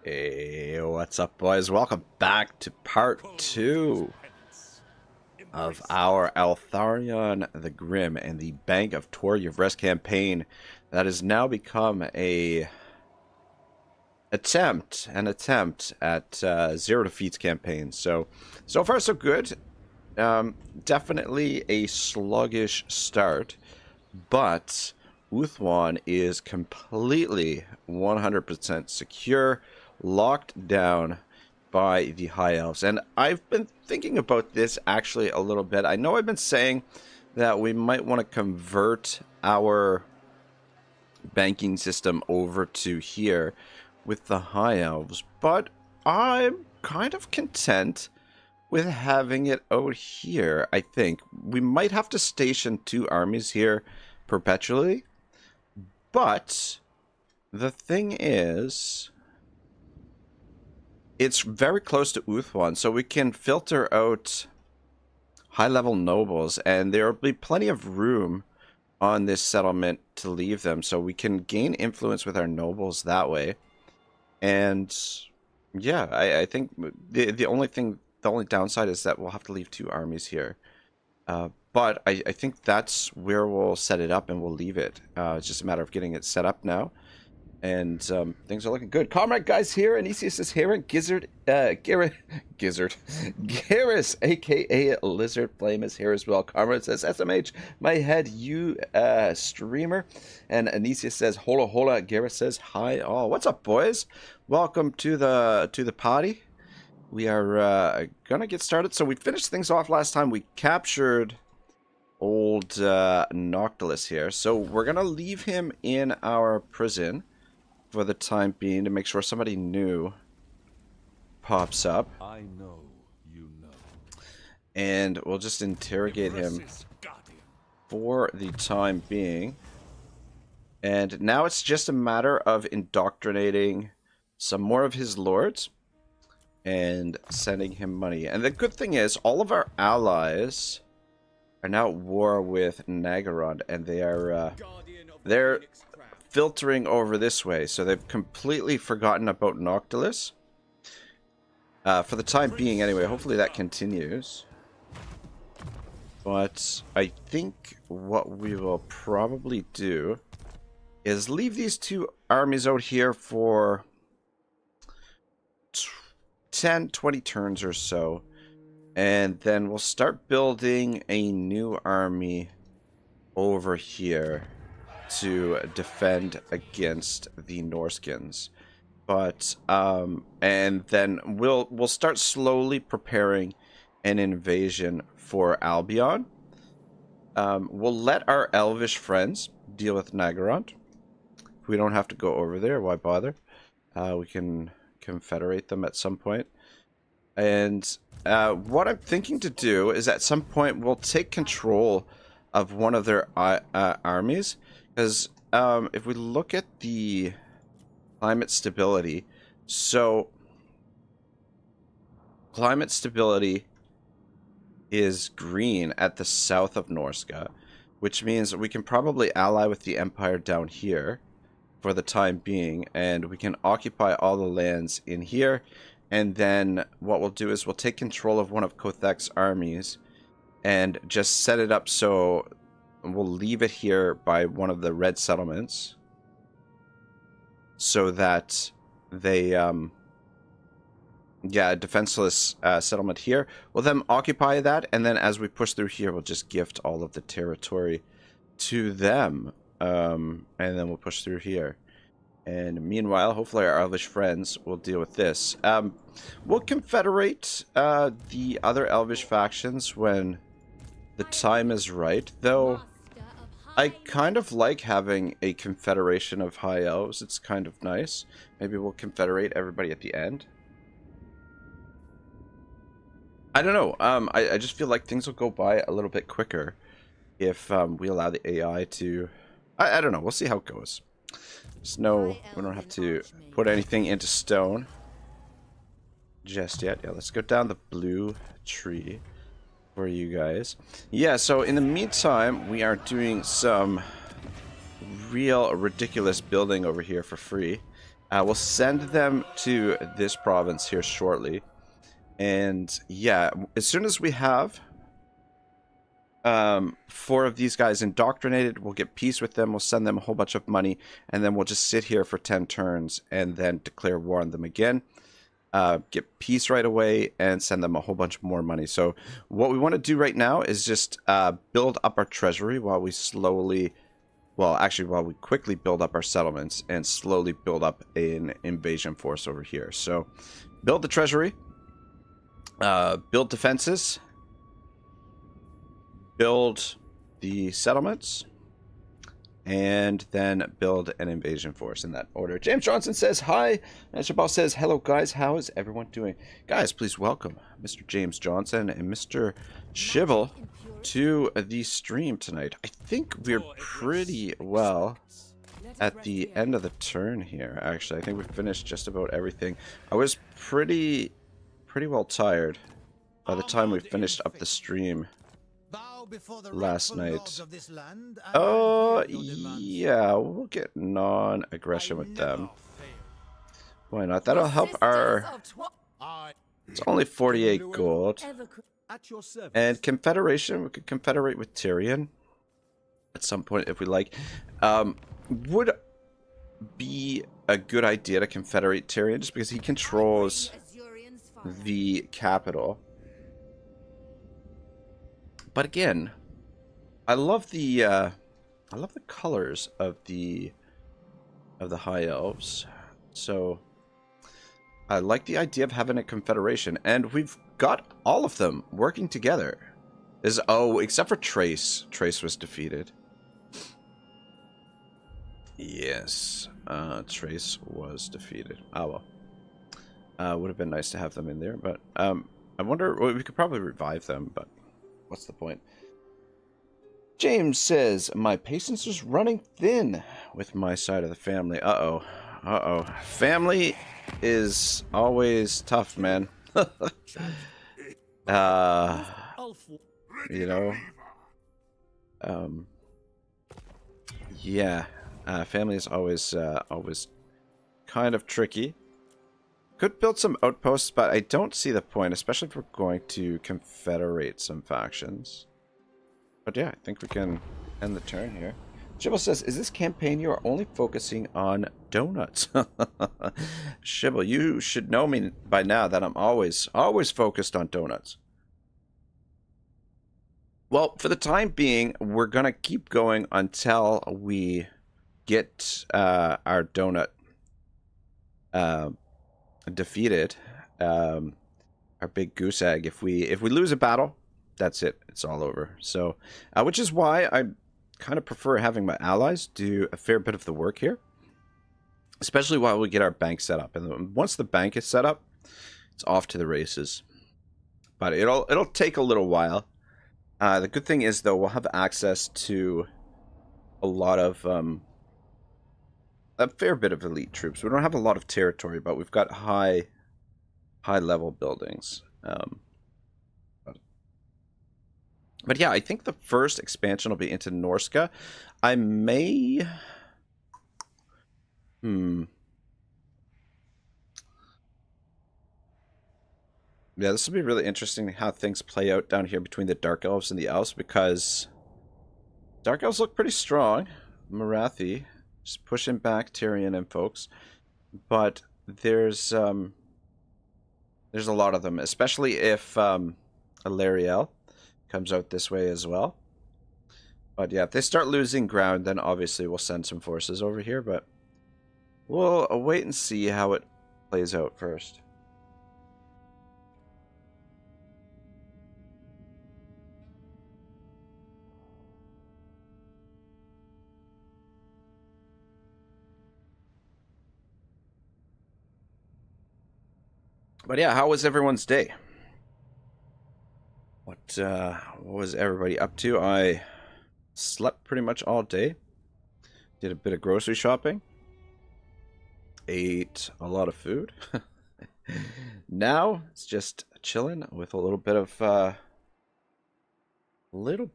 Hey, what's up, boys? Welcome back to part 2 of our Eltharion the Grim and the Bank of Yvresse campaign that has now become an attempt at zero defeats campaign. So far so good. Definitely a sluggish start, but Uthwan is completely 100% secure, locked down by the High Elves. And I've been thinking about this actually a little bit. I know I've been saying that we might want to convert our banking system over to here with the High Elves, but I'm kind of content with having it out here. I think we might have to station 2 armies here perpetually, but the thing is, it's very close to Uthwan, so we can filter out high-level nobles, and there will be plenty of room on this settlement to leave them, so we can gain influence with our nobles that way. And yeah, I think the only downside is that we'll have to leave 2 armies here. But I think that's where we'll set it up, and we'll leave it. It's just a matter of getting it set up now. And things are looking good. Comrade guys here, Anicius is here, and Garrus, aka Lizard Flame, is here as well. Comrade says, SMH, my head, you streamer. And Anicius says, hola hola. Garrus says, hi all. What's up, boys? Welcome to the party. We are gonna get started. So we finished things off last time. We captured old Noctilus here. So we're gonna leave him in our prison for the time being to make sure somebody new pops up. I know you know. And we'll just interrogate him for the time being. And now it's just a matter of indoctrinating some more of his lords and sending him money. And the good thing is, all of our allies are now at war with Nagaron, and they're filtering over this way, so they've completely forgotten about Noctilus. For the time being, anyway. Hopefully that continues. But I think what we will probably do is leave these 2 armies out here for 10-20 turns or so, and then we'll start building a new army over here to defend against the Norskins. But and then we'll start slowly preparing an invasion for Albion. We'll let our elvish friends deal with Nagaron. We don't have to go over there, why bother? We can confederate them at some point. And what I'm thinking to do is at some point we'll take control of one of their armies. Because if we look at the climate stability, so climate stability is green at the south of Norska, which means we can probably ally with the Empire down here for the time being, and we can occupy all the lands in here. And then what we'll do is we'll take control of one of Kothek's armies and just set it up so we'll leave it here by one of the red settlements so that they, a defenseless settlement here. We'll then occupy that, and then as we push through here, we'll just gift all of the territory to them. And then we'll push through here. And meanwhile, hopefully our elvish friends will deal with this. We'll confederate the other elvish factions when the time is right, though I kind of like having a confederation of high elves. It's kind of nice. Maybe we'll confederate everybody at the end. I don't know. I just feel like things will go by a little bit quicker if we allow the AI to... I don't know. We'll see how it goes. There's no... We don't have to put anything into stone just yet. Yeah, let's go down the blue tree for you guys. Yeah, so in the meantime, we are doing some real ridiculous building over here for free. We'll send them to this province here shortly. And yeah, as soon as we have 4 of these guys indoctrinated, we'll get peace with them, we'll send them a whole bunch of money, and then we'll just sit here for 10 turns and then declare war on them again. Get peace right away and send them a whole bunch more money. So what we want to do right now is just build up our treasury while we slowly, well, actually while we quickly build up our settlements and slowly build up an invasion force over here. So build the treasury, build defenses, build the settlements, and then build an invasion force in that order. James Johnson says hi. And Shabal says, hello guys, how is everyone doing? Guys, please welcome Mr. James Johnson and Mr. Shibble to the stream tonight. I think we're pretty well at the end of the turn here, actually. I think we've finished just about everything. I was pretty well tired by the time we finished up the stream last night. Oh, yeah, we'll get non-aggression with them. Why not? That'll help our... It's only 48 gold. And Confederation, we could confederate with Tyrion at some point if we like. Would be a good idea to confederate Tyrion just because he controls the capital. But again, I love the colors of the High Elves. So I like the idea of having a confederation, and we've got all of them working together. Oh, except for Trace. Trace was defeated. Yes, Trace was defeated. Oh well. Would have been nice to have them in there, but I wonder. Well, we could probably revive them, but what's the point? James says, my patience is running thin with my side of the family. Uh-oh. Uh-oh. Family is always tough, man. You know. Yeah. Family is always kind of tricky. Could build some outposts, but I don't see the point, especially if we're going to confederate some factions. But yeah, I think we can end the turn here. Shibble says, is this campaign you are only focusing on donuts? Shibble, you should know me by now that I'm always focused on donuts. Well, for the time being, we're going to keep going until we get our donut defeated. Our big goose egg. If we lose a battle, that's it. It's all over. So, which is why I kind of prefer having my allies do a fair bit of the work here, especially while we get our bank set up. And once the bank is set up, it's off to the races. But it'll take a little while. The good thing is, though, we'll have access to a lot of a fair bit of elite troops. We don't have a lot of territory, but we've got high level buildings. But yeah, I think the first expansion will be into Norska. I may... Yeah, this will be really interesting how things play out down here between the Dark Elves and the Elves, because Dark Elves look pretty strong. Marathi just pushing back Tyrion and folks. But there's a lot of them, especially if Eltharion comes out this way as well. But yeah, if they start losing ground, then obviously we'll send some forces over here, but we'll wait and see how it plays out first. But yeah, how was everyone's day? What was everybody up to? I slept pretty much all day. Did a bit of grocery shopping. Ate a lot of food. Now it's just chilling with a little bit of whatever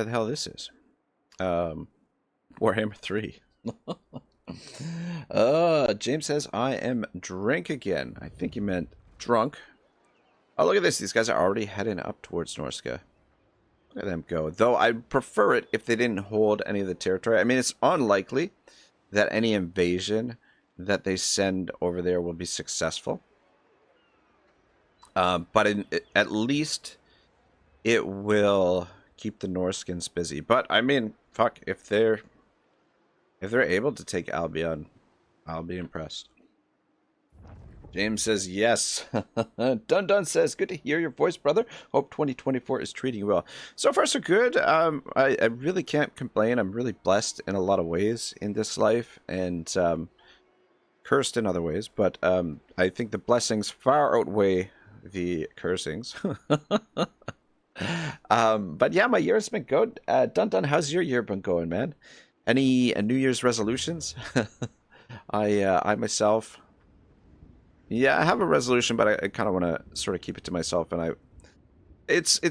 the hell this is. Warhammer 3. James says, I am drink again. I think he meant drunk. Oh, look at this. These guys are already heading up towards Norska. Look at them go. Though I prefer it if they didn't hold any of the territory. I mean, it's unlikely that any invasion that they send over there will be successful. But at least it will keep the Norskins busy. But I mean, fuck, if they're able to take Albion, I'll be impressed. James says yes. Dun Dun says, good to hear your voice, brother. Hope 2024 is treating you well. So far, so good. I really can't complain. I'm really blessed in a lot of ways in this life, and cursed in other ways. But I think the blessings far outweigh the cursings. But yeah, my year's been good. Dun Dun, how's your year been going, man? Any New Year's resolutions? I myself, yeah, I have a resolution, but I kind of want to sort of keep it to myself. And it's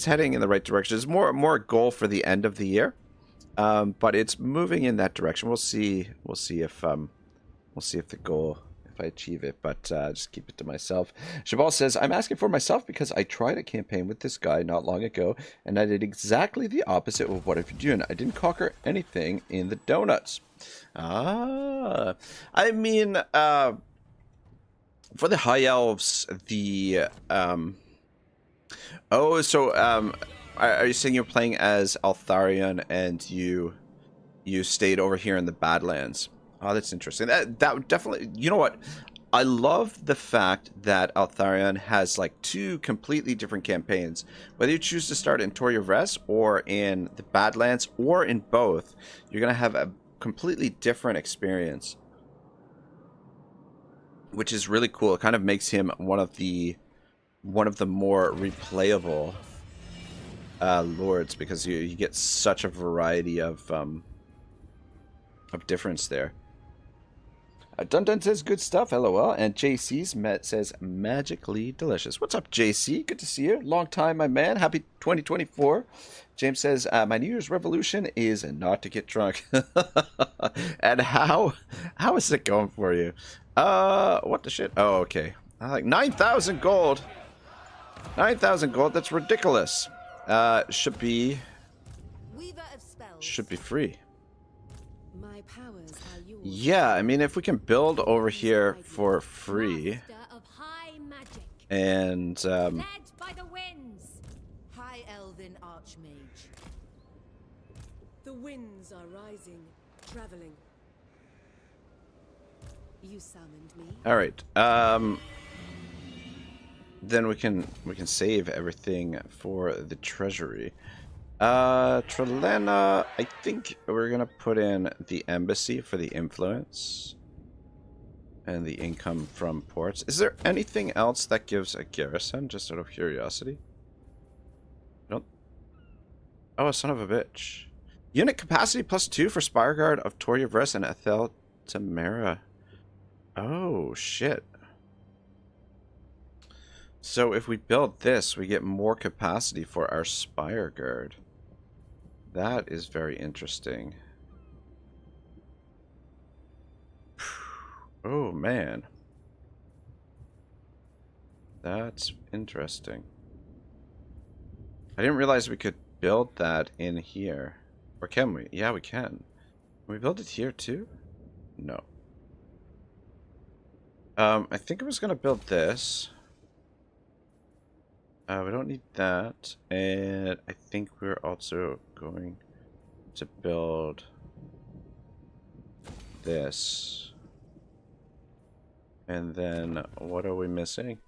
heading in the right direction. It's more a goal for the end of the year, but it's moving in that direction. We'll see if the goal, if I achieve it, but just keep it to myself. Shabal says, I'm asking for myself because I tried a campaign with this guy not long ago, and I did exactly the opposite of what I'm doing. I didn't conquer anything in the donuts. I mean, for the High Elves, the... Oh, so, are you saying you're playing as Eltharion and you stayed over here in the Badlands? Oh, that's interesting. That would definitely... You know what? I love the fact that Eltharion has like two completely different campaigns. Whether you choose to start in Yvresse or in the Badlands or in both, you're going to have a completely different experience, which is really cool. It kind of makes him one of the more replayable lords, because you get such a variety of difference there. Dun Dun says good stuff, lol. And JC's says magically delicious. What's up, JC? Good to see you. Long time, my man. Happy 2024. James says, my New Year's revolution is not to get drunk. And how is it going for you? What the shit? Oh, okay. Like 9,000 gold. 9,000 gold. That's ridiculous. Should be free. My powers are yours. Yeah, I mean, if we can build over here for free, and Led by the winds. High Elven Archmage. The winds are rising, traveling. You summoned me. all right, then we can save everything for the treasury. Trelena, I think we're gonna put in the embassy for the influence and the income from ports. Is there anything else that gives a garrison, just out of curiosity? Nope. Oh, son of a bitch. Unit capacity +2 for Spireguard of Yvresse and Ethel Tamara. Oh, shit. So if we build this, we get more capacity for our Spireguard. That is very interesting. Oh, man. That's interesting. I didn't realize we could build that in here. Or can we? Yeah, we can. Can we build it here too? No. I think I was going to build this. We don't need that, and I think we're also going to build this. And then, what are we missing?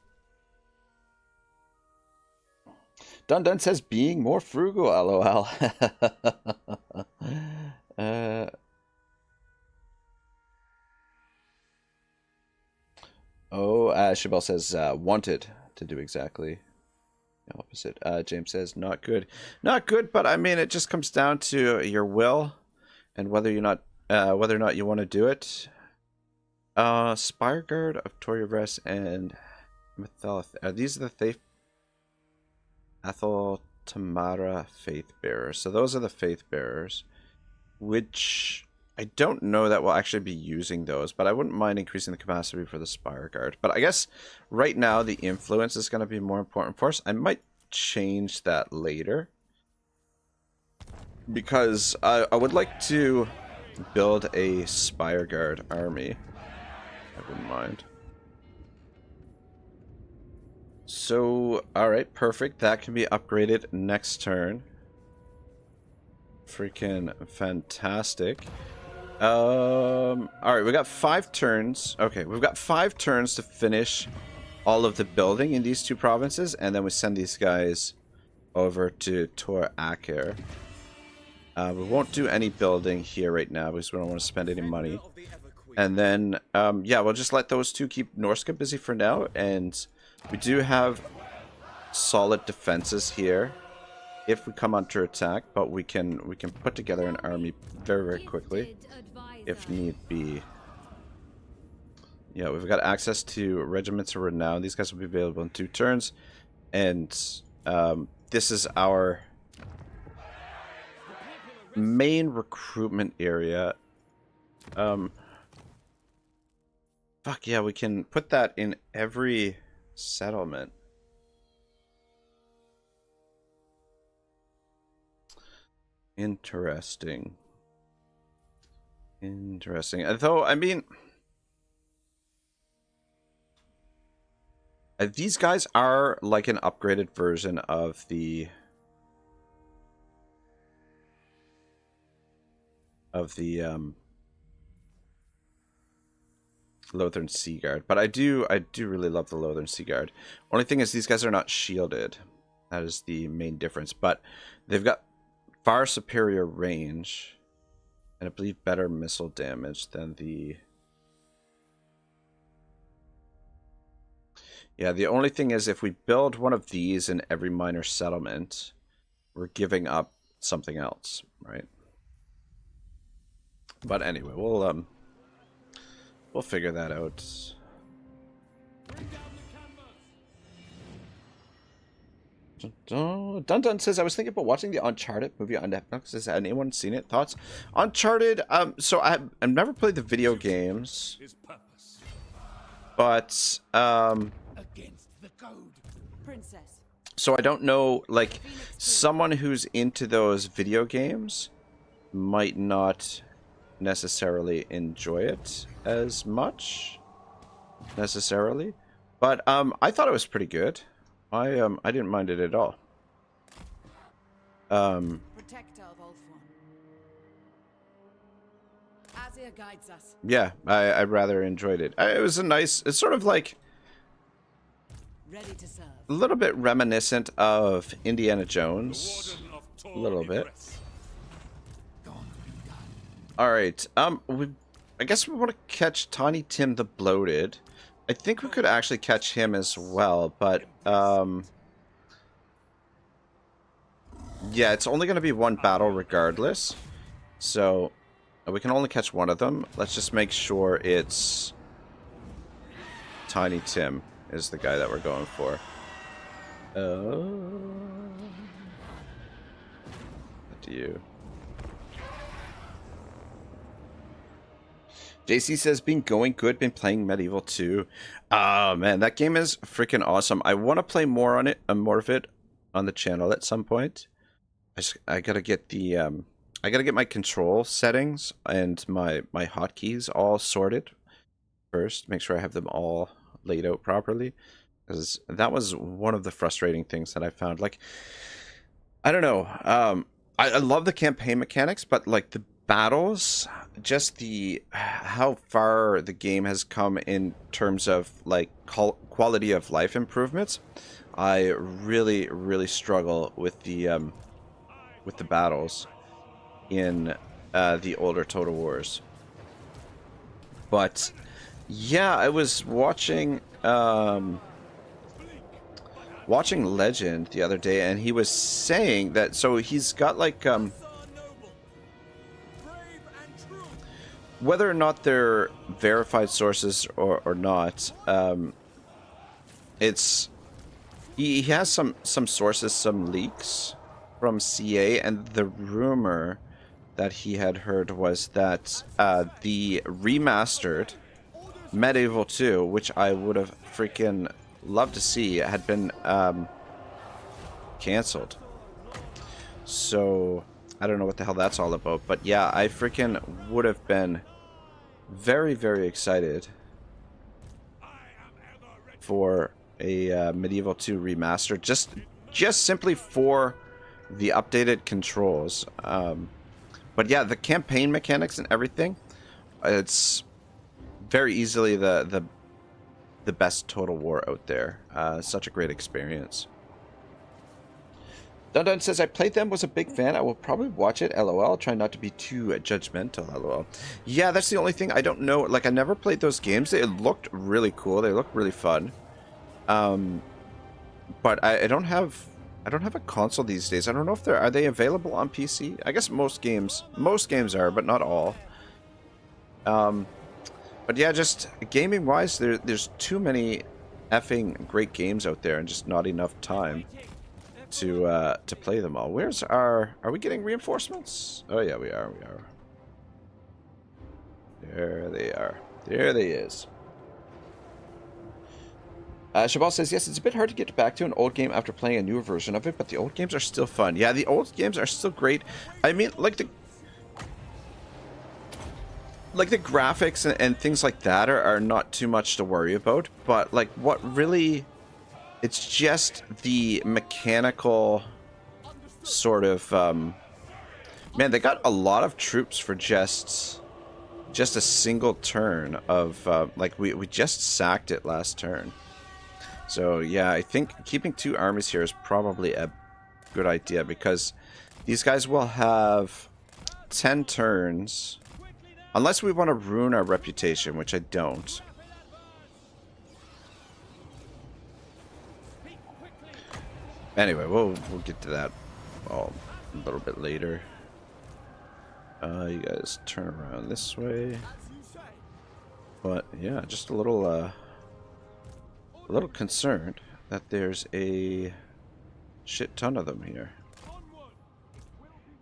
Dun Dun says being more frugal, lol. Shabelle says wanted to do exactly opposite. James says not good. Not good, but I mean, it just comes down to your will and whether or not you want to do it. Spireguard of Yvresse and Methelith. These are the Ethel Tamara Faith Bearers. So those are the Faith Bearers. which I don't know that we'll actually be using those, but I wouldn't mind increasing the capacity for the Spire Guard. But I guess right now the influence is going to be more important for us. I might change that later, because I would like to build a Spire Guard army. I wouldn't mind. So, alright, perfect. That can be upgraded next turn. Freaking fantastic. Alright, we got 5 turns. Okay, we've got 5 turns to finish all of the building in these 2 provinces, and then we send these guys over to Tor Aker. We won't do any building here right now because we don't want to spend any money. And then, yeah, we'll just let those 2 keep Norska busy for now, and we do have solid defenses here if we come under attack, but we can put together an army very, very quickly if need be. Yeah, we've got access to Regiments of Renown. These guys will be available in 2 turns, and this is our main recruitment area. Fuck yeah, we can put that in every settlement. Interesting. Interesting. Although, I mean, these guys are like an upgraded version of the Lothern Sea Guard, but I do really love the Lothern Sea Guard. Only thing is these guys are not shielded. That is the main difference, but they've got far superior range and I believe better missile damage than the... Yeah, the only thing is if we build one of these in every minor settlement, we're giving up something else, right? But anyway, we'll figure that out. Dun Dun says, I was thinking about watching the Uncharted movie on Netflix. Has anyone seen it? Thoughts? Uncharted, so I've never played the video games. But, Against the code. Princess. so I don't know, like, someone who's into those video games might not necessarily enjoy it as much, necessarily. But, I thought it was pretty good. I didn't mind it at all. Protector of Ulthuan. Azir guides us. Yeah, I rather enjoyed it. It was a nice, it's sort of like Ready to serve. a little bit reminiscent of Indiana Jones. A little bit. Alright, I guess we want to catch Tiny Tim the Bloated. I think we could actually catch him as well, but, yeah, it's only going to be one battle regardless. So, we can only catch one of them. Let's just make sure it's Tiny Tim is the guy that we're going for. What do you... JC says, been going good, been playing Medieval 2. Oh, man, that game is freaking awesome. I want to play more on it, more of it on the channel at some point. I gotta get the, I gotta get my control settings and my hotkeys all sorted first. Make sure I have them all laid out properly. Because that was one of the frustrating things that I found. Like, I don't know. I love the campaign mechanics, but like the battles, just the how far the game has come in terms of like quality of life improvements, I really struggle with the battles in the older Total Wars. But yeah, I was watching watching Legend the other day, and he was saying that, so he's got like whether or not they're verified sources or not, it's he has some sources, some leaks from CA, and the rumor that he had heard was that the remastered Medieval 2, which I would have freaking loved to see, had been canceled. So I don't know what the hell that's all about, but yeah, I freaking would have been very, very excited for a Medieval 2 remaster, just simply for the updated controls. But yeah, the campaign mechanics and everything, it's very easily the best Total War out there. Such a great experience. Dundun says, I played them, was a big fan. I will probably watch it, lol. Try not to be too judgmental, lol. Yeah, that's the only thing. I don't know. Like, I never played those games. It looked really cool. They looked really fun. But I don't have a console these days. I don't know if are they available on PC? I guess most games are, but not all. But yeah, just gaming wise, there's too many effing great games out there and just not enough time to play them all. Are we getting reinforcements? Oh yeah, we are. There they are. There they is. Shabal says, yes, it's a bit hard to get back to an old game after playing a newer version of it, but the old games are still fun. Yeah, the old games are still great. I mean, like the graphics and things like that are not too much to worry about, but like what really, it's just the mechanical sort of, man, they got a lot of troops for just a single turn of, like we just sacked it last turn. So yeah, I think keeping 2 armies here is probably a good idea, because these guys will have 10 turns, unless we want to ruin our reputation, which I don't. Anyway, we'll get to that a little bit later. You guys turn around this way. But yeah, just a little concerned that there's a shit ton of them here.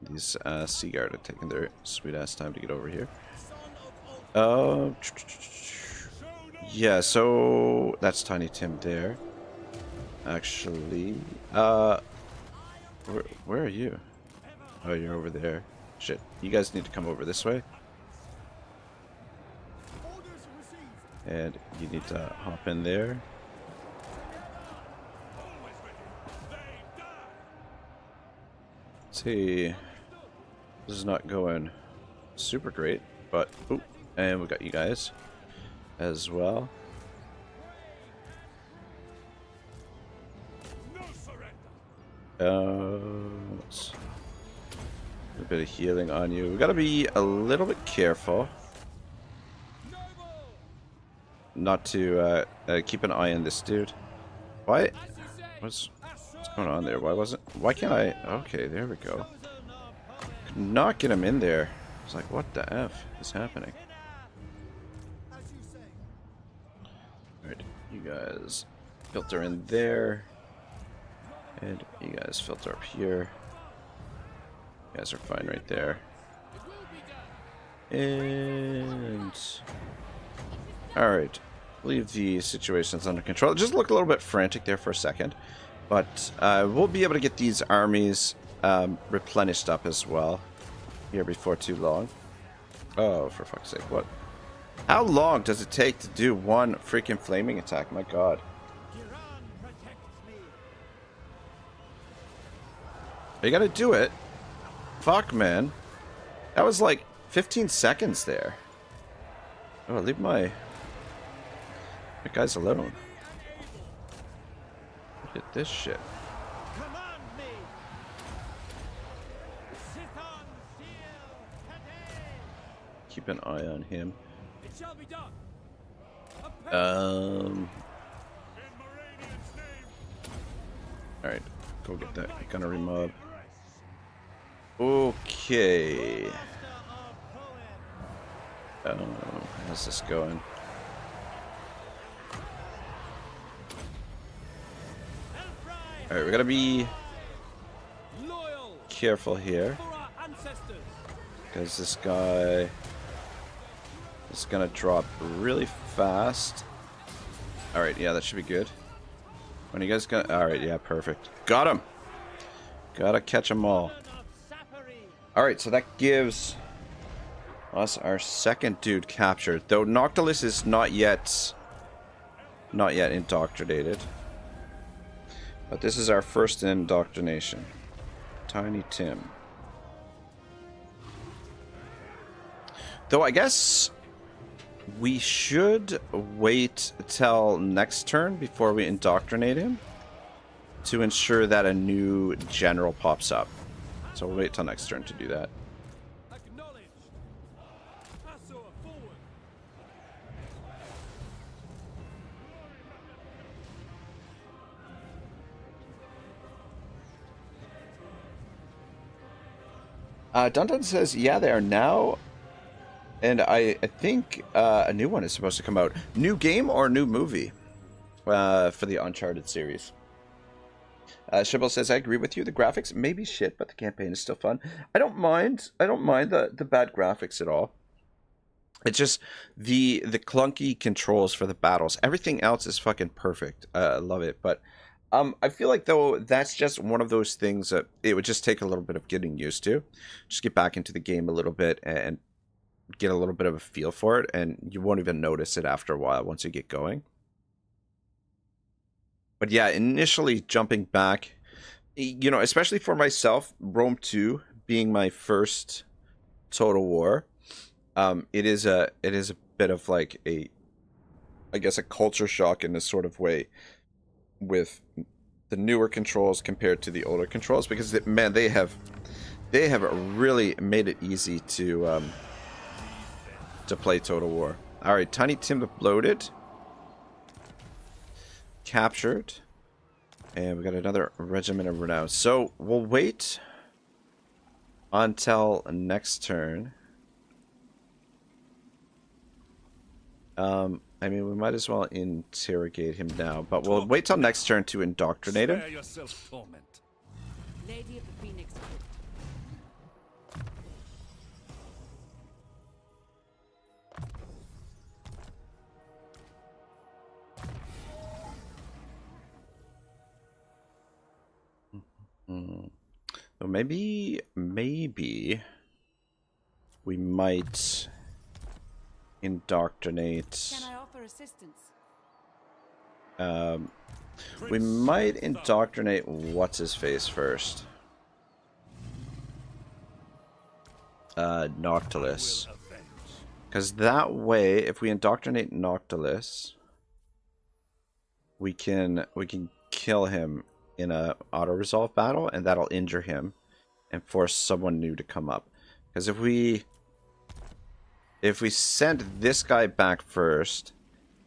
These Sea Guard are taking their sweet ass time to get over here. Yeah, so that's Tiny Tim there. Actually, where are you? Oh, you're over there. Shit, you guys need to come over this way. And you need to hop in there. See, this is not going super great, but ooh, and we got you guys as well. Let's a bit of healing on you. We gotta be a little bit careful not to keep an eye on this dude. Why? What's going on there? Why can't I? Okay, there we go. Could not get him in there. It's like, what the F is happening? Alright, you guys filter in there. And you guys filter up here. You guys are fine right there. And alright. Leave the situations under control. It just looked a little bit frantic there for a second. But we'll be able to get these armies replenished up as well here before too long. Oh, for fuck's sake, what? How long does it take to do one freaking flaming attack? My god. You gotta do it. Fuck, man. That was like 15 seconds there. Oh, leave my guys alone. Look at this shit. Keep an eye on him. Alright, go get that gunnery mob. Okay. How's this going? Alright, we gotta be careful here. Because this guy is gonna drop really fast. Alright, yeah, that should be good. When you guys got... Alright, yeah, perfect. Got him! Gotta catch them all. Alright, so that gives us our second dude captured. Though Noctilus is not yet indoctrinated. But this is our first indoctrination. Tiny Tim. Though I guess we should wait till next turn before we indoctrinate him to ensure that a new general pops up. So we'll wait till next turn to do that. Dun says, yeah, they are now. And I think a new one is supposed to come out. New game or new movie for the Uncharted series. Shibble says, I agree with you. The graphics may be shit, but the campaign is still fun. I don't mind the bad graphics at all. It's just the clunky controls for the battles. Everything else is fucking perfect. I love it. But I feel like, though, that's just one of those things that it would just take a little bit of getting used to. Just get back into the game a little bit and get a little bit of a feel for it, and you won't even notice it after a while once you get going. But yeah, initially jumping back, you know, especially for myself, Rome 2 being my first Total War, it is a bit of like I guess a culture shock in this sort of way with the newer controls compared to the older controls, because man, they have really made it easy to play Total War. All right, Tiny Tim loaded, captured, and we got another regiment of renown. So we'll wait until next turn. I mean, we might as well interrogate him now, but we'll wait till next turn to indoctrinate him. Lady of the Phoenix. So maybe we might indoctrinate. Can I offer assistance? We might indoctrinate what's his face first. Noctilus. Because that way, if we indoctrinate Noctilus, we can kill him in a auto-resolve battle, and that'll injure him and force someone new to come up. Because if we send this guy back first,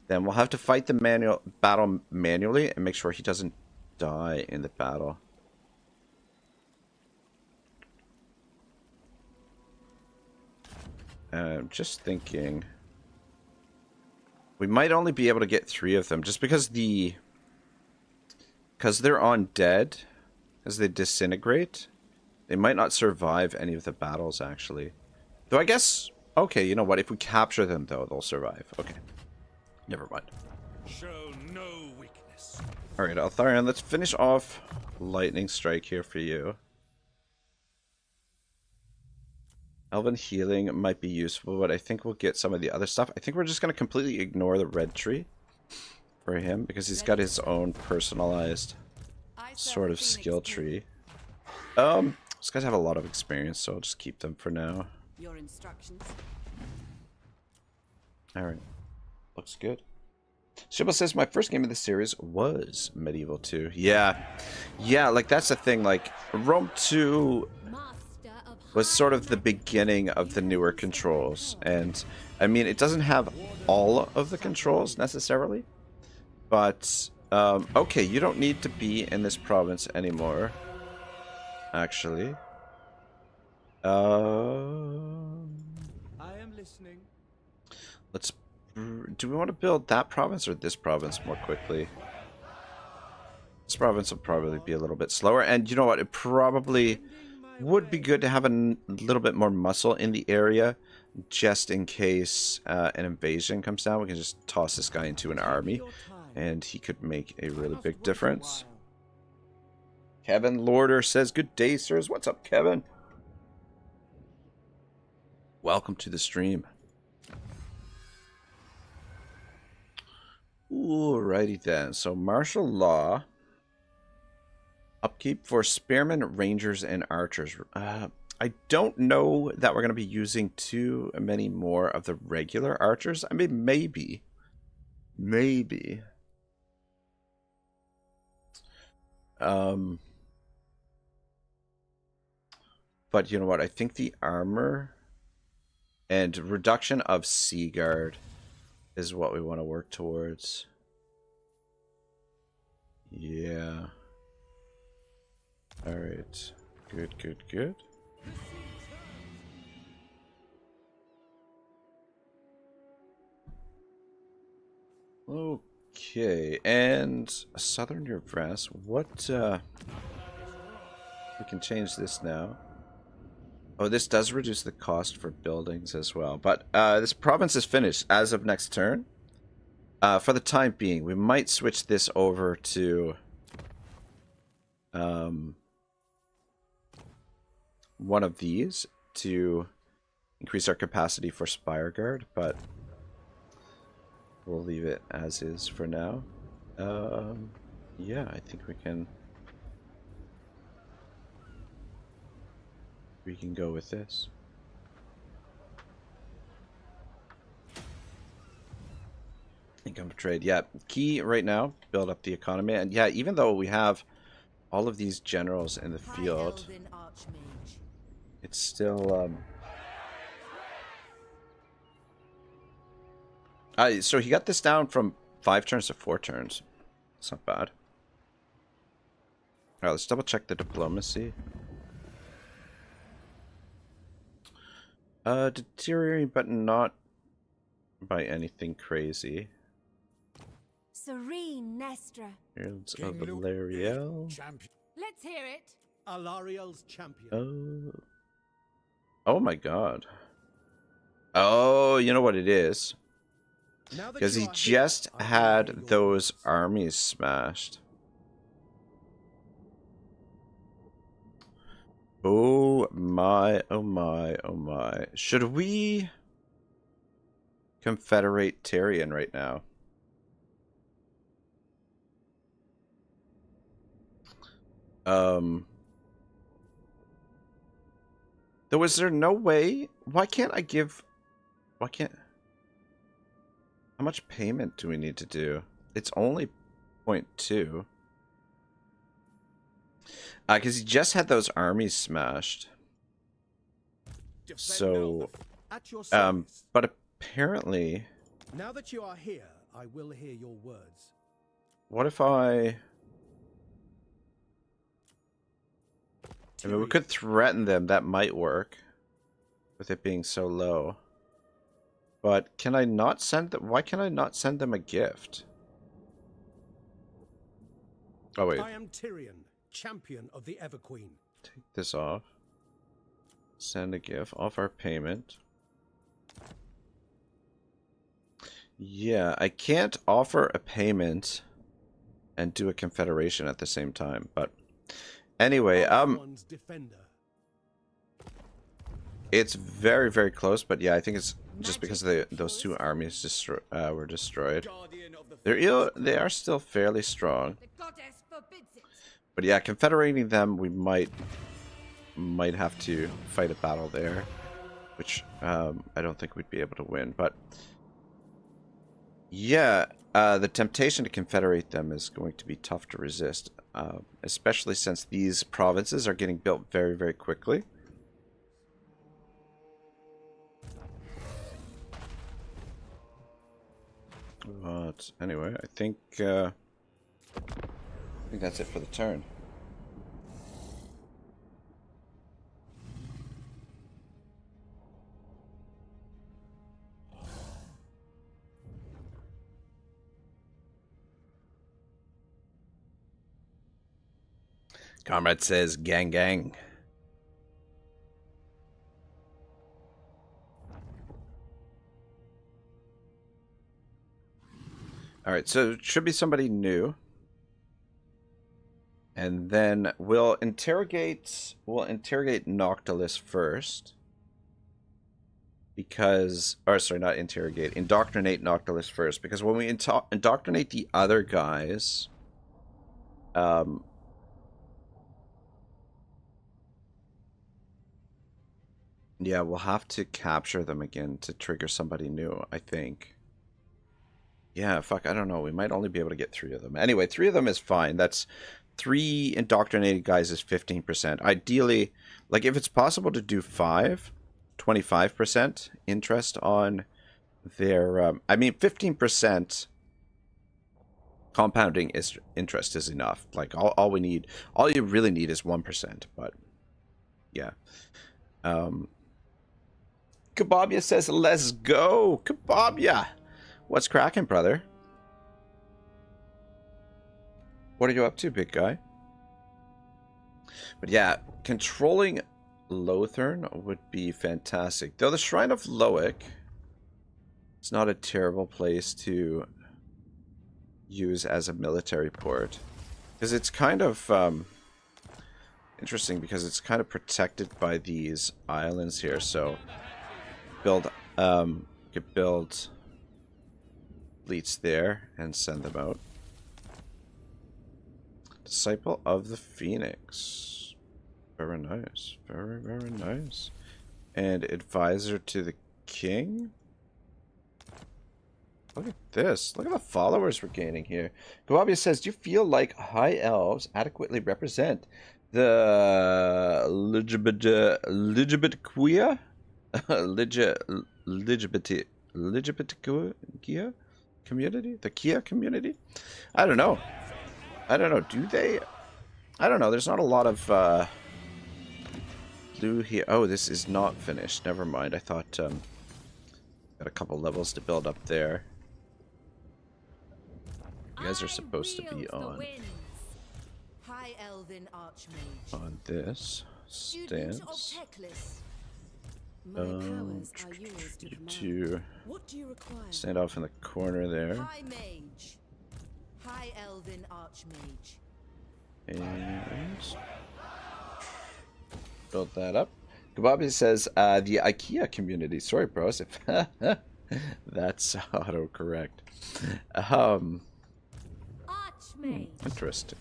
then we'll have to fight the battle manually and make sure he doesn't die in the battle. Just thinking, we might only be able to get 3 of them, just because they're undead, as they disintegrate. They might not survive any of the battles, actually. Though I guess, okay, you know what? If we capture them, though, they'll survive. Okay. Never mind. Show no weakness. Alright, Eltharion, let's finish off Lightning Strike here for you. Elven Healing might be useful, but I think we'll get some of the other stuff. I think we're just going to completely ignore the red tree for him, because he's got his own personalized sort of skill tree. These guys have a lot of experience, so I'll just keep them for now. Your instructions. Alright. Looks good. Shibble says, my first game of the series was Medieval 2. Yeah. Yeah, like, that's the thing. Like, Rome 2 was sort of the beginning of the newer controls. And, I mean, it doesn't have all of the controls, necessarily. But, okay, you don't need to be in this province anymore. Actually. I am listening. Let's... Do we want to build that province or this province more quickly? This province will probably be a little bit slower. And you know what? It probably would be good to have a little bit more muscle in the area, just in case an invasion comes down. We can just toss this guy into an army, and he could make a really big difference. Kevin Lorder says, "Good day, sirs." What's up, Kevin? Welcome to the stream. Alrighty then. So martial law. Upkeep for spearmen, rangers, and archers. I don't know that we're going to be using too many more of the regular archers. I mean, maybe. Maybe. But you know what? I think the armor and reduction of sea guard is what we want to work towards. Yeah. Alright. Good, good, good. Okay, and Southern Yvresse. What, we can change this now. Oh, this does reduce the cost for buildings as well. But this province is finished as of next turn. For the time being, we might switch this over to one of these to increase our capacity for Spire Guard, but we'll leave it as is for now. Yeah, I think we can go with this. Income for trade. Yeah, key right now, build up the economy. And yeah, even though we have all of these generals in the field, it's still so he got this down from 5 turns to 4 turns. It's not bad. Alright, let's double check the diplomacy. Deteriorating, but not by anything crazy. Serene Nestra. Fields of Valeriel. Let's hear it. Alariel's champion. Oh my god. Oh, you know what it is? Because he just had those armies smashed. Oh my, oh my, oh my. Should we confederate Tyrion right now? Though, is there no way? Why can't I give... Why can't... How much payment do we need to do? It's only 0.2. Because he just had those armies smashed. So, but apparently... Now that you are here, I will hear your words. What if I mean, we could threaten them. That might work. With it being so low. But can I not send them? Why can I not send them a gift? Oh, wait. I am Tyrion, champion of the Everqueen. Take this off. Send a gift. Off our payment. Yeah, I can't offer a payment and do a confederation at the same time, but anyway, it's very, very close, but yeah, I think it's just because those two armies were destroyed. They are still fairly strong. But yeah, confederating them, we might have to fight a battle there, which I don't think we'd be able to win. But yeah, the temptation to confederate them is going to be tough to resist, especially since these provinces are getting built very, very quickly. But anyway, I think that's it for the turn. Comrade says, gang, gang. Alright, so it should be somebody new. And then we'll interrogate Noctilus first. Because, or sorry, not interrogate, indoctrinate Noctilus first. Because when we indoctrinate the other guys, yeah, we'll have to capture them again to trigger somebody new, I think. Yeah, fuck, I don't know. We might only be able to get 3 of them. Anyway, 3 of them is fine. That's 3 indoctrinated guys is 15%. Ideally, like if it's possible to do 5, 25% interest on their... I mean, 15% compounding interest is enough. Like, all we need... All you really need is 1%, but... Yeah. Kebabia says, let's go! Kebabia! What's cracking, brother? What are you up to, big guy? But yeah, controlling Lothern would be fantastic. Though the Shrine of Loic is not a terrible place to use as a military port. Because it's kind of interesting because it's kind of protected by these islands here. So build could build fleets there and send them out. Disciple of the Phoenix. Very nice. Very, very nice. And advisor to the king. Look at this. Look at the followers we're gaining here. Kawabia says, do you feel like high elves adequately represent the LGBTQIA? LGBTQIA community? The Kia community? I don't know. I don't know. Do they? I don't know. There's not a lot of blue here. Oh, this is not finished. Never mind. I thought got a couple levels to build up there. You guys are supposed to be on High Elven Archmage. on this stance. You two What do you require? stand off in the corner there. High Mage. High Elven Archmage. And build that up. Kababi says, the IKEA community. Sorry, bros. If that's autocorrect. Interesting.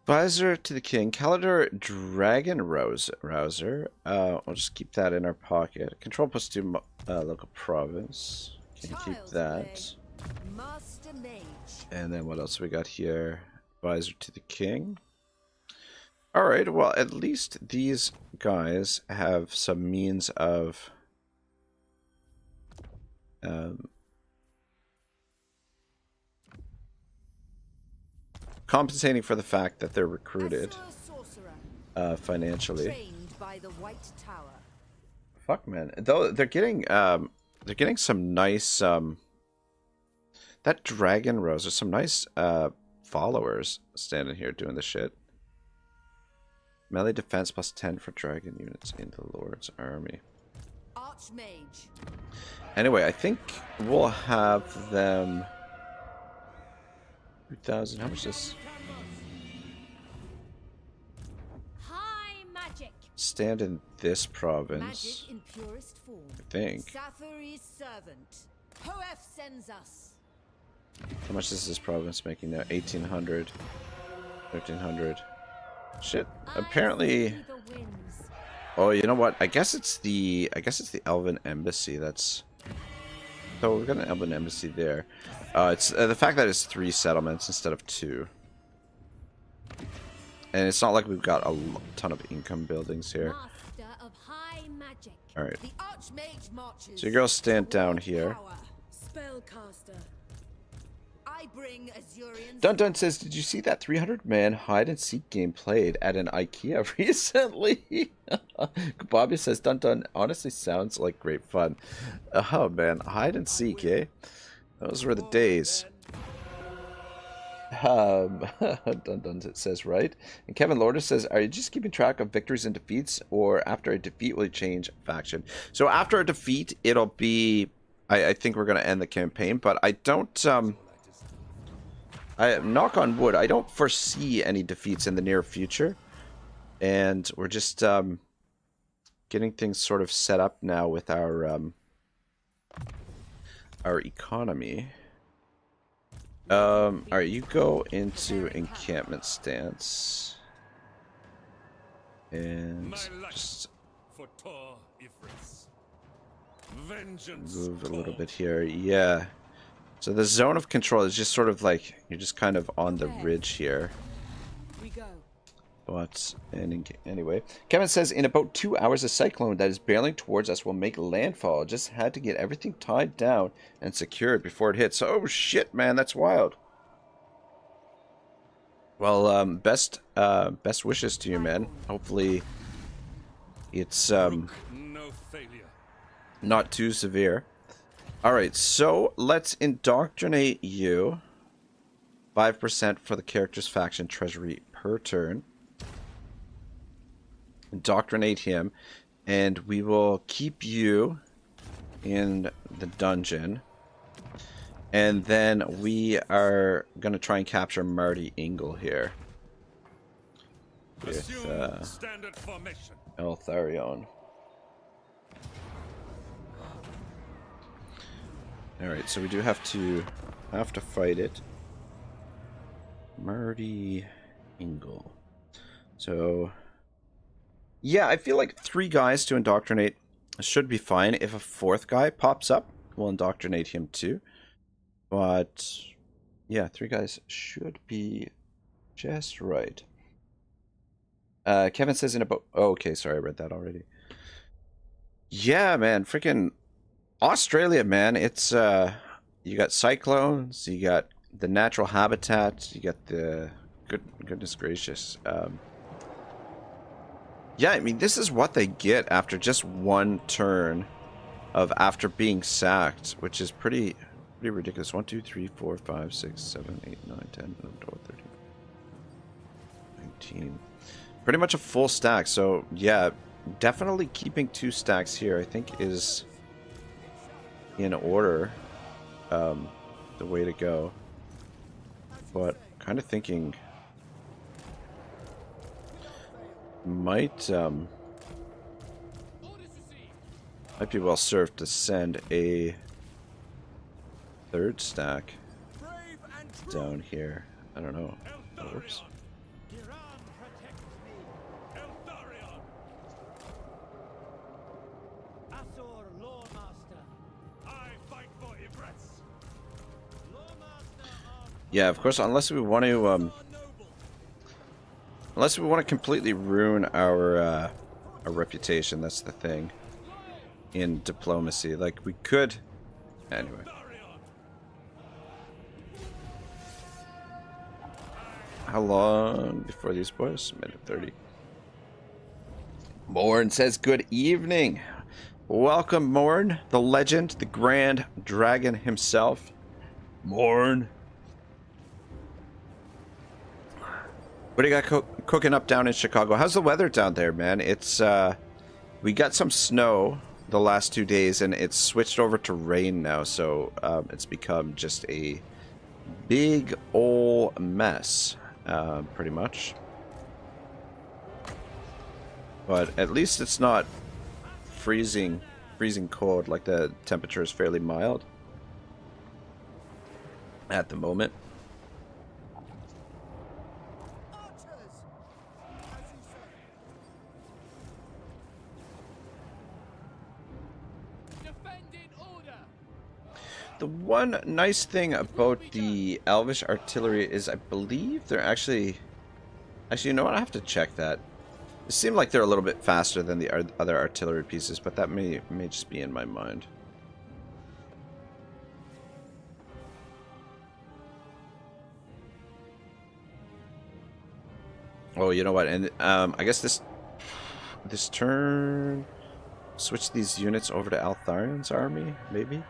Advisor to the king. Calendar Dragon Rouser. I'll just keep that in our pocket. Control +2 local province. Can keep that. Master Mage. And then what else we got here? Advisor to the king. Alright, well, at least these guys have some means of compensating for the fact that they're recruited financially. Trained by the White Tower. Fuck, man. Though they're getting some nice that Dragon Rose. There's some nice followers standing here doing the shit. Melee defense +10 for dragon units in the Lord's army. Archmage. Anyway, I think we'll have them 2,000. How much is this? High magic. Stand in this province. Magic in purest form. I think. Sathari's servant. Hoef sends us. How much is this province making now? 1,800. 1,300. Shit. Apparently. Oh, you know what? I guess it's the Elven Embassy. That's. So we've got an Elven Embassy there. It's the fact that it's 3 settlements instead of 2. And it's not like we've got a ton of income buildings here. All right. So you girls stand down here. Spellcaster. I bring Azurians. Dun Dun says, did you see that 300-man hide-and-seek game played at an IKEA recently? Bobby says, Dun Dun honestly sounds like great fun. Oh, man. Hide-and-seek, eh? Those were the days. Dun Dun says, right? And Kevin Lorder says, are you just keeping track of victories and defeats? Or after a defeat, will you change faction? So after a defeat, it'll be I think we're going to end the campaign, but I don't, knock on wood, I don't foresee any defeats in the near future. And we're just, getting things sort of set up now with our economy. Alright, you go into encampment stance. And just move a little bit here. Yeah. So the zone of control is just sort of like, you're just kind of on the ridge here. We go. But anyway, Kevin says, in about 2 hours, a cyclone that is barreling towards us will make landfall. Just had to get everything tied down and secured before it hits. Oh shit, man, that's wild. Well, best wishes to you, man. Hopefully, it's not too severe. All right, so let's indoctrinate you. 5% for the character's faction treasury per turn. Indoctrinate him, and we will keep you in the dungeon, and then we are gonna try and capture Marty Ingle here with Eltharion. All right, so we do have to fight it. Marty Ingle. So yeah, I feel like 3 guys to indoctrinate should be fine. If a 4th guy pops up, we'll indoctrinate him too. But yeah, 3 guys should be just right. Kevin says in about... Oh, okay, sorry, I read that already. Yeah, man, freaking Australia, man. It's you got cyclones, you got the natural habitat, you got the goodness gracious. Yeah, I mean, this is what they get after just 1 turn of after being sacked, which is pretty ridiculous. 1, 2, 3, 4, 5, 6, 7, 8, 9, 10, 11, 12, 13, 19. Pretty much a full stack. So yeah, definitely keeping 2 stacks here, I think, is in order, the way to go. But kind of thinking might be well served to send a 3rd stack down here. I don't know. Oh, whoops. Yeah, of course, unless we want to completely ruin our reputation, that's the thing. In diplomacy, like, we could... Anyway. How long before these boys? Minute 30. Morn says, good evening. Welcome, Morn, the legend, the grand dragon himself. Morn. What do you got cooking up down in Chicago? How's the weather down there, man? It's, we got some snow the last 2 days, and it's switched over to rain now, so it's become just a big ol' mess, pretty much. But at least it's not freezing cold. Like, the temperature is fairly mild at the moment. The one nice thing about the Elvish artillery is I believe they're actually... Actually, you know what? I have to check that. It seemed like they're a little bit faster than the other artillery pieces, but that may just be in my mind. Oh, you know what? And I guess this turn... Switch these units over to Altharion's army, maybe?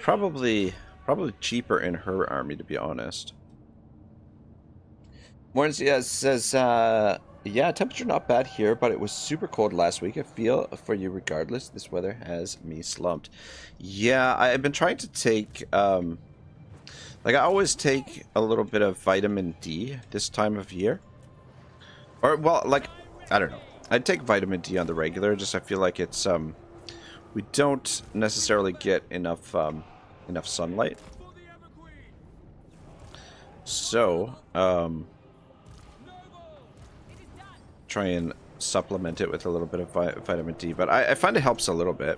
Probably cheaper in her army, to be honest. Morns says Yeah, temperature not bad here, but it was super cold last week. I feel for you regardless. This weather has me slumped. Yeah, I've been trying to take, like I always take a little bit of vitamin D this time of year. Or, well, like, I don't know. I take vitamin D on the regular, just I feel like it's, we don't necessarily get enough, enough sunlight. So, try and supplement it with a little bit of vitamin D, but I find it helps a little bit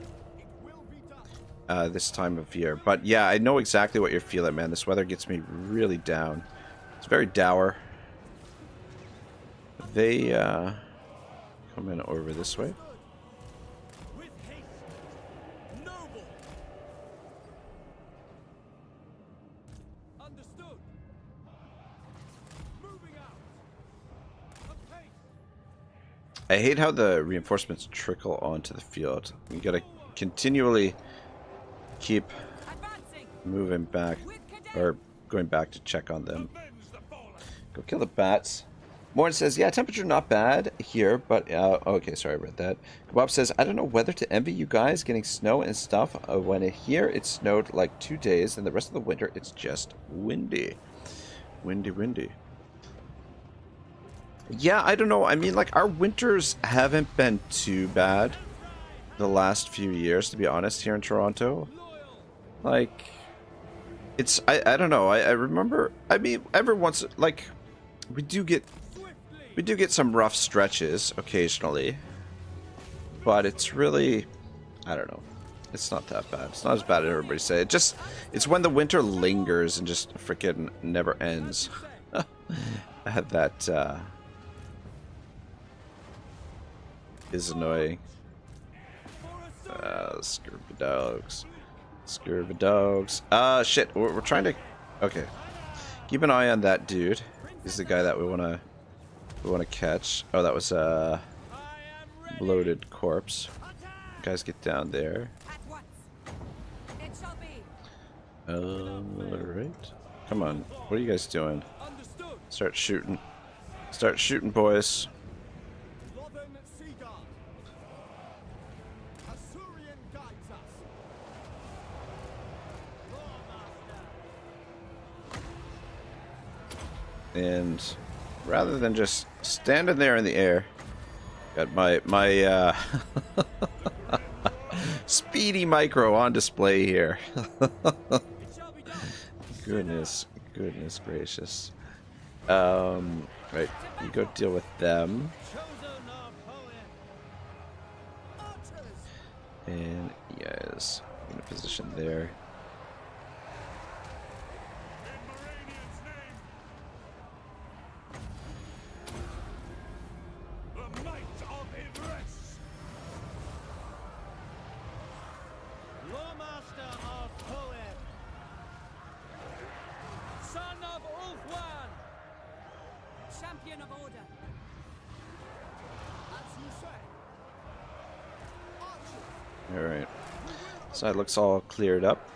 this time of year. But yeah, I know exactly what you're feeling, man. This weather gets me really down. It's very dour. They come in over this way. I hate how the reinforcements trickle onto the field. You gotta continually keep moving back, or going back to check on them. Go kill the bats. Morn says, yeah, temperature not bad here, but, okay, sorry, I read that. Kebab says, I don't know whether to envy you guys getting snow and stuff. When here it snowed like 2 days, and the rest of the winter it's just windy. Windy. Yeah, I don't know. I mean, like, our winters haven't been too bad the last few years, to be honest, here in Toronto. Like, it's, I don't know. I remember, I mean, every once, like, we do get some rough stretches occasionally. But it's really, I don't know. It's not that bad. It's not as bad as everybody say. It's when the winter lingers and just freaking never ends. I had that, is annoying. Scurvy dogs. Shit. We're trying to. Okay. Keep an eye on that dude. He's the guy that we wanna catch. Oh, that was a bloated corpse. Guys, get down there. Alright. Come on. What are you guys doing? Start shooting. Start shooting, boys. And rather than just standing there in the air, got my speedy micro on display here. goodness gracious. Right, you go deal with them. And yes, in a position there. Alright. Side looks all cleared up.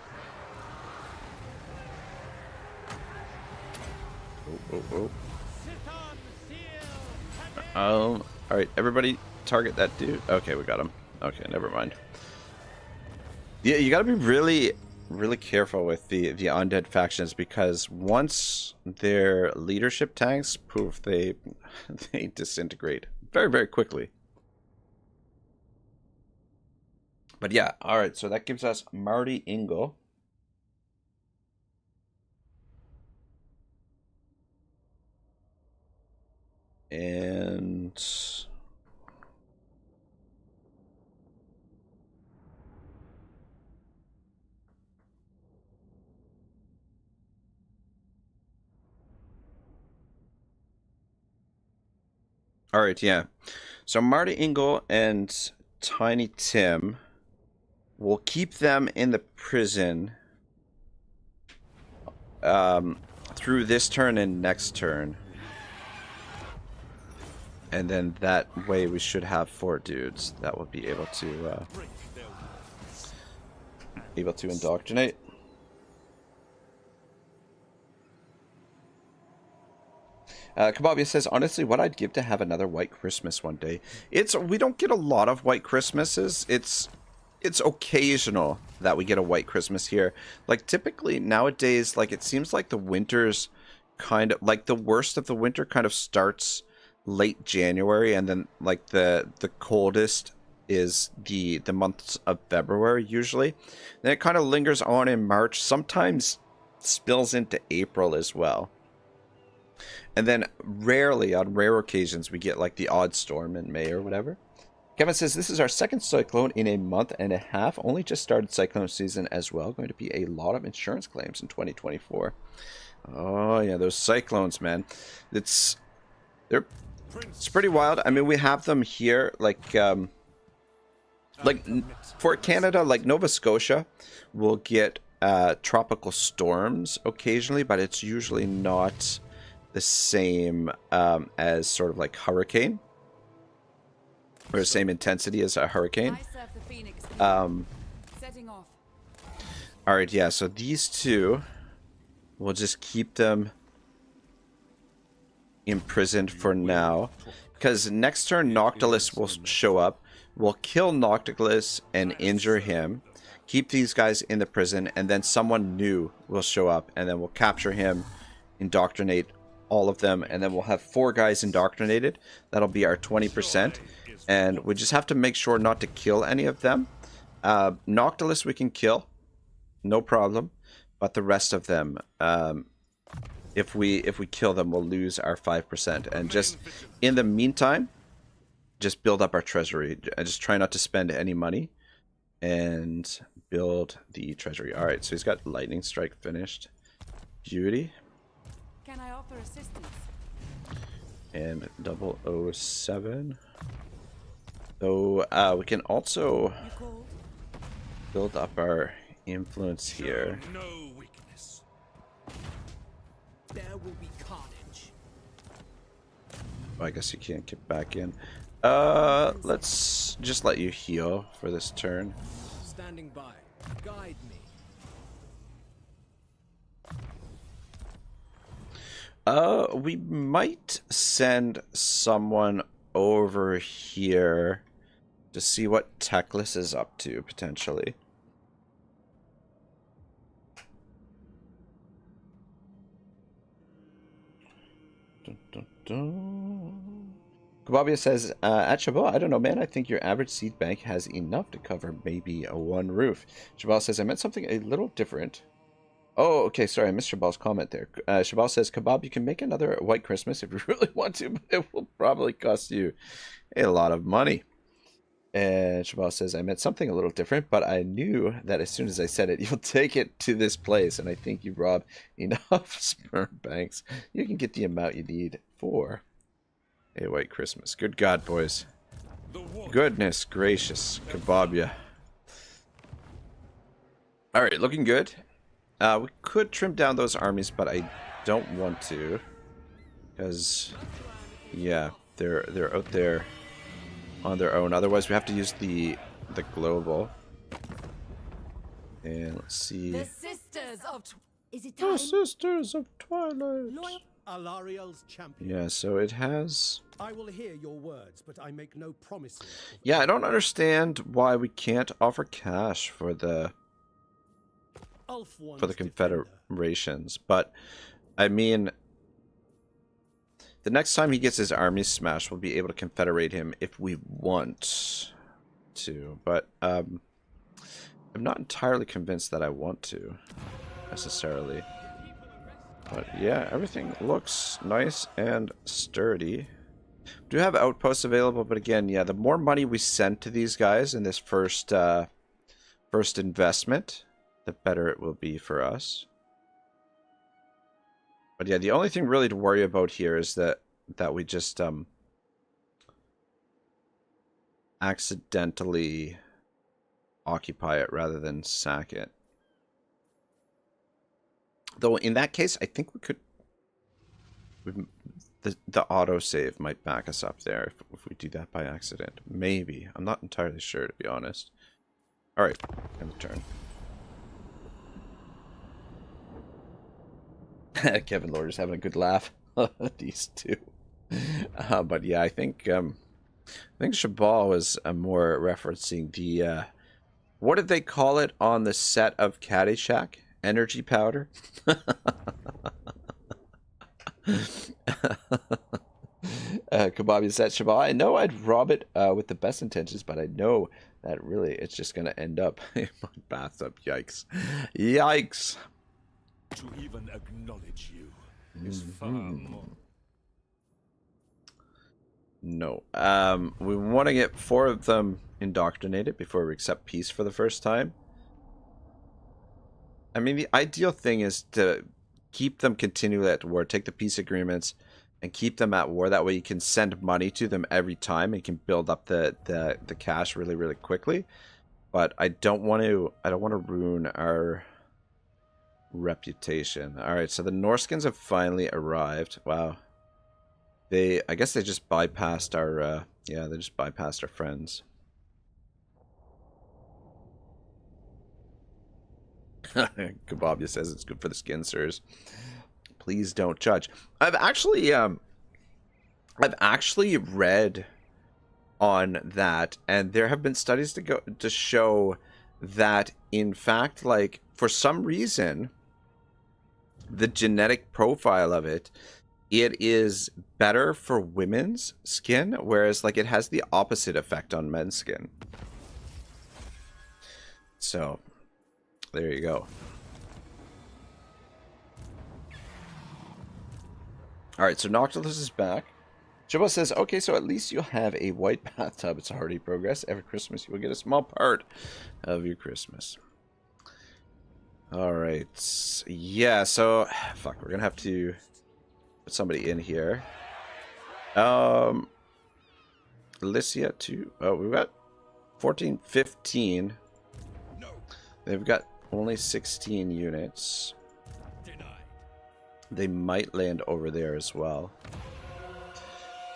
Alright, everybody target that dude. Okay, we got him. Okay, never mind. Yeah, you gotta be really careful with the undead factions, because once their leadership tanks, poof, they disintegrate very quickly. But yeah, alright, so that gives us Marty Ingle. And alright, yeah. So Marty Ingle and Tiny Tim, we'll keep them in the prison through this turn and next turn. And then that way we should have 4 dudes that will be able to indoctrinate. Kababia says, honestly, what I'd give to have another White Christmas one day. We don't get a lot of White Christmases. It's occasional that we get a White Christmas here. Like, typically nowadays, like, it seems like the winter's kind of, like, the worst of the winter kind of starts late January, and then, like, the coldest is the months of February, usually. Then it kind of lingers on in March, sometimes spills into April as well. And then rarely, on rare occasions, we get like the odd storm in May or whatever. Kevin says, this is our second cyclone in a month and a half. Only just started cyclone season as well. Going to be a lot of insurance claims in 2024. Oh, yeah, those cyclones, man. It's pretty wild. I mean, we have them here, like for Canada, like Nova Scotia will get tropical storms occasionally, but it's usually not the same as sort of like hurricane, or the same intensity as a hurricane. Alright, yeah, so these two, we'll just keep them imprisoned for now, because next turn Noctilus will show up. We'll kill Noctilus and injure him, keep these guys in the prison, and then someone new will show up, and then we'll capture him, indoctrinate all of them, and then we'll have 4 guys indoctrinated. That'll be our 20%, and we just have to make sure not to kill any of them. Noctilus we can kill, no problem, but the rest of them, if we kill them, we'll lose our 5%. And just in the meantime, just build up our treasury. I just try not to spend any money and build the treasury. All right, so he's got lightning strike finished. Beauty. Can I offer assistance? And 007. So we can also build up our influence here. No weakness. There will be carnage. Oh, I guess you can't get back in. Let's just let you heal for this turn. Standing by. Guide me. We might send someone over here to see what Teclis is up to, potentially. Dun, dun, dun. Kababia says, at Chabot, I don't know, man. I think your average seed bank has enough to cover maybe one roof. Chabot says, I meant something a little different. Oh, okay, sorry, I missed Shabal's comment there. Shabal says, Kebab, you can make another White Christmas if you really want to, but it will probably cost you a lot of money. And Shabal says, I meant something a little different, but I knew that as soon as I said it, you'll take it to this place, and I think you rob enough sperm banks. You can get the amount you need for a White Christmas. Good God, boys. Goodness gracious, Kebabia. Alright, looking good. We could trim down those armies, but I don't want to, because, yeah, they're out there on their own. Otherwise, we have to use the global. And let's see. The Sisters of Is it The time? Sisters of Twilight. Loyal Alariel's champion. Yeah, so it has. I will hear your words, but I make no promises. Yeah, I don't understand why we can't offer cash for the confederations, but I mean, the next time he gets his army smashed, we'll be able to confederate him if we want to, but I'm not entirely convinced that I want to necessarily. But yeah, everything looks nice and sturdy. We do have outposts available, but again, yeah, the more money we send to these guys in this first investment, the better it will be for us. But yeah, the only thing really to worry about here is that we just accidentally occupy it rather than sack it. Though in that case, I think we could. The autosave might back us up there if we do that by accident. Maybe. I'm not entirely sure, to be honest. All right, end of turn. Kevin Lord is having a good laugh. These two. But yeah, I think Shabal was more referencing the what did they call it on the set of Caddyshack? Energy powder. Kababi said, Shabal, I know I'd rob it with the best intentions, but I know that really it's just going to end up in my bathtub. Yikes. Yikes. To even acknowledge you is far more. No. We want to get 4 of them indoctrinated before we accept peace for the first time. I mean, the ideal thing is to keep them continually at war, take the peace agreements, and keep them at war. That way you can send money to them every time and you can build up the cash really, really quickly. But I don't want to ruin our reputation. Alright, so the Norskins have finally arrived. Wow. I guess they just bypassed our yeah, they just bypassed our friends. Kababia says it's good for the skin, sirs. Please don't judge. I've actually read on that, and there have been studies to show that in fact, like, for some reason, the genetic profile of it is better for women's skin, whereas like it has the opposite effect on men's skin. So there you go. Alright, so Noctilus is back. Jabba says, okay, so at least you'll have a white bathtub. It's already progress. Every Christmas you will get a small part of your Christmas. Alright. Yeah, so fuck, we're gonna have to put somebody in here. Alicia too. Oh, we've got 14, 15. They've got only 16 units. They might land over there as well.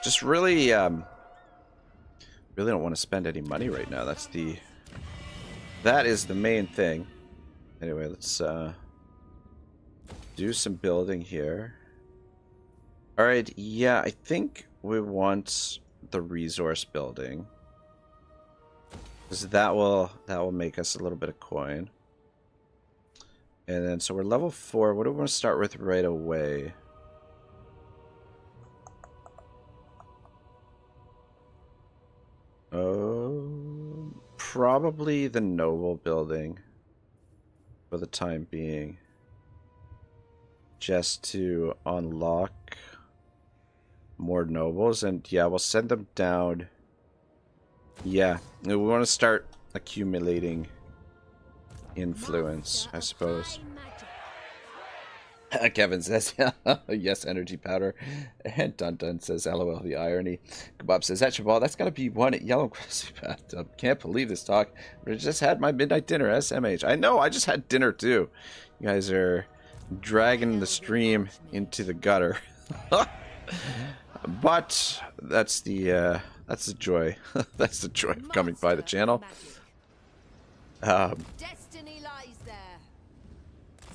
Just really, really don't want to spend any money right now. That is the main thing. Anyway, let's do some building here. All right, yeah, I think we want the resource building, because that will make us a little bit of coin. And then, so we're level 4. What do we want to start with right away? Probably the noble building for the time being, just to unlock more nobles. And yeah, we'll send them down. Yeah, we want to start accumulating influence, I suppose. Kevin says, yes, energy powder. And Dun Dun says, LOL, the irony. Kebab says, that Shabal, that's gotta be one yellow crusty bathtub. Can't believe this talk. I just had my midnight dinner, SMH. I know, I just had dinner too. You guys are dragging the stream into the gutter. But that's the joy. That's the joy of coming by the channel. Destiny lies there.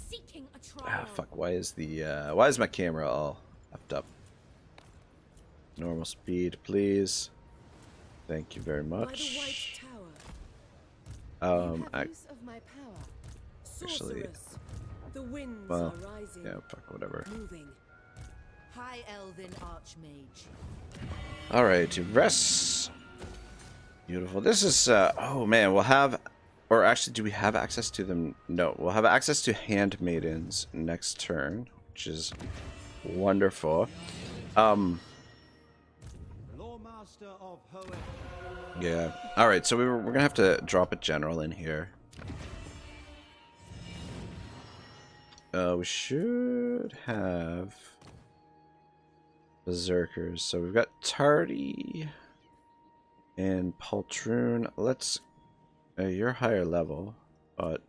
Seeking a trial. Ah, fuck, why is my camera all effed up? Normal speed, please. Thank you very much. Actually, well, yeah, fuck, whatever. High Elven Archmage. Alright, Yvresse. Beautiful. This is, oh man, we'll have, or actually, do we have access to them? No, we'll have access to handmaidens next turn, which is wonderful. Yeah. Alright, so we're gonna have to drop a general in here. We should have berserkers. So we've got Tardy and Poltroon. Let's... you're higher level, but...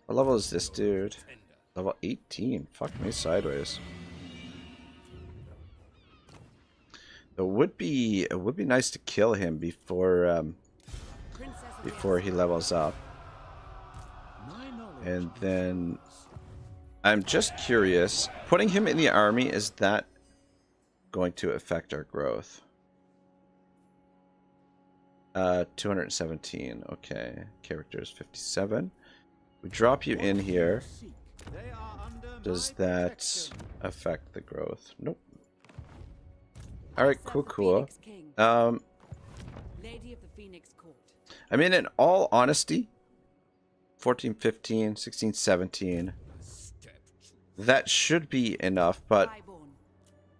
what level is this dude? Level 18. Fuck me sideways. It would be nice to kill him before he levels up. And then I'm just curious. Putting him in the army, is that going to affect our growth? 217. Okay. Characters 57. We drop you in here. Does that affect the growth? Nope. Alright, cool. Lady of the Phoenix Court. I mean, in all honesty, 14, 15, 16, 17. That should be enough, but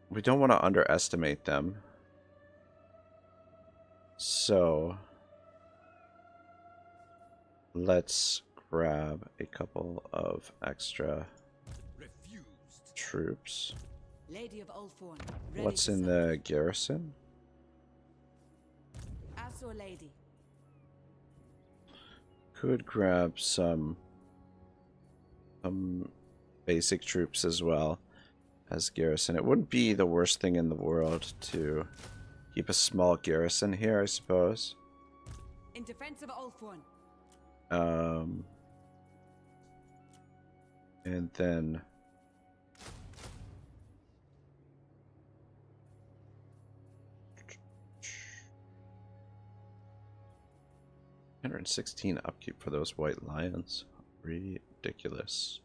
we don't want to underestimate them. So, let's grab a couple of extra troops. Lady of Ulthorn. What's in the garrison? Azure Lady. Could grab some basic troops as well as garrison. It wouldn't be the worst thing in the world to keep a small garrison here, I suppose. In defense of Ulthorn. And then $116 upkeep for those white lions. Ridiculous.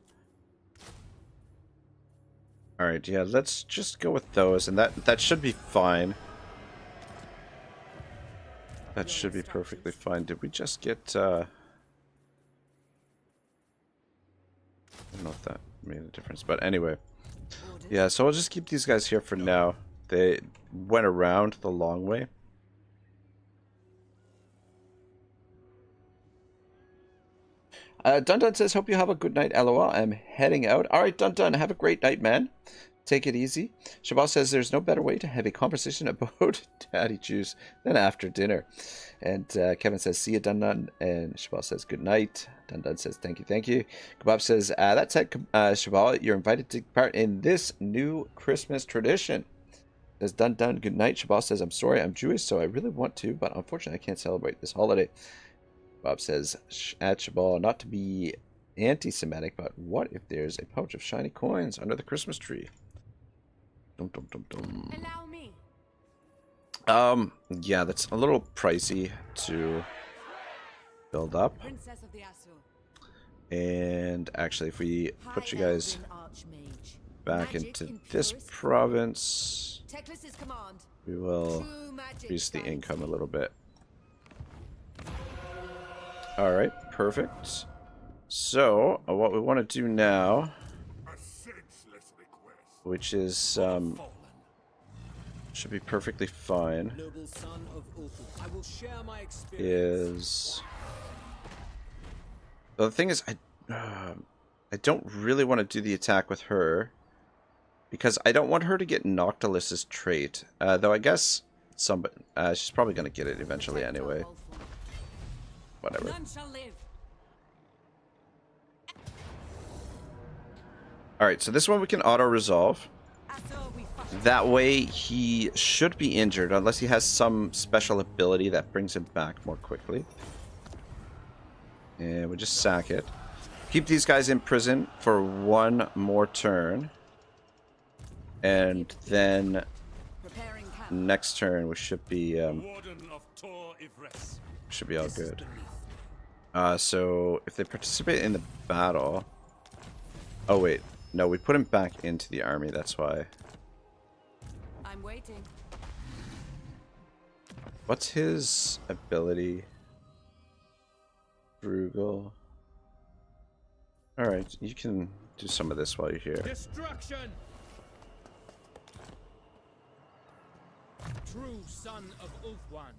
Alright, yeah, let's just go with those, and that should be fine. That should be perfectly fine. Did we just get, I don't know if that made a difference, but anyway. Yeah, so I'll just keep these guys here for now. They went around the long way. Dun says, hope you have a good night, LOL. I'm heading out. Alright, Dun, have a great night, man. Take it easy. Shabal says, there's no better way to have a conversation about daddy juice than after dinner. And Kevin says, see you, Dun. And Shabal says, good night. Dun says, thank you. Kebab says, that said, Shabal, you're invited to take part in this new Christmas tradition. Says, Dun, good night. Shabal says, I'm sorry, I'm Jewish, so I really want to, but unfortunately I can't celebrate this holiday. Bob says, at Shabal, not to be anti-Semitic, but what if there's a pouch of shiny coins under the Christmas tree? Dum. Allow me. Yeah, that's a little pricey to build up. Princess of the Azure. And actually, if we put you guys back into this province, we will increase the income a little bit. Alright, perfect. So, what we want to do now, which is, should be perfectly fine, is... Well, the thing is, I don't really want to do the attack with her, because I don't want her to get Noctilus's trait, though I guess somebody, she's probably going to get it eventually anyway. Whatever. Alright, so this one we can auto-resolve. That way he should be injured, unless he has some special ability that brings him back more quickly. And we just sack it. Keep these guys in prison for one more turn. And then next turn we should be all good. So if they participate in the battle... Oh wait, no, we put him back into the army, that's why. I'm waiting. What's his ability? Frugal. Alright, you can do some of this while you're here. Destruction! True son of Ulthwan.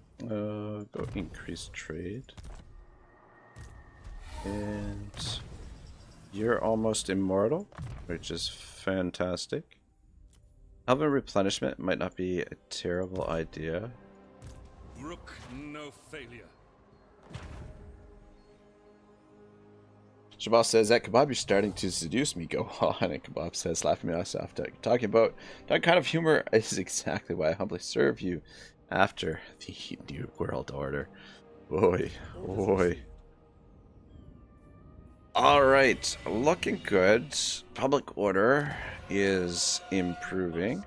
Go increase trade. And you're almost immortal, which is fantastic. Elven replenishment might not be a terrible idea. Brook no failure. Shabal says, that kebab, you're starting to seduce me. Go on. And Kebab says, laughing me off. Talking about that kind of humor is exactly why I humbly serve you after the New World Order. Oi. All right, looking good. Public order is improving.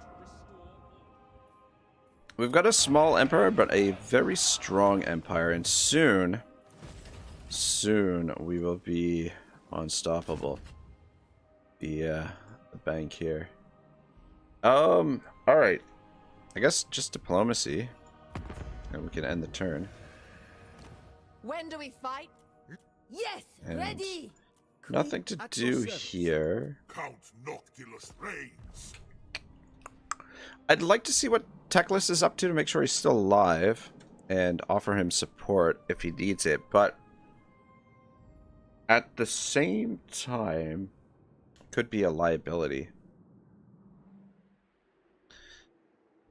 We've got a small empire, but a very strong empire, and soon we will be unstoppable. The bank here. All right. I guess just diplomacy, and we can end the turn. When do we fight? Yes, And ready. nothing to At your do service. here. Count Noctilus reigns. I'd like to see what Teclis is up to make sure he's still alive and offer him support if he needs it, but at the same time could be a liability.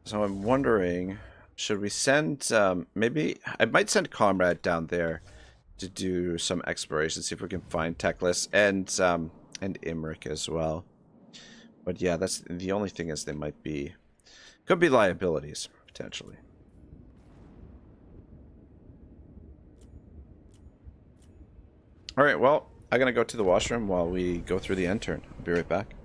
So I'm wondering, should we send maybe I might send Comrade down there to do some exploration, see if we can find Teclis and Imric as well. But yeah, that's the only thing is they might be could be liabilities potentially. All right, well, I'm gonna go to the washroom while we go through the end turn. I'll be right back.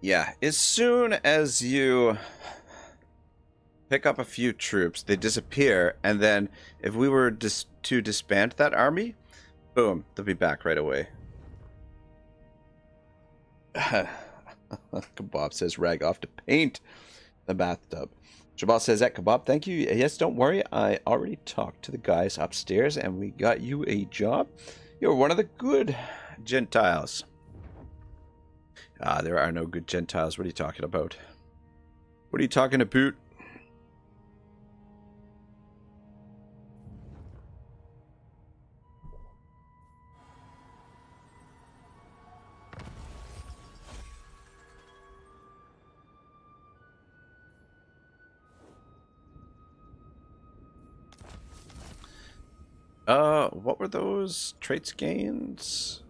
Yeah, as soon as you pick up a few troops, they disappear, and then if we were to disband that army, boom, they'll be back right away. Kebab says rag off to paint the bathtub. Jabal says that Kebab, thank you. Yes, don't worry, I already talked to the guys upstairs and we got you a job. You're one of the good Gentiles. There are no good Gentiles. What are you talking about? What are you talking about? What were those traits gains?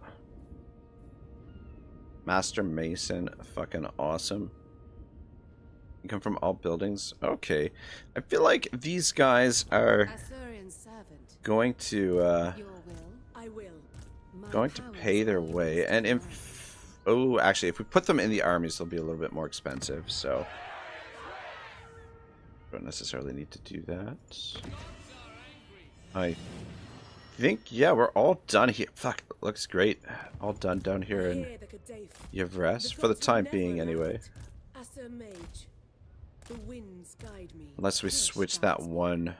Master Mason, fucking awesome. You come from all buildings. Okay, I feel like these guys are Eltharion servant. going to Your will. I will. going to pay their way, and actually, if we put them in the armies, they'll be a little bit more expensive. So, don't necessarily need to do that. I think, yeah, we're all done here. Fuck, looks great. All done down here in Yvresse, for the time being, anyway. Unless we switch that one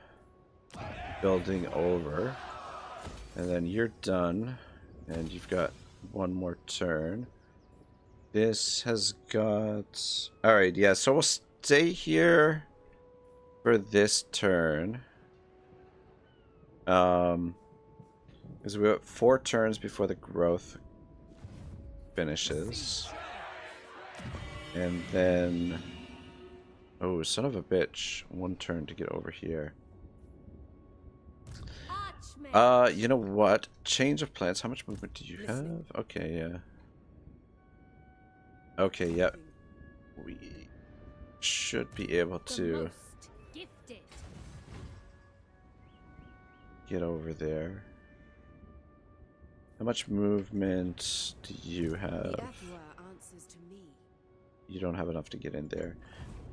building over. And then you're done. And you've got one more turn. This has got... Alright, yeah, so we'll stay here for this turn. Because we have 4 turns before the growth finishes. And then... Oh, son of a bitch. 1 turn to get over here. You know what? Change of plans. How much movement do you have? Okay, yeah. Okay, yeah. We should be able to get over there. How much movement do you The have? Eltharion answers to me. You don't have enough to get in there.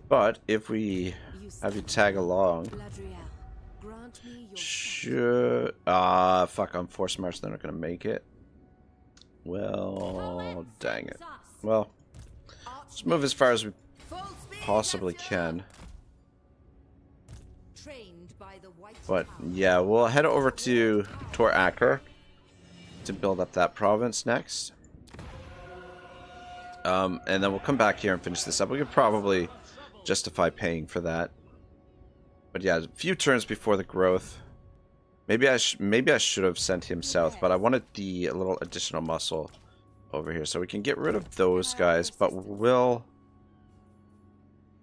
But if we You have you stand tag to me, along, Ladriel. Grant me your sight. should fuck, I'm force march, they're not gonna make it. Well, dang it. Well, let's move as far as we Full speed, possibly Ladriel. can. Trained by the White But Tower. yeah, we'll head over to Tor Aker to build up that province next. And then we'll come back here and finish this up. We could probably justify paying for that. But yeah, a few turns before the growth. Maybe I should have sent him south, but I wanted the little additional muscle over here, so we can get rid of those guys. But we'll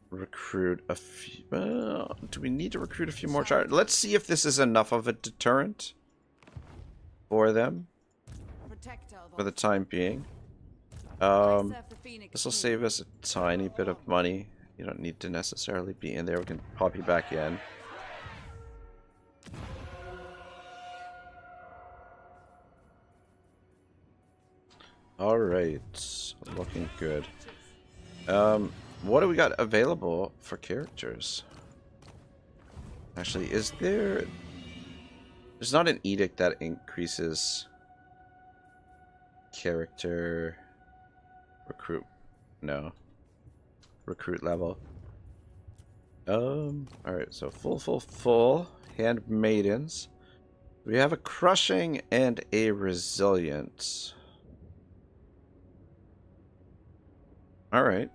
recruit a few. Do we need to recruit a few more? Let's see if this is enough of a deterrent for them Protector of for the Ulthuan. time being. I serve the Phoenix This will King. save us a tiny bit of money. You don't need to necessarily be in there. We can pop you back in. Alright. Looking good. What do we got available for characters? Actually, is there... There's not an edict that increases character recruit. No. Recruit level. Alright, so full handmaidens. We have a crushing and a resilient. Alright.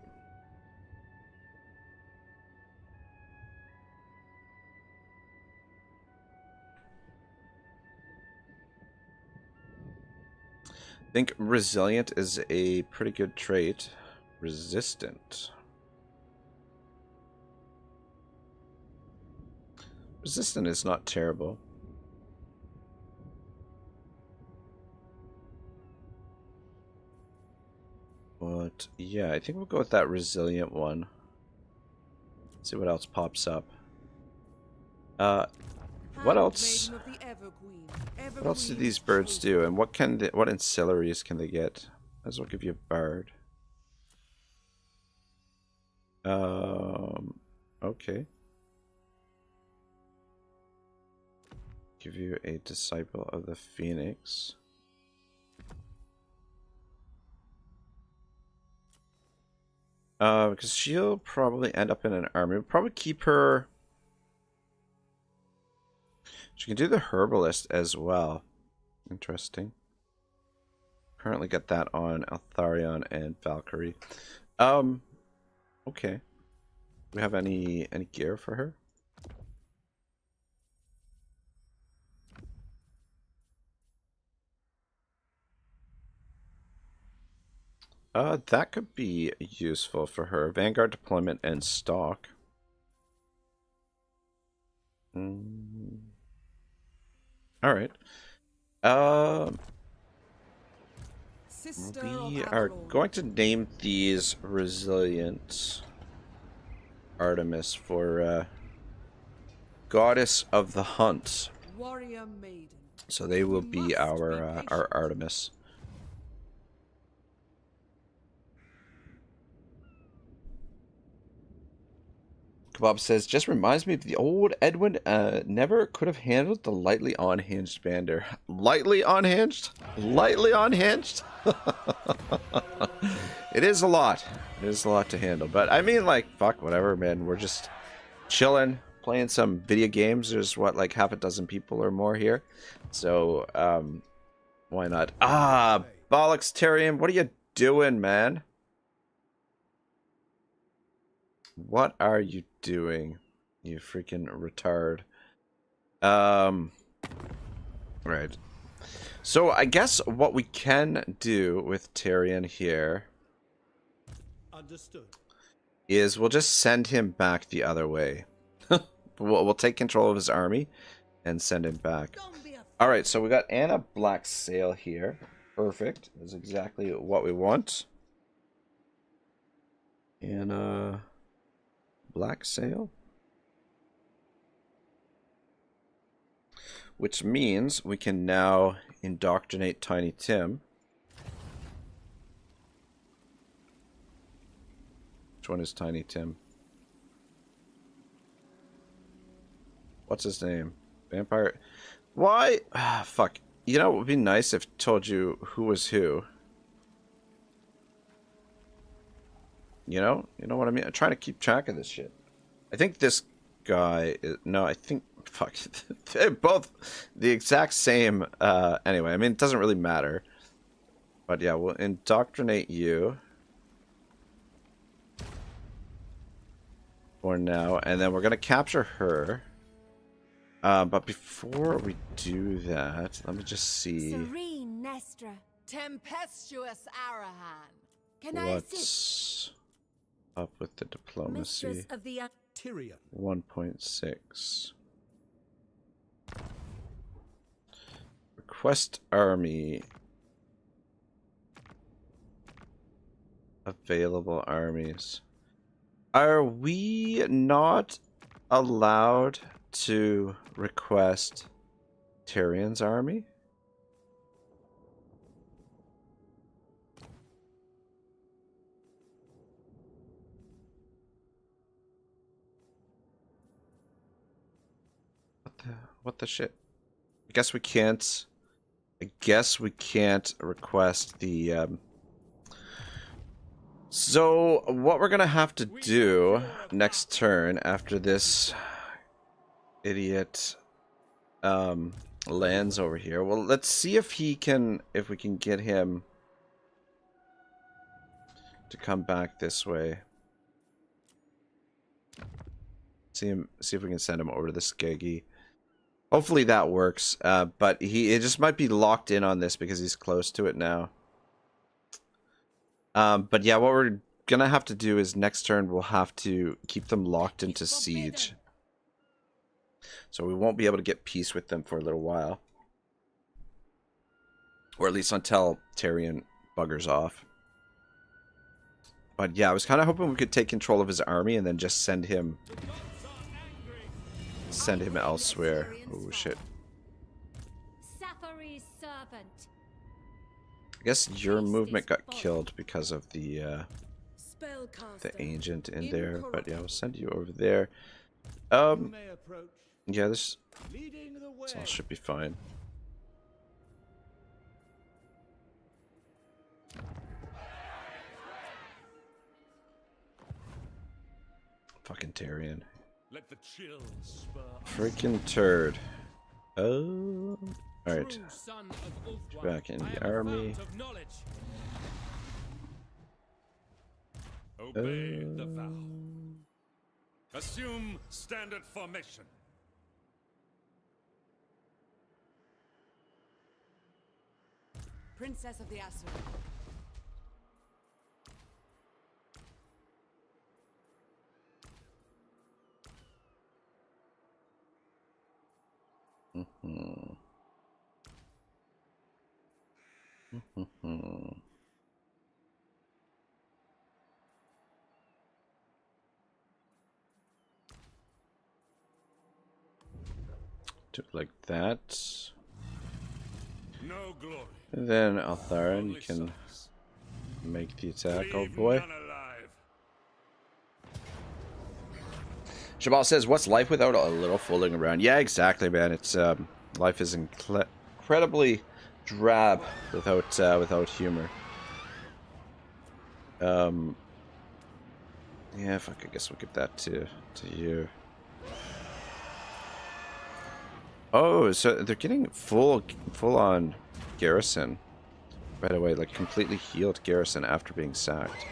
I think resilient is a pretty good trait. Resistant. Resistant is not terrible. But yeah, I think we'll go with that resilient one. See what else pops up. What else? What else do these birds do, and what ancillaries can they get? Might as well give you a bard. Okay. Give you a disciple of the Phoenix. Because she'll probably end up in an army. We'll probably keep her. She can do the herbalist as well. Interesting. Currently got that on Eltharion and Valkyrie. Okay. Do we have any gear for her? That could be useful for her. Vanguard deployment and stock. Alright. We are going to name these Resilient Artemis for Goddess of the Hunt. Warrior maiden. So they will be our Artemis. Kebab says, just reminds me of the old Edwin. Never could have handled the lightly unhinged bander. Lightly unhinged? Lightly unhinged? It is a lot. It is a lot to handle. But I mean, like, fuck, whatever, man. We're just chilling, playing some video games. There's, what, like half a dozen people or more here. So, why not? Ah, bollocks, Tyrion. What are you doing, man? What are you doing, you freaking retard? Right. So I guess what we can do with Tyrion here Understood. is we'll just send him back the other way. We'll take control of his army and send him back. Alright, so we got Anna Black Sail here. Perfect. That's exactly what we want. Anna Black Sail. which means we can now indoctrinate Tiny Tim. Which one is Tiny Tim? What's his name? Vampire? Why? Ah, fuck. You know, it would be nice if I told you who was who. You know what I mean? I'm trying to keep track of this shit. I think this guy is... No, I think... Fuck. They're both the exact same... Anyway, I mean, it doesn't really matter. But yeah, we'll indoctrinate you. For now. And then we're going to capture her. But before we do that, let me just see... Serene Nestra. Tempestuous Arahan. Can I assist? What's up with the diplomacy? Mistress of the Tyrion. 1.6. Request army. Available armies. Are we not allowed to request Tyrion's army? What the shit? I guess we can't request the So what we're gonna have to do next turn after this idiot lands over here. Well, let's see if we can get him to come back this way. See if we can send him over to the Skeggy. Hopefully that works, but it just might be locked in on this because he's close to it now. But yeah, what we're gonna have to do is next turn we'll have to keep them locked into siege. So we won't be able to get peace with them for a little while. Or at least until Tyrion buggers off. But yeah, I was kind of hoping we could take control of his army and then just send him elsewhere. Oh shit. Safari's servant. I guess your movement got killed because of the Spellcaster. agent in there, but yeah, we'll send you over there. You may approach, Yeah, this leading the way. all should be fine. Fucking Tyrion. Let the chill spur Freaking turd. Oh, alright. True son of Ulthuan, Back in I the am a army. fount of knowledge. obey the vow. Assume standard formation. Princess of the Asur. Do it like that. No glory. And then Eltharion, you Only can sons. make the attack. Oh Leave boy. none alive. Shabal says, "What's life without a little fooling around?" Yeah, exactly, man. It's life is incredibly drab without humor. Yeah, fuck. I guess we'll give that to you. Oh, so they're getting full on garrison right away, like completely healed garrison after being sacked.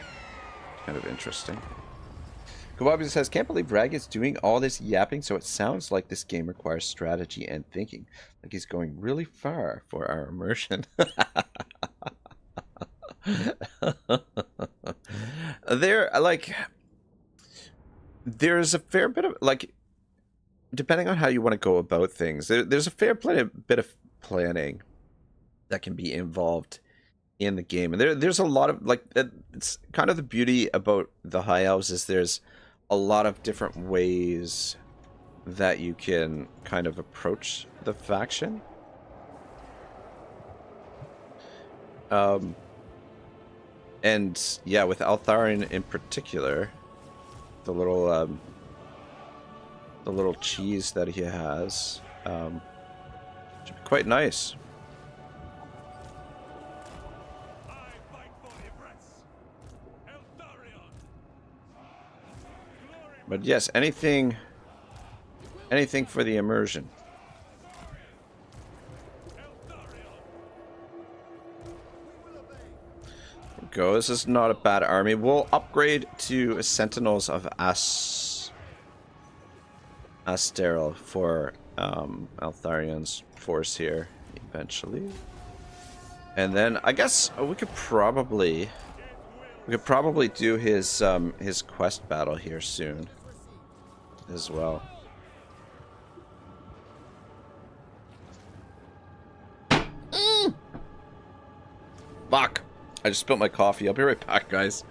Kind of interesting. Kawabi says, "Can't believe Rag is doing all this yapping, so it sounds like this game requires strategy and thinking. Like he's going really far for our immersion." There's a fair bit of, like, depending on how you want to go about things, there's a fair bit of planning that can be involved in the game. And there's a lot of, like, it's kind of the beauty about the High Elves is there's a lot of different ways that you can kind of approach the faction. And yeah, with Eltharion in particular, the little cheese that he has, should be quite nice. I fight for Yvresse. Eltharion. But yes, anything for the immersion. Go. This is not a bad army. We'll upgrade to Sentinels of Asteril for Eltharion's force here eventually. And then I guess we could probably do his quest battle here soon as well. Fuck. I just spilled my coffee. I'll be right back, guys.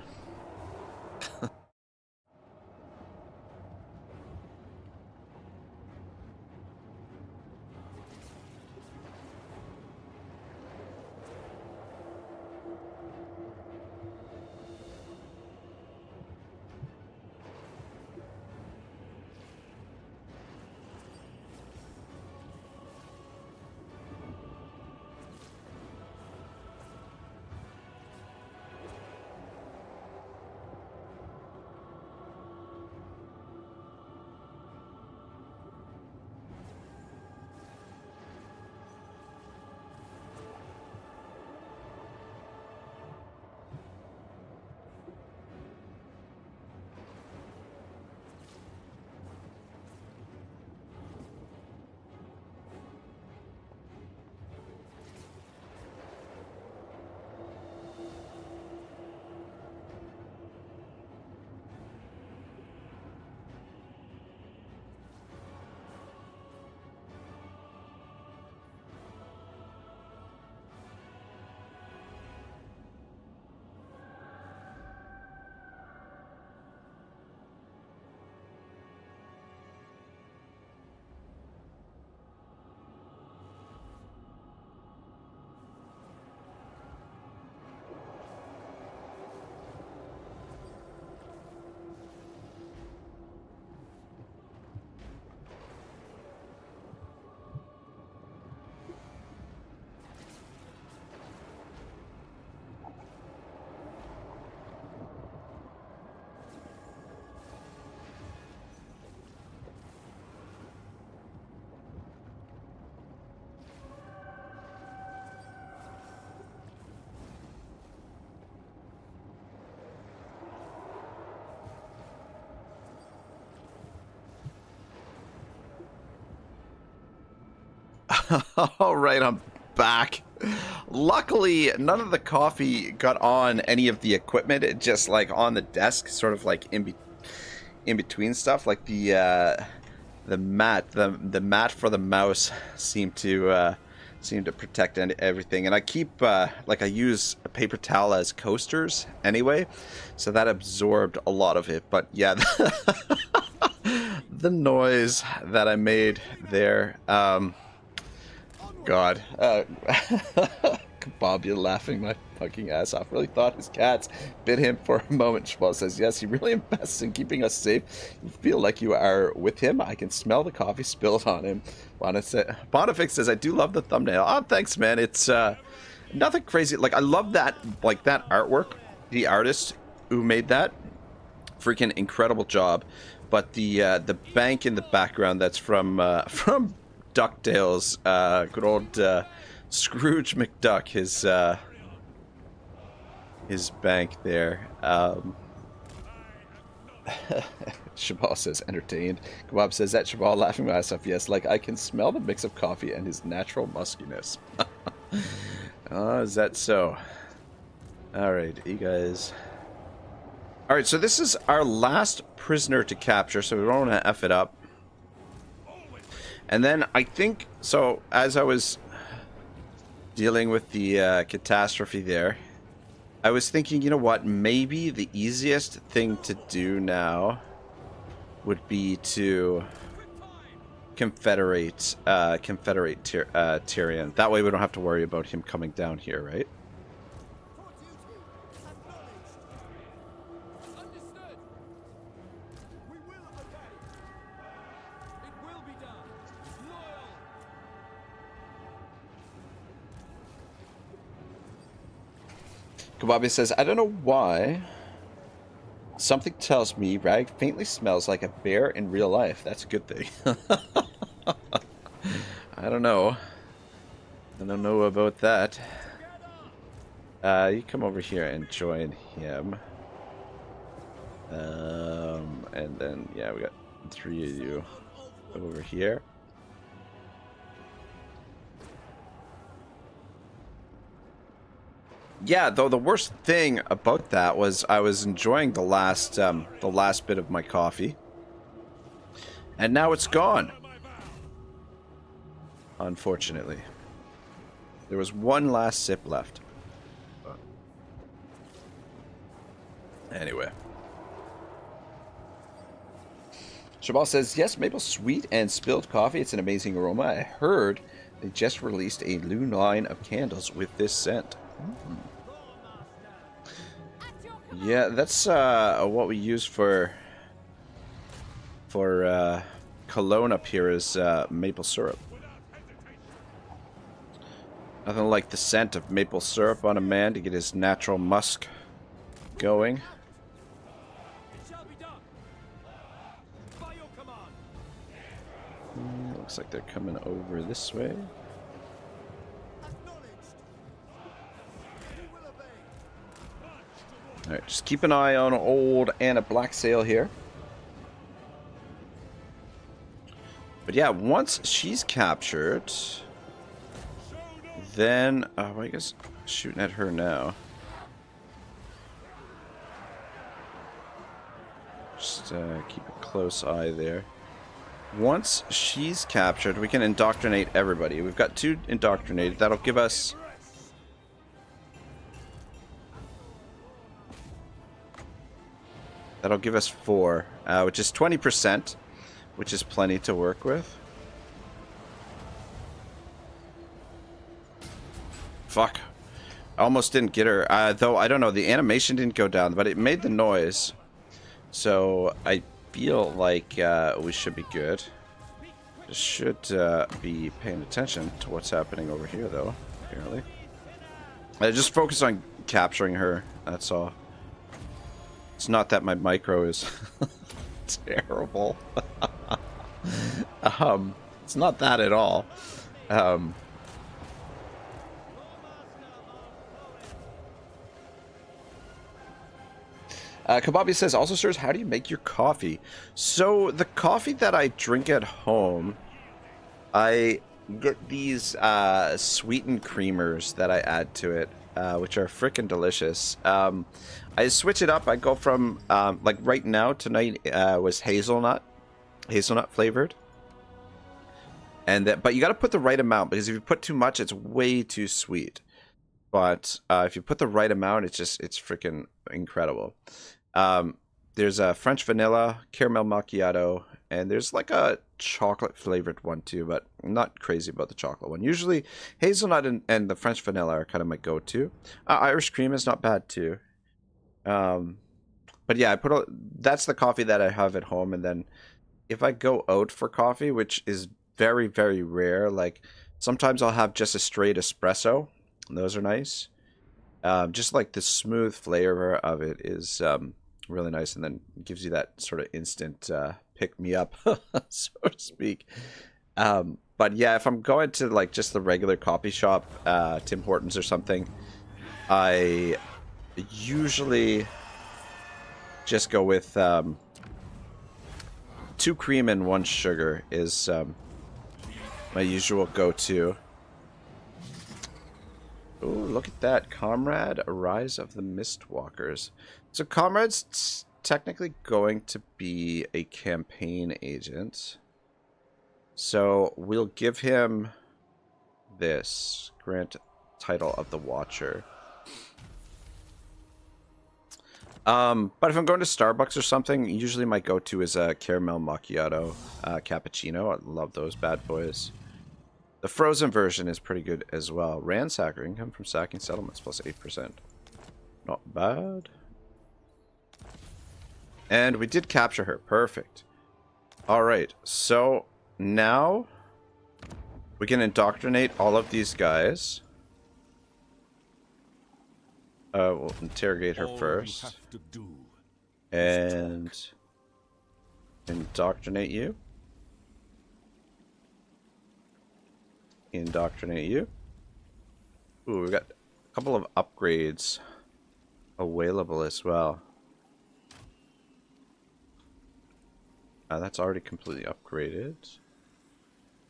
All right, I'm back. Luckily, none of the coffee got on any of the equipment. It just like on the desk, sort of like in between stuff, like the mat, the mat for the mouse seemed to protect everything. And I keep like I use a paper towel as coasters anyway, so that absorbed a lot of it. But yeah, the noise that I made there. God. Bob, you're laughing my fucking ass off. Really thought his cats bit him for a moment. Schwal says, yes, he really invests in keeping us safe. You feel like you are with him. I can smell the coffee spilled on him. Bonifix says, I do love the thumbnail. Oh, thanks, man. It's nothing crazy. Like, I love that, like, that artwork. The artist who made that, freaking incredible job. But the bank in the background, that's from DuckTales, good old Scrooge McDuck, his bank there. Shabal says entertained. Kebab says that Shabal laughing myself. Yes, like I can smell the mix of coffee and his natural muskiness. Oh, is that so? All right, you guys. All right, so this is our last prisoner to capture, so we don't want to F it up. And then I think, so as I was dealing with the catastrophe there, I was thinking, you know what, maybe the easiest thing to do now would be to Confederate Tyrion. That way we don't have to worry about him coming down here, right? Understood. We will obey. It will be done. Loyal. Kababi says, I don't know why. Something tells me Rag faintly smells like a bear in real life. That's a good thing. I don't know. I don't know about that. You come over here and join him. And then, yeah, we got 3 of you over here. Yeah, though the worst thing about that was I was enjoying the last bit of my coffee, and now it's gone. Unfortunately, there was one last sip left. Anyway, Shabal says yes, maple sweet and spilled coffee. It's an amazing aroma. I heard they just released a new line of candles with this scent. Yeah, that's what we use for cologne up here is maple syrup. Nothing like the scent of maple syrup on a man to get his natural musk going. It shall be done. By your command. Looks like they're coming over this way. Alright, just keep an eye on old Anna Blacksail here. But yeah, once she's captured, then... well, I guess shooting at her now. Just keep a close eye there. Once she's captured, we can indoctrinate everybody. We've got 2 indoctrinated. That'll give us... That'll give us 4, which is 20%, which is plenty to work with. Fuck. I almost didn't get her. Though, I don't know, the animation didn't go down, but it made the noise. So, I feel like we should be good. Just should be paying attention to what's happening over here, though, apparently. Just focus on capturing her, that's all. It's not that my micro is terrible. It's not that at all. Kababi says, also, sirs, how do you make your coffee? So, the coffee that I drink at home, I get these sweetened creamers that I add to it, which are freaking delicious. I switch it up. I go from, like right now, tonight was hazelnut flavored. And that, but you got to put the right amount, because if you put too much, it's way too sweet. But if you put the right amount, it's freaking incredible. There's a French vanilla, caramel macchiato, and there's like a chocolate flavored one too, but I'm not crazy about the chocolate one. Usually hazelnut and the French vanilla are kind of my go-to. Irish cream is not bad too. But yeah, that's the coffee that I have at home, and then if I go out for coffee, which is very, very rare, like sometimes I'll have just a straight espresso, and those are nice. Just like the smooth flavor of it is really nice, and then gives you that sort of instant pick me up, so to speak. But yeah, if I'm going to like just the regular coffee shop, Tim Hortons or something, I usually just go with 2 cream and 1 sugar is my usual go-to. Oh, look at that. Comrade, a Rise of the Mistwalkers. So Comrade's technically going to be a campaign agent. So we'll give him this. Grant title of the Watcher. But if I'm going to Starbucks or something, usually my go-to is a caramel macchiato cappuccino. I love those bad boys. The frozen version is pretty good as well. Ransacker, income from sacking settlements plus 8%. Not bad. And we did capture her. Perfect. Alright, so now we can indoctrinate all of these guys. We'll interrogate her first. And indoctrinate you. Indoctrinate you. Ooh, we've got a couple of upgrades available as well. That's already completely upgraded.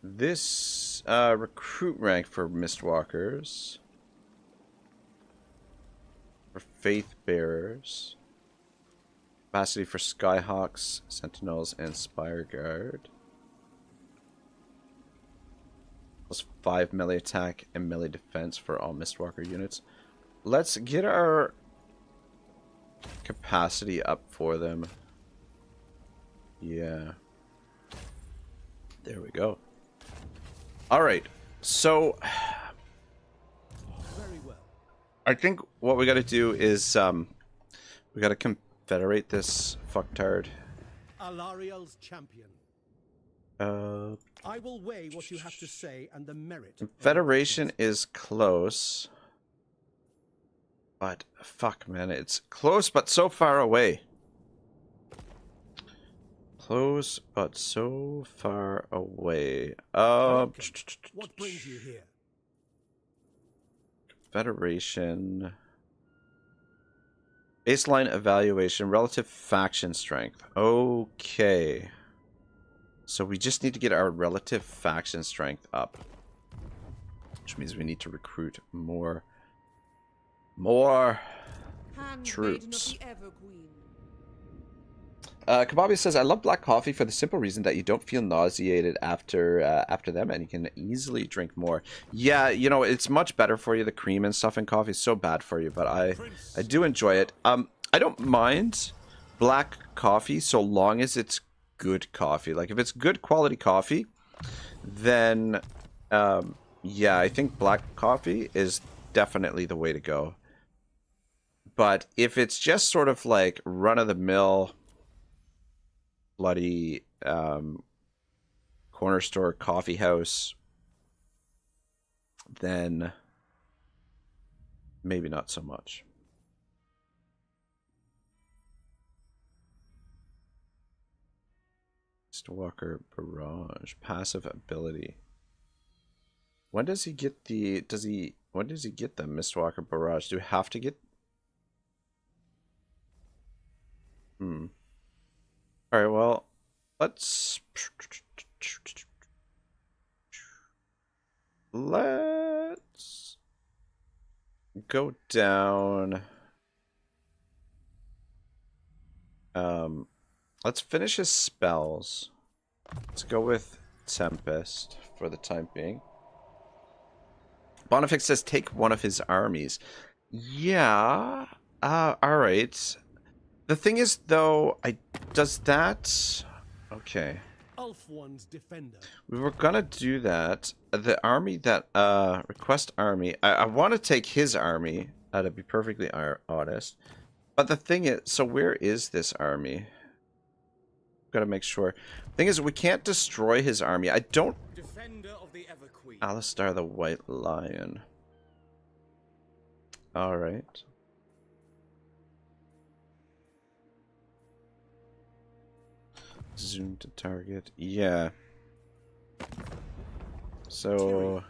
This recruit rank for Mistwalkers. For Faith Bearers. Capacity for Skyhawks, Sentinels, and Spire Guard. Plus 5 melee attack and melee defense for all Mistwalker units. Let's get our capacity up for them. Yeah. There we go. Alright, so Very well. I think what we gotta do is we gotta confederate this fucktard. Alariel's champion. I will weigh what you have to say and the merit. Confederation is close. But fuck man, it's close but so far away. Close but so far away. What brings you here? Federation. Baseline evaluation, relative faction strength. Okay. So we just need to get our relative faction strength up. Which means we need to recruit more troops. Kababi says, I love black coffee for the simple reason that you don't feel nauseated after them, and you can easily drink more. Yeah, you know, it's much better for you. The cream and stuff in coffee is so bad for you, but I do enjoy it. I don't mind black coffee so long as it's good coffee. Like, if it's good quality coffee, then, yeah, I think black coffee is definitely the way to go. But if it's just sort of like run-of-the-mill bloody corner store coffee house, then maybe not so much. Mistwalker Barrage, passive ability. When does he get the when does he get the Mistwalker Barrage? Do we have to get Alright, well, let's go down. Let's finish his spells. Let's go with Tempest for the time being. Bonifix says take one of his armies. Yeah. Alright. The thing is, though, does that... Okay. Ulfwon's defender. We were gonna do that. The army that, request army. I want to take his army, to be perfectly honest. But the thing is, so where is this army? Gotta make sure. Thing is, we can't destroy his army. I don't... Defender of the Everqueen. Alistar the White Lion. Alright. Zoom to target. Yeah. So...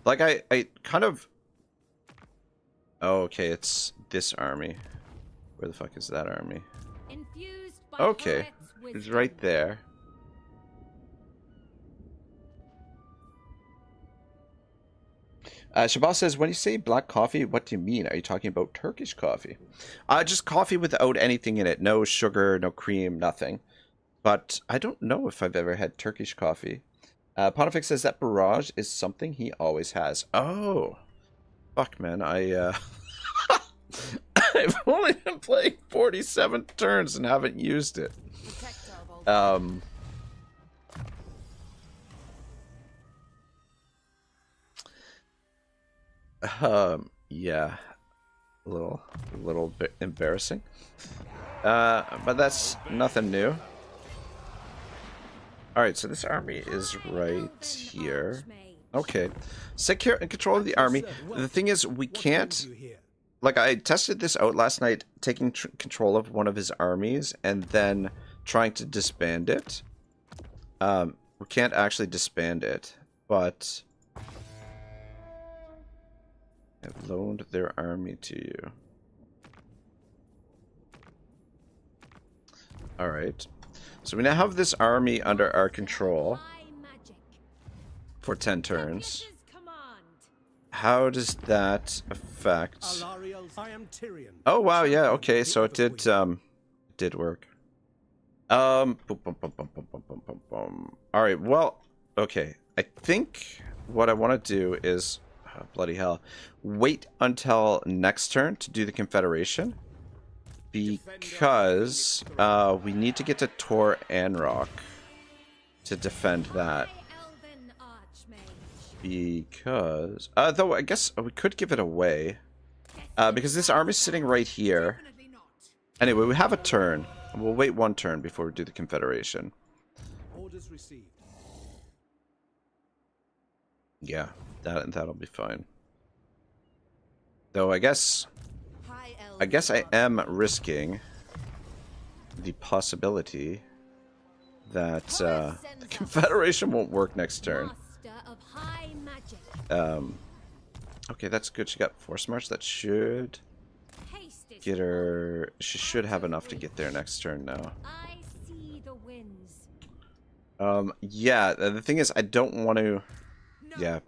Like, I kind of... Oh, okay, it's this army. Where the fuck is that army? Okay, it's right there. Shabal says, when you say black coffee, what do you mean? Are you talking about Turkish coffee? Just coffee without anything in it. No sugar, no cream, nothing. But I don't know if I've ever had Turkish coffee. Pontifex says that barrage is something he always has. Oh. Fuck, man. only been playing 47 turns and haven't used it. Protector of all. Yeah, a little bit embarrassing. But that's nothing new. All right, so this army is right here. Okay, secure and control of the army. The thing is, we can't. Like, I tested this out last night, taking control of one of his armies and then trying to disband it. We can't actually disband it, but I've loaned their army to you. Alright. So we now have this army under our control for 10 turns. How does that affect... Oh wow, yeah, okay, so it did work. Alright, well, okay. I think what I want to do is, oh, bloody hell, wait until next turn to do the Confederation. Because we need to get to Tor Anrock to defend that. Because, though I guess we could give it away. Because this army's sitting right here. Anyway, we have a turn. We'll wait one turn before we do the Confederation. Orders received. Yeah, that'll be fine. Though I guess I am risking the possibility that the Confederation won't work next turn. Okay, that's good. She got Force March. That should get her... She should have enough to get there next turn now. Yeah, the thing is, I don't want to... Yeah.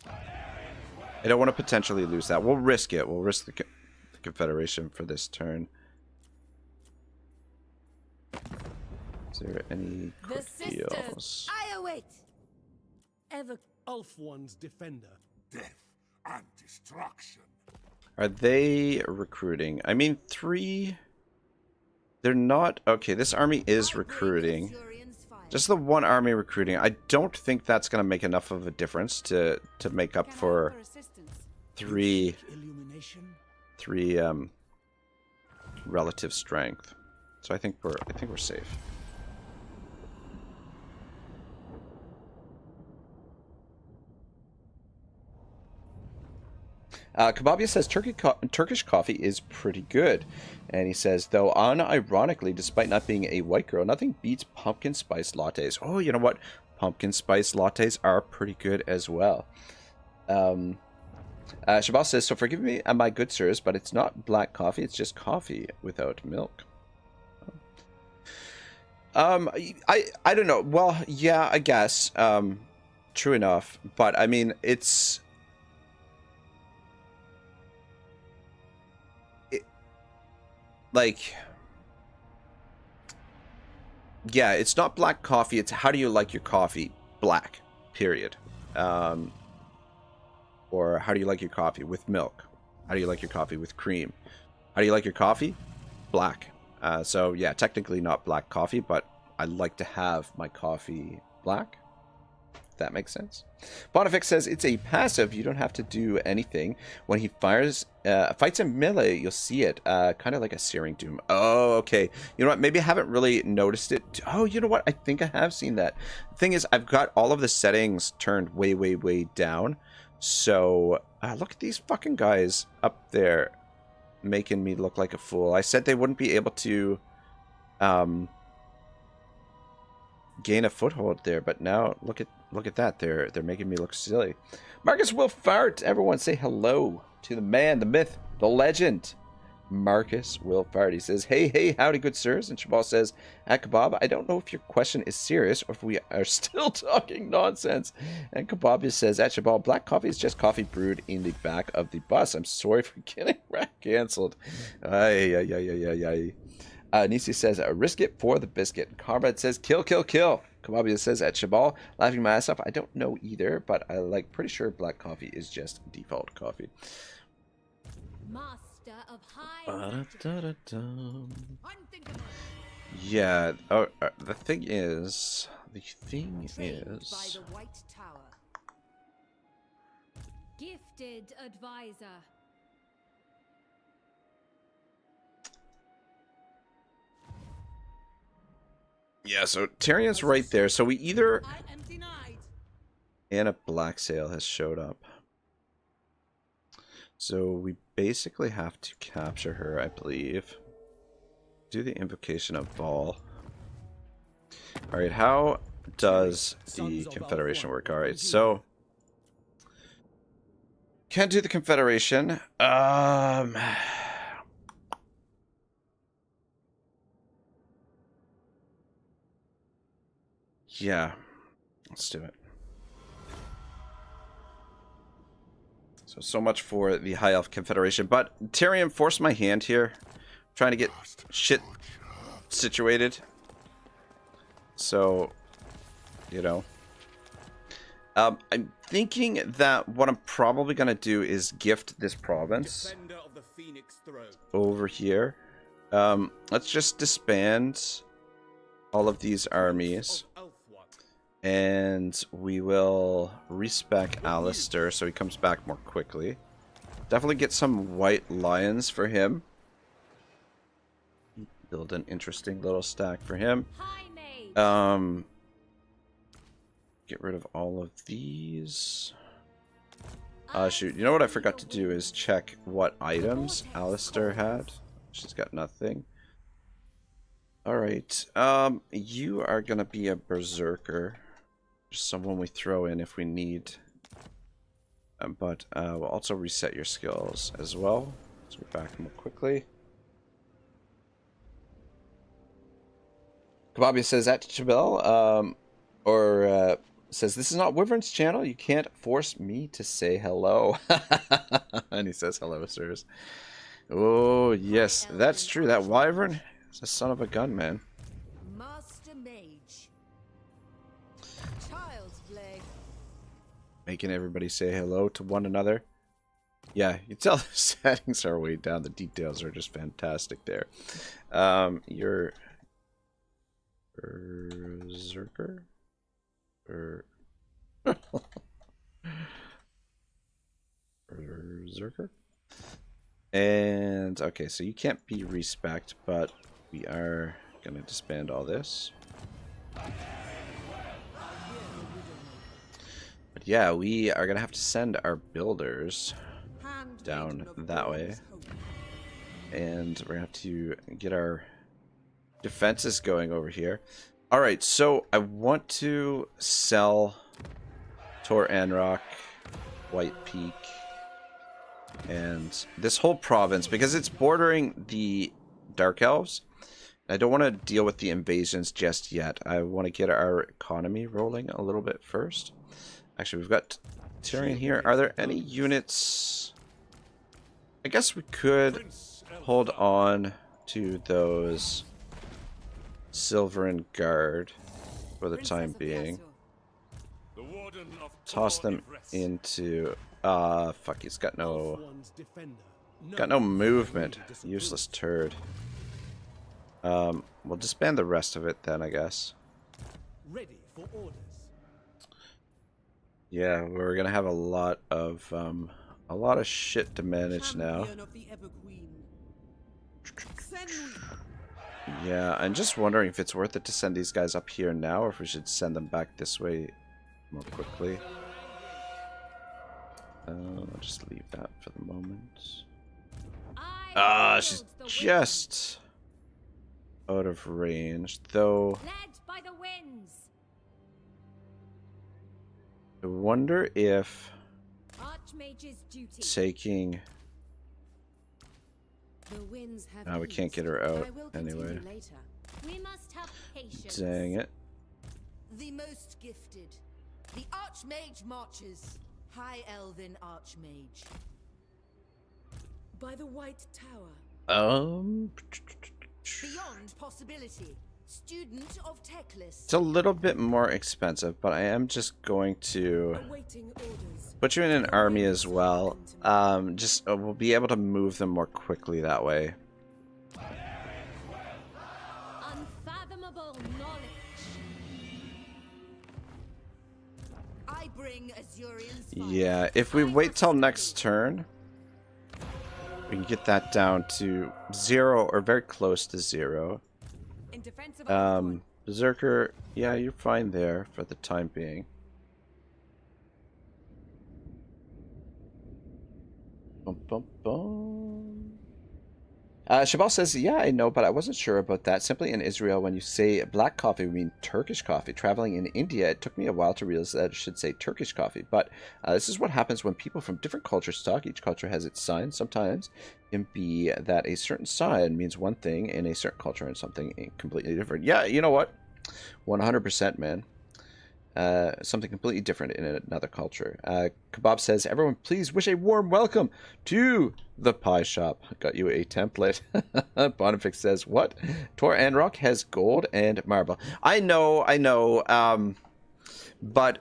I don't want to potentially lose that. We'll risk it. We'll risk the Confederation for this turn. Is there any quick deals? I await. Ulf One's defender. Death and destruction. Are they recruiting? I mean, 3... They're not... Okay, this army is recruiting. Just the one army recruiting. I don't think that's going to make enough of a difference to make up for three relative strength. So I think we're safe. Kababia says Turkish coffee is pretty good. And he says, though unironically, despite not being a white girl, nothing beats pumpkin spice lattes. Oh, you know what? Pumpkin spice lattes are pretty good as well. Shabal says, so forgive me, my good sirs, but it's not black coffee, it's just coffee without milk. I don't know. Well, yeah, I guess. True enough. But, I mean, it's... Like, yeah, it's not black coffee. It's how do you like your coffee? Black, period. Or how do you like your coffee? With milk. How do you like your coffee? With cream. How do you like your coffee? Black. So, yeah, technically not black coffee, but I like to have my coffee black. That makes sense. Bonifix says it's a passive. You don't have to do anything. When he fights in melee, you'll see it. Kind of like a Searing Doom. Oh, okay. You know what? Maybe I haven't really noticed it. Oh, you know what? I think I have seen that. The thing is, I've got all of the settings turned way, way, way down. So, look at these fucking guys up there making me look like a fool. I said they wouldn't be able to gain a foothold there, but now look at that. They're making me look silly. Marcus will fart. Everyone say hello to the man, the myth, the legend. Marcus will fart. He says, hey, howdy, good sirs. And Shabal says, at Kebab, I don't know if your question is serious or if we are still talking nonsense. And Kebab says, at Shabal, black coffee is just coffee brewed in the back of the bus. I'm sorry for getting cancelled. Nisi says, risk it for the biscuit. Comrade says, kill. Kababia says, at Shabal, laughing my ass off. I don't know either, but I pretty sure black coffee is just default coffee. Master of High Ba-da-da-da-dum. Unthinkable. Yeah. Oh, the thing is, Trained by the White Tower. Gifted advisor. yeah. So Tyrion's right there. So we either I am denied. Anna Blacksail has showed up. So we basically have to capture her, I believe. Do the invocation of Baal. Alright, how does the Confederation work? Alright, so can't do the Confederation. Yeah, let's do it. So much for the High Elf Confederation. But Tyrion forced my hand here. Trying to get shit situated. So, you know. I'm thinking that what I'm probably going to do is gift this province Defender of the Phoenix Throne. over here. Let's just disband all of these armies. Of Eltharion. And we will respec Alistair so he comes back more quickly. Definitely get some white lions for him. Build an interesting little stack for him. High Mage. Get rid of all of these. Shoot, you know what I forgot to do is check what items Alistair had. She's got nothing. Alright, you are gonna be a berserker. Just someone we throw in if we need. But we'll also reset your skills as well. So we're back more quickly. Kababia says at Chabelle, says this is not Wyvern's channel. You can't force me to say hello. And he says hello, sirs. Oh yes, that's true. That Wyvern is a son of a gun, man. Master Mage. Child's play. Making everybody say hello to one another. Yeah, you can tell the settings are way down. The details are just fantastic there. You're Berserker? Berserker? And, okay, so you can't be respect, but we are going to disband all this. But yeah, we are going to have to send our builders down that way. And we're going to have to get our defenses going over here. Alright, so I want to sell Tor Anrock, White Peak, and this whole province because it's bordering the Dark Elves. I don't want to deal with the invasions just yet. I want to get our economy rolling a little bit first. Actually, we've got Tyrion here. Are there any units? I guess we could hold on to those Silverin Guard for the time being. Toss them into fuck, he's got no movement. Useless turd. We'll disband the rest of it then, I guess. Ready for orders. Yeah, we're gonna have a lot of shit to manage now. Yeah, I'm just wondering if it's worth it to send these guys up here now, or if we should send them back this way more quickly. I'll just leave that for the moment. She's just out of range, though. Led by the winds. I wonder if Archmage's duty. taking... The winds have we can't get her out anyway. We must have patience. Dang it. The most gifted. The Archmage marches. High Elven Archmage. By the White Tower. Um... Beyond possibility. Student of Teclis. It's a little bit more expensive, but I am just going to Awaiting orders. put you in an army as well. We'll be able to move them more quickly that way. Unfathomable knowledge. I bring Azurian's Yeah, if we wait till next turn, we can get that down to 0 or very close to 0. in defense of Berserker, yeah, you're fine there for the time being. Bum, bum, bum. Shabal says, yeah, I know, but I wasn't sure about that. Simply in Israel, when you say black coffee, we mean Turkish coffee. Traveling in India, it took me a while to realize that it should say Turkish coffee. But this is what happens when people from different cultures talk. Each culture has its sign. Sometimes it can be that a certain sign means one thing in a certain culture and something completely different. Yeah, you know what? 100%, man. Something completely different in another culture. Kebab says, everyone please wish a warm welcome to the pie shop. Got you a template. Bonifix says, what? Tor Anrock has gold and marble. I know. But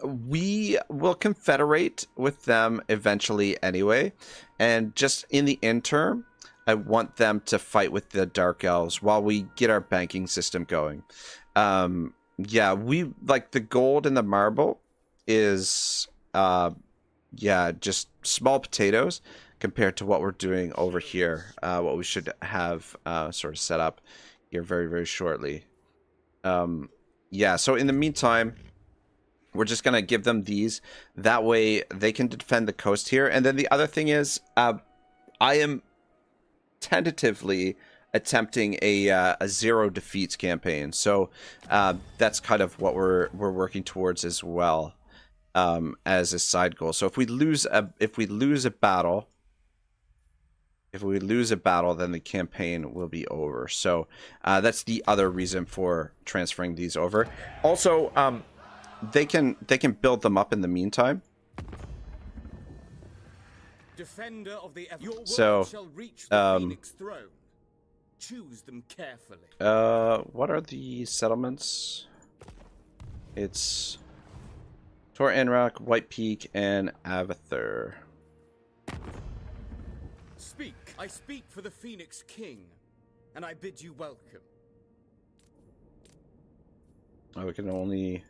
we will confederate with them eventually anyway. And just in the interim, I want them to fight with the Dark Elves while we get our banking system going. Yeah, we like the gold and the marble is just small potatoes compared to what we're doing over here. What we should have sort of set up here very, very shortly. Yeah, so in the meantime, we're just gonna give them these. That way they can defend the coast here. And then the other thing is, I am tentatively attempting a 0 defeats campaign, so that's kind of what we're working towards as well, as a side goal. So if we lose a battle, then the campaign will be over. So that's the other reason for transferring these over. Also, they can build them up in the meantime. Defender of the Your word So, shall reach the Phoenix throne. Choose them carefully. What are the settlements? It's Tor Anrock, White Peak, and Avathur. Speak. I speak for the Phoenix King, and I bid you welcome. Oh, we can only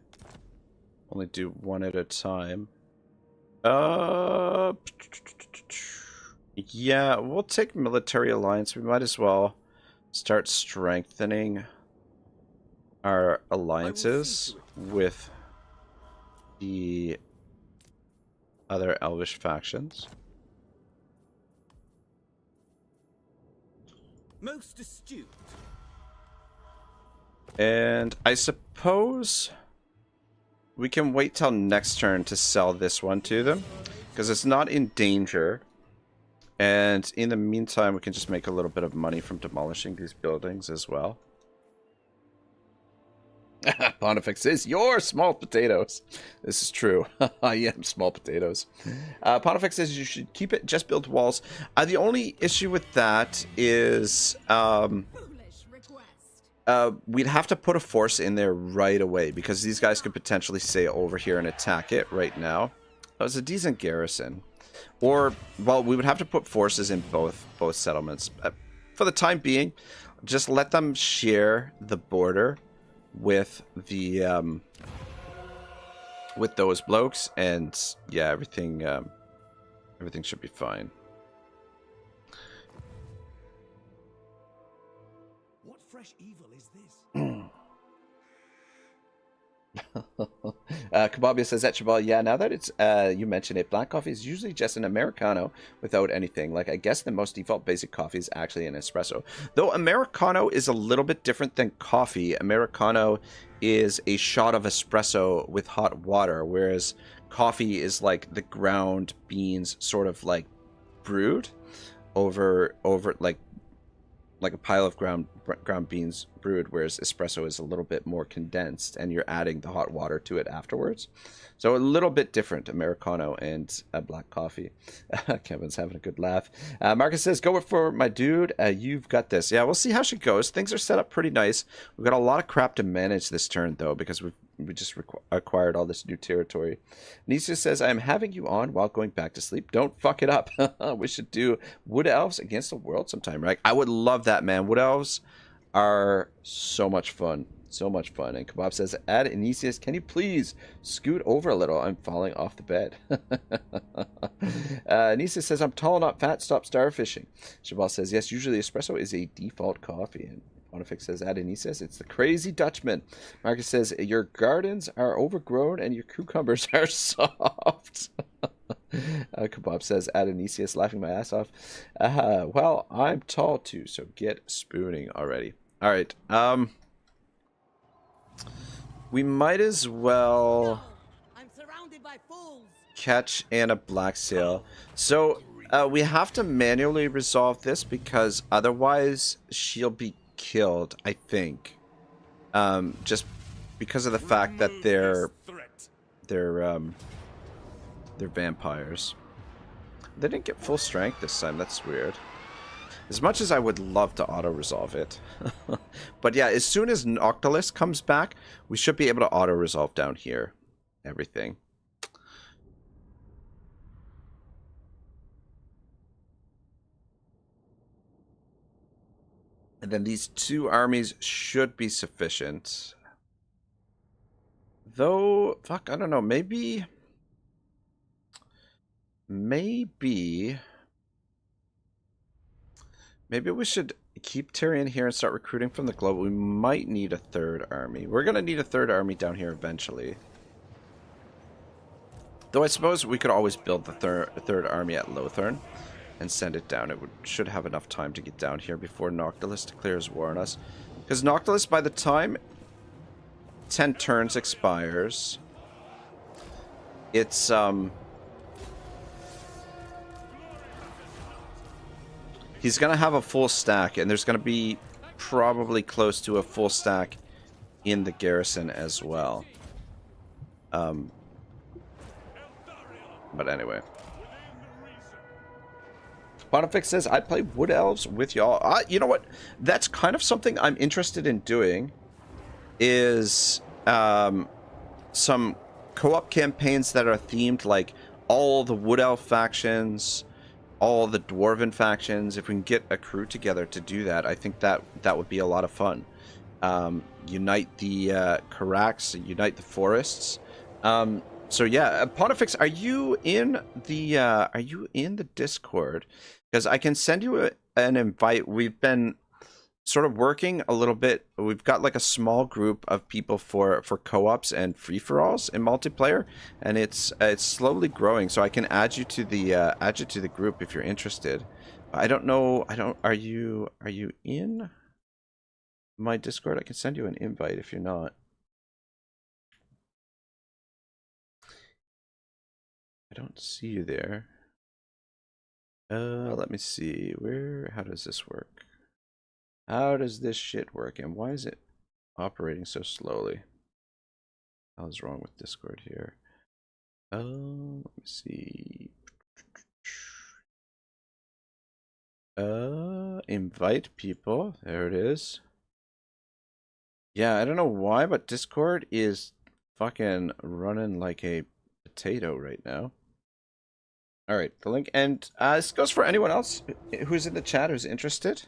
do one at a time. Yeah, we'll take military alliance. We might as well start strengthening our alliances with the other elvish factions. Most astute. And I suppose we can wait till next turn to sell this one to them, because it's not in danger. And in the meantime, we can just make a little bit of money from demolishing these buildings as well. Pontifex says, you're small potatoes. This is true. I am small potatoes. Pontifex says you should keep it, just build walls. The only issue with that is we'd have to put a force in there right away, because these guys could potentially stay over here and attack it right now. That was a decent garrison. Or, well, we would have to put forces in both settlements. For the time being, just let them share the border with the with those blokes, and yeah, everything should be fine. What fresh evil is this? Kababia says, Etchabal, yeah, now that it's you mention it, black coffee is usually just an Americano without anything. Like, I guess the most default basic coffee is actually an espresso. Though Americano is a little bit different than coffee. Americano is a shot of espresso with hot water, whereas coffee is like the ground beans sort of like brewed over like a pile of ground ground beans brewed, whereas espresso is a little bit more condensed, and you're adding the hot water to it afterwards. So a little bit different, Americano and black coffee. Kevin's having a good laugh. Marcus says, go for my dude. You've got this. Yeah, we'll see how she goes. Things are set up pretty nice. We've got a lot of crap to manage this turn, though, because we just acquired all this new territory. Nisa says, I'm having you on while going back to sleep. Don't fuck it up. We should do Wood Elves against the world sometime, right? I would love that, man. Wood Elves are so much fun. So much fun. And Kebab says, Ad Anisius, can you please scoot over a little? I'm falling off the bed. Anisius says, I'm tall, not fat. Stop starfishing. Shabal says, yes, usually espresso is a default coffee. And Pontifex says, Ad Anisius, it's the crazy Dutchman. Marcus says, your gardens are overgrown and your cucumbers are soft. Kebab says, Ad Anisius, laughing my ass off. Well, I'm tall too, so get spooning already. All right. We might as well catch Anna Blacksail. So we have to manually resolve this because otherwise she'll be killed, I think. Just because of the fact that they're vampires. They didn't get full strength this time. That's weird. As much as I would love to auto-resolve it. But yeah, as soon as Noctilus comes back, we should be able to auto-resolve down here. Everything. And then these two armies should be sufficient. Though, fuck, I don't know, maybe we should keep Tyrion here and start recruiting from the globe. We might need a third army. We're going to need a third army down here eventually. Though I suppose we could always build the third army at Lothern and send it down. It should have enough time to get down here before Noctilus declares war on us. Because Noctilus, by the time 10 turns expires, it's he's going to have a full stack, and there's going to be probably close to a full stack in the garrison as well. But anyway. Pontifex says, I play Wood Elves with y'all. You know what? That's kind of something I'm interested in doing, is some co-op campaigns that are themed, like all the Wood Elf factions, all the Dwarven factions. If we can get a crew together to do that, I think that would be a lot of fun. Unite the Karax, unite the forests. So yeah, Pontifex, are you in the Discord? Because I can send you an invite. We've been sort of working a little bit. We've got like a small group of people for co-ops and free-for-alls in multiplayer, and it's slowly growing. So I can add you to the group if you're interested. I don't know. Are you in my Discord? I can send you an invite if you're not. I don't see you there. Let me see. How does this work? How does this shit work? And why is it operating so slowly? What is wrong with Discord here? Let me see. Invite people. There it is. Yeah, I don't know why, but Discord is fucking running like a potato right now. All right, the link, and this goes for anyone else who's in the chat who's interested.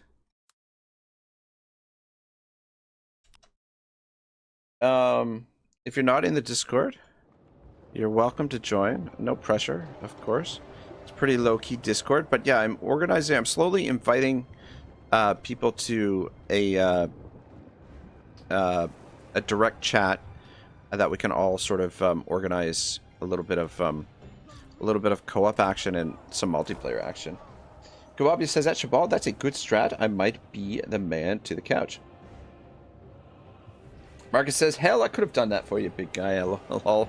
If you're not in the Discord, you're welcome to join. No pressure, of course. It's pretty low-key Discord, but yeah, I'm slowly inviting people to a direct chat that we can all sort of organize a little bit of co-op action and some multiplayer action. Kawabi says, at Shabal, that's a good strat. I might be the man to the couch. Marcus says, hell, I could have done that for you, big guy. Lol.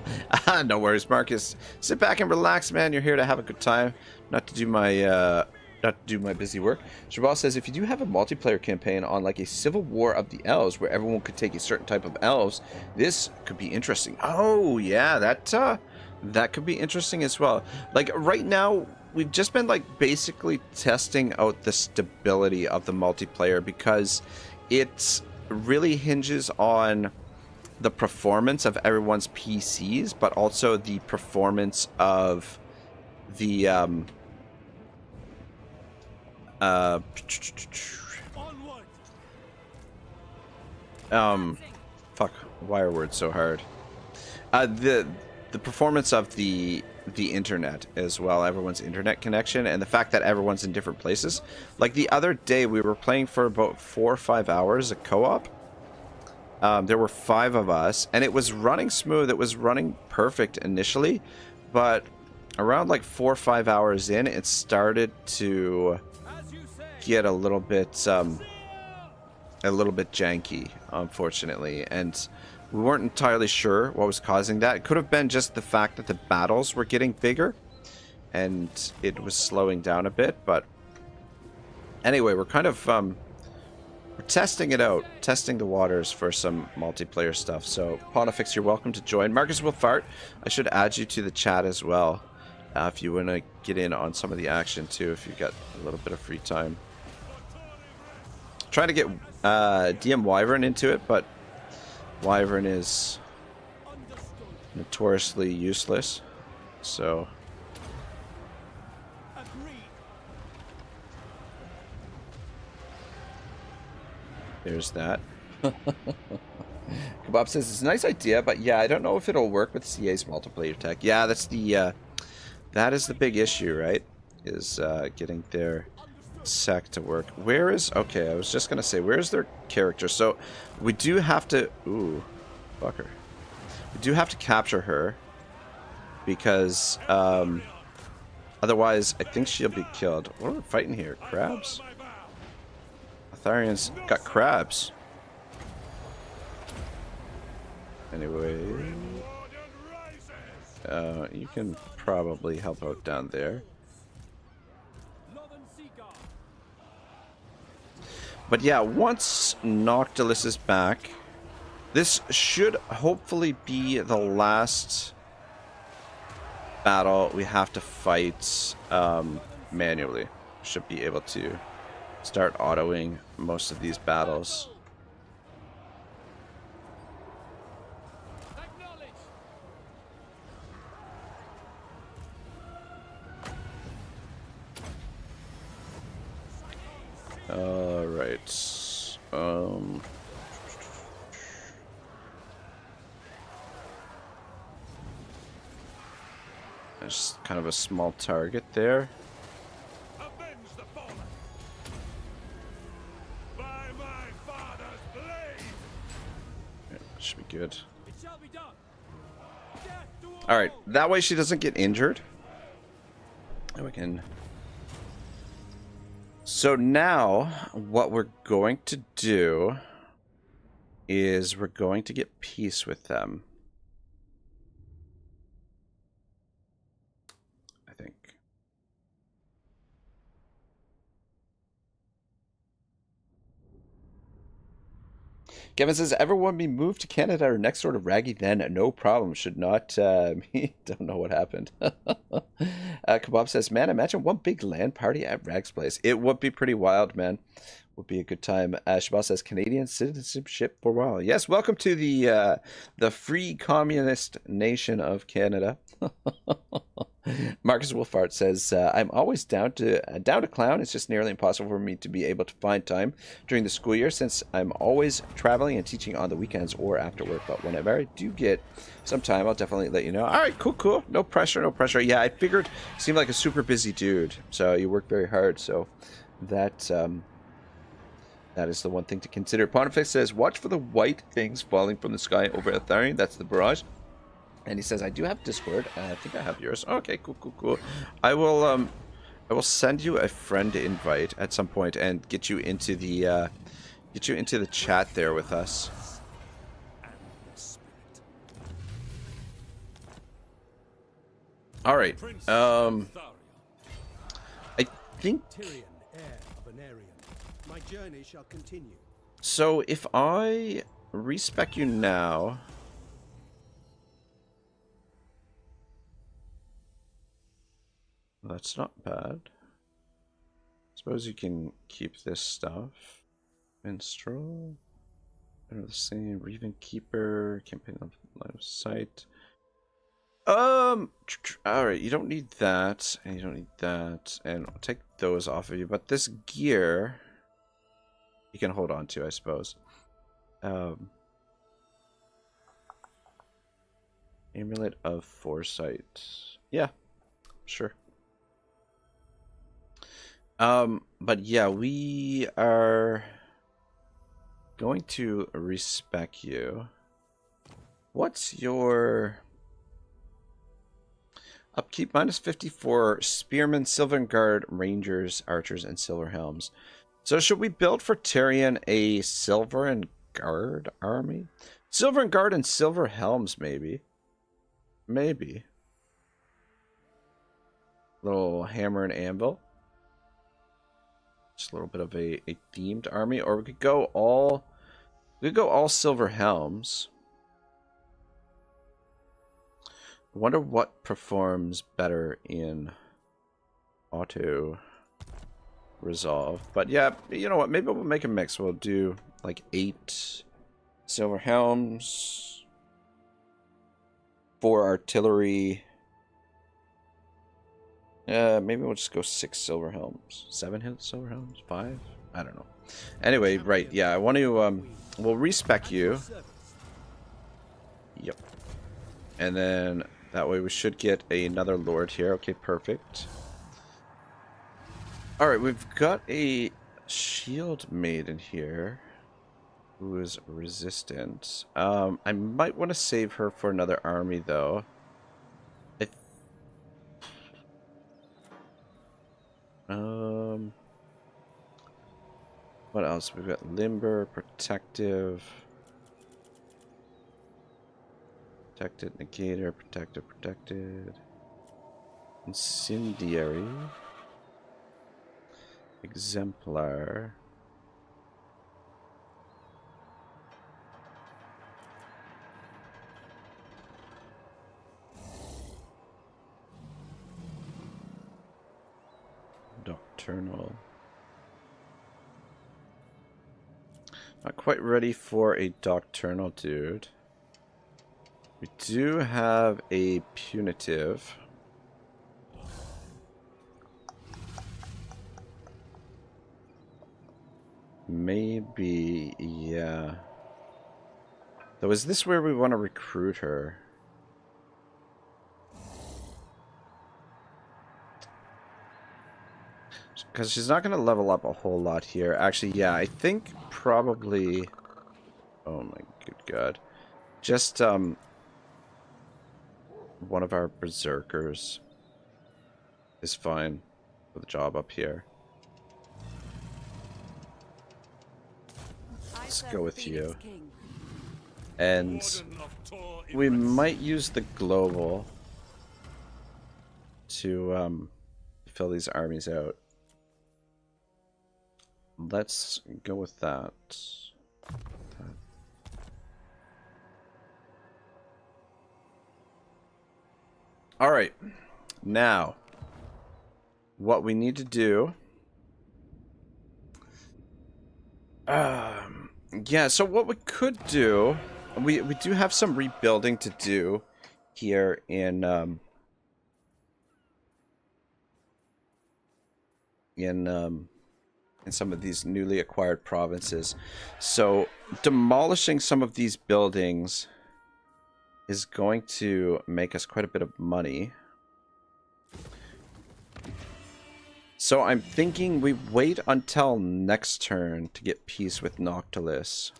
No worries, Marcus. Sit back and relax, man. You're here to have a good time, not to do my not to do my busy work. Shabal says, if you do have a multiplayer campaign on like a civil war of the elves where everyone could take a certain type of elves, this could be interesting. Oh yeah, that could be interesting as well. Like right now, we've just been like basically testing out the stability of the multiplayer because it really hinges on the performance of everyone's PCs, but also the performance of the fuck, why are words so hard? The performance of the internet as well, everyone's internet connection, and the fact that everyone's in different places. Like the other day, we were playing for about 4 or 5 hours a co-op. There were 5 of us, and it was running smooth. It was running perfect initially, but around like 4 or 5 hours in, it started to get a little bit janky, unfortunately, and we weren't entirely sure what was causing that. It could have been just the fact that the battles were getting bigger and it was slowing down a bit, but anyway, we're kind of we're testing it out, testing the waters for some multiplayer stuff. So Pontifex, you're welcome to join. Marcus will fart. I should add you to the chat as well, if you want to get in on some of the action too, if you've got a little bit of free time. Trying to get DM Wyvern into it, but Wyvern is notoriously useless, so there's that. Kebab says it's a nice idea, but yeah, I don't know if it'll work with CA's multiplayer tech. Yeah, that's the that is the big issue, right? Is getting their sec to work. Where is, okay, I was just gonna say, where's their character? So we do have to, ooh, fucker, we do have to capture her because otherwise I think she'll be killed. What are we fighting here? Crabs? Eltharion's got crabs. Anyway, you can probably help out down there. But yeah, once Noctilus is back, this should hopefully be the last battle we have to fight manually. Should be able to start autoing most of these battles. Alright. There's kind of a small target there. Avenge the fallen. By my father's blade. Yeah, should be good. It shall be done. Alright, that way she doesn't get injured. And we can... So now, what we're going to do is we're going to get peace with them. I think. Kevin says, everyone be moved to Canada or next door to Raggy then. No problem. Should not, me, don't know what happened. Kebab says, man, imagine one big LAN party at Rag's place. It would be pretty wild, man. Would be a good time. Shabal says, Canadian citizenship for a while. Yes, welcome to the free communist nation of Canada. Marcus Wolfart says, I'm always down to clown. It's just nearly impossible for me to be able to find time during the school year since I'm always traveling and teaching on the weekends or after work. But whenever I do get some time, I'll definitely let you know. All right, cool. No pressure, no pressure. Yeah, I figured you seemed like a super busy dude. So you work very hard. So that is the one thing to consider. Pontifex says, watch for the white things falling from the sky over Eltharion. That's the barrage. And he says, I do have Discord. I think I have yours. Okay, cool. I will send you a friend invite at some point and get you into the chat there with us. All right. think... Tyrion, heir of Eltharion. My journey shall continue. So if I respec you now... That's not bad. Suppose you can keep this stuff. Minstrel. They're the same. Reven Keeper. Campaign of line of sight. Alright, you don't need that. And you don't need that. And I'll take those off of you. But this gear you can hold on to, I suppose. Amulet of Foresight. Yeah, sure. But yeah, we are going to respec you. What's your upkeep? -50 for Spearmen, Silver Guard, Rangers, Archers, and Silver Helms. So should we build for Tyrion a Silver and Guard army? Silver and Guard and Silver Helms, maybe. Maybe. Little hammer and anvil. Just a little bit of a themed army, or we could go all Silver Helms. I wonder what performs better in auto resolve. But yeah, you know what? Maybe we'll make a mix. We'll do like 8 Silver Helms, 4 artillery. Maybe we'll just go 6 Silver Helms. 7 Silver Helms? 5? I don't know. Anyway, right, yeah, I want to, we'll respec you. Yep. And then, that way we should get another Lord here. Okay, perfect. Alright, we've got a Shield Maiden here, who is resistant. I might want to save her for another army, though. What else? We've got Limber, Protective, Protected, Negator, Protected, Incendiary, Exemplar, Nocturnal. Not quite ready for a Nocturnal, dude. We do have a Punitive. Maybe, yeah. Though, is this where we want to recruit her? Because she's not going to level up a whole lot here. Actually, yeah, I think probably... Oh my good god. Just, one of our Berserkers is fine for the job up here. Let's go with you. And we might use the global to fill these armies out. Let's go with that. All right. Now, what we need to do... yeah, so what we could do... We do have some rebuilding to do here in some of these newly acquired provinces. So demolishing some of these buildings is going to make us quite a bit of money. So I'm thinking we wait until next turn to get peace with Noctilus.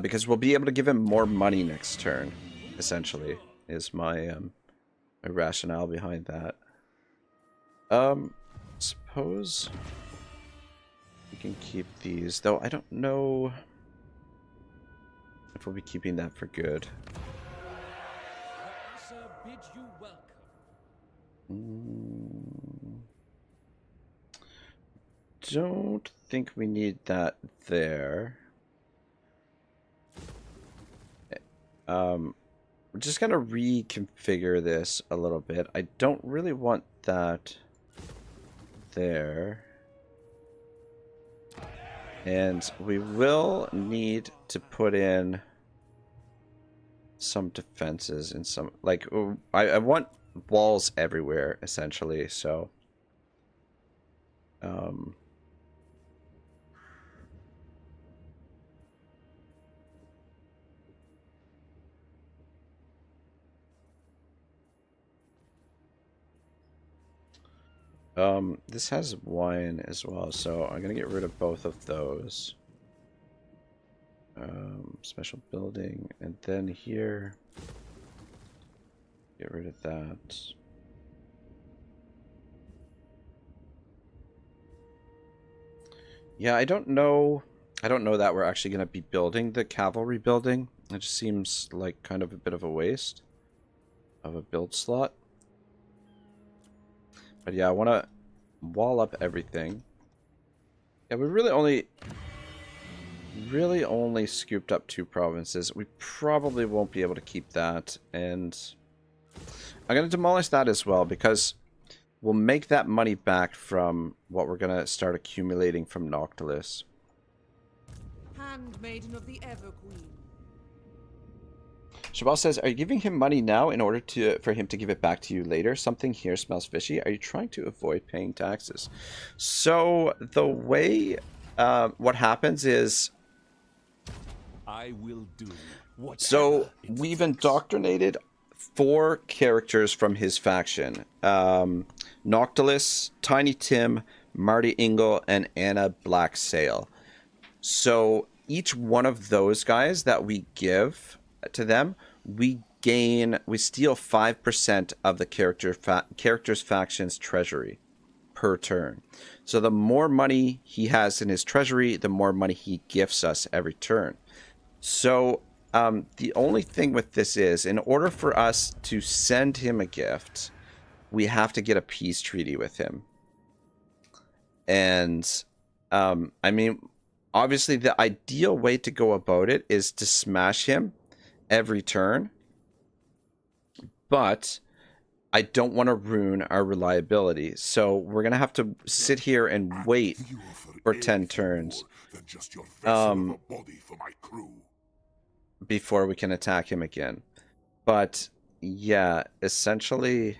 Because we'll be able to give him more money next turn, essentially, is my my rationale behind that. Suppose we can keep these, though I don't know if we'll be keeping that for good. Sir, bid you welcome. don't think we need that there. We're just gonna reconfigure this a little bit. I don't really want that there. And we will need to put in some defenses and some, like, I want walls everywhere, essentially, so. This has wine as well, so I'm gonna get rid of both of those. Special building, and then here, get rid of that. Yeah, I don't know that we're actually gonna be building the cavalry building. It just seems like kind of a bit of a waste of a build slot. But yeah, I want to wall up everything. Yeah, we really only scooped up 2 provinces. We probably won't be able to keep that, and I'm going to demolish that as well, because we'll make that money back from what we're going to start accumulating from Noctilus. Handmaiden of the Everqueen. Shabal says, are you giving him money now in order for him to give it back to you later? Something here smells fishy. Are you trying to avoid paying taxes? So the way what happens is, I will do whatever so we've indoctrinated 4 characters from his faction. Noctilus, Tiny Tim, Marty Ingle, and Anna Blacksail. So each one of those guys that we give to them, we steal 5% of the character's faction's treasury per turn. So the more money he has in his treasury, the more money he gifts us every turn. So the only thing with this is, in order for us to send him a gift, we have to get a peace treaty with him. And I mean, obviously the ideal way to go about it is to smash him every turn, but I don't want to ruin our reliability, so we're gonna have to sit here and wait for 10 turns before we can attack him again. But yeah, essentially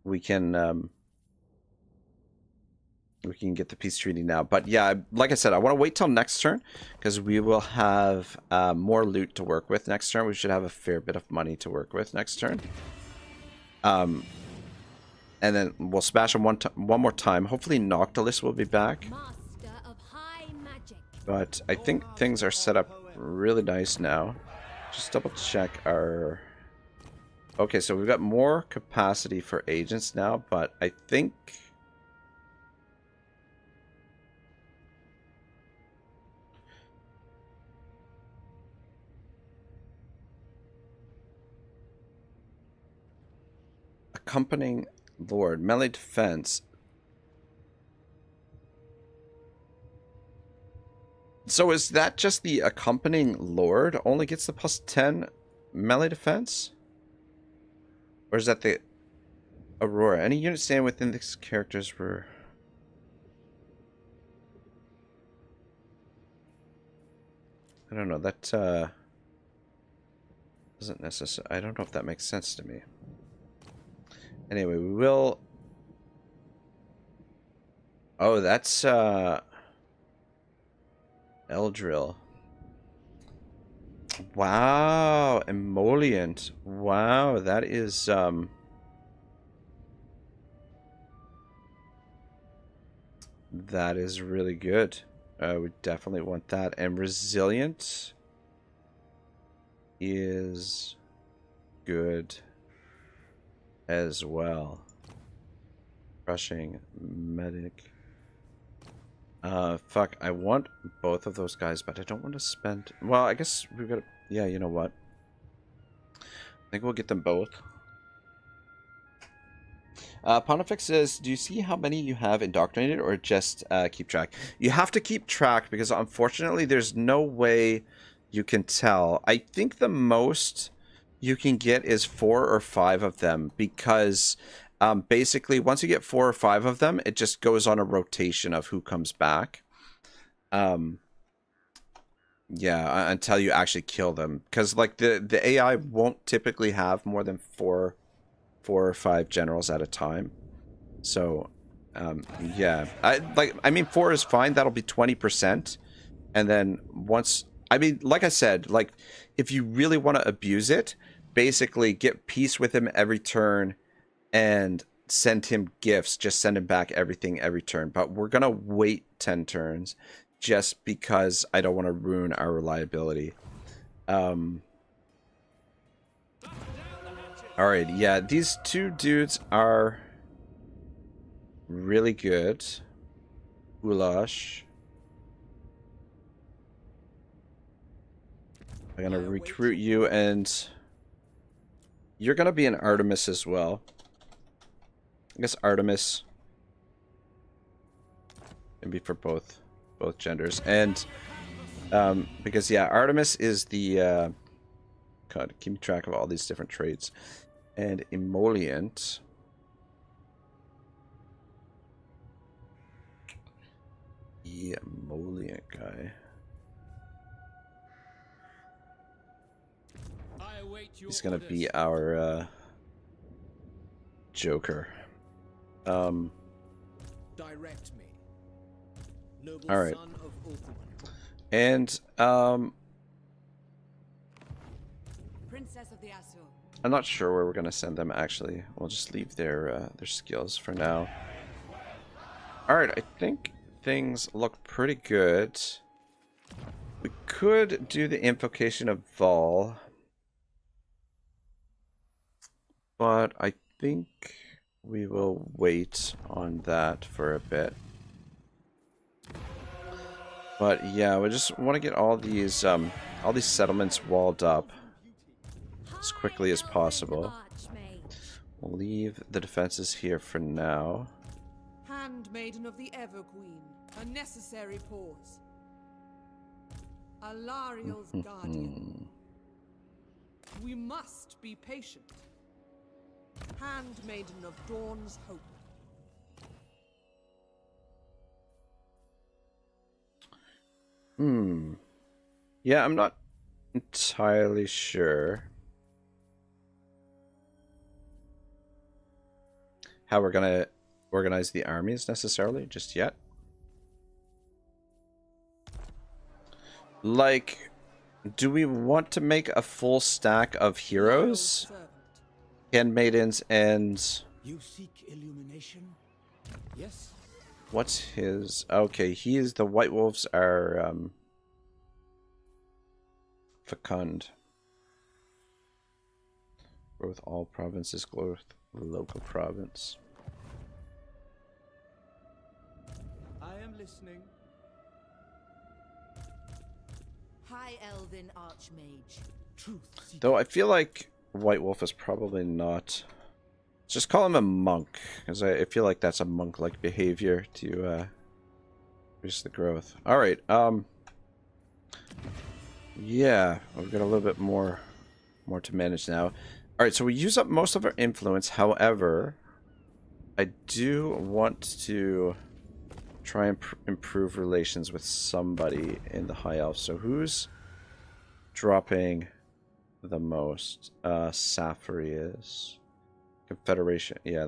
we can get the peace treaty now. But yeah, like I said, I want to wait till next turn, because we will have more loot to work with next turn. We should have a fair bit of money to work with next turn. And then we'll smash him one more time. Hopefully Noctilus will be back. Master of high magic. But I think things are set up really nice now. Just double check our... Okay, so we've got more capacity for agents now, but I think... Accompanying Lord, melee defense. So is that just the accompanying Lord only gets the +10 melee defense? Or is that the Aurora? Any units staying within these characters were... I don't know, that doesn't necessarily... I don't know if that makes sense to me. Anyway, we will... Oh, that's Eldril. Wow, emollient. Wow, that is that is really good. We definitely want that. And resilient is good as well. Crushing, medic. Fuck, I want both of those guys, but I don't want to spend... Well, I guess we've got to... Yeah, you know what? I think we'll get them both. Pontifex says, do you see how many you have indoctrinated or just keep track? You have to keep track because unfortunately there's no way you can tell. I think the most you can get is 4 or 5 of them because basically once you get 4 or 5 of them, it just goes on a rotation of who comes back. Yeah, until you actually kill them. Because like the AI won't typically have more than 4 or 5 generals at a time. So yeah, I mean 4 is fine. That'll be 20%. And then once, I mean, like I said, like if you really want to abuse it, basically get peace with him every turn and send him gifts. Just send him back everything every turn. But we're gonna wait 10 turns just because I don't want to ruin our reliability. Alright, yeah, these 2 dudes are really good. Ulash. I'm gonna recruit you, and you're gonna be an Artemis as well. I guess Artemis can be for both genders, and because yeah, Artemis is the God, keep track of all these different traits. And Emollient. The Emollient guy. He's gonna be our Joker. Direct me. Noble all right. son of Eltharion. And Princess of the Azure. I'm not sure where we're gonna send them actually. We'll just leave their skills for now. Alright, I think things look pretty good. We could do the invocation of Vol. But I think we will wait on that for a bit. But yeah, we just want to get all these settlements walled up as quickly as possible. We'll leave the defenses here for now. Handmaiden of the Everqueen, a necessary pause. Alariel's guardian. We must be patient. Handmaiden of Dawn's hope. Yeah, I'm not entirely sure how we're gonna organize the armies necessarily just yet. Like, do we want to make a full stack of heroes, handmaidens, and You seek illumination? Yes. what's his? Okay, he is the White Wolves are fecund. Growth all provinces, growth local province. I am listening. High Elven Archmage. Truth seeking. Though I feel like White Wolf is probably not. Just call him a monk, because I feel like that's a monk-like behavior to reduce the growth. All right. Yeah, we've got a little bit more to manage now. All right, so we use up most of our influence. However, I do want to try and improve relations with somebody in the High Elf. So who's dropping the most? Safari is. Confederation, yeah,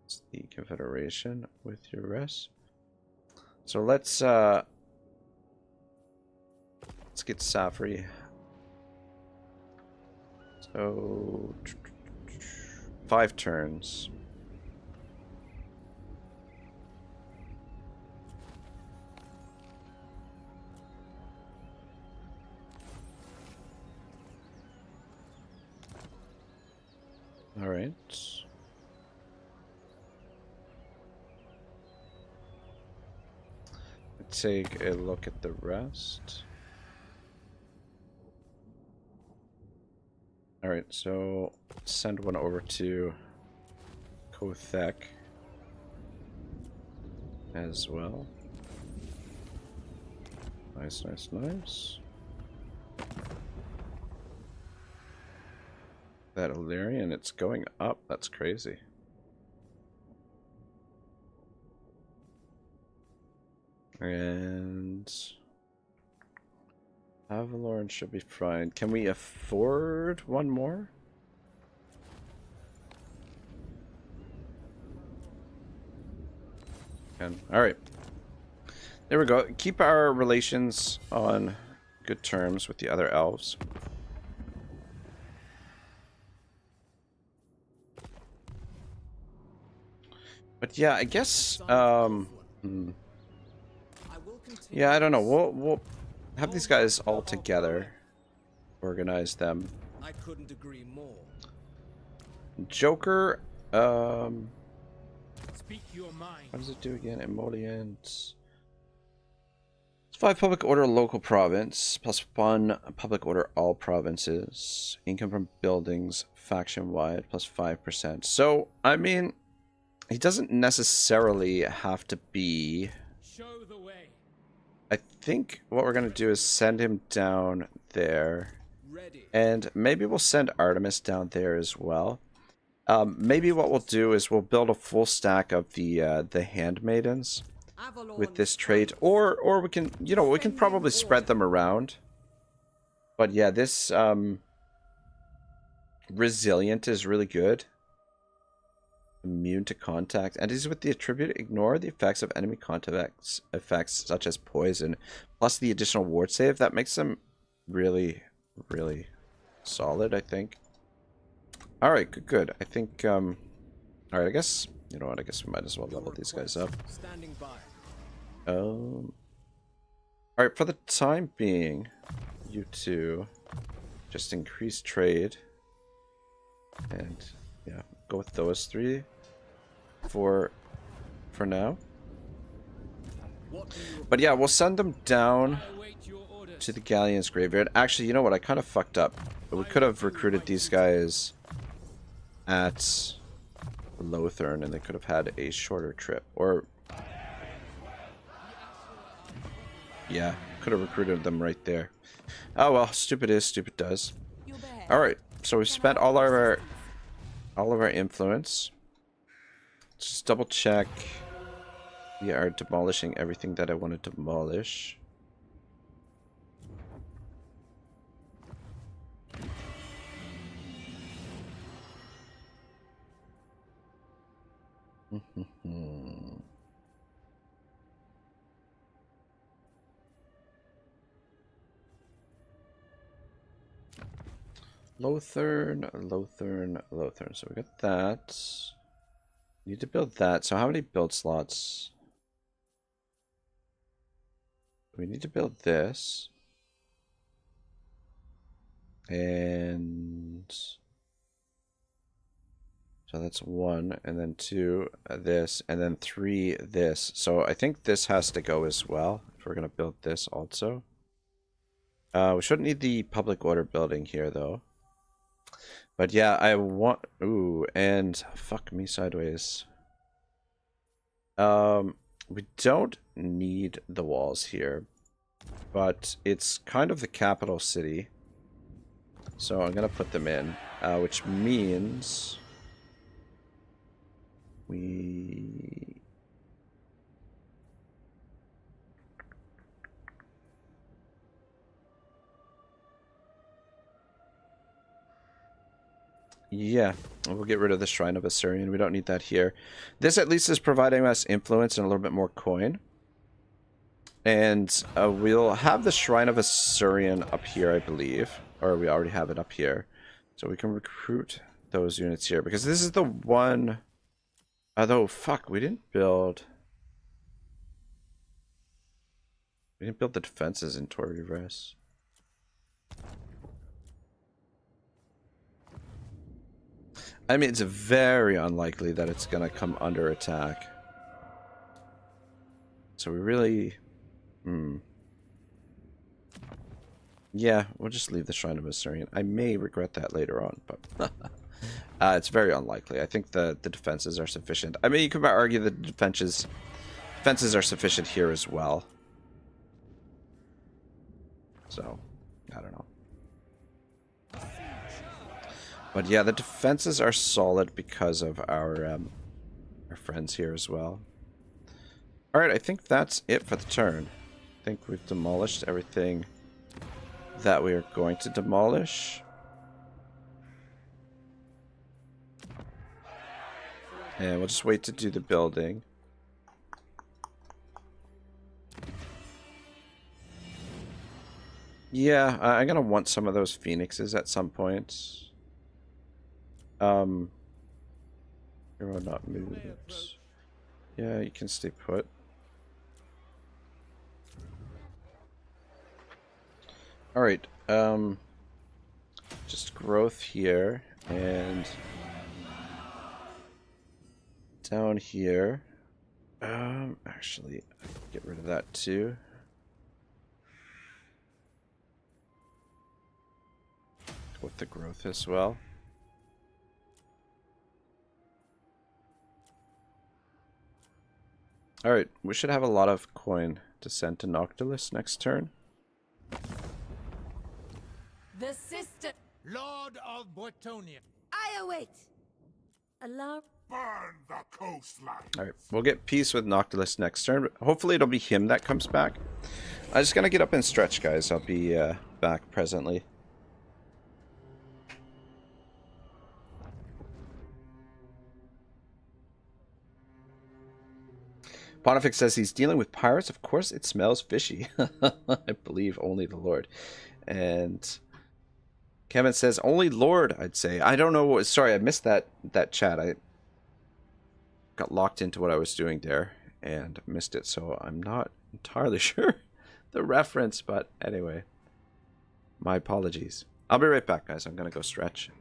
it's the Confederation with Yvresse. So let's get Safari. So 5 turns. All right. Let's take a look at the rest. All right, so send one over to Kothek as well. Nice, nice, nice. That Eltharion, it's going up. That's crazy. And Avalorn should be fine. Can we afford one more? Alright. There we go. Keep our relations on good terms with the other elves. But yeah, I guess yeah, I don't know. We'll have these guys all together. Organize them. I couldn't agree more. Joker, Speak your mind. what does it do again? Emollients. It's 5 public order local province, plus 1 public order all provinces. Income from buildings, faction-wide, plus 5%. So, I mean, he doesn't necessarily have to be... Show the way. I think what we're going to do is send him down there. Ready. And maybe we'll send Artemis down there as well. Maybe what we'll do is we'll build a full stack of the handmaidens with this trait, or we can, you know, we can probably spread them around. But yeah, this resilient is really good. Immune to contact, and is with the attribute ignore the effects of enemy contacts effects such as poison, plus the additional ward save. That makes them really, really solid, I think. All right, good. I think, all right, I guess, you know what, I guess we might as well level these guys up. Standing by. All right, for the time being, you two just increase trade, and yeah, go with those 3 for now. But yeah, we'll send them down to the Galleon's graveyard. Actually, you know what, I kind of fucked up. We could have recruited these guys at Lothern, and they could have had a shorter trip. Or, yeah, could have recruited them right there. Oh well, stupid is, stupid does. Alright, so we've spent all of our influence. Let's just double check. We are demolishing everything that I want to demolish. Lothern. So we got that. Need to build that. So how many build slots? We need to build this. And so that's 1, and then 2 this, and then 3 this. So I think this has to go as well if we're gonna build this also. We shouldn't need the public order building here though. But yeah, I want... Ooh, and fuck me sideways. We don't need the walls here, but it's kind of the capital city. So I'm going to put them in, which means we... Yeah, we'll get rid of the Shrine of Eltharion. We don't need that here. This at least is providing us influence and a little bit more coin. And we'll have the Shrine of Eltharion up here, I believe. Or we already have it up here. So we can recruit those units here. Because this is the one... Although, fuck, we didn't build... We didn't build the defenses in Yvresse. I mean, it's very unlikely that it's going to come under attack. So we really... Yeah, we'll just leave the Shrine of Eltharion. I may regret that later on, but... It's very unlikely. I think the defenses are sufficient. I mean, you could argue the defenses are sufficient here as well. So, I don't know. But yeah, the defenses are solid because of our friends here as well. Alright, I think that's it for the turn. I think we've demolished everything that we are going to demolish. And we'll just wait to do the building. Yeah, I'm gonna want some of those phoenixes at some point. Hero not moved. Yeah, you can stay put. Alright, just growth here, and down here. Actually, I can get rid of that too. With the growth as well. Alright, we should have a lot of coin to send to Noctilus next turn. The sister. Lord of Bortonia. I await. Alarm. Burn the coastline. Alright, we'll get peace with Noctilus next turn. But hopefully it'll be him that comes back. I'm just gonna get up and stretch, guys. I'll be back presently. Pontifex says he's dealing with pirates. Of course, it smells fishy. I believe only the Lord. And Kevin says only Lord. I'd say. I don't know what. Sorry, I missed that chat. I got locked into what I was doing there and missed it. So I'm not entirely sure the reference. But anyway, my apologies. I'll be right back, guys. I'm gonna go stretch.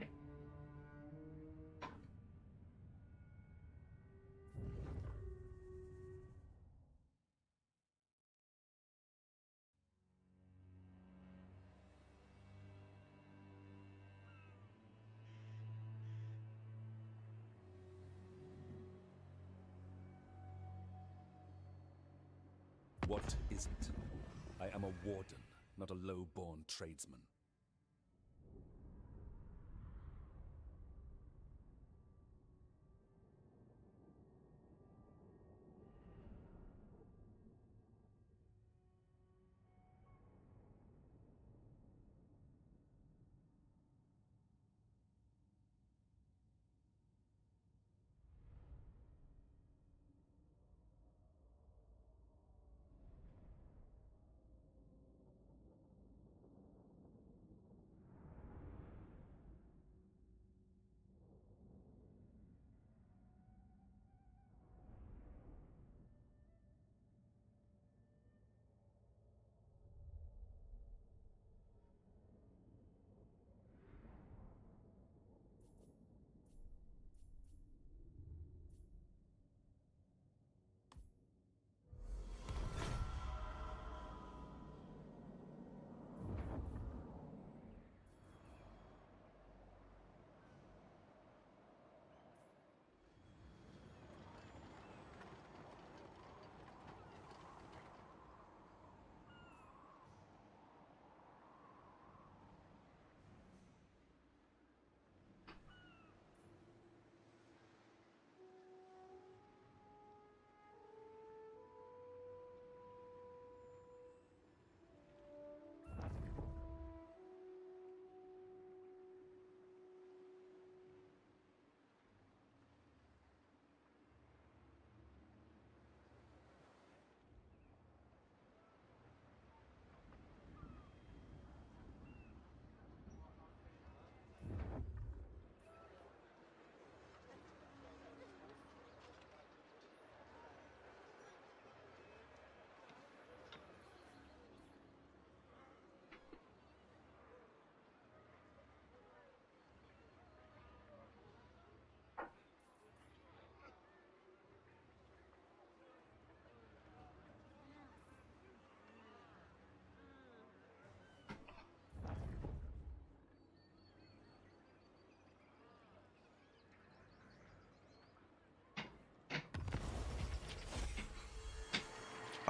What is it? I am a warden, not a low-born tradesman.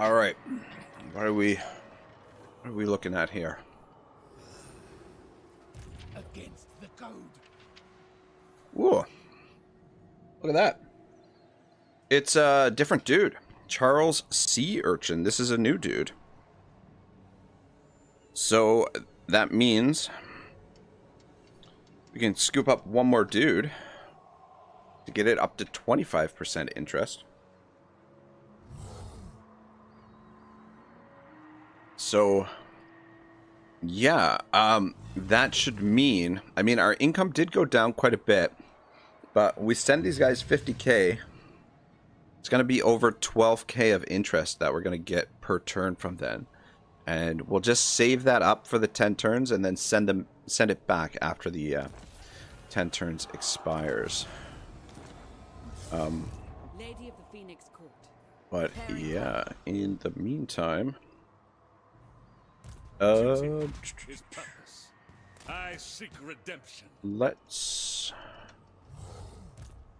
All right. What are we looking at here? Against the code. Whoa. Look at that. It's a different dude. Charles Sea Urchin. This is a new dude. So that means we can scoop up one more dude to get it up to 25% interest. So yeah, that should mean, I mean, our income did go down quite a bit, but we send these guys 50k. It's going to be over 12k of interest that we're going to get per turn from then. And we'll just save that up for the 10 turns and then send it back after the 10 turns expires. Lady of the Phoenix Court. But yeah, in the meantime, His purpose. I seek redemption. let's.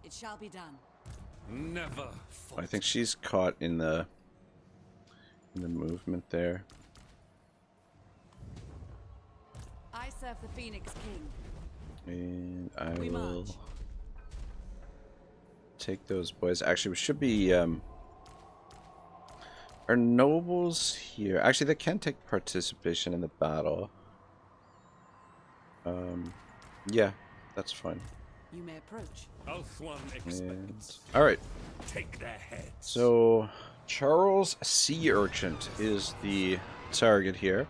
It shall be done. Never. I think she's caught in the movement there. I serve the Phoenix King. And I We will march. take those boys. Actually, we should be our nobles here. Actually, they can take participation in the battle. Yeah, that's fine. You may approach. Eltharion And expects. all right. Take their heads. So Charles Sea Urchin is the target here.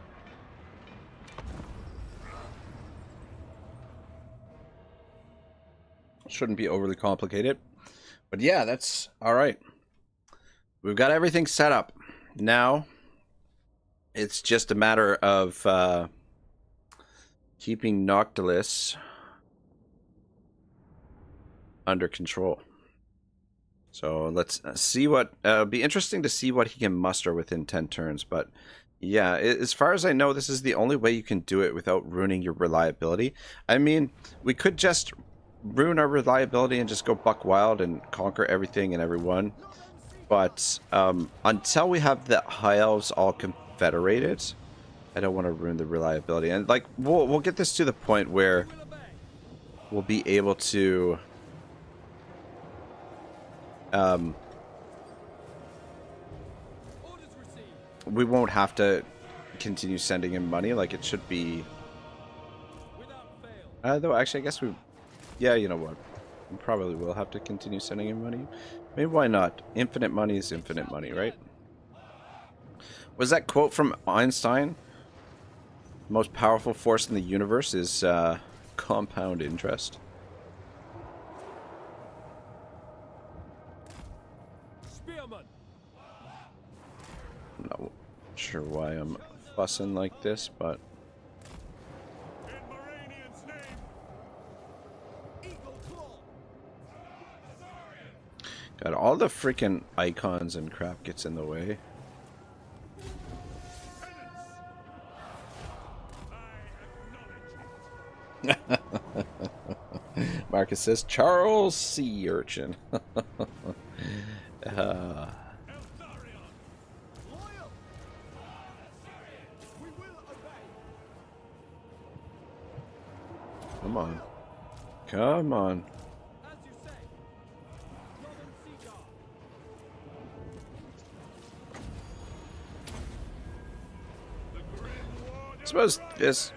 Shouldn't be overly complicated. But yeah, that's all right. We've got everything set up. Now it's just a matter of keeping Noctilus under control. So let's see what it'll be interesting to see what he can muster within 10 turns. But yeah, as far as I know, this is the only way you can do it without ruining your reliability. I mean, we could just ruin our reliability and just go buck wild and conquer everything and everyone. But until we have the High Elves all confederated, I don't want to ruin the reliability. And like we'll get this to the point where we'll be able to we won't have to continue sending him money. Like it should be though actually I guess we, yeah, you know what, we probably will have to continue sending him money. Maybe why not? Infinite money is infinite money, right? Was that quote from Einstein? The most powerful force in the universe is compound interest. Spearman. I'm not sure why I'm fussing like this, but In Moranian's name. Eagle claw. God, all the freaking icons and crap gets in the way. Marcus says Charles Sea Urchin. Eltharion. Loyal. We will obey. Come on. Come on. As you say. Northern Sea Guard. I suppose this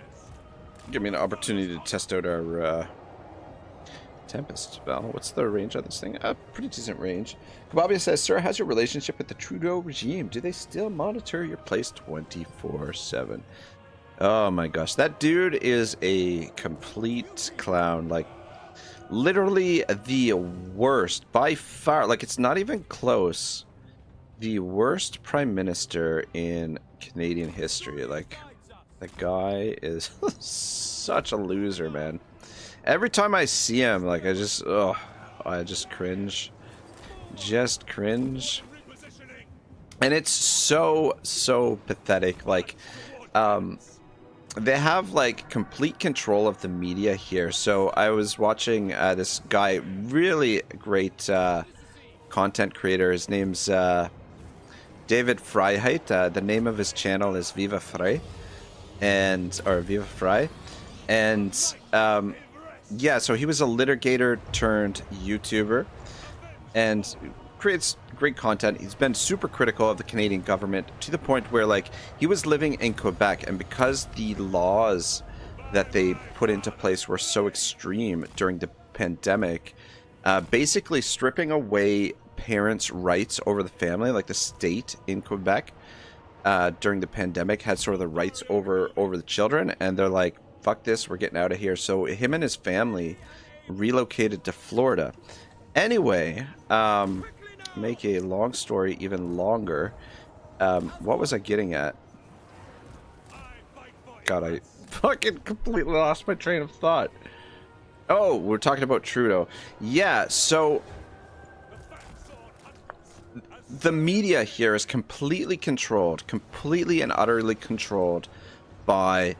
give me an opportunity to test out our Tempest spell. What's the range on this thing? Pretty decent range. Kababia says, Sir, how's your relationship with the Trudeau regime? Do they still monitor your place 24/7? Oh my gosh. That dude is a complete clown. Like, literally the worst. By far. Like, it's not even close. The worst prime minister in Canadian history. Like, the guy is such a loser, man. Every time I see him, like, I just cringe. Just cringe. And it's so pathetic. Like, they have, like, complete control of the media here. So I was watching this guy, really great content creator. His name's David Freiheit. The name of his channel is Viva Frei, or Viva Frei, and yeah, so he was a litigator turned YouTuber, and creates great content. He's been super critical of the Canadian government to the point where, like, he was living in Quebec, and because the laws that they put into place were so extreme during the pandemic, basically stripping away parents' rights over the family, like the state in Quebec during the pandemic had sort of the rights over the children, and they're like, fuck this, we're getting out of here. So him and his family relocated to Florida. Anyway, make a long story even longer. What was I getting at? God, I fucking completely lost my train of thought. Oh, we're talking about Trudeau. Yeah, so the media here is completely controlled, completely and utterly controlled by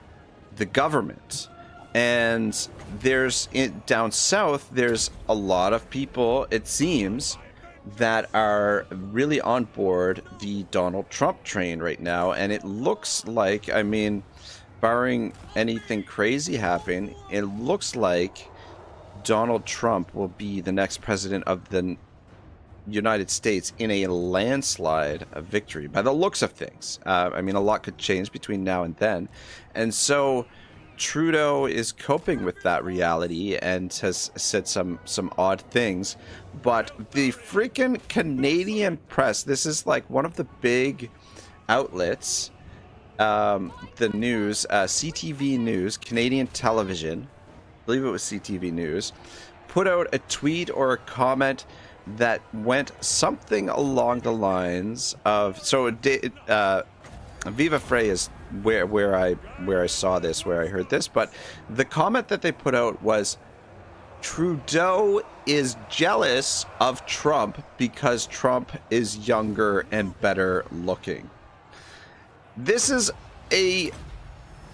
the government. And there's, down south, there's a lot of people, it seems, that are really on board the Donald Trump train right now. And it looks like, I mean, barring anything crazy happen, it looks like Donald Trump will be the next president of the United States in a landslide of victory, by the looks of things. I mean, a lot could change between now and then. And so Trudeau is coping with that reality and has said some odd things. But the freaking Canadian press, this is like one of the big outlets, the news, CTV News, Canadian television, I believe it was CTV News, put out a tweet or a comment that went something along the lines of, so Viva Frei is where I saw this, where I heard this, but the comment that they put out was, Trudeau is jealous of Trump because Trump is younger and better looking. This is a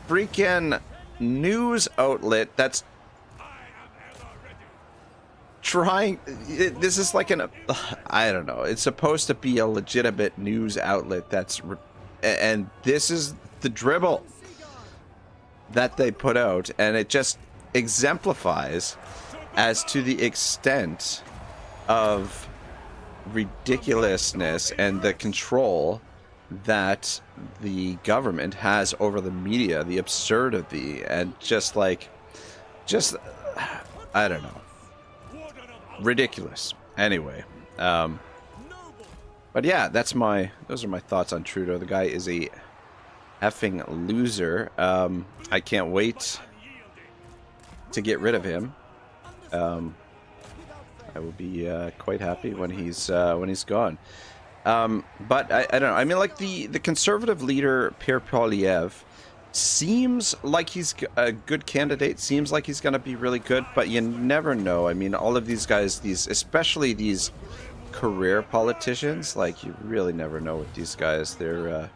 freaking news outlet that's trying, this is like I don't know, it's supposed to be a legitimate news outlet that's, and this is the dribble that they put out, and it just exemplifies as to the extent of ridiculousness and the control that the government has over the media, the absurdity, and just I don't know, ridiculous. Anyway, but yeah, those are my thoughts on Trudeau. The guy is a effing loser. I can't wait to get rid of him. I will be quite happy when he's gone. But I don't know. I mean, like the conservative leader Pierre Poilievre seems like he's a good candidate. Seems like he's going to be really good, but you never know. I mean, all of these guys, especially these career politicians, like, you really never know with these guys. They're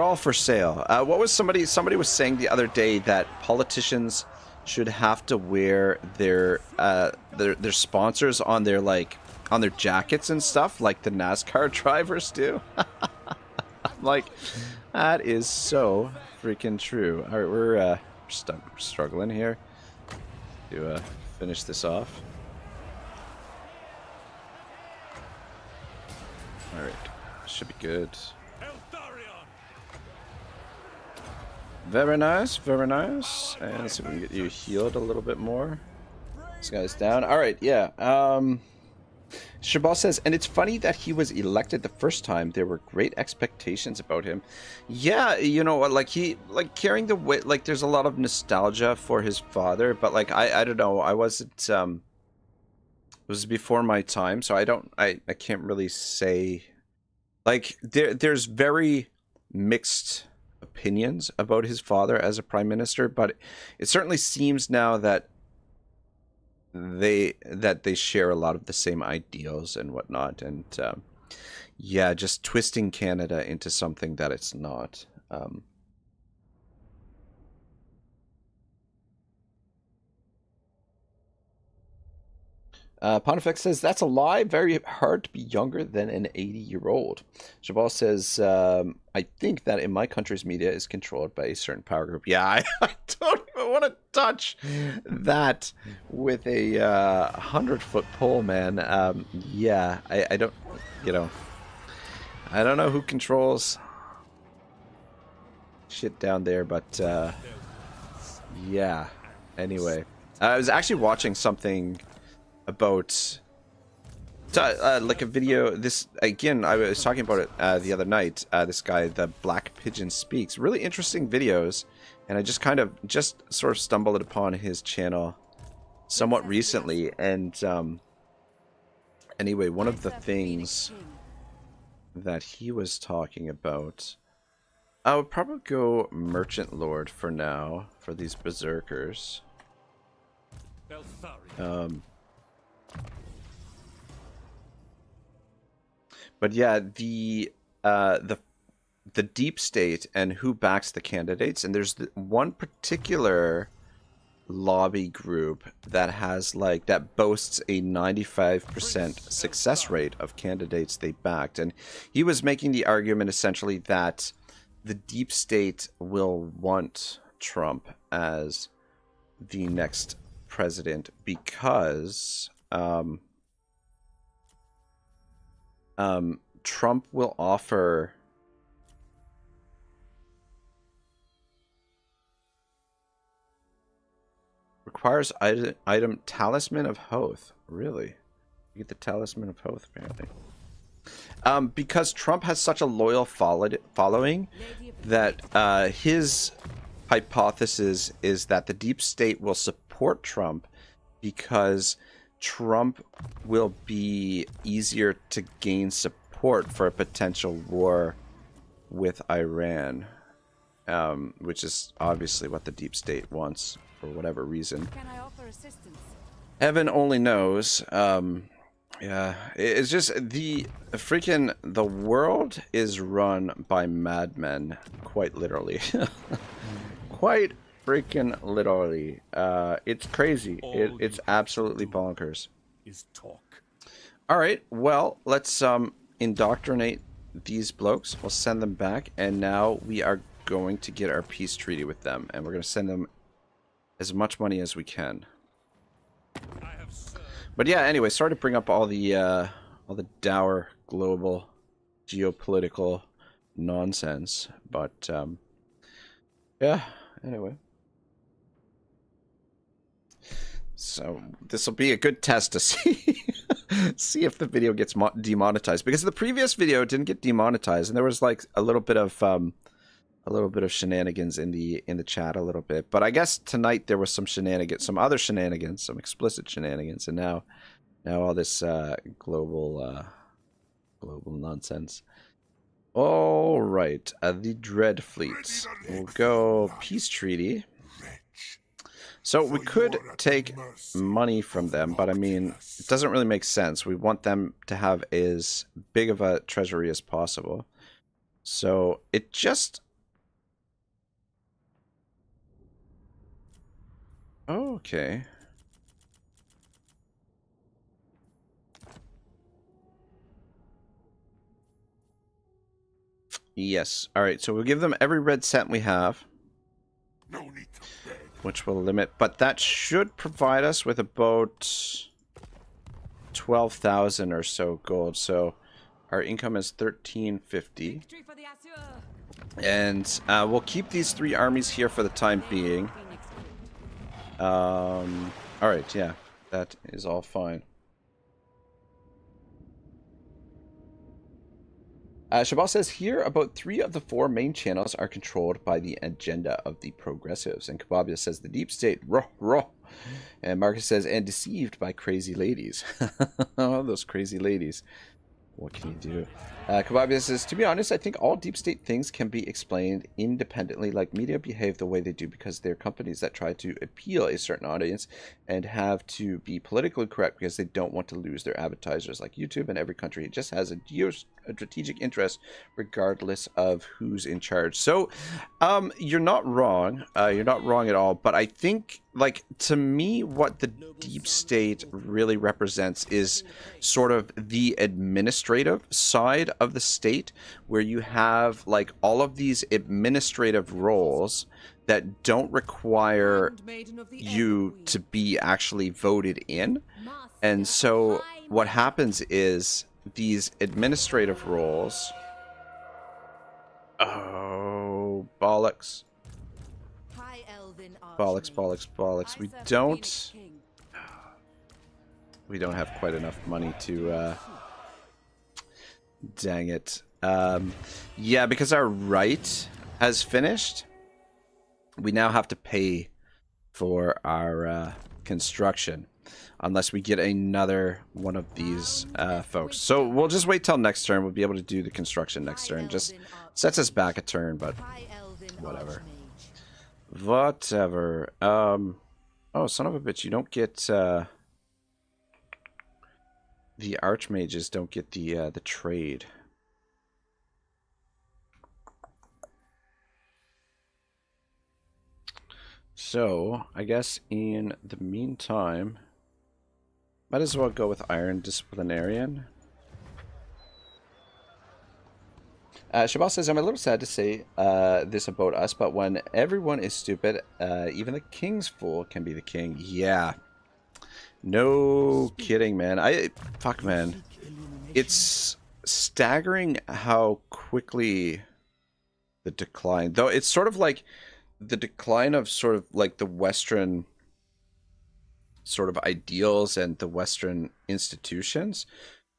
all for sale. What was somebody was saying the other day, that politicians should have to wear their sponsors on their jackets and stuff, like the NASCAR drivers do. I'm like, that is so freaking true. All right, we're struggling here to finish this off. All right, should be good. Very nice, very nice. And let's see if we can get you healed a little bit more. This guy's down. All right, yeah. Shabal says, and it's funny that he was elected the first time. There were great expectations about him. Yeah, you know, like carrying the weight. Like, there's a lot of nostalgia for his father, but like I don't know. I wasn't. It was before my time, so I can't really say. Like, there's very mixed opinions about his father as a prime minister, but it certainly seems now that they share a lot of the same ideals and whatnot, and yeah, just twisting Canada into something that it's not. Pontifex says, that's a lie. Very hard to be younger than an 80-year-old. Jabal says, I think that in my country's media is controlled by a certain power group. Yeah, I don't even want to touch that with a 100-foot pole, man. Yeah, I don't, I don't know who controls shit down there, but yeah. Anyway, I was actually watching something about like a video. This again, I was talking about it the other night. This guy, the Black Pigeon Speaks, really interesting videos, and I just sort of stumbled upon his channel somewhat recently. And anyway, one of the things that he was talking about, I would probably go Merchant Lord for now for these berserkers. But yeah, the deep state and who backs the candidates, and there's one particular lobby group that has that boasts a 95% success rate of candidates they backed, and he was making the argument essentially that the deep state will want Trump as the next president because Trump will offer requires item Talisman of Hoth. Really? You get the Talisman of Hoth apparently. Because Trump has such a loyal following that his hypothesis is that the deep state will support Trump because Trump will be easier to gain support for a potential war with Iran, which is obviously what the deep state wants for whatever reason. Can I offer assistance? Heaven only knows. Yeah, it's just the world is run by madmen, quite literally. Quite freaking literally. It's crazy. It's absolutely bonkers. Is talk. All right, well, let's indoctrinate these blokes. We'll send them back, and now we are going to get our peace treaty with them, and we're going to send them as much money as we can. But yeah, anyway, sorry to bring up all the dour global geopolitical nonsense, but yeah, anyway. So this will be a good test to see see if the video gets demonetized, because the previous video didn't get demonetized, and there was like a little bit of shenanigans in the chat a little bit. But I guess tonight there was some shenanigans, some other shenanigans, some explicit shenanigans, and now all this global nonsense. All right, the Dread Fleet. We'll go peace treaty. So we could take money from them, but I mean, it doesn't really make sense. We want them to have as big of a treasury as possible. So it just... Okay. Yes. All right. So we'll give them every red cent we have, which will limit. But that should provide us with about 12,000 or so gold. So our income is 1350. And we'll keep these 3 armies here for the time being. All right. Yeah, that is all fine. Shabal says here about 3 of the 4 main channels are controlled by the agenda of the progressives. And Kababia says the deep state, ruh, ruh. And Marcus says, and deceived by crazy ladies. Oh, those crazy ladies. What can you do? Kababia says, to be honest, I think all deep state things can be explained independently, like media behave the way they do because they're companies that try to appeal a certain audience and have to be politically correct because they don't want to lose their advertisers, like YouTube. And every country just has a strategic interest regardless of who's in charge. So you're not wrong. You're not wrong at all. But I think like, to me, what the deep state really represents is sort of the administrative side of the state, where you have, like, all of these administrative roles that don't require you to be actually voted in. And so what happens is these administrative roles... Oh, bollocks. Bollocks, bollocks, bollocks. We don't have quite enough money to, dang it. Yeah, because our right has finished, we now have to pay for our, construction. Unless we get another one of these, folks. So we'll just wait till next turn. We'll be able to do the construction next turn. Just sets us back a turn, but whatever. Whatever. Oh, son of a bitch, you don't get, the archmages don't get the trade. So, I guess in the meantime, might as well go with Iron Disciplinarian. Shabal says, I'm a little sad to say this about us, but when everyone is stupid, even the king's fool can be the king. Yeah. No kidding, man. Fuck, man. It's staggering how quickly the decline... Though it's sort of like the decline of sort of like the Western sort of ideals and the Western institutions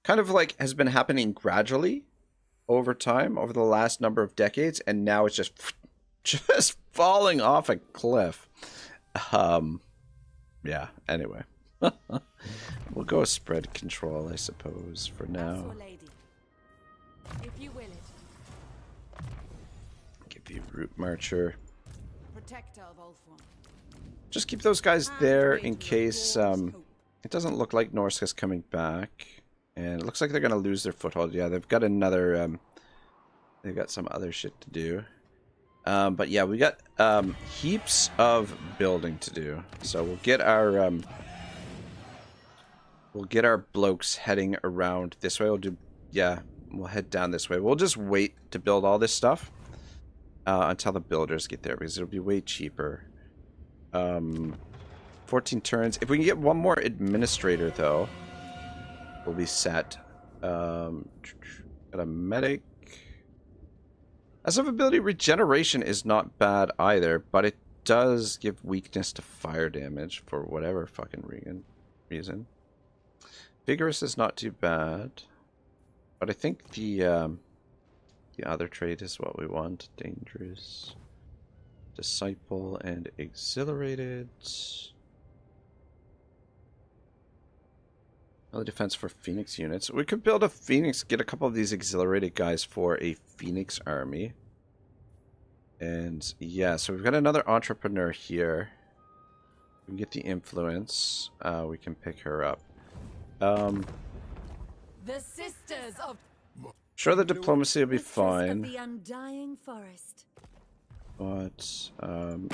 kind of like has been happening gradually over time, over the last number of decades, and now it's just falling off a cliff. Yeah, anyway. We'll go with spread control, I suppose, for now. If you will it. Give you Root Marcher. Protector of Ulthuan. Just keep those guys there in case it doesn't look like Norska's coming back. And it looks like they're going to lose their foothold. Yeah, they've got another... they've got some other shit to do. But yeah, we got heaps of building to do. So we'll get our... we'll get our blokes heading around this way. We'll do... Yeah, we'll head down this way. We'll just wait to build all this stuff until the builders get there, because it'll be way cheaper. 14 turns. If we can get one more administrator, though... We'll be set. Got a medic. As of ability, regeneration is not bad either, but it does give weakness to fire damage for whatever fucking reason. Vigorous is not too bad, but I think the other trait is what we want. Dangerous, disciple, and exhilarated. Defense for Phoenix units. We could build a Phoenix, get a couple of these exhilarated guys for a Phoenix army. And yeah, so we've got another entrepreneur here. We can get the influence. We can pick her up. The Sisters of... Sure, the diplomacy will be fine. The undying forest. But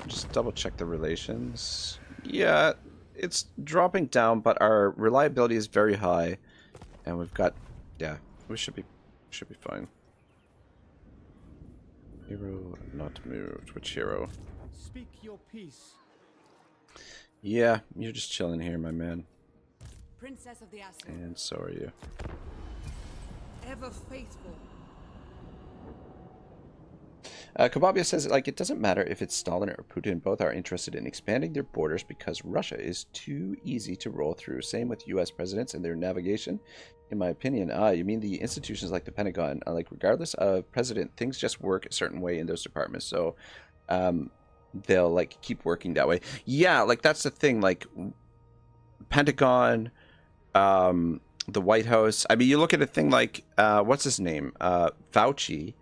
just double check the relations. Yeah. It's dropping down, but our reliability is very high, and we've got, yeah, we should be fine. Hero not moved. Which hero? Speak your peace. Yeah, you're just chilling here, my man. Princess of the Aslan. And so are you. Ever faithful. Kababia says, like, it doesn't matter if it's Stalin or Putin. Both are interested in expanding their borders because Russia is too easy to roll through. Same with U.S. presidents and their navigation, in my opinion. You mean the institutions like the Pentagon? Like, regardless of president, things just work a certain way in those departments. So, they'll, like, keep working that way. Yeah, like, that's the thing. Like, Pentagon, the White House. I mean, you look at a thing like, what's his name? Fauci.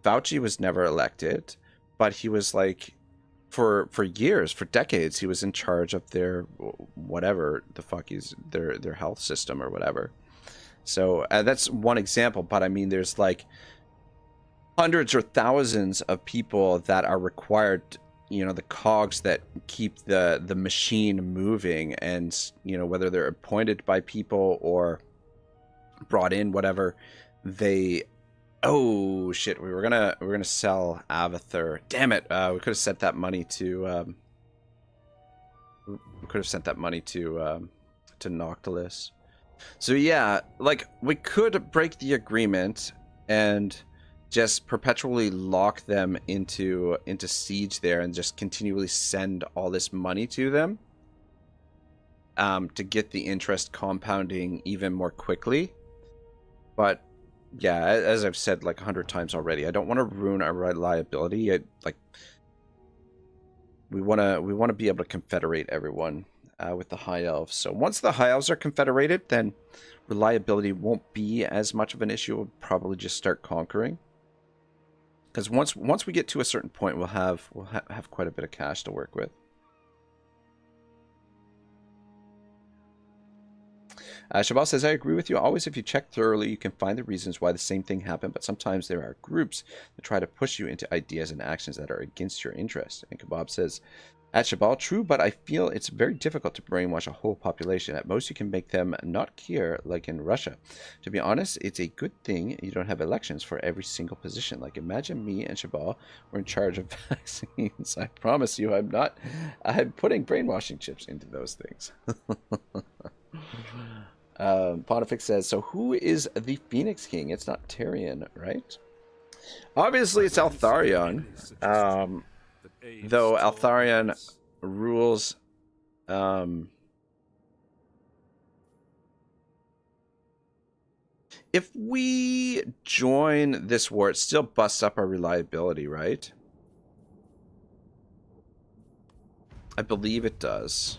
Fauci was never elected, but he was like, for years, for decades, he was in charge of their whatever the fuck is their health system or whatever. So that's one example. But I mean, there's like hundreds or thousands of people that are required you know, the cogs that keep the machine moving, and you know, whether they're appointed by people or brought in, whatever, they... Oh shit, we were gonna sell Avathar. Damn it. We could have sent that money to to Noctilus. So yeah, like, we could break the agreement and just perpetually lock them into siege there and just continually send all this money to them, to get the interest compounding even more quickly. But yeah, as I've said like 100 times already, I don't want to ruin our reliability. We want to be able to confederate everyone with the High Elves. So once the High Elves are confederated, then reliability won't be as much of an issue. We'll probably just start conquering. Because once we get to a certain point, we'll have quite a bit of cash to work with. Shabal says, I agree with you. Always, if you check thoroughly, you can find the reasons why the same thing happened, but sometimes there are groups that try to push you into ideas and actions that are against your interests. And Kebab says, at Shabal, true, but I feel it's very difficult to brainwash a whole population. At most, you can make them not care, like in Russia. To be honest, it's a good thing you don't have elections for every single position. Like, imagine me and Shabal were in charge of vaccines. I promise you, I'm putting brainwashing chips into those things. Pontifex says, so who is the Phoenix King? It's not Tyrion, right? Obviously, it's Eltharion. Though Eltharion rules... if we join this war, it still busts up our reliability, right? I believe it does.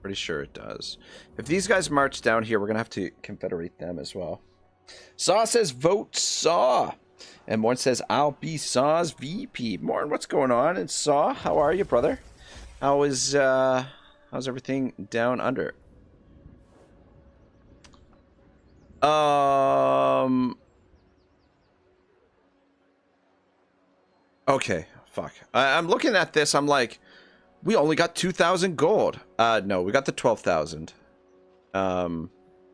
Pretty sure it does. If these guys march down here, we're going to have to confederate them as well. Saw says, vote Saw. And Morn says, I'll be Saw's VP. Morn, what's going on? And Saw, how are you, brother? How's everything down under? Okay, fuck. I'm looking at this, I'm like, we only got 2,000 gold. No, we got the 12,000.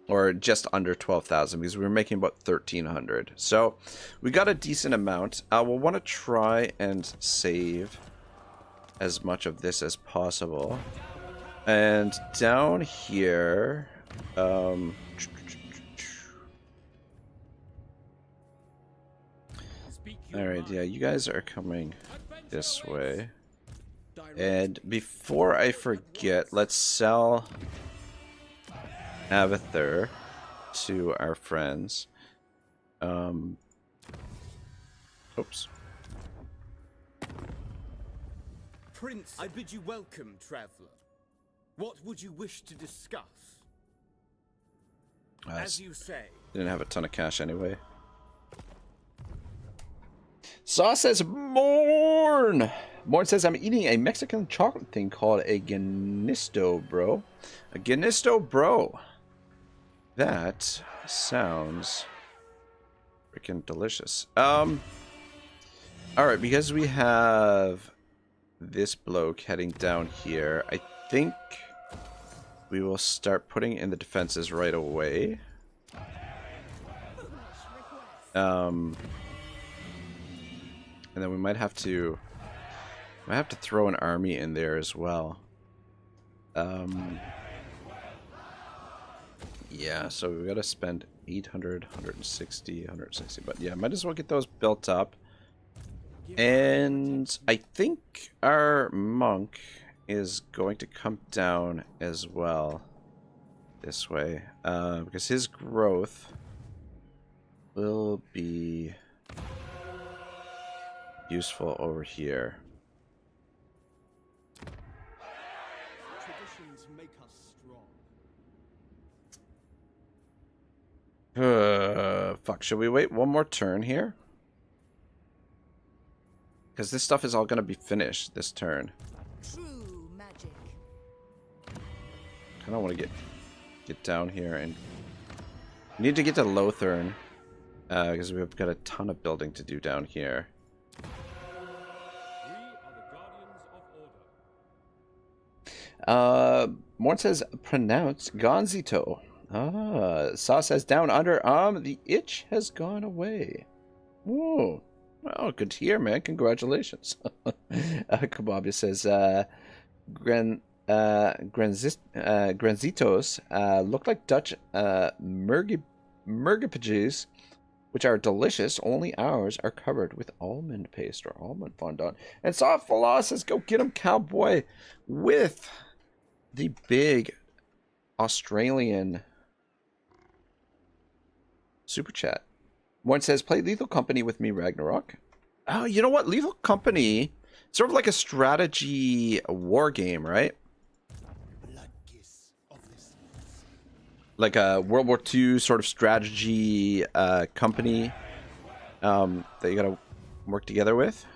Or just under 12,000 because we were making about 1,300. So we got a decent amount. We'll want to try and save as much of this as possible. And down here, alright, yeah, you guys are coming this way. And before I forget, let's sell Avathar to our friends. Oops. Prince, I bid you welcome, traveler. What would you wish to discuss? As you say. Didn't have a ton of cash anyway. Saw says, Morn! Morn says, I'm eating a Mexican chocolate thing called a Ganisto, bro. A Ganisto, bro. That sounds freaking delicious. Alright, because we have this bloke heading down here, I think we will start putting in the defenses right away. And then we might have to throw an army in there as well. Yeah, so we got to spend 800, 160, 160, but yeah, might as well get those built up. And I think our monk is going to come down as well this way, because his growth will be useful over here. Traditions make us strong. Fuck, should we wait one more turn here? Because this stuff is all going to be finished this turn. True magic. I don't want to get down here, and we need to get to Lothern, because we've got a ton of building to do down here. We are the guardians Morn says pronounced Gonzito. Saw says down under the itch has gone away. Whoa. Well, good to hear, man. Congratulations. Kababia says Granzitos look like Dutch mergipages, which are delicious. Only ours are covered with almond paste or almond fondant. And Soft Law says, go get him, cowboy, with the big Australian super chat. One says, play Lethal Company with me, Ragnarok. Oh, you know what? Lethal Company, sort of like a strategy war game, right? Like a World War II sort of strategy company that you gotta work together with.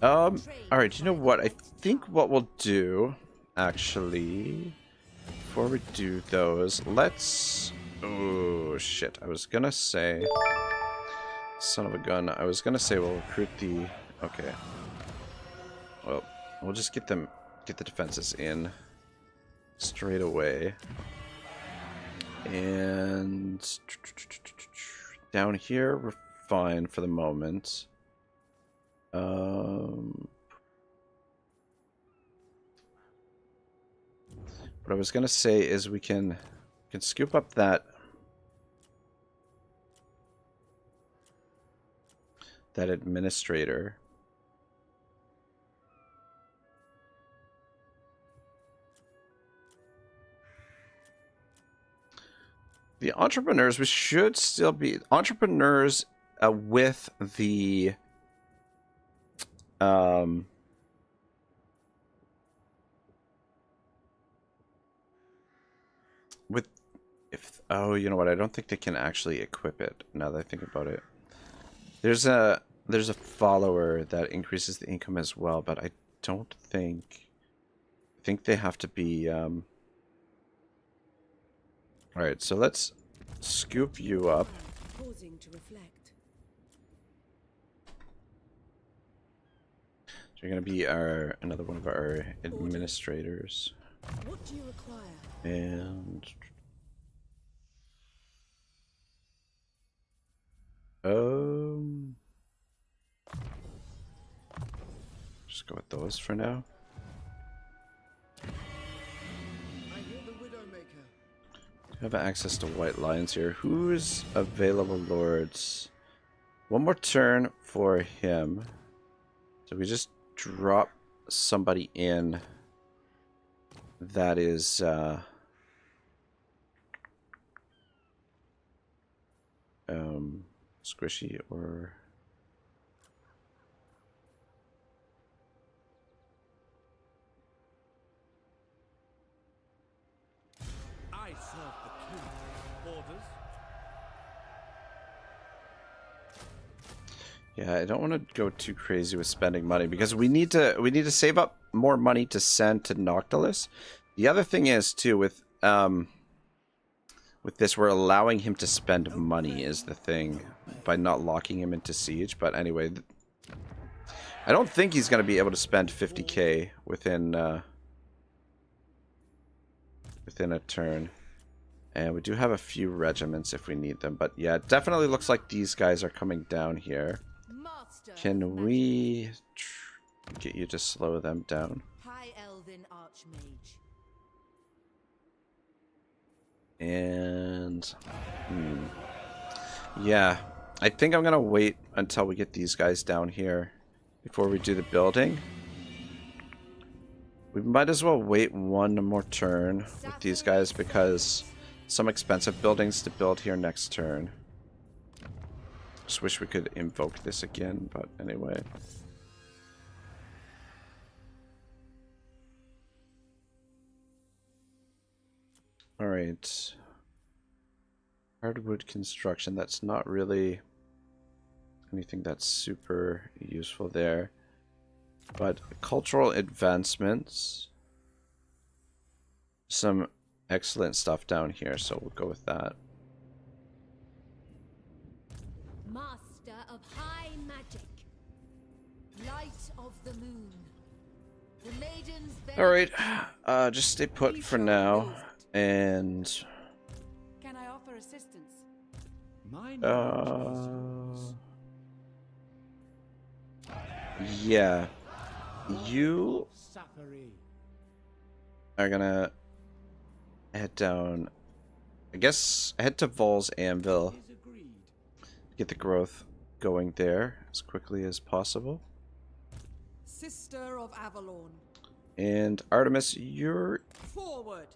All right, you know what? I think what we'll do, actually, before we do those, let's... Oh, shit. I was gonna say... Son of a gun. I was gonna say we'll recruit the... Okay. Well, we'll just get the defenses in straight away. And... down here, we're fine for the moment. What I was gonna say is we can scoop up that administrator. The entrepreneurs, we should still be entrepreneurs with the oh, you know what? I don't think they can actually equip it now that I think about it. There's a follower that increases the income as well, but I don't think... I think they have to be... Alright, so let's scoop you up. Pausing to reflect. So you're going to be another one of our administrators. What do you require? And... just go with those for now. I hear the Widowmaker. Have access to white lions here. Who's available, lords? One more turn for him. So we just drop somebody in that is squishy or I serve the king. Orders? yeah, I don't want to go too crazy with spending money because we need to save up more money to send to Noctilus. The other thing is too with this, we're allowing him to spend money is the thing by not locking him into siege. But anyway, I don't think he's going to be able to spend 50k within a turn. And we do have a few regiments if we need them. But yeah, it definitely looks like these guys are coming down here. Can we get you to slow them down? High Elven Archmage. And yeah, I think I'm gonna wait until we get these guys down here before we do the building. We might as well wait one more turn with these guys because some expensive buildings to build here next turn. Just wish we could invoke this again, but anyway. Alright. Hardwood construction, that's not really anything that's super useful there. But cultural advancements. Some excellent stuff down here, so we'll go with that. Master of high magic. Light of the moon. The maiden's Alright, just stay put for now. And Can I offer assistance? My knowledge is yours. yeah. You Sapphire. are gonna head down, I guess head to Vol's Anvil. Is agreed. Get the growth going there as quickly as possible. Sister of Avalon. And Artemis, you're Forward.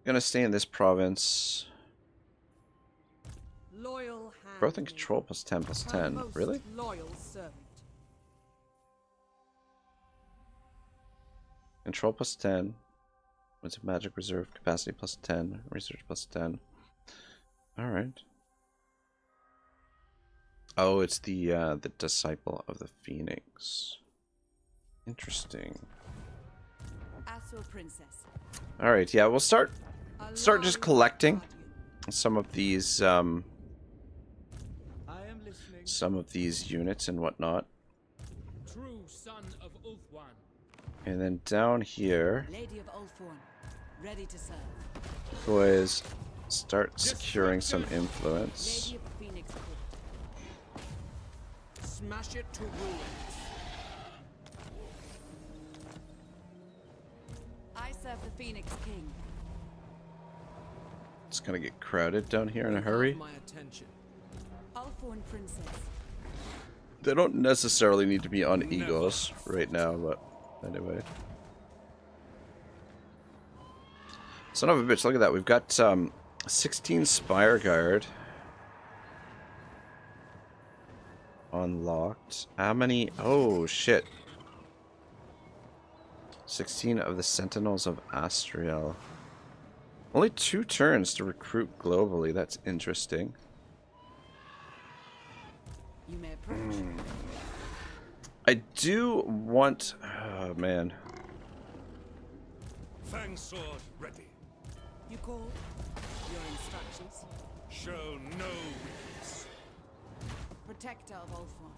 gonna stay in this province. Loyal hand. Growth and control plus 10 plus 10. Really? Loyal servant. Control plus 10. Points of magic reserve capacity plus 10. Research plus 10. Alright. Oh, it's the disciple of the Phoenix. Interesting. Asur princess. Alright, yeah, we'll start just collecting Guardian. some of these I am listening. units and whatnot. True son of Ulthuan. And then down here, Lady of Ulthuan. Ready to serve. boys, start securing some influence. Lady of the Phoenix Court. Smash it to ruins. I serve the Phoenix King. It's gonna get crowded down here in a hurry. My attention. Ulthuan princess. They don't necessarily need to be on eagles right now, but anyway. Son of a bitch, look at that. We've got 16 Spire Guard unlocked. How many? Oh, shit. 16 of the Sentinels of Astriel. Only 2 turns to recruit globally. That's interesting. You may approach. I do want... Oh, man. Fang sword ready. You call? Your instructions? Show no weakness. Protector of Ulthuan.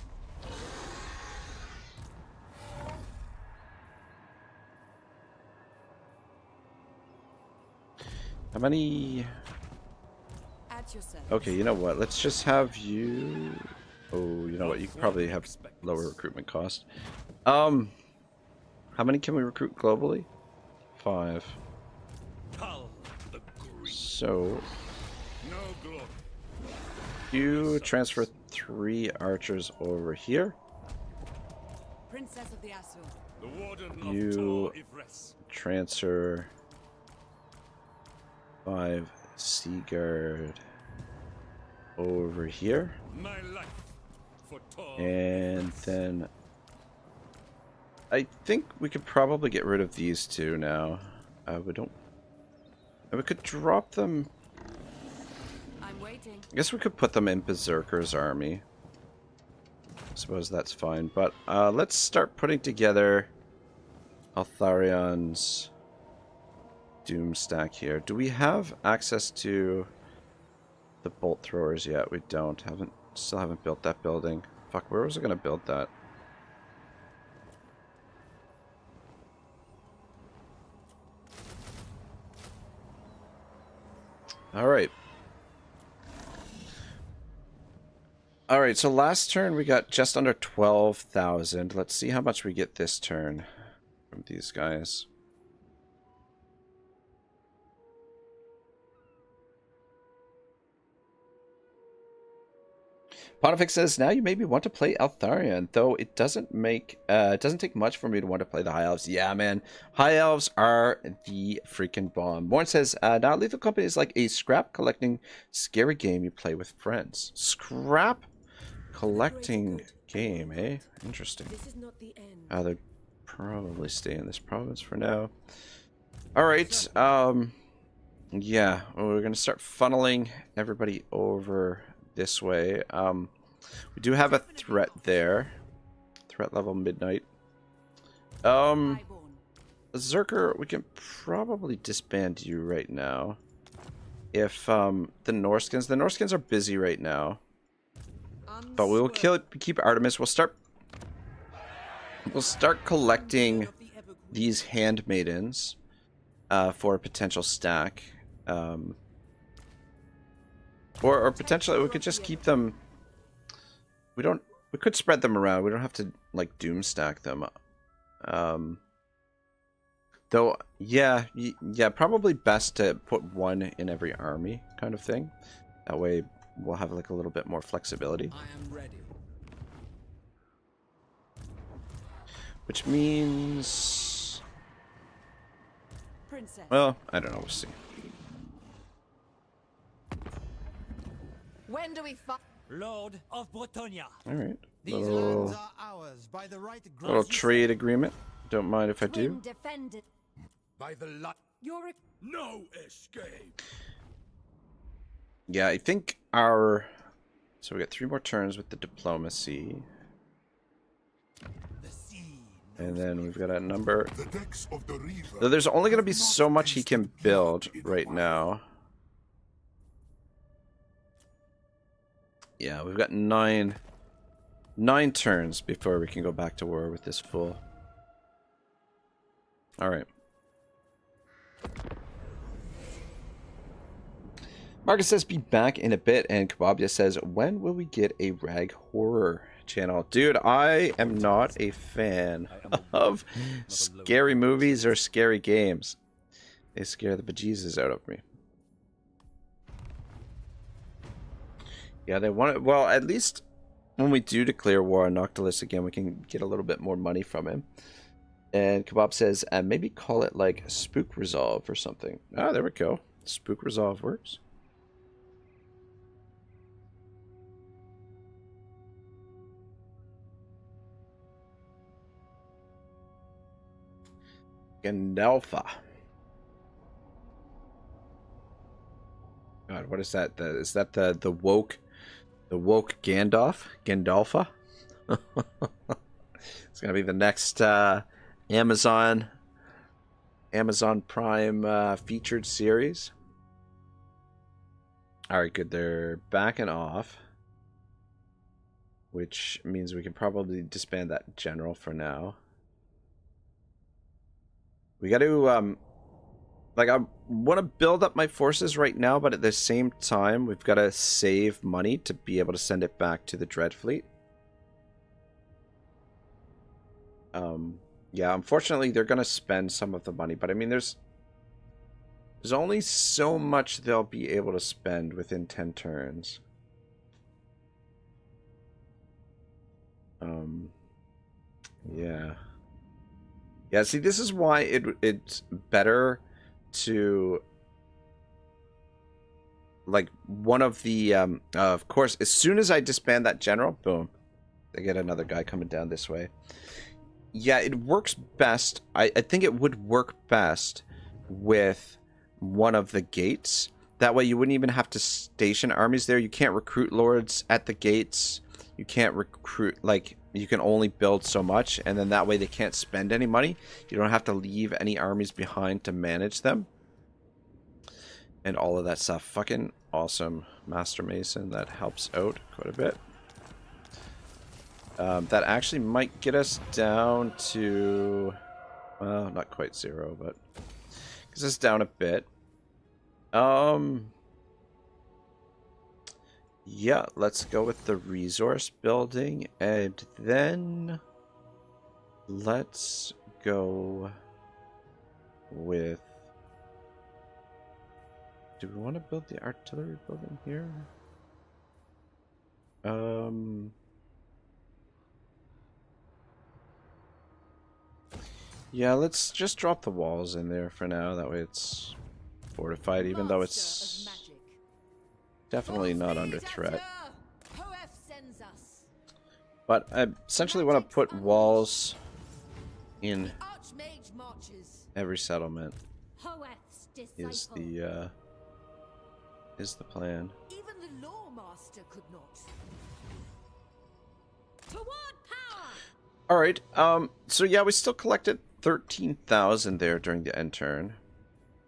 How many... At your service. Okay, you know what? Let's just have you... Oh, you know what? You could probably have lower recruitment cost. How many can we recruit globally? 5. Cull the Greek. So, No glory. you transfer 3 archers over here. Princess of the Asur. The warden You- of Tor Yvresse. Transfer 5 Seaguard over here. My life for Tor. And then I think we could probably get rid of these 2 now. We don't. We could drop them. I'm waiting. I guess we could put them in Berserker's army. I suppose that's fine. But let's start putting together Eltharion's Doom stack here. Do we have access to the bolt throwers yet? We don't. Still haven't built that building. Fuck, where was I gonna build that? Alright. Alright, so last turn we got just under 12,000. Let's see how much we get this turn from these guys. Pontifex says, now you maybe want to play Eltharion, though it doesn't take much for me to want to play the High Elves. Yeah, man. High Elves are the freaking bomb. Morn says, now Lethal Company is like a scrap collecting scary game you play with friends. Scrap collecting game, eh? Interesting. This is not the end. They'd probably stay in this province for now. Alright, yeah, we're gonna start funneling everybody over this way. We do have a threat there. Threat level midnight. Highborn. Zerker, we can probably disband you right now. If the Norskins are busy right now. But we will keep Artemis. We'll start collecting these handmaidens for a potential stack. Or potentially we could just keep them. We could spread them around. We don't have to like doom stack them. Though, yeah, probably best to put one in every army kind of thing. That way we'll have like a little bit more flexibility. I am ready. Which means, Princess. well, I don't know. We'll see. When do we fight? Lord of Bretonia. All right. These Little lands are ours by the right little granted. trade agreement. Don't mind if I do. Twin defended. By the light. You're a No escape. Yeah, I think our. So we got 3 more turns with the diplomacy. The sea. And then we've got a number. The decks of the river. Though there's only going to be so much he can build right now. Yeah, we've got 9 turns before we can go back to war with this fool. Alright. Marcus says be back in a bit, and Kebabia says, when will we get a rag horror channel? Dude, I am not a fan of scary movies or scary games. They scare the bejesus out of me. Yeah, they want it. Well, at least when we do declare war on Noctilus again, we can get a little bit more money from him. And Kebab says, maybe call it like Spook Resolve or something. Ah, there we go. Spook Resolve works. Gandalfa. God, what is that? Is that the woke Gandalf? Gandalfa? It's gonna be the next Amazon Prime featured series. All right, good. They're backing off, which means we can probably disband that general for now. We got to like, I want to build up my forces right now, but at the same time, we've got to save money to be able to send it back to the Dreadfleet. Yeah, unfortunately, they're going to spend some of the money, but I mean, there's only so much they'll be able to spend within 10 turns. Yeah. Yeah, see, this is why it's better to, like, one of the, of course, as soon as I disband that general, boom, I get another guy coming down this way. Yeah, it works best. I think it would work best with one of the gates. That way you wouldn't even have to station armies there. You can't recruit lords at the gates. You can't recruit, like, you can only build so much, and then that way they can't spend any money. You don't have to leave any armies behind to manage them. And all of that stuff. Fucking awesome. Master Mason, that helps out quite a bit. That actually might get us down to, well, not quite 0, but gets us down a bit. Yeah, let's go with the resource building, and then let's go with, do we want to build the artillery building here? Yeah, let's just drop the walls in there for now. That way it's fortified, even though it's definitely not under threat. But I essentially want to put walls in every settlement. Is the plan. Even the Lawmaster could not. Toward power. All right. So yeah, we still collected 13,000 there during the end turn.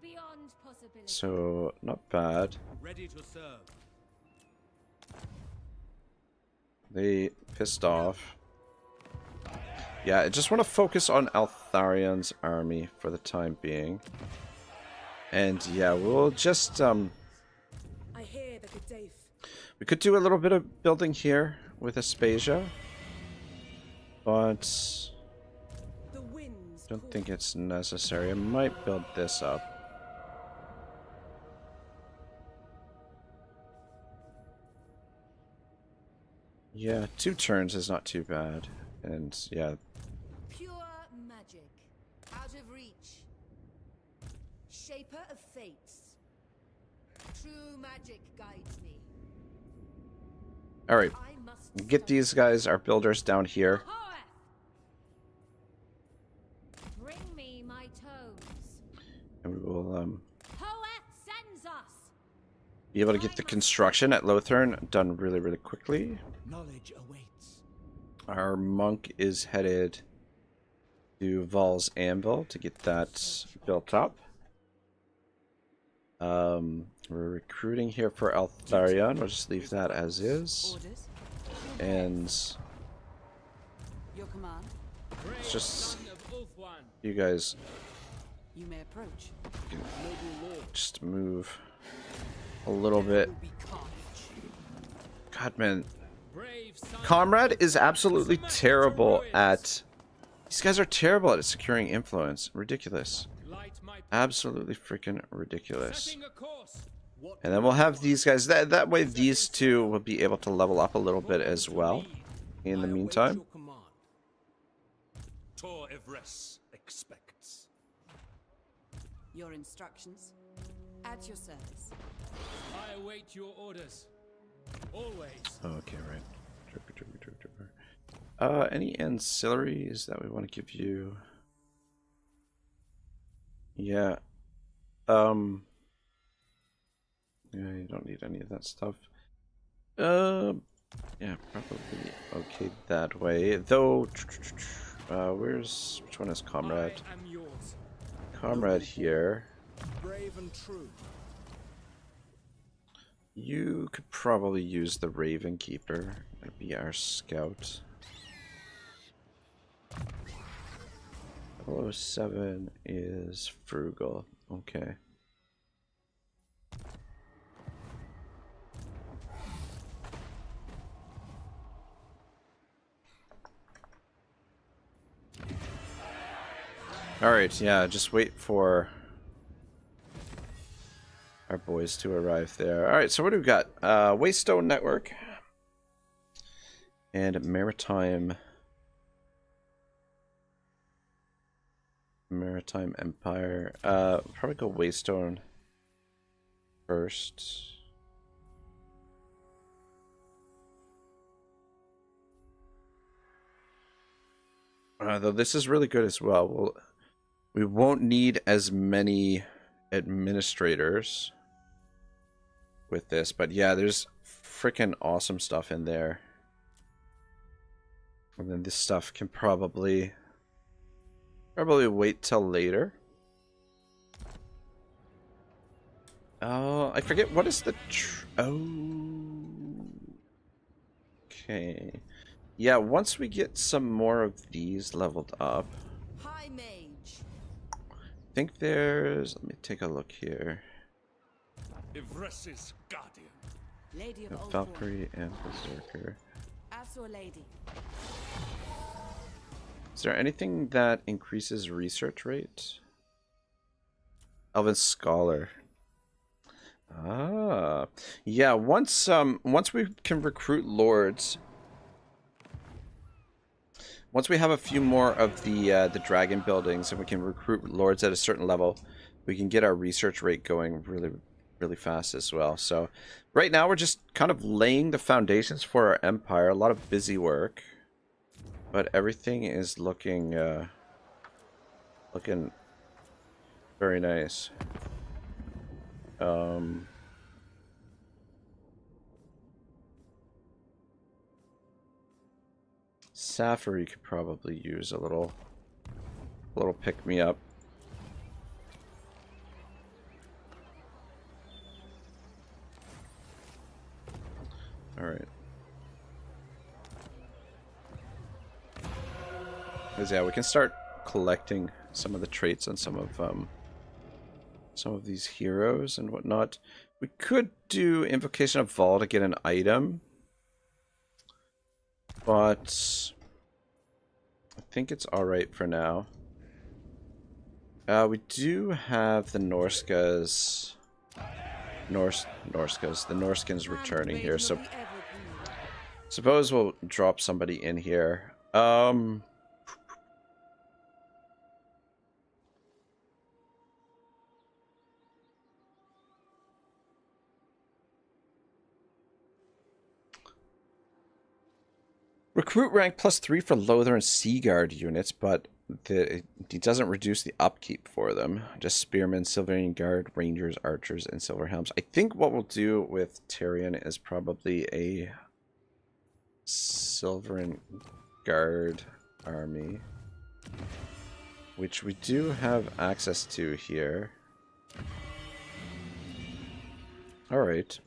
Beyond possibility. So not bad. Ready to serve. They pissed off. Yeah, I just want to focus on Eltharion's army for the time being. And yeah, we'll just I hear the Gaddafi. we could do a little bit of building here with Aspasia, but The winds don't call. think it's necessary. I might build this up. Yeah, 2 turns is not too bad. And yeah, Pure magic. Out of reach. Shaper of fates. True magic guides me. alright. I must Get study. these guys, our builders, down here. Hoeth! Bring me my tomes. And we will Hoeth sends us. be able to get the construction at Lothern done really, really quickly. Knowledge awaits. Our monk is headed to Val's Anvil to get that built up. We're recruiting here for Eltharion. We'll just leave that as is. Orders. And Your command. it's just you guys You may approach. just move a little bit. God, man. Comrade is absolutely terrible at... These guys are terrible at securing influence. Ridiculous. Absolutely freaking ridiculous. And then we'll have these guys. That way these two will be able to level up a little bit as well in the meantime. Tor Yvresse expects. Your instructions. At your service. I await your orders. Always. Okay, right. Trooper. Any ancillaries that we want to give you? Yeah. Yeah, you don't need any of that stuff. Yeah, probably okay that way. Though, which one is Comrade? I am yours. Comrade here. Brave and true. You could probably use the Raven Keeper. That'd be our scout. 007 is frugal. Okay. Alright, yeah, just wait for our boys to arrive there. Alright, so what do we got? Waystone Network. And Maritime Empire. Probably go Waystone first. Though this is really good as well. We won't need as many administrators with this, but yeah, there's freaking awesome stuff in there. And then this stuff can probably wait till later. Oh, I forget what is the okay. Yeah, once we get some more of these leveled up. High mage. I think there's, let me take a look here. Yvresse's guardian. Lady of Old Valkyrie and Berserker. Asur lady. Is there anything that increases research rate? Elven Scholar. Ah, yeah. Once we can recruit lords, once we have a few more of the dragon buildings and we can recruit lords at a certain level, we can get our research rate going really, really fast as well. So right now we're just kind of laying the foundations for our empire. A lot of busy work. But everything is looking very nice. Safari could probably use a little pick me up. All right. Because yeah, we can start collecting some of the traits on some of these heroes and whatnot. We could do Invocation of Vol to get an item, but I think it's alright for now. We do have the Norskins returning here, so suppose we'll drop somebody in here. Recruit rank +3 for Lothar and Seaguard units, but it doesn't reduce the upkeep for them. Just Spearmen, Silverian Guard, Rangers, Archers, and Silver Helms. I think what we'll do with Tyrion is probably a Silverian Guard army, which we do have access to here. Alright.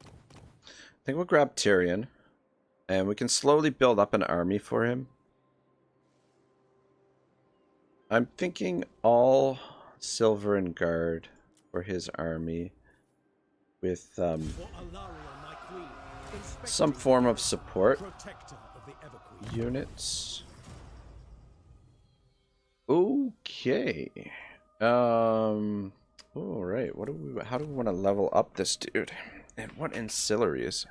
I think we'll grab Tyrion. And we can slowly build up an army for him. I'm thinking all Silverian Guard for his army with some form of support units. Okay. All right. How do we want to level up this dude? And what ancillaries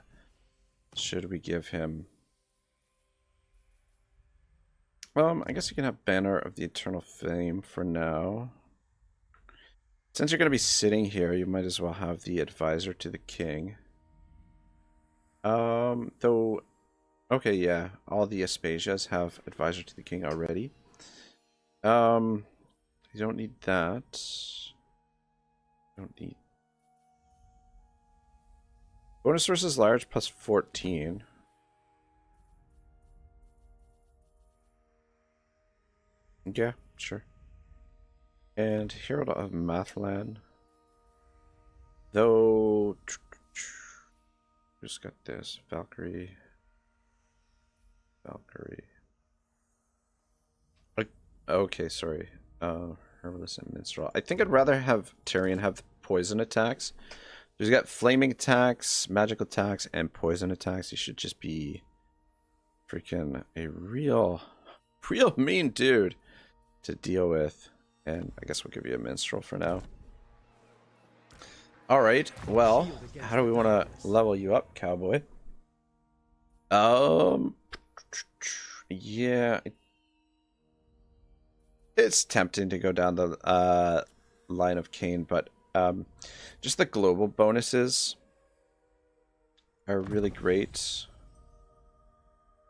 should we give him? I guess you can have Banner of the Eternal Flame for now. Since you're going to be sitting here, you might as well have the Advisor to the King. Though, okay, yeah, all the Aspasias have Advisor to the King already. You don't need that. Don't need. Bonus versus large +14. Yeah, sure. And Herald of Mathlan. Though, just got this Valkyrie. Okay, sorry. Herbalist and Minstrel. I think I'd rather have Tyrion have poison attacks. He's got flaming attacks, magical attacks, and poison attacks. He should just be freaking a real mean dude to deal with. And I guess we'll give you a minstrel for now. Alright, well, how do we want to level you up, cowboy? Yeah. It's tempting to go down the line of Cain, but just the global bonuses are really great.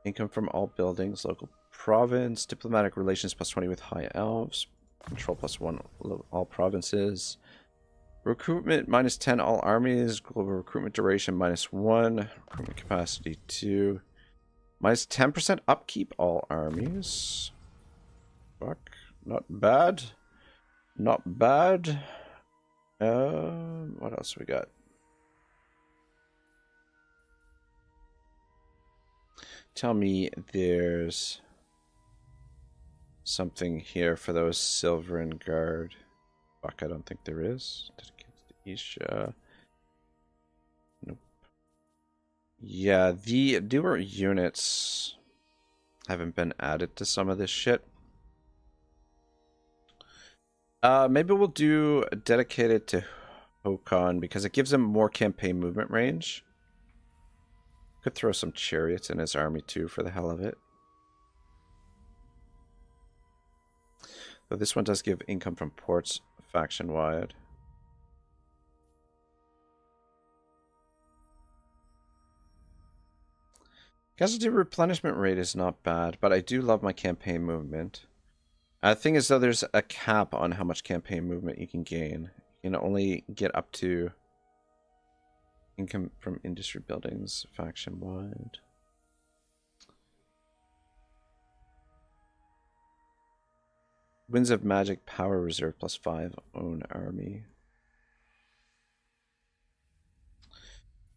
Income from all buildings, local province, diplomatic relations +20 with high elves, control +1 all provinces, recruitment -10 all armies, global recruitment duration -1, recruitment capacity 2, -10% upkeep all armies. Fuck, not bad. Not bad. What else we got? Tell me there's something here for those Silverian Guard. Fuck, I don't think there is. Dedicated to Isha. Nope. Yeah, the newer units haven't been added to some of this shit. Maybe we'll do dedicated to Håkon because it gives him more campaign movement range. Could throw some chariots in his army too for the hell of it. Though this one does give income from ports faction wide. Casualty replenishment rate is not bad, but I do love my campaign movement. The thing is, though, there's a cap on how much campaign movement you can gain. You can only get up to income from industry buildings, faction-wide. Winds of Magic, Power Reserve +5, own army.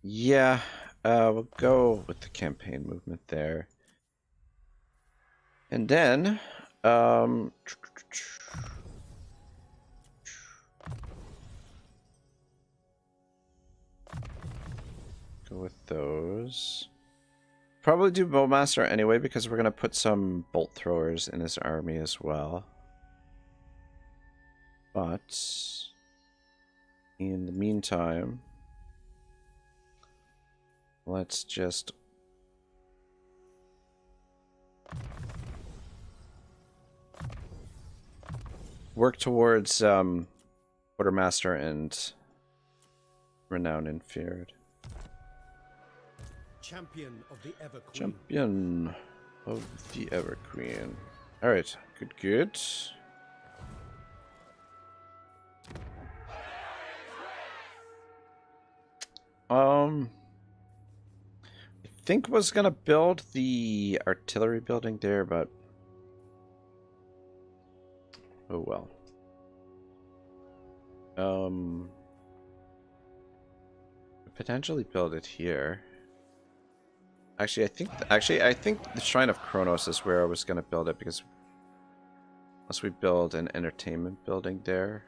Yeah, we'll go with the campaign movement there. And then, go with those. Probably do Bowmaster anyway because we're going to put some bolt throwers in his army as well. But in the meantime, let's just work towards Quartermaster and Renown and Feared. Champion of the Ever Queen. Champion of the Ever Queen. Alright, good. I think was gonna build the artillery building there, but oh well. Potentially build it here. Actually, I think the Shrine of Kronos is where I was gonna build it, because unless we build an entertainment building there,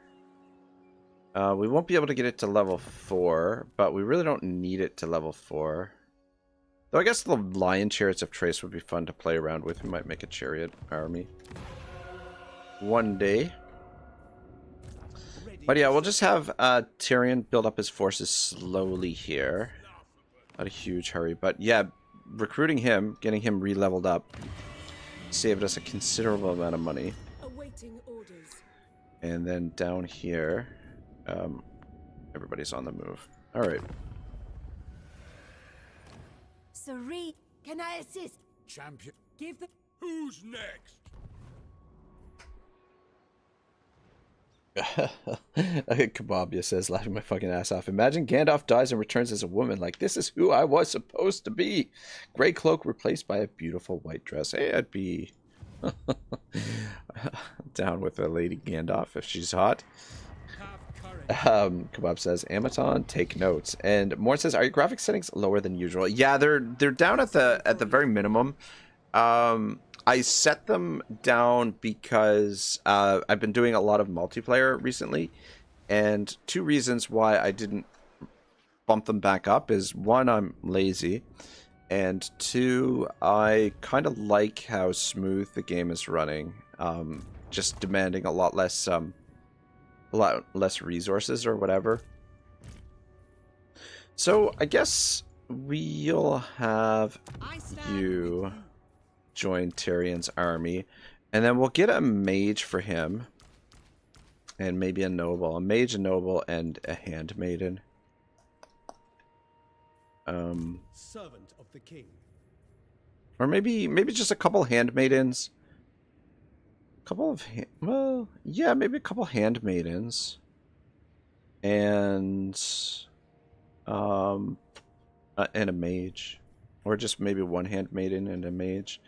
we won't be able to get it to level 4, but we really don't need it to level 4. Though I guess the Lion Chariots of Trace would be fun to play around with. We might make a chariot army one day. But yeah, we'll just have Tyrion build up his forces slowly here. Not a huge hurry, but yeah, recruiting him, getting him re-leveled up, saved us a considerable amount of money. Awaiting orders. And then down here, everybody's on the move. All right. Sari, can I assist? Champion. Give the... Who's next? Kebabia says, laughing my fucking ass off. Imagine Gandalf dies and returns as a woman. Like, this is who I was supposed to be. Gray cloak replaced by a beautiful white dress. Hey, I'd be down with a Lady Gandalf if she's hot. Kebab says, Amaton, take notes. And Moore says, are your graphic settings lower than usual? Yeah, they're down at the very minimum. I set them down because I've been doing a lot of multiplayer recently, and two reasons why I didn't bump them back up is, one, I'm lazy, and two, I kind of like how smooth the game is running, just demanding a lot less resources or whatever. So I guess we'll have you join Tyrion's army, and then we'll get a mage for him, and maybe a noble, a mage, a noble, and a handmaiden. Servant of the king. Or maybe just a couple handmaidens. Well, yeah, maybe a couple handmaidens, and a mage. Or just maybe one handmaiden and a mage.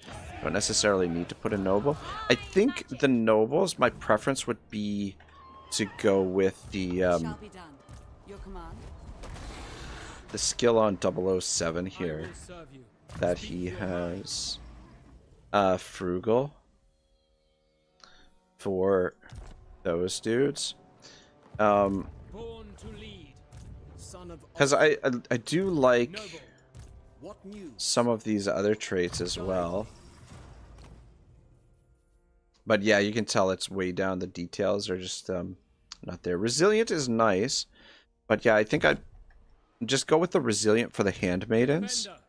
Don't necessarily need to put a noble. I think the nobles, my preference would be to go with the Shall be done. Your command. the skill on 007 here that he has. Frugal for those dudes. Born to lead. Son of Because I do like Noble. what news? some of these other traits as well. But yeah, you can tell it's way down. The details are just not there. Resilient is nice, but yeah, I think I'd just go with the resilient for the handmaidens. Defender.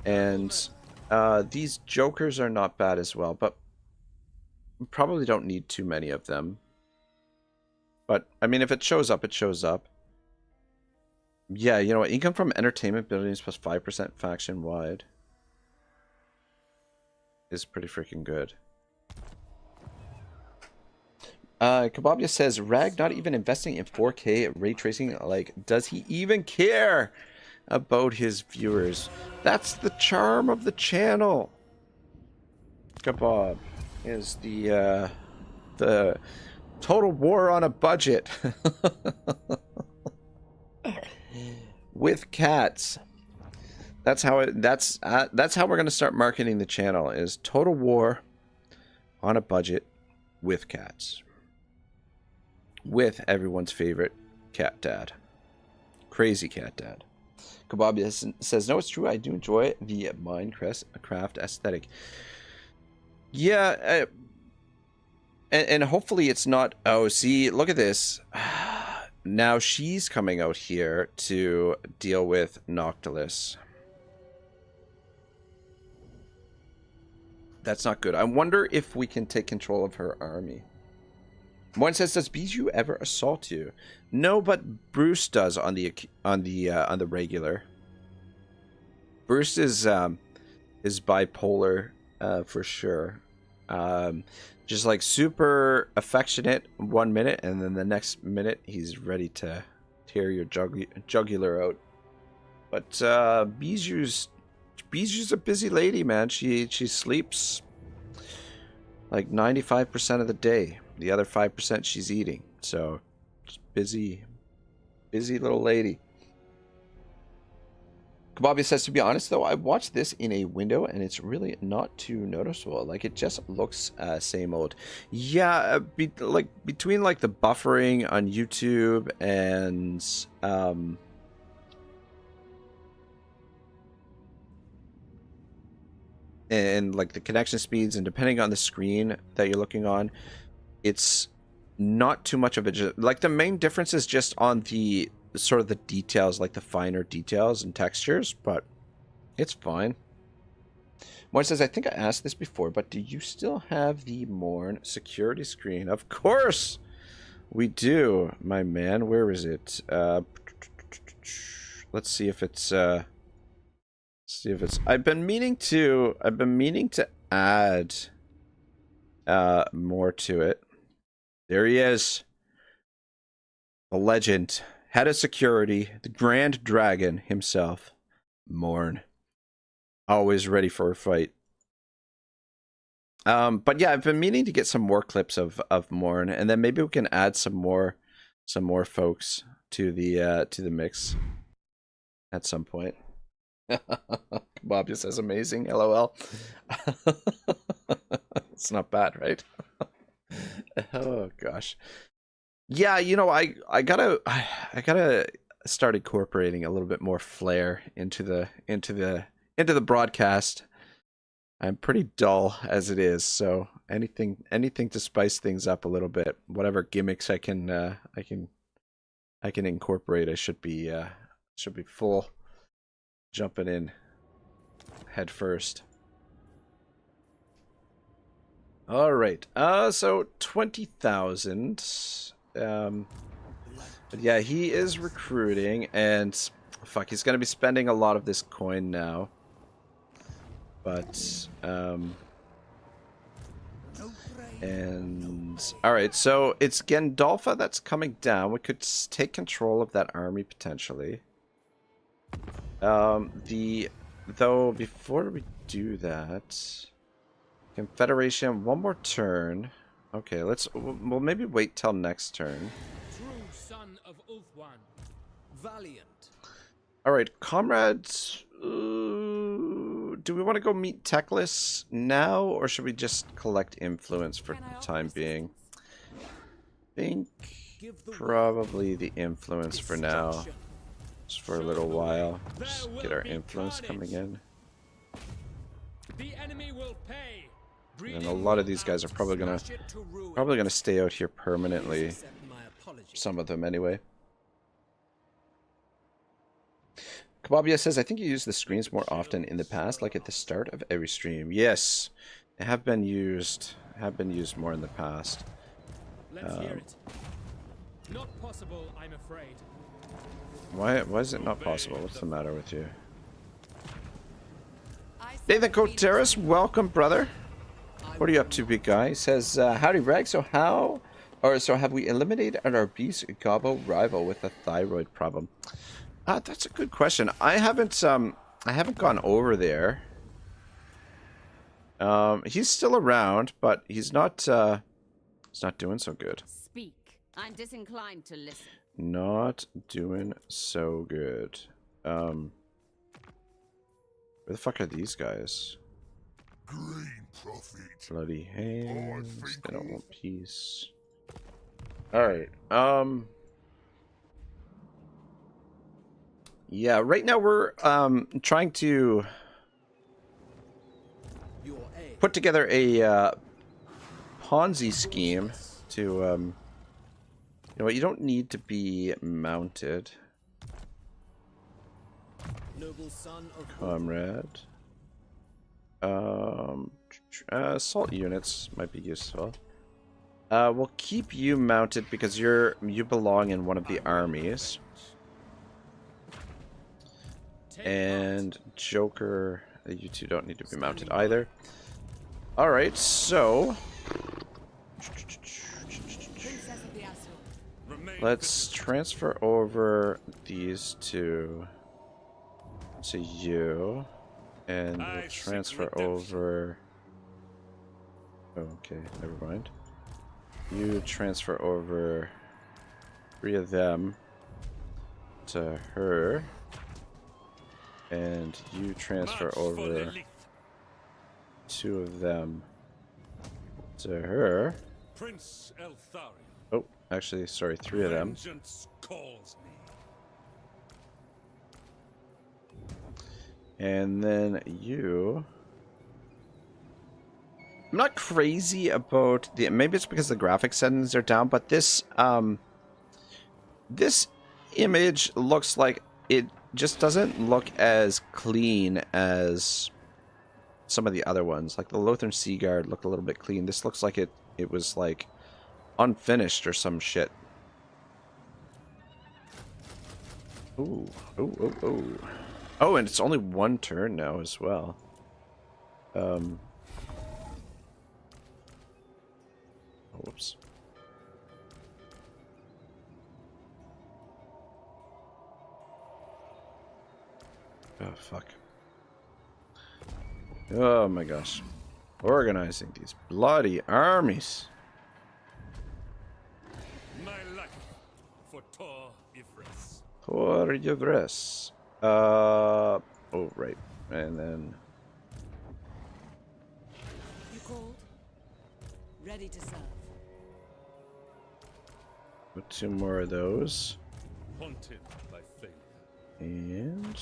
And these jokers are not bad as well, but we probably don't need too many of them. But I mean, if it shows up, it shows up. Yeah, you know what? Income from entertainment buildings plus 5% faction wide is pretty freaking good. Kebabia says, Rag not even investing in 4K ray tracing. Like, does he even care about his viewers? That's the charm of the channel. Kebab is the total war on a budget. With cats. That's how we're gonna start marketing the channel, is Total War on a budget with cats. With everyone's favorite cat dad. Crazy cat dad. Kebab says, no, it's true. I do enjoy the Minecraft aesthetic. Yeah, and hopefully it's not... Oh, see, look at this. Now she's coming out here to deal with Noctilus. That's not good. I wonder if we can take control of her army. One says, does Bijou ever assault you? No, but Bruce does on the regular. Bruce is bipolar for sure. Just like super affectionate 1 minute, and then the next minute he's ready to tear your jugular out. But Bijou's a busy lady, man. She sleeps like 95% of the day. The other 5% she's eating. So, just busy little lady. Kebabia says, to be honest though, I watched this in a window and it's really not too noticeable. Like, it just looks same old. Yeah, between like the buffering on YouTube and like the connection speeds, and depending on the screen that you're looking on, it's not too much of a... Like, the main difference is just on the sort of the details, like the finer details and textures, but it's fine. One says, I think I asked this before, but do you still have the Morn security screen? Of course we do, my man. Where is it? Let's see if it's I've been meaning to add more to it. There he is. The legend, head of security, the Grand Dragon himself, Morn. Always ready for a fight. But yeah, I've been meaning to get some more clips of Morn, and then maybe we can add some more folks to the mix at some point. Bob just says amazing, LOL. It's not bad, right? Oh gosh. Yeah, you know, I gotta start incorporating a little bit more flair into the broadcast. I'm pretty dull as it is, so anything to spice things up a little bit, whatever gimmicks I can incorporate, I should be full jumping in head first. All right. So 20,000. But yeah, he is recruiting, and fuck, he's gonna be spending a lot of this coin now. But and all right, so it's Gandalfa that's coming down. We could take control of that army potentially. Though before we do that, Confederation, one more turn. Okay, we'll maybe wait till next turn. True son of Ulthuan. Valiant. All right, comrades. Do we want to go meet Teclis now, or should we just collect influence for the time being? I think probably the influence for now. Just for a little while. Just get our influence coming in. The enemy will pay. And a lot of these guys are probably gonna stay out here permanently. Some of them anyway. Kebabia says, I think you use the screens more often in the past, like at the start of every stream. Yes, they have been used more in the past. Let's hear it. Not possible, I'm afraid. Why is it not possible? What's the matter with you? Nathan Coteras, welcome, brother. What are you up to, big guy? He says, howdy, Reg. So have we eliminated our beast gobbo rival with a thyroid problem? That's a good question. I haven't gone over there. He's still around, but he's not doing so good. Speak. I'm disinclined to listen. Not doing so good. Where the fuck are these guys? Green prophet. Bloody hands. think They don't all- want peace. Alright, yeah, right now we're trying to Your aid. put together a Ponzi scheme to you know what, you don't need to be mounted, Noble son of comrade. Assault units might be useful. We'll keep you mounted because you belong in one of the armies. And Joker, you two don't need to be mounted either. Alright, so Princess of the Astle. Remain let's transfer over these two to you. And we'll I seek transfer redemption. over... Oh, okay, never mind. You transfer over 3 of them to her. And you transfer March for over the leaf. 2 of them to her. Prince Eltharion. Oh, actually, sorry, 3 of them. Vengeance calls me. And then you... I'm not crazy about the... Maybe it's because the graphic settings are down, but this this image looks like it just doesn't look as clean as some of the other ones. Like the Lothern Sea Guard looked a little bit clean. This looks like it was like unfinished or some shit. Ooh, ooh. Oh, and it's only 1 turn now as well. Whoops. Oh, fuck. Oh my gosh. Organizing these bloody armies. My life for Tor Yvresse. Poor Yvresse. Oh, right. And then... You called? Ready to serve. Put 2 more of those. Haunted by failure. And...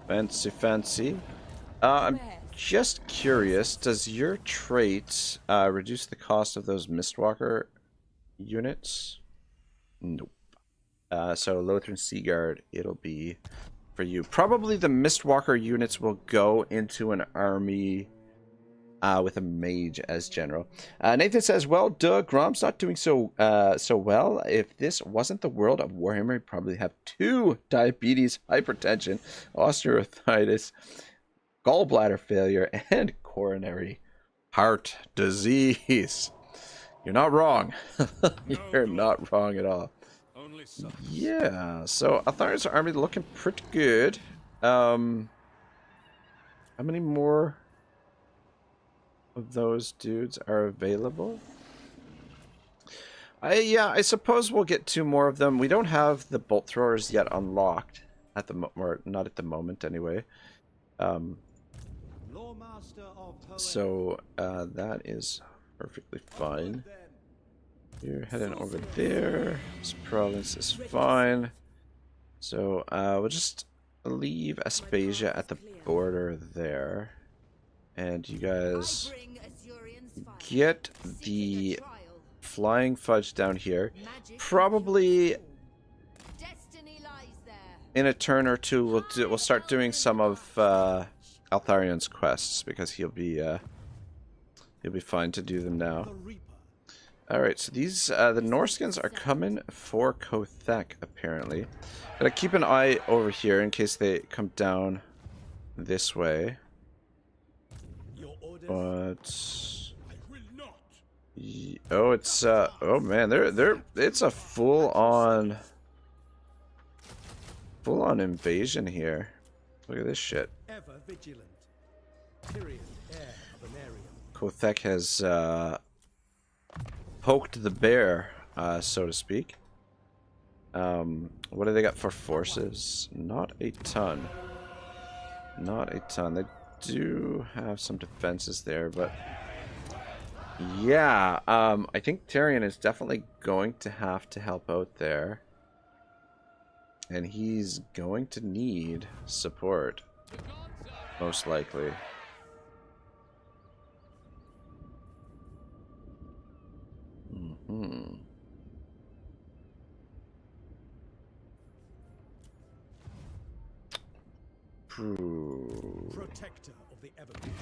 Fancy. I'm just curious, does your trait reduce the cost of those Mistwalker units? Nope. So Lothern Sea Guard, it'll be for you. Probably the Mistwalker units will go into an army with a mage as general. Nathan says, well, duh, Grom's not doing so well. If this wasn't the world of Warhammer, he'd probably have 2 diabetes, hypertension, osteoarthritis, gallbladder failure, and coronary heart disease. You're not wrong. You're not wrong at all. Only sons. Yeah, so Eltharion's army looking pretty good. How many more of those dudes are available? I suppose we'll get 2 more of them. We don't have the bolt throwers yet unlocked at the or not at the moment anyway. Lawmaster of Hoenn. So that is perfectly fine. You're heading over there. This province is fine. So we'll just leave Aspasia at the border there. And you guys get the flying fudge down here. Probably in a turn or two we'll start doing some of Altharion's quests because he'll be fine to do them now. The Reaper. Alright, so these, the Norskins are coming for Kothek, apparently. Gotta keep an eye over here in case they come down this way. Your orders. But... I will not. Oh, it's, oh man, it's a full-on invasion here. Look at this shit. Ever vigilant. Tyrion, heir of Anarion. Kothek has, poked the bear, so to speak. What do they got for forces? Not a ton. Not a ton. They do have some defenses there, but yeah, I think Tyrion is definitely going to have to help out there. And he's going to need support, most likely. Mm-hmm. Protector of the Evergreen.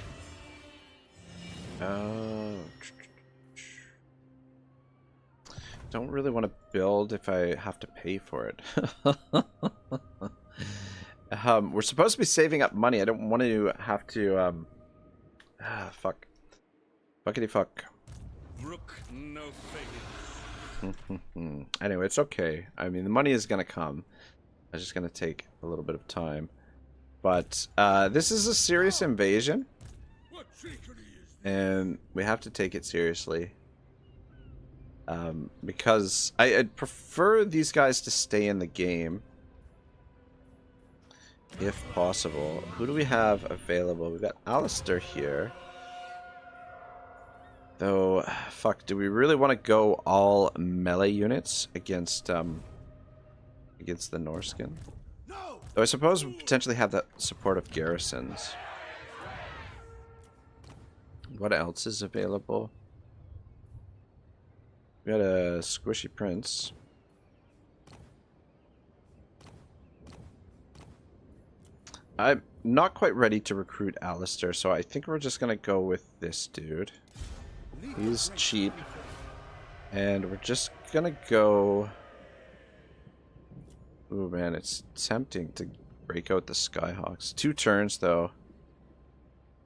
Don't really want to build if I have to pay for it. We're supposed to be saving up money. I don't want to have to fuck. Fuckity fuck. Brook no failure. Anyway, it's okay. I mean, the money is gonna come. It's just gonna take a little bit of time. But this is a serious invasion, and we have to take it seriously. Because I'd prefer these guys to stay in the game, if possible. Who do we have available? We've got Alistair here. Though, fuck, do we really want to go all melee units against the Norskin? Though I suppose we potentially have the support of garrisons. What else is available? We got a squishy prince. I'm not quite ready to recruit Alistair, so I think we're just gonna go with this dude. He's cheap. And we're just gonna go... Ooh man, it's tempting to break out the Skyhawks. 2 turns though.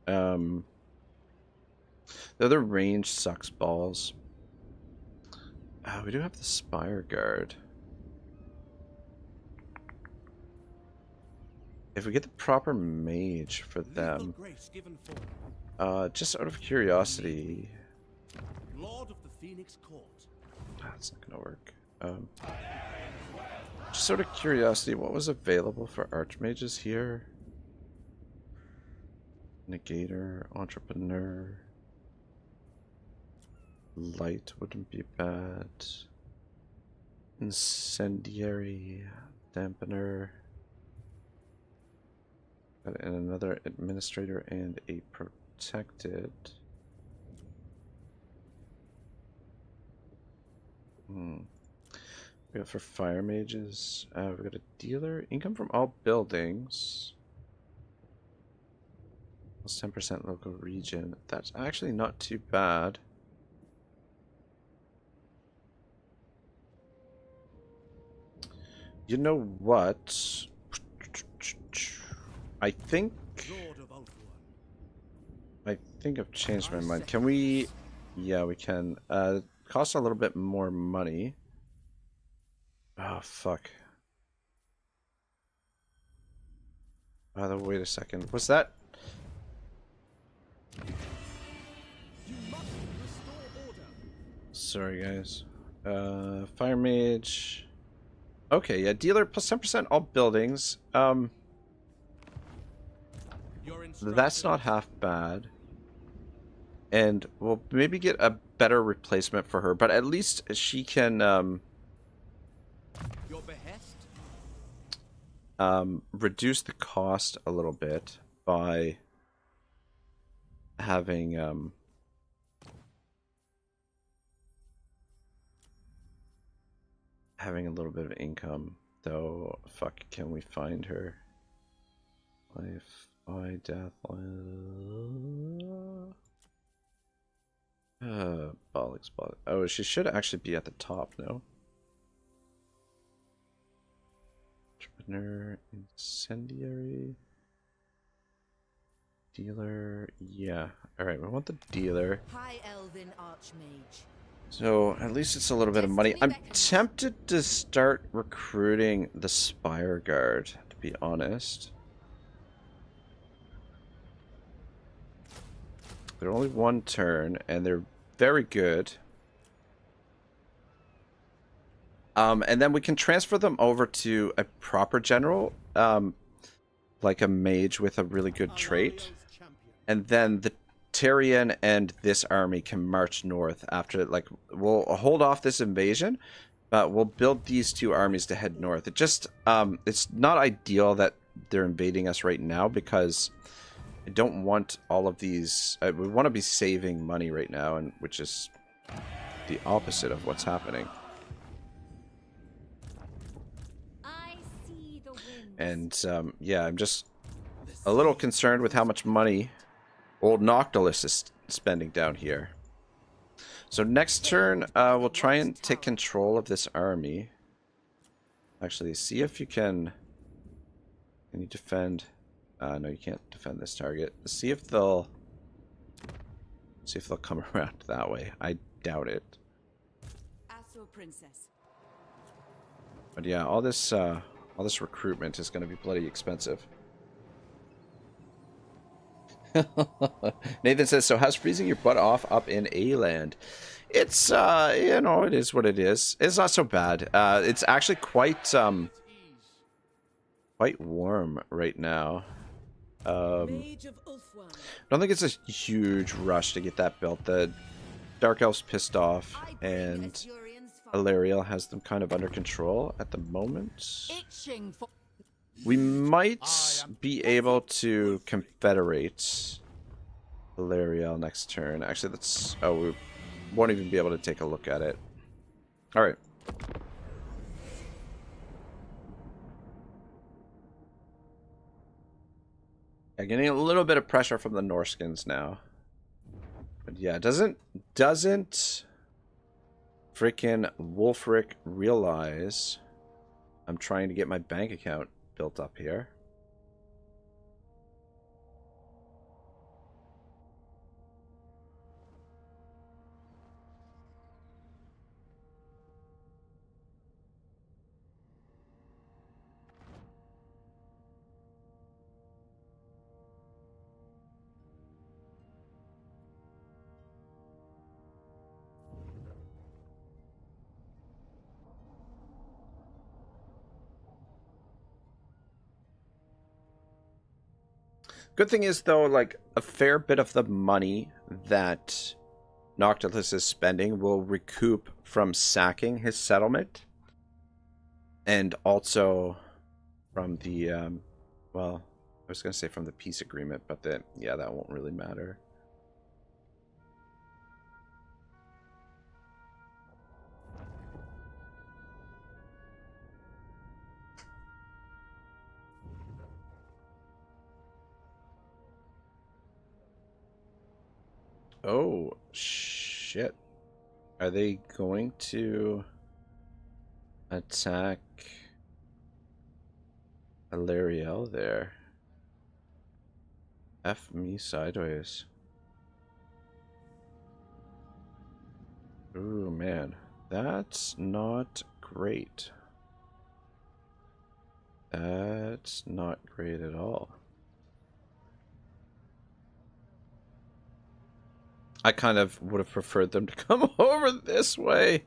The other range sucks balls. We do have the Spire Guard. If we get the proper mage for them, just out of curiosity, Lord of the Phoenix Court. that's not gonna work. Just out of curiosity, what was available for archmages here? Negator, entrepreneur. Light wouldn't be bad. Incendiary, dampener. And another administrator and a protected. We got for fire mages. We got a dealer. Income from all buildings. Plus 10% local region. That's actually not too bad. You know what? I think I've changed my mind. Can we? Yeah, we can. Costs a little bit more money. Oh fuck. Wait a second. Was that? Sorry guys. Fire mage. Okay, yeah, dealer plus 10% all buildings. That's not half bad. And we'll maybe get a better replacement for her, but at least she can Your behest? reduce the cost a little bit by having having a little bit of income. Though, fuck, can we find her? Life, death, bollocks. Oh, she should actually be at the top, no? Entrepreneur, incendiary, dealer, yeah. Alright, we want the dealer. High Elven Archmage. So, at least it's a little bit of money. I'm tempted to start recruiting the Spire Guard, to be honest. They're only 1 turn, and they're very good. And then we can transfer them over to a proper general, like a mage with a really good trait. And then the Tyrion and this army can march north after, like, we'll hold off this invasion, but we'll build these two armies to head north. It just, it's not ideal that they're invading us right now because I don't want all of these, we want to be saving money right now, and which is the opposite of what's happening. I see the winds. And, yeah, I'm just a little concerned with how much money old Noctilus is spending down here. So next turn, we'll try and take control of this army. Actually, see if you can... Can you defend... no, you can't defend this target. See if they'll come around that way. I doubt it. Princess. But yeah, all this recruitment is going to be bloody expensive. Nathan says, so how's freezing your butt off up in A-land? It's, you know, it is what it is. It's not so bad. It's actually quite warm right now. Mage of Ulthuan. I don't think it's a huge rush to get that built. The Dark Elf's pissed off, and Eltharion has them kind of under control at the moment. We might be able to confederate Eltharion next turn. Actually, that's... Oh, we won't even be able to take a look at it. Alright. Yeah, getting a little bit of pressure from the Norskins now. But yeah, doesn't freaking Wulfric realize I'm trying to get my bank account built up here? Good thing is, though, like, a fair bit of the money that Noctilus is spending will recoup from sacking his settlement. And also from the, well, I was going to say from the peace agreement, but then, yeah, that won't really matter. Oh, shit. Are they going to attack Eltharion there? F me sideways. Ooh, man. That's not great. That's not great at all. I kind of would have preferred them to come over this way.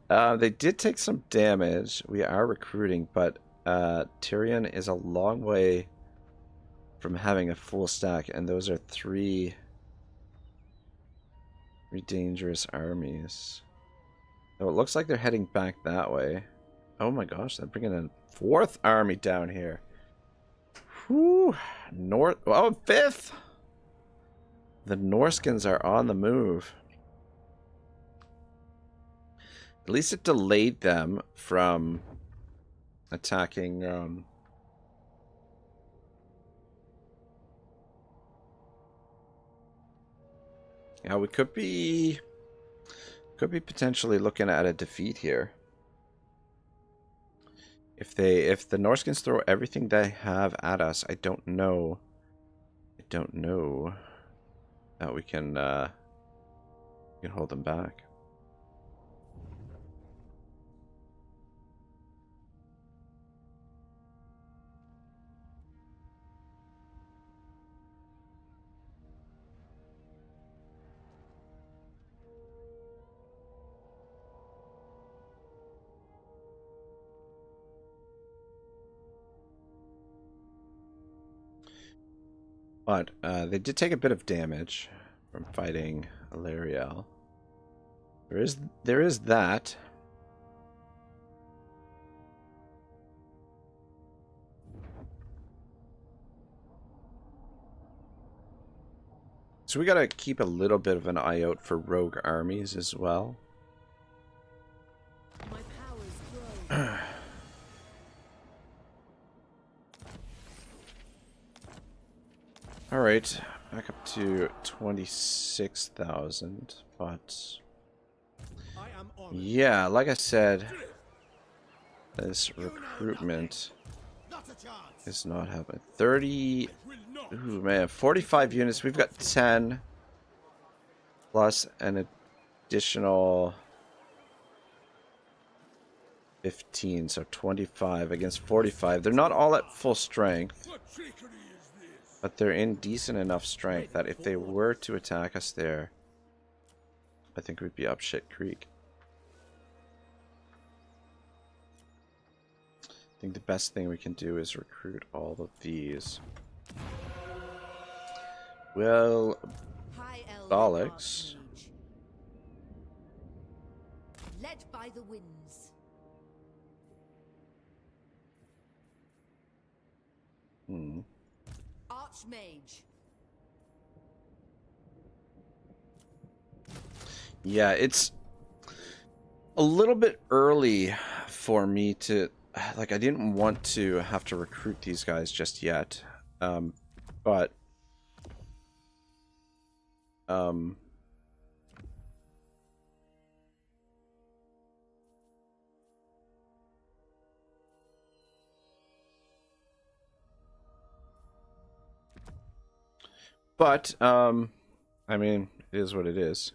They did take some damage. We are recruiting, but Tyrion is a long way from having a full stack, and those are three dangerous armies. Oh, it looks like they're heading back that way. Oh my gosh, they're bringing a fourth army down here. Whew. North. Oh, fifth! The Norskins are on the move. At least it delayed them from attacking. Yeah, we could be potentially looking at a defeat here. If the Norskins throw everything they have at us, I don't know that we can hold them back. But they did take a bit of damage from fighting Eltharion. There is that. So we gotta keep a little bit of an eye out for rogue armies as well. My powers grow. Alright, back up to 26,000, but I am honored. yeah, like I said, this recruitment Not a chance. is not happening. 30, ooh man, 45 units, we've got 10, plus an additional 15, so 25 against 45. They're not all at full strength. What trickery is this? But they're in decent enough strength that if they were to attack us there, I think we'd be up shit creek. I think the best thing we can do is recruit all of these. Well, High Elven bollocks. Archmage. Led by the winds. Archmage. Yeah, it's a little bit early for me to, like, I didn't want to have to recruit these guys just yet. But I mean, it is what it is.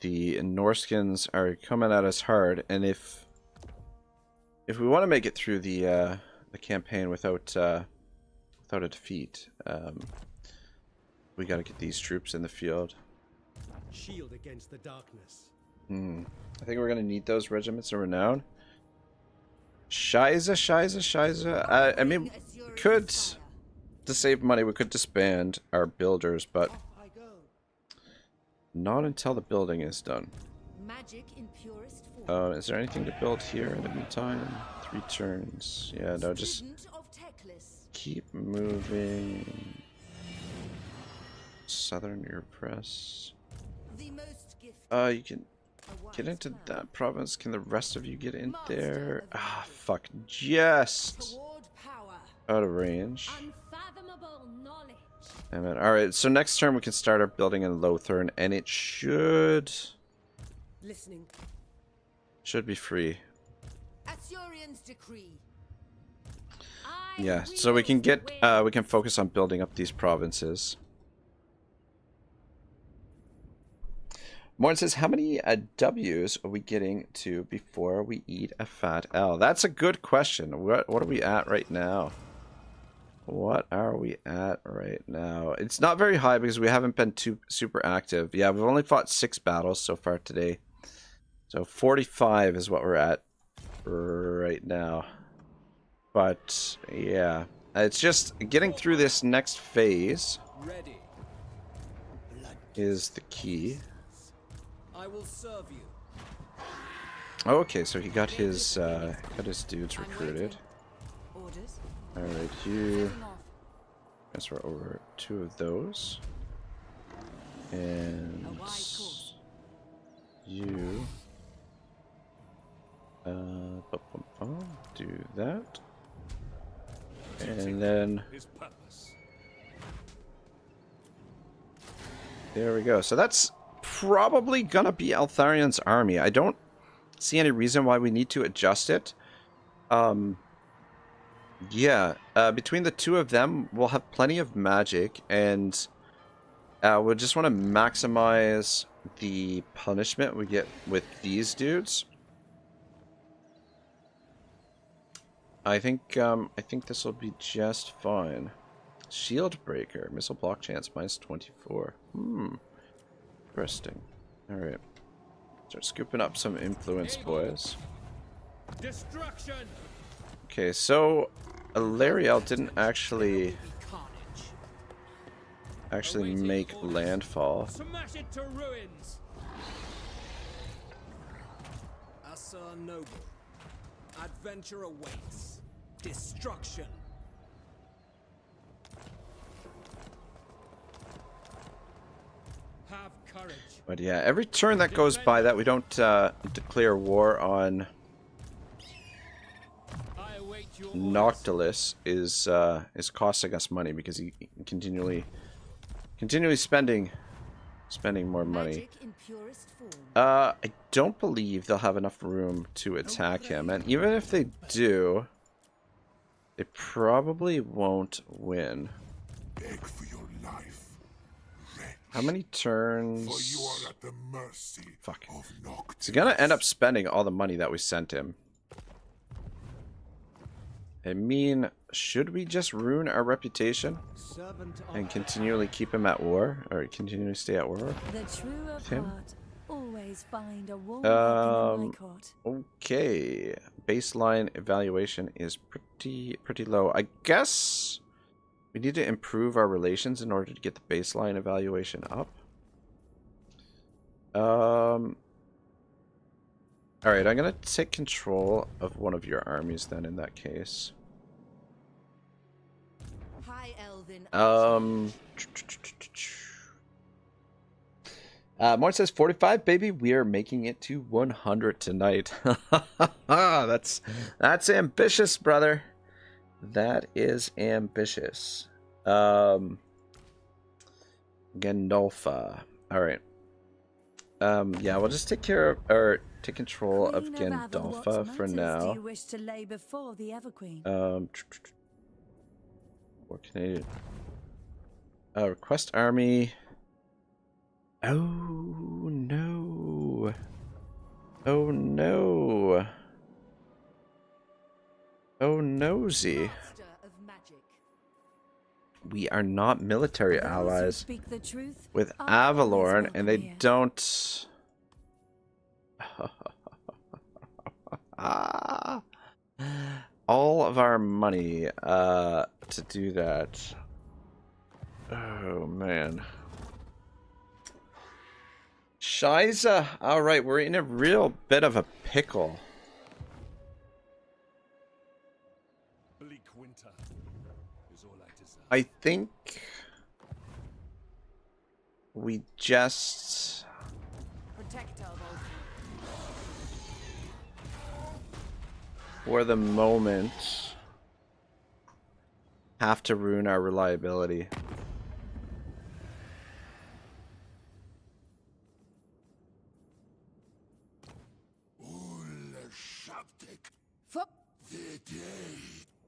The Norskins are coming at us hard, and if we want to make it through the campaign without a defeat, we got to get these troops in the field. Shield against the darkness. I think we're gonna need those regiments of renown. Shiza. I mean, we could, to save money, we could disband our builders, but I go. not until the building is done. Magic in purest form. Is there anything to build here in the meantime? 3 turns. Yeah, no, just Student of Teclis. keep moving. Southern Yvresse. The most gifted. You can get into that province. Can the rest of you get in there? Ah, fuck. Just Toward power. out of range. Unfathomable knowledge. Damn it. Alright, so next turn we can start our building in Eltharion, and it should Listening. be free. Asurion's decree. Yeah, so we can get we can focus on building up these provinces. Morton says, how many W's are we getting to before we eat a fat L? That's a good question. What are we at right now? What are we at right now? It's not very high because we haven't been too super active. Yeah, we've only fought 6 battles so far today. So 45 is what we're at right now. But yeah, it's just getting through this next phase Ready. is the key. I will serve you. Okay, so he got his dudes recruited. Orders. All right, you transfer over 2 of those, and A wise course. you do that, and then His purpose. there we go. So that's probably gonna be Eltharion's army. I don't see any reason why we need to adjust it. Yeah, between the 2 of them, we'll have plenty of magic, and we'll just want to maximize the punishment we get with these dudes. I think this will be just fine. Shield breaker, missile block chance -24. Interesting. All right, start scooping up some influence, boys. Destruction. Okay, so Eltharion didn't actually actually Awaiting make orders. landfall. Smash it to ruins. Assar Noble. Adventure awaits. Destruction. Have courage. But yeah, every turn that goes by that we don't declare war on I await your orders. Noctilus is costing us money because he continually spending more money. Magic in purest form. I don't believe they'll have enough room to attack him, and even if they do, they probably won't win. Beg for your life. Wretch, How many turns? for you are at the mercy Fuck. of Noctilus. He's gonna end up spending all the money that we sent him. I mean, should we just ruin our reputation Servant of and continually keep him at war, or continually stay at war? The true of Him? heart always find a warm welcome in my court. Okay, baseline evaluation is pretty low. I guess we need to improve our relations in order to get the baseline evaluation up. All right, I'm gonna take control of one of your armies then. In that case, High Elven Morn says 45, baby. We are making it to 100 tonight. that's ambitious, brother. That is ambitious. Gandolfa. All right. Yeah, we'll just take care of, or take control of Queen Aval, Gandolfa what for motives now. Do you wish to lay before the Everqueen? What can I do? Request army. Oh no. Oh no. Oh nosy. Master of magic. We are not military Those who allies speak the truth with are always Avalorn, and they welcome here. don't. All of our money to do that. Oh man. Shiza. Alright, we're in a real bit of a pickle. Bleak winter is all I desire. I think we just Protect our vault. for the moment have to ruin our reliability.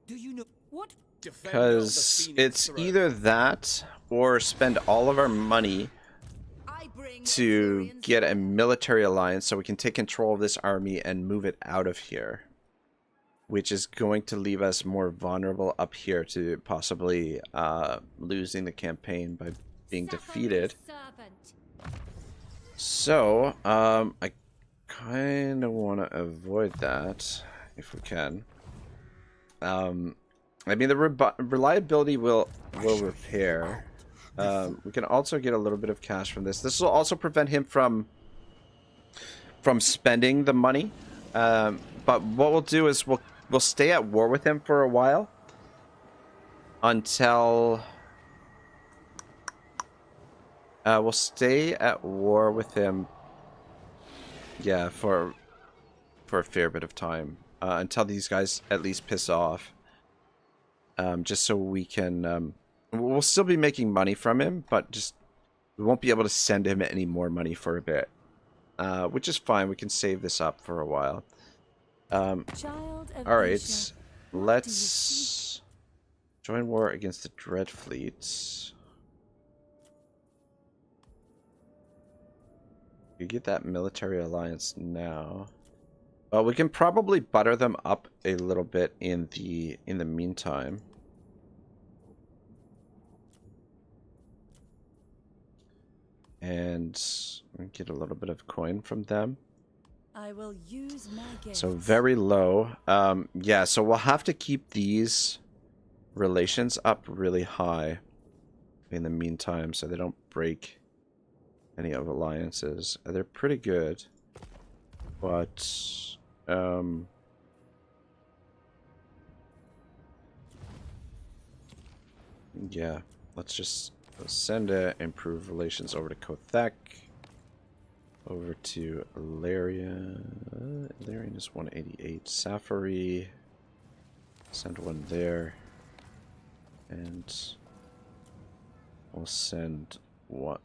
Do you know what? Because it's either that or spend all of our money I bring to Eltharion get a sword. military alliance so we can take control of this army and move it out of here, which is going to leave us more vulnerable up here to possibly losing the campaign by being defeated. Servant. So I kind of want to avoid that if we can. I mean, the reliability will repair. We can also get a little bit of cash from this. This will also prevent him from spending the money. But what we'll do is we'll stay at war with him for a while until we'll stay at war with him. Yeah, for a fair bit of time until these guys at least piss off. Just so we can, we'll still be making money from him, but just we won't be able to send him any more money for a bit, which is fine. We can save this up for a while. Child of All right, Asia, what do you let's join war against the Dread Fleets. You get that military alliance now. Well, we can probably butter them up a little bit in the meantime. And get a little bit of coin from them. I will use my gifts. So very low. Yeah, so we'll have to keep these relations up really high. in the meantime, so they don't break any of alliances. They're pretty good, but yeah, let's just send improve relations over to Kothek, over to Eltharion. Eltharion is 188. Safari, send one there, and we'll send one.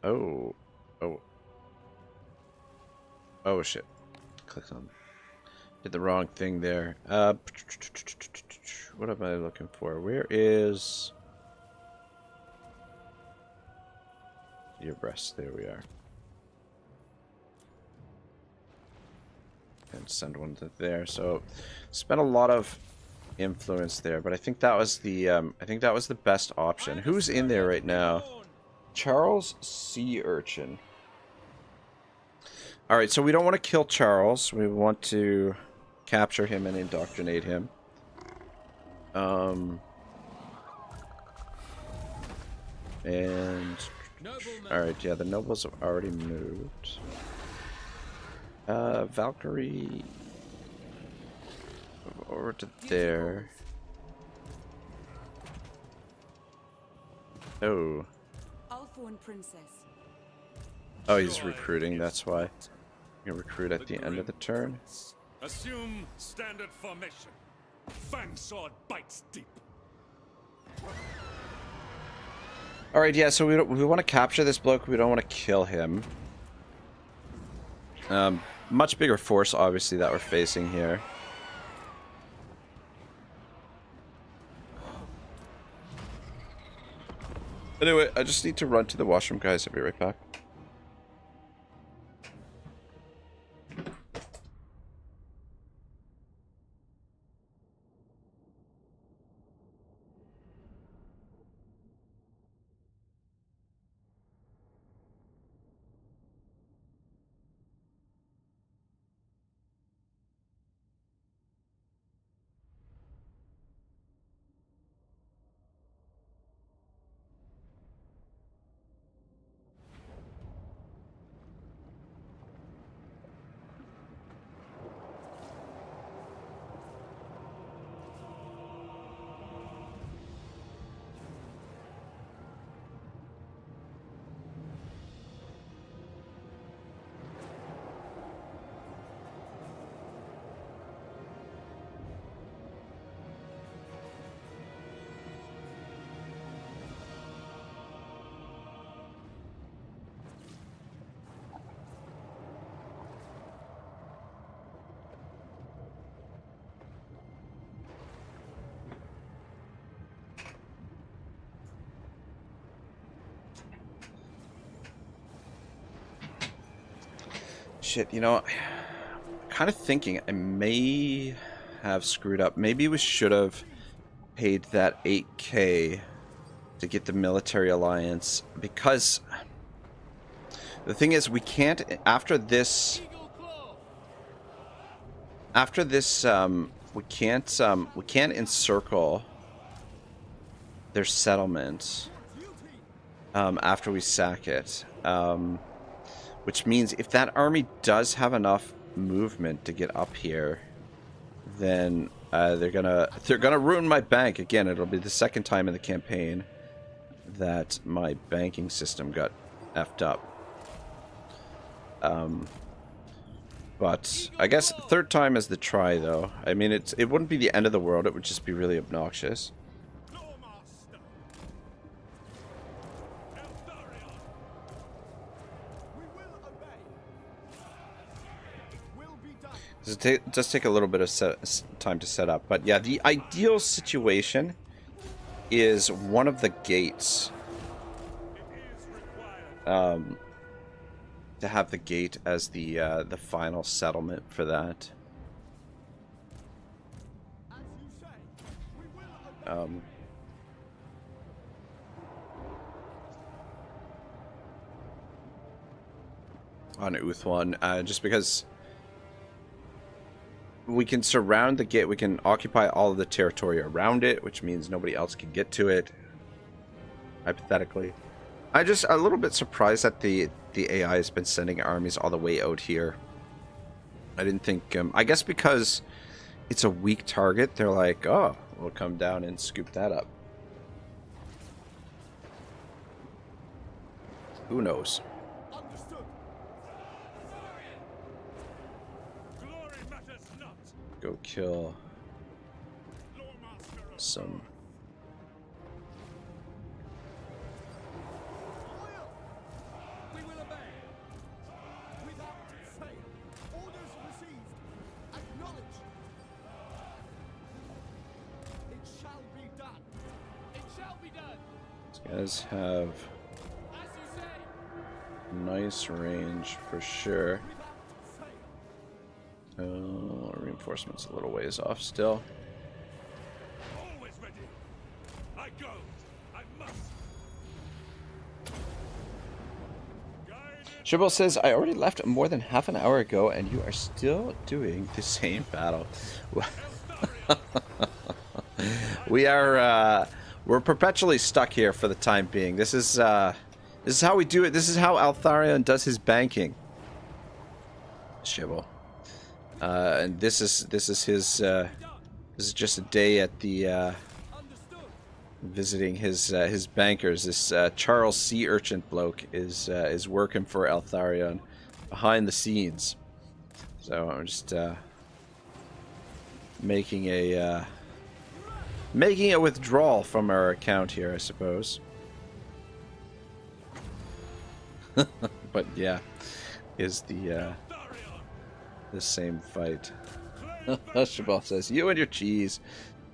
Oh shit! Clicked on. Did the wrong thing there. What am I looking for? Where is Yvresse? There we are. And send one to there. So spent a lot of influence there, but I think that was the best option. Who's in there right now? Charles Sea Urchin. All right, so we don't want to kill Charles. We want to capture him and indoctrinate him. And all right, yeah, the nobles have already moved. Valkyrie over to there. Oh. Oh, he's recruiting, that's why. You recruit at the end of the turn. Assume standard formation. Fang sword bites deep. Alright, yeah, so we want to capture this bloke, we don't want to kill him. Much bigger force, obviously, that we're facing here. Anyway, I just need to run to the washroom, guys. I'll be right back. Shit, you know, I'm kind of thinking I may have screwed up. Maybe we should have paid that 8K to get the military alliance, because the thing is, we can't, after this, we can't encircle their settlement after we sack it. Which means if that army does have enough movement to get up here, then they're gonna ruin my bank again. It'll be the second time in the campaign that my banking system got effed up. But I guess third time is the try, though. I mean, it wouldn't be the end of the world. It would just be really obnoxious. It does take a little bit of time to set up, but yeah, the ideal situation is one of the gates. To have the gate as the final settlement for that. On Uthwan, just because we can surround the gate, we can occupy all of the territory around it, which means nobody else can get to it, hypothetically. I just a little bit surprised that the AI has been sending armies all the way out here. I didn't think. I guess because it's a weak target, they're like, oh, we'll come down and scoop that up. Who knows? Understood. Glory matters not. Go kill some. We will obey. Without fail. Orders received. Acknowledge. It shall be done. It shall be done. These guys have As you say. nice range for sure. Without fail. Reinforcements a little ways off still. Always ready. I go. I must. Shibble says, I already left more than half an hour ago and you are still doing the same battle. We are we're perpetually stuck here for the time being. This is how we do it. This is how Eltharion does his banking. Shibble. And this is his this is just a day at the visiting his bankers. This Charles Sea Urchin bloke is working for Eltharion behind the scenes. So I'm just making a withdrawal from our account here, I suppose. But yeah, is the same fight. Shabal says, you and your cheese.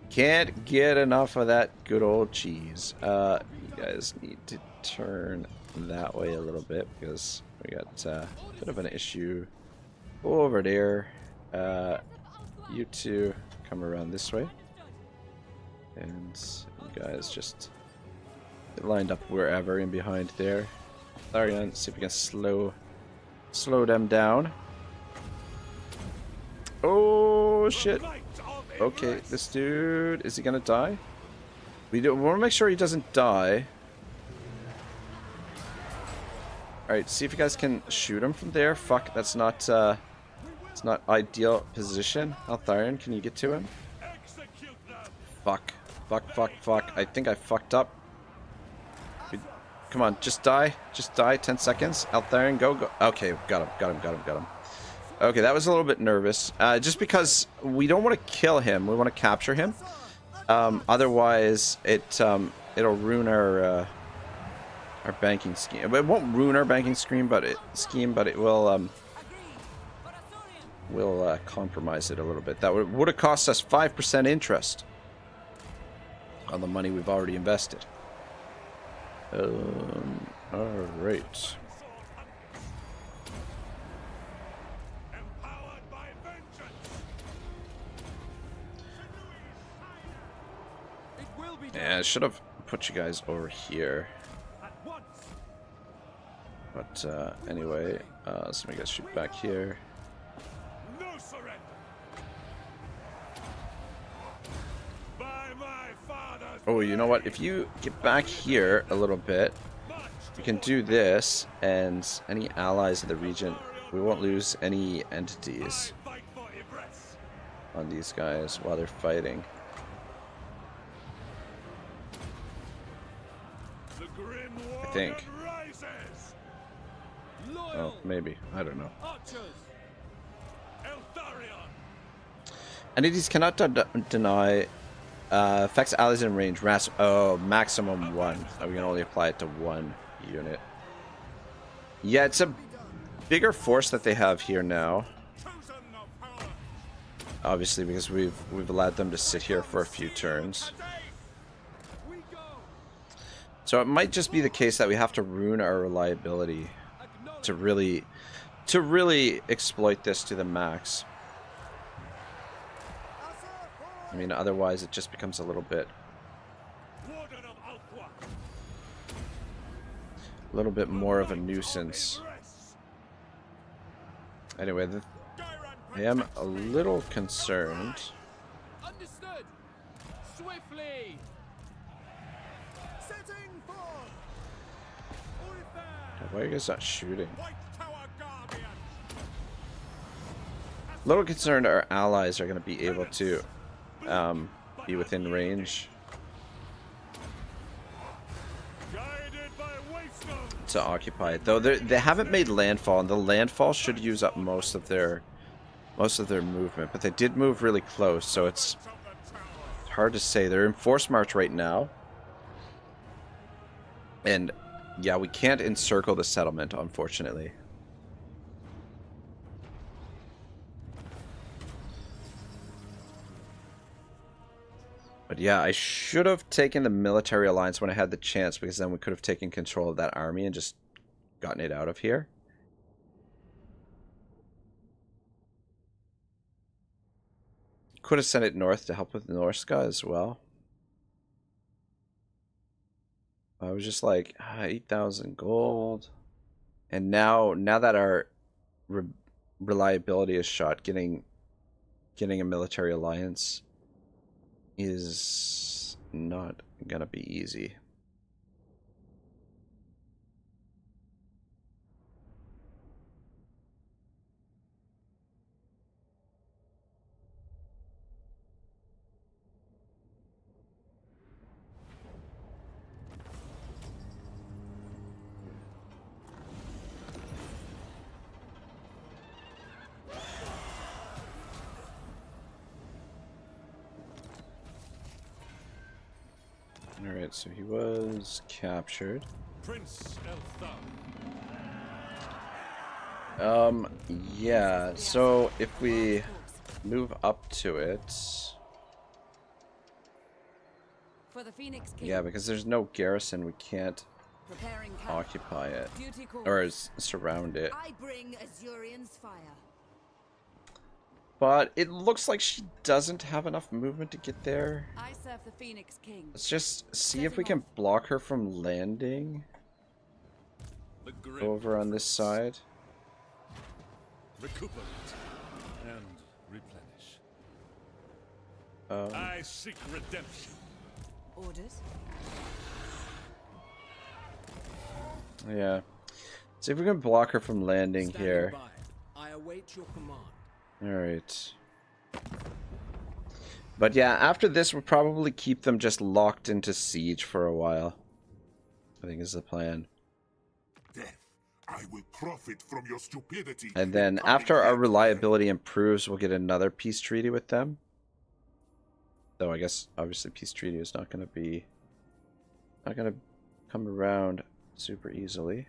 Can't get enough of that good old cheese. You guys need to turn that way a little bit because we got a bit of an issue over there. You two come around this way. And you guys just get lined up wherever in behind there. Eltharion, see if we can slow them down. Oh shit. Okay, this dude, is he gonna die? We want to make sure he doesn't die. Alright, see if you guys can shoot him from there. Fuck, that's not it's not ideal position. Eltharion, can you get to him? Fuck. Fuck. I think I fucked up. Come on, just die. Just die. 10 seconds. Eltharion, go. Okay, got him. Okay, that was a little bit nervous. Just because we don't want to kill him. We want to capture him. Otherwise, it'll ruin our banking scheme. It won't ruin our banking scheme, but it will compromise it a little bit. That would have cost us 5% interest on the money we've already invested. All right. Yeah, I should have put you guys over here. But anyway, so we guys shoot back here. No surrender. By my father's Oh, you know what? If you get back here a little bit, we can do this, and any allies in the region, we won't lose any entities fight for Yvresse. on these guys while they're fighting. The grim I think. warden rises. Oh, maybe. I don't know. Archers. Eltharion. Entities cannot deny affects allies in range. Maximum 1. We can only apply it to 1 unit. Yeah, it's a bigger force that they have here now. Chosen of power. Obviously, because we've allowed them to sit here for a few turns. We go. So it might just be the case that we have to ruin our reliability to really exploit this to the max. I mean, otherwise it just becomes a little bit Warden of Alqua. more of a nuisance. Anyway, I am a little concerned. Understood. Swiftly. Setting forth. Why are you guys not shooting? Little concerned our allies are going to be able to be within range to occupy it. Though they haven't made landfall, and the landfall should use up most of their movement. But they did move really close, so it's hard to say. They're in force march right now, and yeah, we can't encircle the settlement, unfortunately. But yeah, I should have taken the military alliance when I had the chance, because then we could have taken control of that army and just gotten it out of here. Could have sent it north to help with Norska as well. I was just like, 8,000 gold. And now that our reliability is shot, getting a military alliance is not gonna be easy. Alright, so he was captured. Prince Yeah, so if we move up to it... For the Phoenix King. Yeah, because there's no garrison, we can't Preparing camp. occupy it. Duty calls. Or surround it. I bring Azurion's fire. But it looks like she doesn't have enough movement to get there. I serve the Phoenix King. Let's just see if we can block her from landing over on this side. Recuperate and replenish. I seek redemption. Orders. Yeah. See if we can block her from landing here. I await your command. Alright. But yeah, after this we'll probably keep them just locked into siege for a while. I think is the plan. Death, I will profit from your stupidity. And then after our reliability improves, we'll get another peace treaty with them. Though I guess obviously peace treaty is not gonna come around super easily.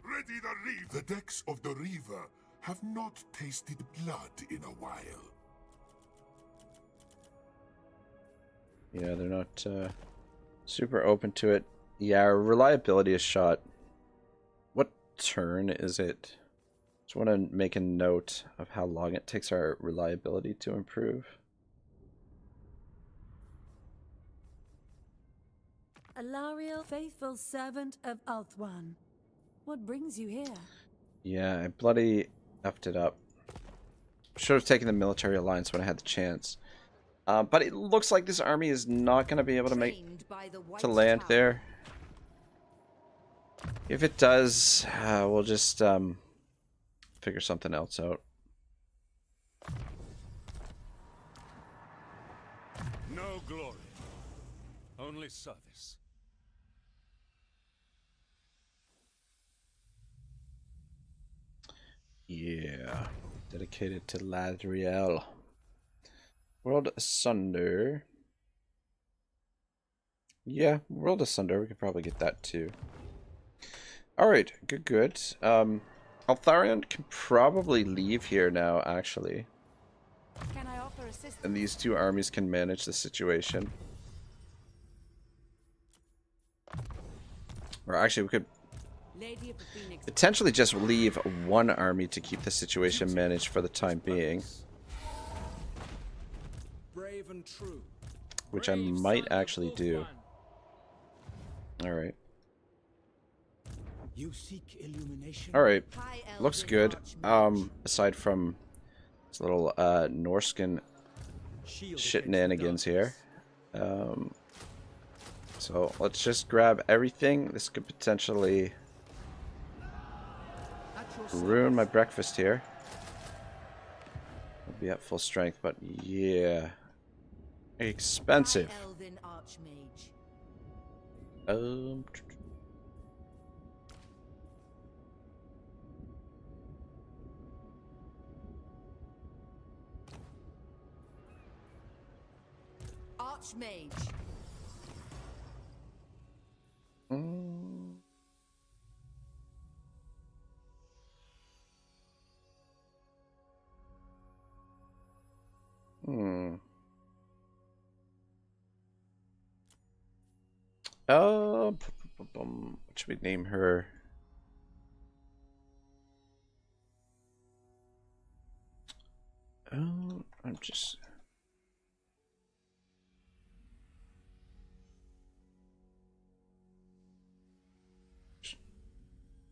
Ready the reeve. The decks of the river have not tasted blood in a while. Yeah, they're not super open to it. Yeah, our reliability is shot. What turn is it? Just want to make a note of how long it takes our reliability to improve. Eltharion, faithful servant of Ulthuan. What brings you here? Yeah, I bloody effed it up. Should have taken the military alliance when I had the chance. But it looks like this army is not going to be able to land there. If it does, we'll just figure something else out. No glory, only service. Yeah, dedicated to Ladriel. World Asunder. Yeah, World Asunder. We could probably get that too. Alright, good. Eltharion can probably leave here now, actually. Can I offer assistance? And these two armies can manage the situation. Or actually, we could Lady of the Phoenix. potentially just leave one army to keep the situation managed for the time being. Brave and true. Which I might actually do. Alright. You seek illumination. Alright. Looks good. Aside from this little Norscan shenanigans here. So let's just grab everything. This could potentially ruin my breakfast here. I'll be at full strength, but yeah. Expensive. High Elven Archmage. Archmage. What should we name her? I'm just...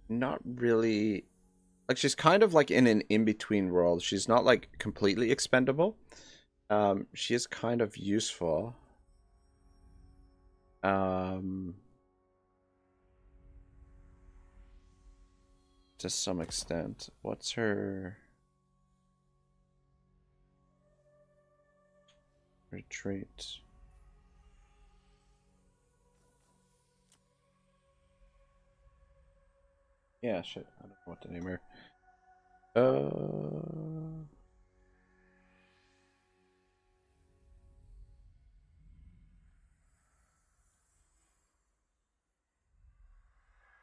Not really... Like, she's kind of like in an in-between world. She's not like completely expendable. She is kind of useful. To some extent. What's her trait? Yeah, shit. I don't know what to name her.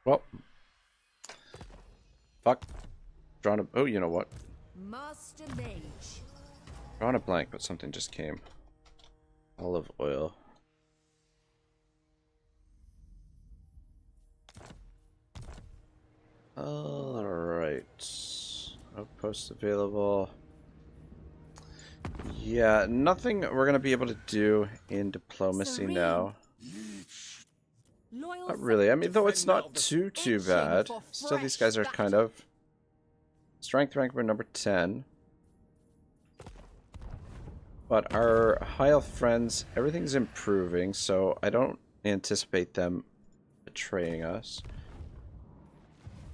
Well. Fuck. Drawn a... Oh, you know what? Master Mage. Drawn a blank, but something just came. Olive oil. Alright. Outpost available. Yeah, nothing we're going to be able to do in diplomacy now. Not really. I mean, though it's not too bad. Still, these guys are kind of... Strength rank, we're number 10. But our high elf friends, everything's improving, so I don't anticipate them betraying us.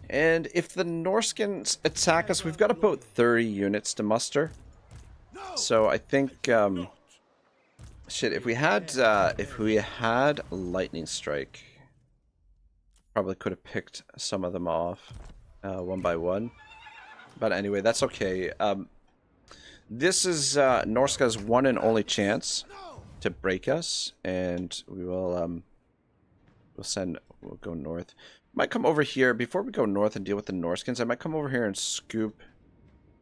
And if the Norskins attack us, we've got about 30 units to muster. So I think, shit, if we had lightning strike, probably could have picked some of them off, one by one. But anyway, that's okay. This is Norska's one and only chance to break us, and we will we'll go north. Might come over here before we go north and deal with the Norskins. I might come over here and scoop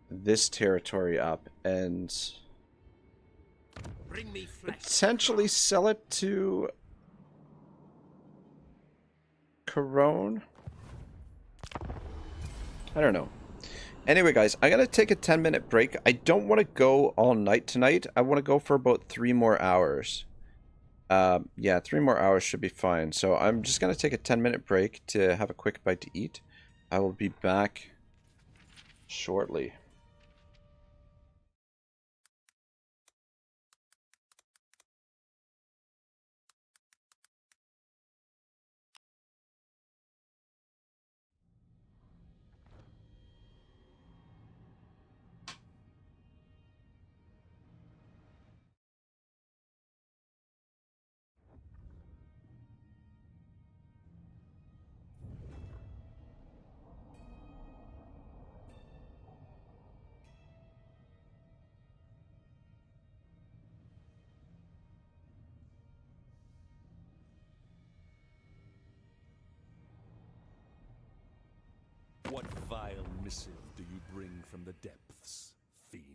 this territory up and potentially sell it to Corone. I don't know. Anyway, guys, I'm going to take a 10-minute break. I don't want to go all night tonight. I want to go for about 3 more hours. Yeah, 3 more hours should be fine. So I'm just going to take a 10-minute break to have a quick bite to eat. I will be back shortly. What vile missive do you bring from the depths, fiend?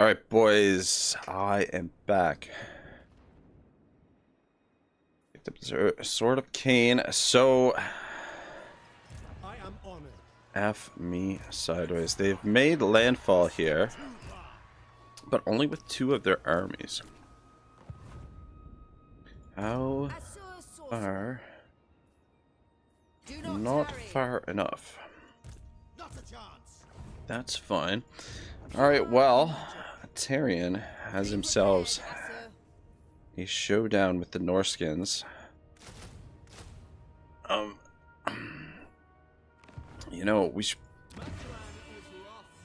Alright, boys. I am back. Picked up the Sword of Cain. So, I am honored. F me sideways. They've made landfall here, but only with 2 of their armies. How far? Not far enough. That's fine. Alright, well, Eltharion has himself a showdown with the Norskins. You know, we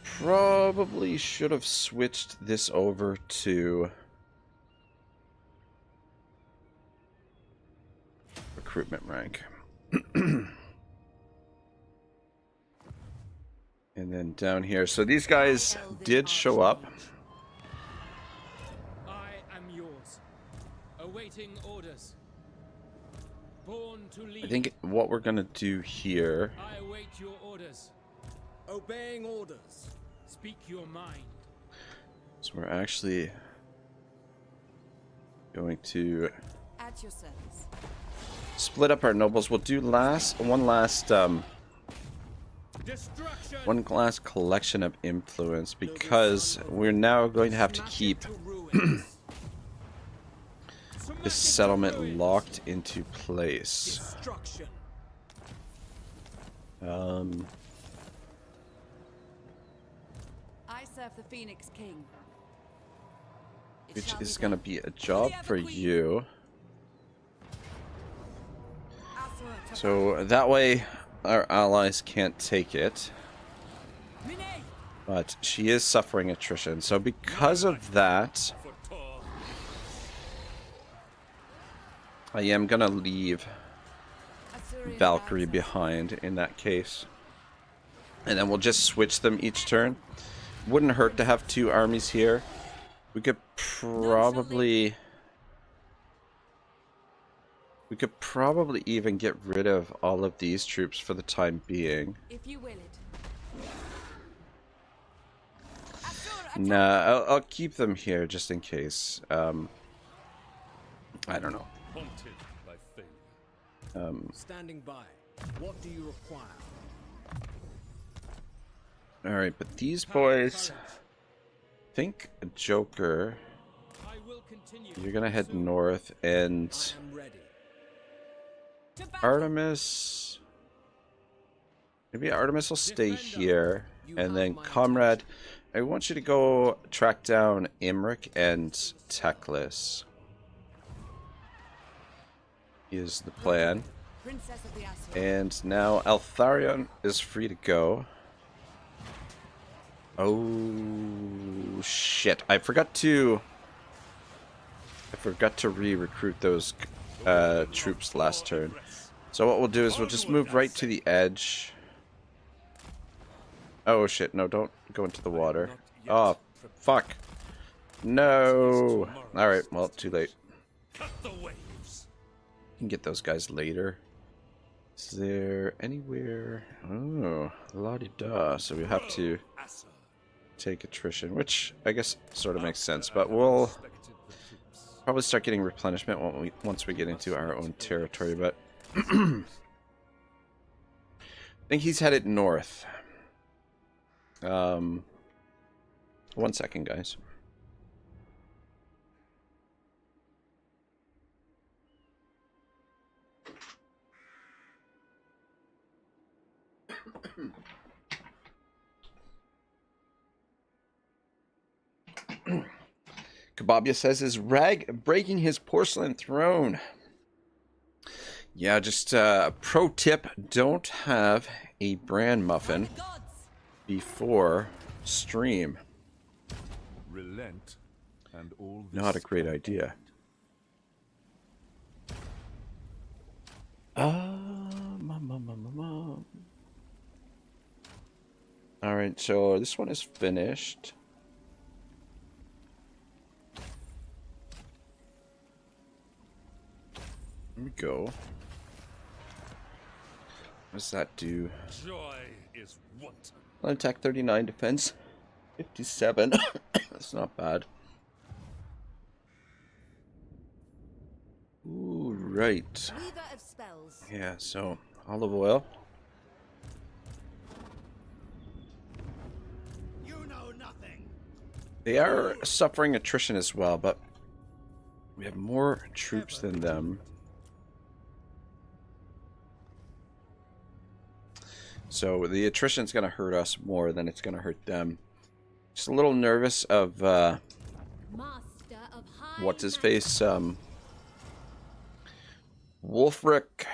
probably should have switched this over to recruitment rank. And then down here, so these guys did show up. I am yours. Awaiting orders. Born to lead. I think what we're gonna do here, I await your orders. Obeying orders. Speak your mind. so we're actually going to At your service. split up our nobles. We'll do one last collection of influence, because we're now going to have to keep this settlement locked into place. I serve the Phoenix King. It Which shall is be going to done. be a job for you. So that way our allies can't take it. But she is suffering attrition. So because of that, I am going to leave Valkyrie behind in that case. And then we'll just switch them each turn. Wouldn't hurt to have 2 armies here. We could probably even get rid of all of these troops for the time being. If you will it. Nah, I'll keep them here just in case. I don't know. Haunted by failure. Standing by. What do you require? Alright, but these boys, think Joker, I will continue. you're gonna head north, and I am ready. Artemis, maybe Artemis will stay here, and then Comrade, I want you to go track down Imric and Teclis. Is the plan. Princess of the Asur. And now Eltharion is free to go. Oh shit! I forgot to re-recruit those troops last turn. So what we'll do is we'll just move right to the edge. Oh shit! No, don't go into the water. Oh fuck! No. All right. Well, too late. Cut the waves. You can get those guys later. Is there anywhere? Oh, la-di-da. So we have to take attrition, which I guess sort of makes sense. But we'll probably start getting replenishment once we get into our own territory. But I think he's headed north. 1 second, guys. Kababia says, is Rag breaking his porcelain throne? Yeah, just pro tip, don't have a bran muffin before stream. Relent, and all this Not a great idea. Alright, so this one is finished. There we go. What does that do? joy is wanton. Attack 39 defense. 57. That's not bad. Ooh, right. Weaver of spells. Yeah, so olive oil. You know nothing. They are suffering attrition as well, but we have more troops than them. So the attrition is going to hurt us more than it's going to hurt them. Just a little nervous of Master of high what's his face, Wolfric.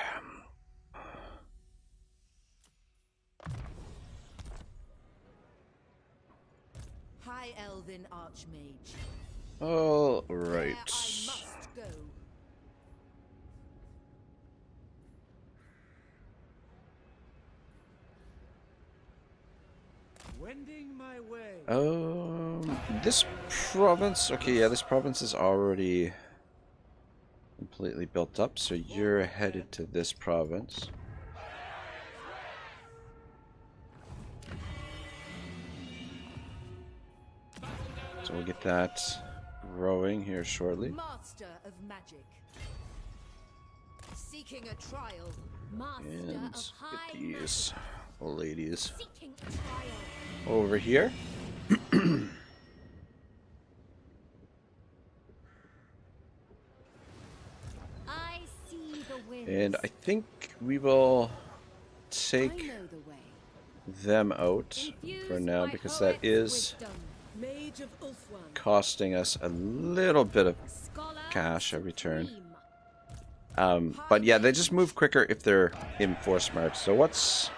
High Elven Archmage. All There right. I must go. Wending my way. This province. Okay, yeah, this province is already completely built up, so you're headed to this province. So we'll get that growing here shortly. Master of magic. Seeking a trial. Master And of high get these ladies magic. Seeking a trial. over here. I see the wind. And I think we will I take know the way. them out Infused for now by because that poet's is wisdom. Mage of Ulthuan. costing us a little bit of Scholar cash every turn. supreme. But yeah, they just move quicker if they're in force march. So what's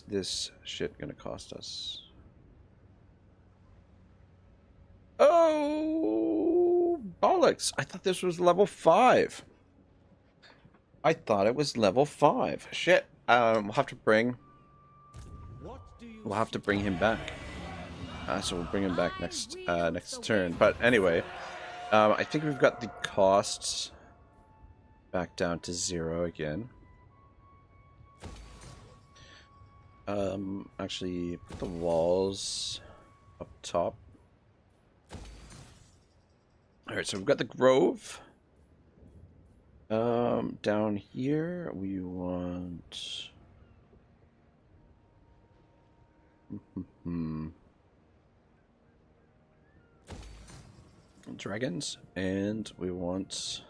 this shit gonna cost us? Oh, bollocks! I thought this was level 5. I thought it was level 5. Shit. We'll have to bring him back. So we'll bring him back next turn. But anyway, I think we've got the costs back down to 0 again. Actually, put the walls up top. Alright, so we've got the Grove. Down here, we want... dragons, and we want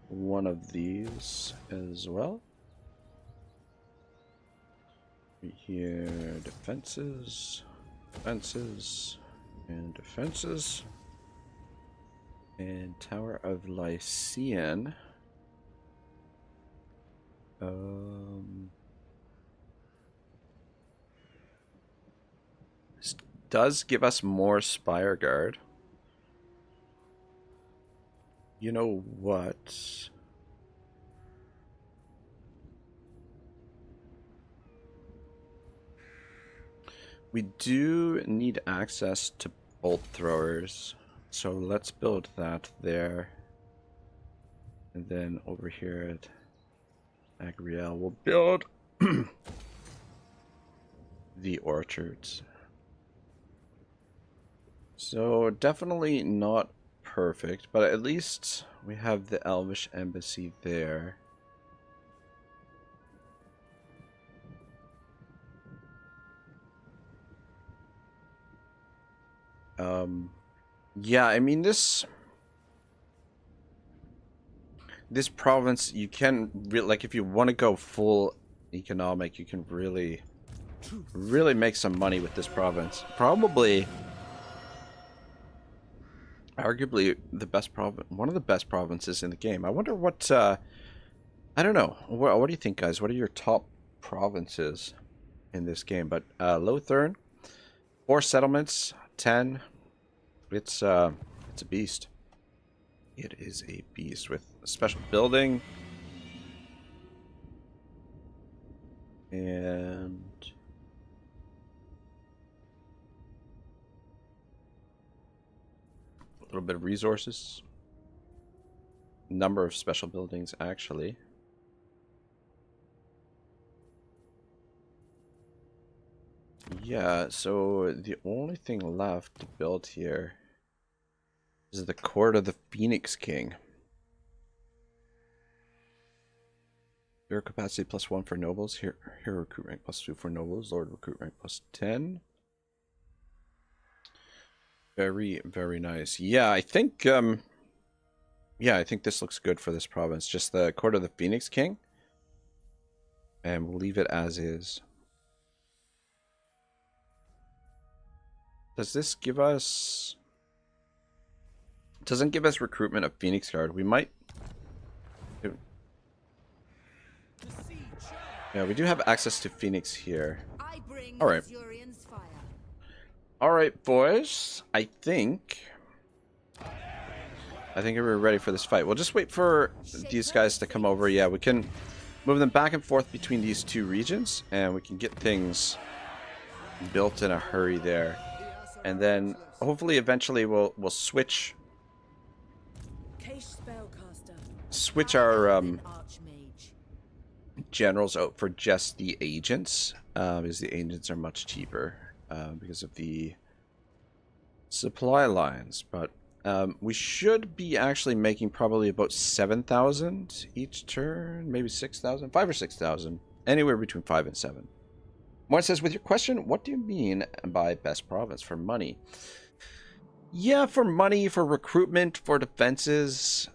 one of these as well. Here, defenses, defenses, and defenses. And Tower of Lycian. This does give us more Spire Guard. You know what? We do need access to bolt throwers, so let's build that there. And then over here at Agriel, we'll build the orchards. So definitely not perfect, but at least we have the Elvish embassy there. Yeah, I mean this province, you can like if you want to go full economic, you can really make some money with this province. Probably arguably the best one of the best provinces in the game. I wonder what I don't know. What do you think, guys? What are your top provinces in this game? But Lothern, 4 settlements, 10. It's a beast. It is a beast with a special building and a little bit of resources. Number of special buildings, actually. Yeah, so the only thing left to build here is the court of the Phoenix King. Hero capacity +1 for nobles. Hero recruit rank +2 for nobles. Lord recruit rank +10. Very, very nice. Yeah, I think I think this looks good for this province. Just the court of the Phoenix King. And we'll leave it as is. Does this give us... It doesn't give us recruitment of Phoenix Guard. We might... Yeah, we do have access to Phoenix here. Alright. Alright, boys. I think we're ready for this fight. We'll just wait for these guys to come over. Yeah, we can move them back and forth between these two regions, and we can get things built in a hurry there. And then hopefully eventually we'll switch our generals out for just the agents, because the agents are much cheaper because of the supply lines. But we should be actually making probably about 7,000 each turn, maybe 6,000, 5 or 6,000, anywhere between 5 and 7. Moore says, with your question, what do you mean by best province for money? Yeah, for money, for recruitment, for defenses,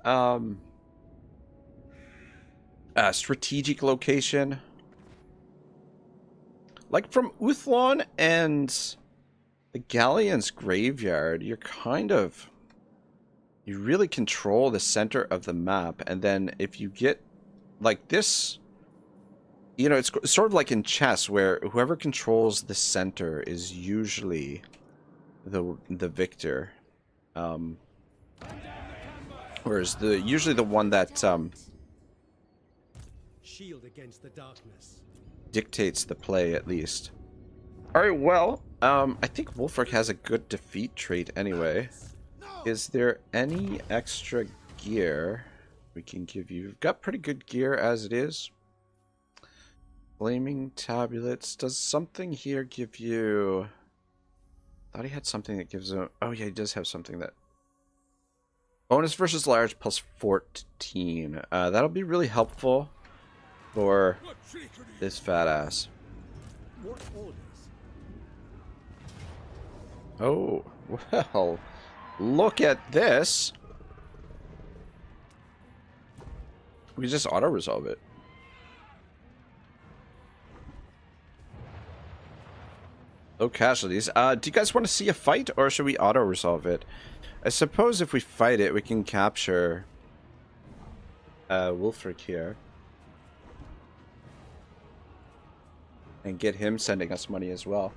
strategic location. Like from Uthlon and the Galleon's Graveyard, you really control the center of the map. And then if you get like this, you know, it's sort of like in chess where whoever controls the center is usually the victor. Whereas usually the one that Shield against the darkness. Dictates the play, at least. Alright, well, I think Wulfric has a good defeat trait anyway. Is there any extra gear we can give you? You've got pretty good gear as it is. Flaming tabulets. Does something here give you... I thought he had something that gives him... Oh yeah, he does have something that... Bonus versus large +14. That'll be really helpful for this fat ass. Oh, well, look at this. We can just auto-resolve it. Low casualties. Do you guys want to see a fight, or should we auto-resolve it? I suppose if we fight it, we can capture Wulfric here. And get him sending us money as well.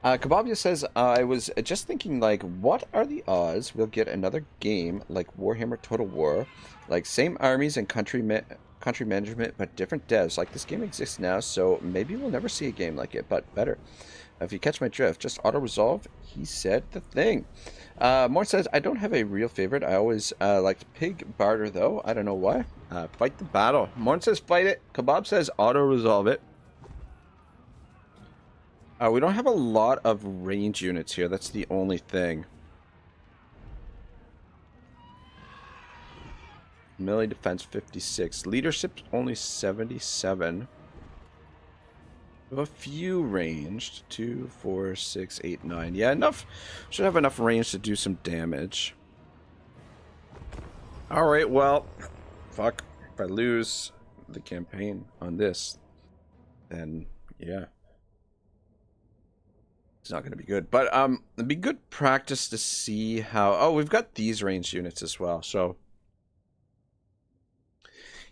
Kababia says, I was just thinking, like, what are the odds we'll get another game like Warhammer Total War? Like, same armies and country management, but different devs. Like, this game exists now, so maybe we'll never see a game like it, but better. If you catch my drift, just auto-resolve. He said the thing. Moore says, I don't have a real favorite. I always liked Pig Barter, though. I don't know why. Fight the battle. Moore says, fight it. Kebab says, auto-resolve it. We don't have a lot of range units here. That's the only thing. Melee defense 56. Leadership only 77. We have a few ranged. 2, 4, 6, 8, 9. Yeah, enough. Should have enough range to do some damage. Alright, well, fuck. If I lose the campaign on this, then yeah. It's not going to be good. But it'd be good practice to see how... Oh, we've got these ranged units as well, so...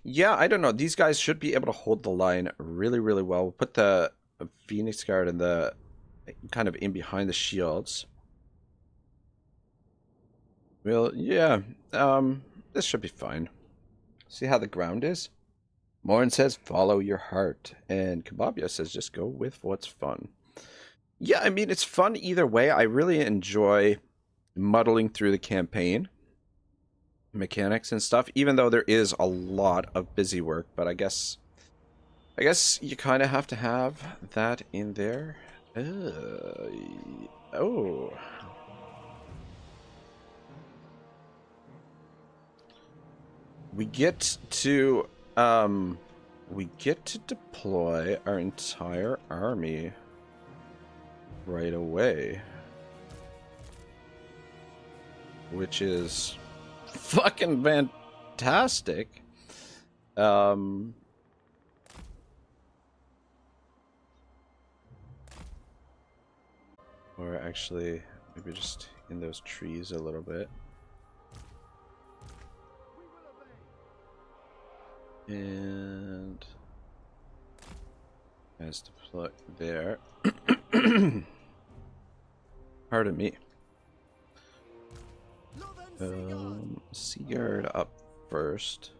Yeah, I don't know. These guys should be able to hold the line really, really well. We'll put the Phoenix Guard in the kind of in behind the shields. Well, yeah. This should be fine. See how the ground is? Morin says, follow your heart. And Kababia says, just go with what's fun. Yeah, I mean, it's fun either way. I really enjoy muddling through the campaign. Mechanics and stuff, even though there is a lot of busy work, but I guess I guess you kind of have to have that in there. Oh. We get to deploy our entire army right away, which is fucking fantastic. Or actually, maybe just in those trees a little bit. And as to plug there. Pardon me. Seaguard up first.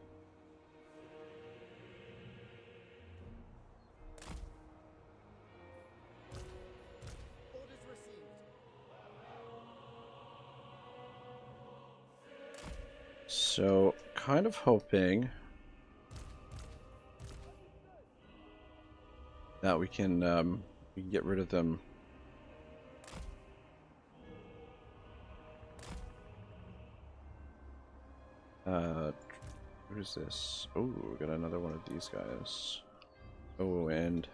So, kind of hoping that we can get rid of them. Who's this? Oh, we got another one of these guys. Oh, and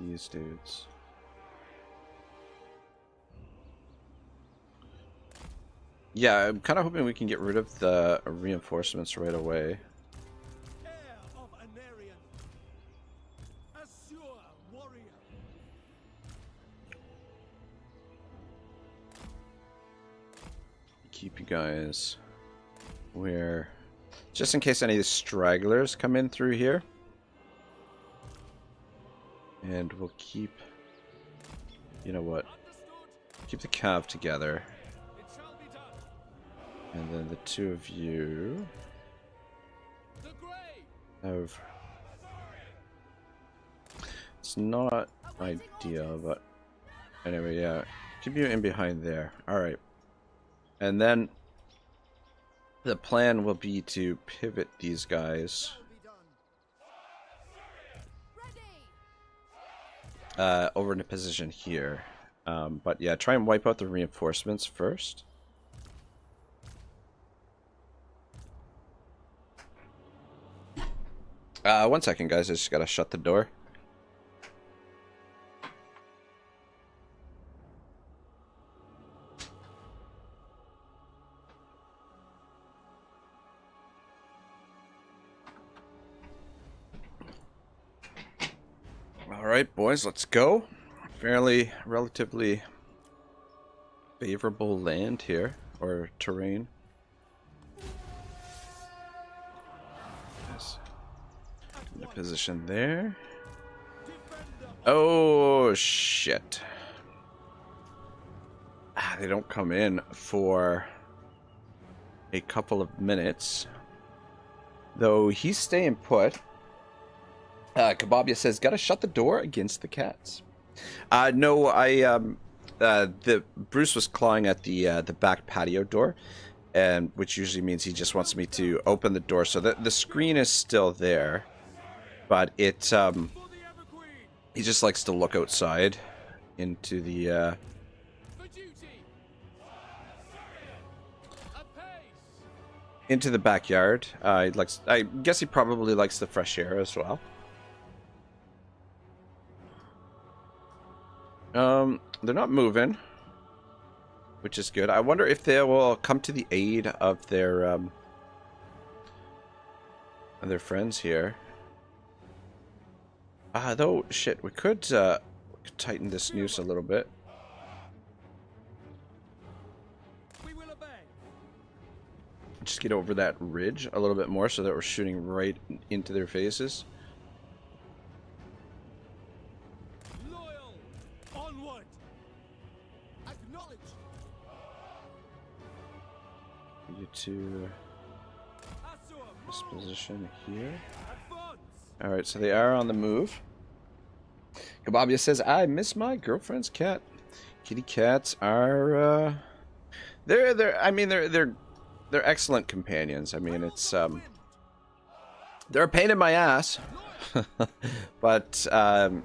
these dudes. Yeah, I'm kind of hoping we can get rid of the reinforcements right away. Keep you guys where, just in case any of the stragglers come in through here. And we'll keep, you know what, keep the cav together. And then the two of you have, it's not ideal, but anyway, yeah, keep you in behind there. Alright. And then the plan will be to pivot these guys over into position here. But yeah, try and wipe out the reinforcements first. One second, guys. I just gotta shut the door. Alright, boys, let's go. Relatively favorable land here, or terrain. Yes. Into position there. Oh, shit. They don't come in for a couple of minutes. Though he's staying put. Kababia says, gotta shut the door against the cats. No, the Bruce was clawing at the back patio door, and which usually means he just wants me to open the door, so that the screen is still there, but it he just likes to look outside into the backyard. He likes, I guess he probably likes the fresh air as well. They're not moving, which is good. I wonder if they will come to the aid of their friends here. Though, shit, we could tighten this noose a little bit. Just get over that ridge a little bit more so that we're shooting right into their faces. You to this position here. Alright, so they are on the move. Kababia says, I miss my girlfriend's cat. Kitty cats are they're excellent companions. I mean, it's They're a pain in my ass, but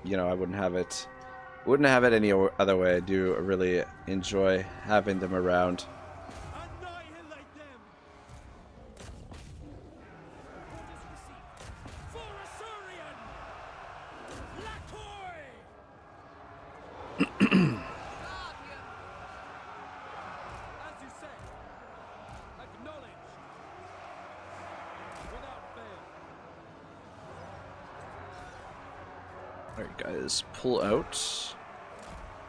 you know, I wouldn't have it any other way. I do really enjoy having them around. Annihilate them! Orders received. For Eltharion! Lakoy! As you say. Acknowledged. Without fail. Alright guys, pull out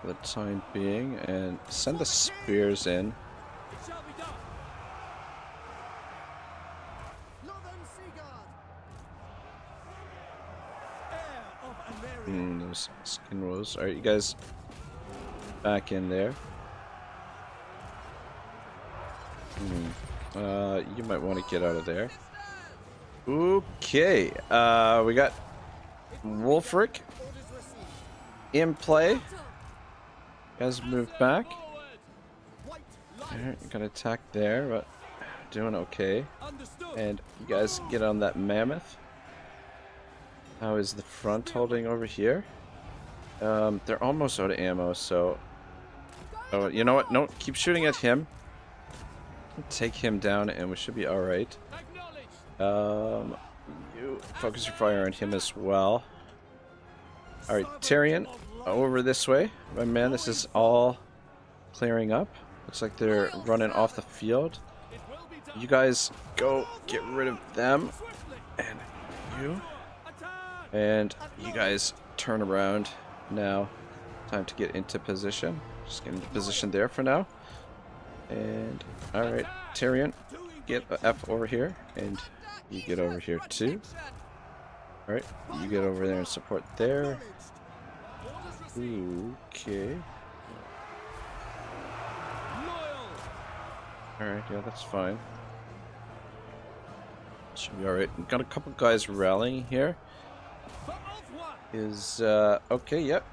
for the time being and send the spears in. It shall be done. Northern Seaguard! Heir of Eltharion. Those skin rolls. Alright, you guys back in there. You might want to get out of there. Okay, we got Wulfric in play. Guys move back. Alright, got attack there, but doing okay. And you guys get on that mammoth. How is the front holding over here? They're almost out of ammo, so... Oh, you know what? No, keep shooting at him. Take him down and we should be alright. You focus your fire on him as well. Alright, Tyrion, over this way. My man, this is all clearing up. Looks like they're running off the field. You guys go get rid of them. And you. And you guys turn around now. Time to get into position. Just get into position there for now. And alright, Tyrion, get the F over here. And you get over here too. Alright, you get over there and support there. Okay. Alright, yeah, that's fine. Should be alright. Got a couple guys rallying here. Is, okay, yep.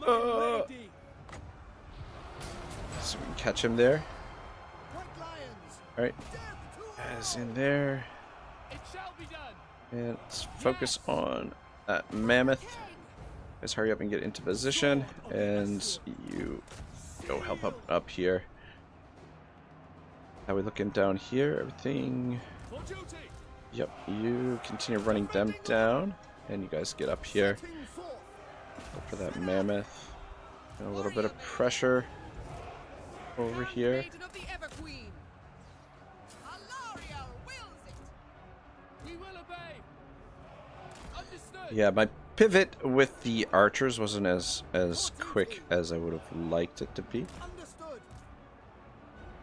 So we can catch him there. Alright. Guys in there. And let's focus on that mammoth. Guys, hurry up and get into position. And you go help up here. How are we looking down here? Everything. Yep, you continue running them down. And you guys get up here. Go for that mammoth. And a little bit of pressure over here. Yeah, my pivot with the archers wasn't as quick as I would have liked it to be.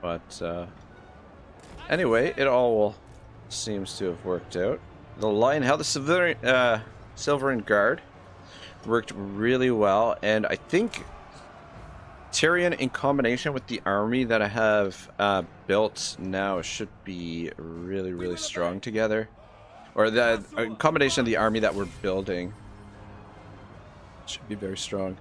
But anyway, it all seems to have worked out. The line held the Silvern Guard. Worked really well, and I think Tyrion, in combination with the army that I have built now, should be really, really strong together. Or the combination of the army that we're building should be very strong.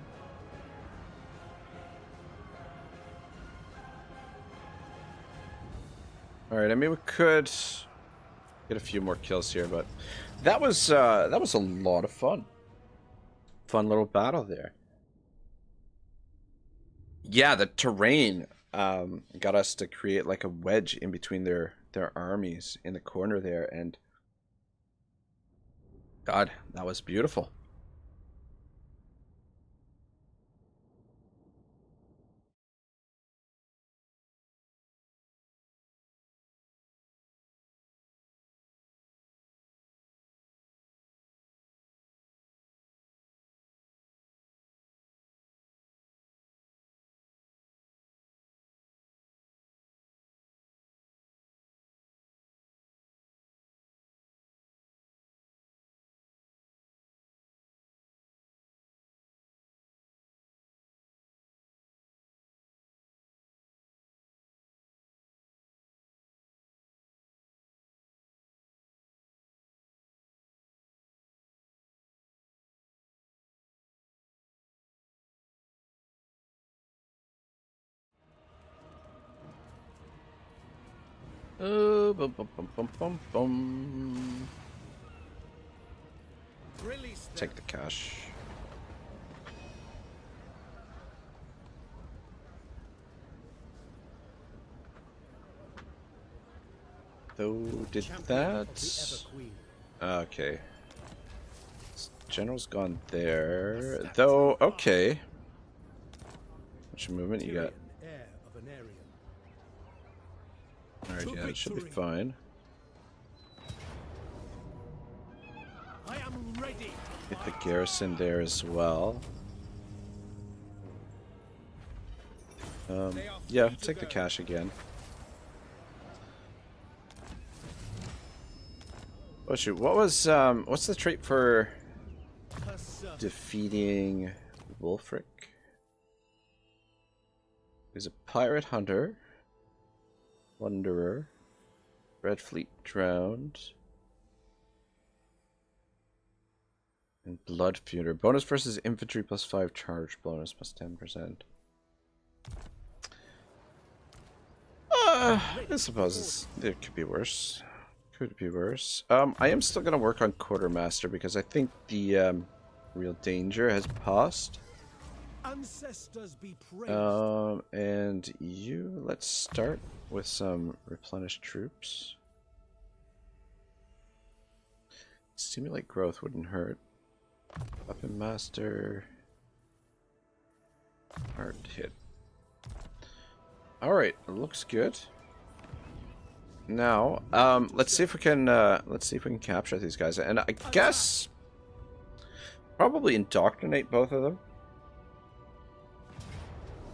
Alright, I mean, we could get a few more kills here, but that was a lot of fun. Fun little battle there. Yeah, the terrain got us to create like a wedge in between their armies in the corner there, and God, that was beautiful. Bum, bum, bum, bum, bum, bum. Release them. Take the cash. Though, did that... Okay. General's gone there. Though, okay. What's your movement? You got... Heir of an Aryan. Alright, yeah, it should be fine. I am ready. Get the garrison there as well. Yeah, take the cash again. Oh shoot, what was, what's the trait for defeating Wulfric? He's a pirate hunter, wanderer, Red Fleet drowned, and blood feuder. Bonus versus infantry plus 5 charge bonus plus 10%. I suppose it could be worse. Could be worse. I am still gonna work on quartermaster because I think the real danger has passed. Ancestors be praised. And you, let's start with some replenished troops. Stimulate growth wouldn't hurt. Weapon master. Hard hit. Alright, looks good. Now, let's see if we can capture these guys, and I guess probably indoctrinate both of them,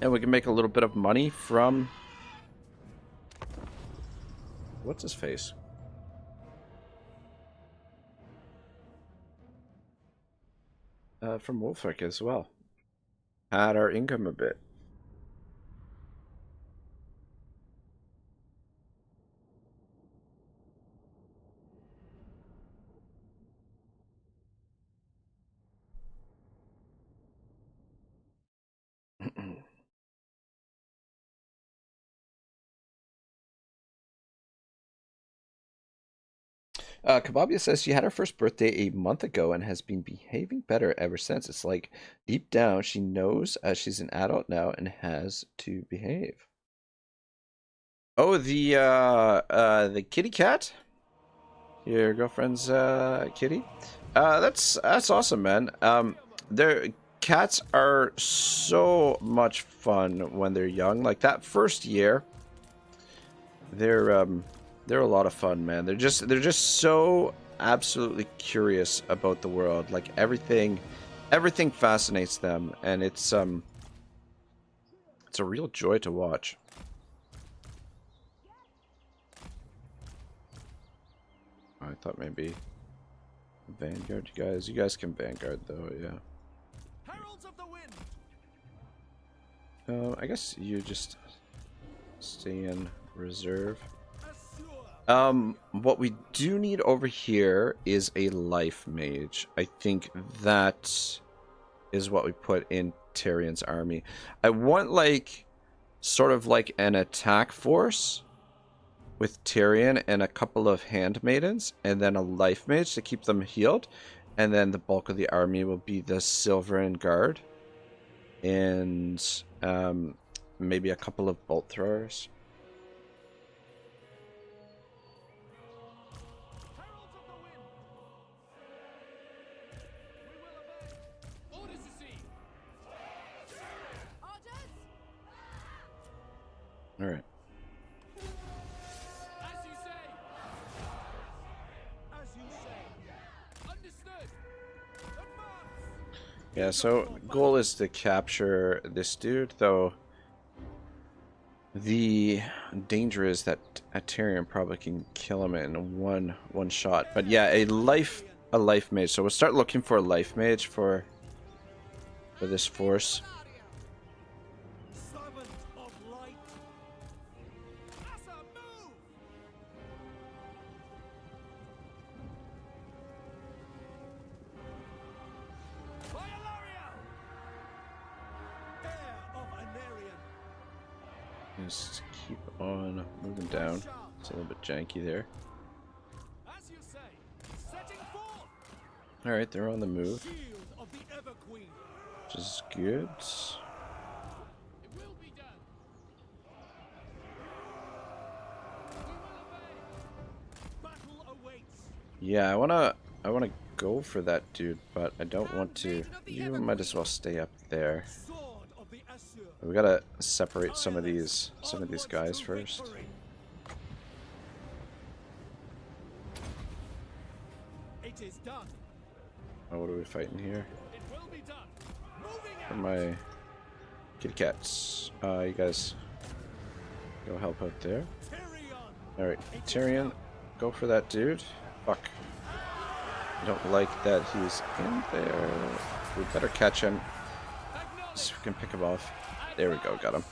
and we can make a little bit of money from what's his face. From Wulfric as well. Add our income a bit. Kababia says she had her first birthday a month ago and has been behaving better ever since. It's like deep down she knows she's an adult now and has to behave. Oh, the kitty cat? Your girlfriend's kitty? That's awesome, man. Their cats are so much fun when they're young. Like that first year, they're a lot of fun, man. They're just so absolutely curious about the world. Like everything fascinates them, and it's a real joy to watch. I thought maybe Vanguard, you guys can Vanguard though, yeah. Heralds of the Wind. I guess you just stay in reserve. What we do need over here is a life mage. I think that is what we put in Tyrion's army. I want like sort of like an attack force with Tyrion and a couple of handmaidens, and then a life mage to keep them healed, and then the bulk of the army will be the Silveran Guard and maybe a couple of bolt throwers. All right. As you say. As you say. Understood. Advance. Yeah, so goal is to capture this dude, though the danger is that Tyrion probably can kill him in one shot. But yeah, a life mage. So we'll start looking for a life mage for this force. Just keep on moving down. It's a little bit janky there. As you say. Setting forth. Alright, they're on the move, Shield of the Ever Queen. which is good. It will be done. We will obey. Battle awaits. Yeah, I wanna go for that dude, but I don't want to. You might as well stay up there. Sword of the Asur. We gotta separate some of these guys first. It is done. Oh, what are we fighting here? It will be done. Moving For out. my kitty cats. You guys go help out there. Tyrion. Alright, Tyrion, go for that dude. Fuck. I don't like that he's in there. We better catch him. See if we can pick him off. There we go, got him.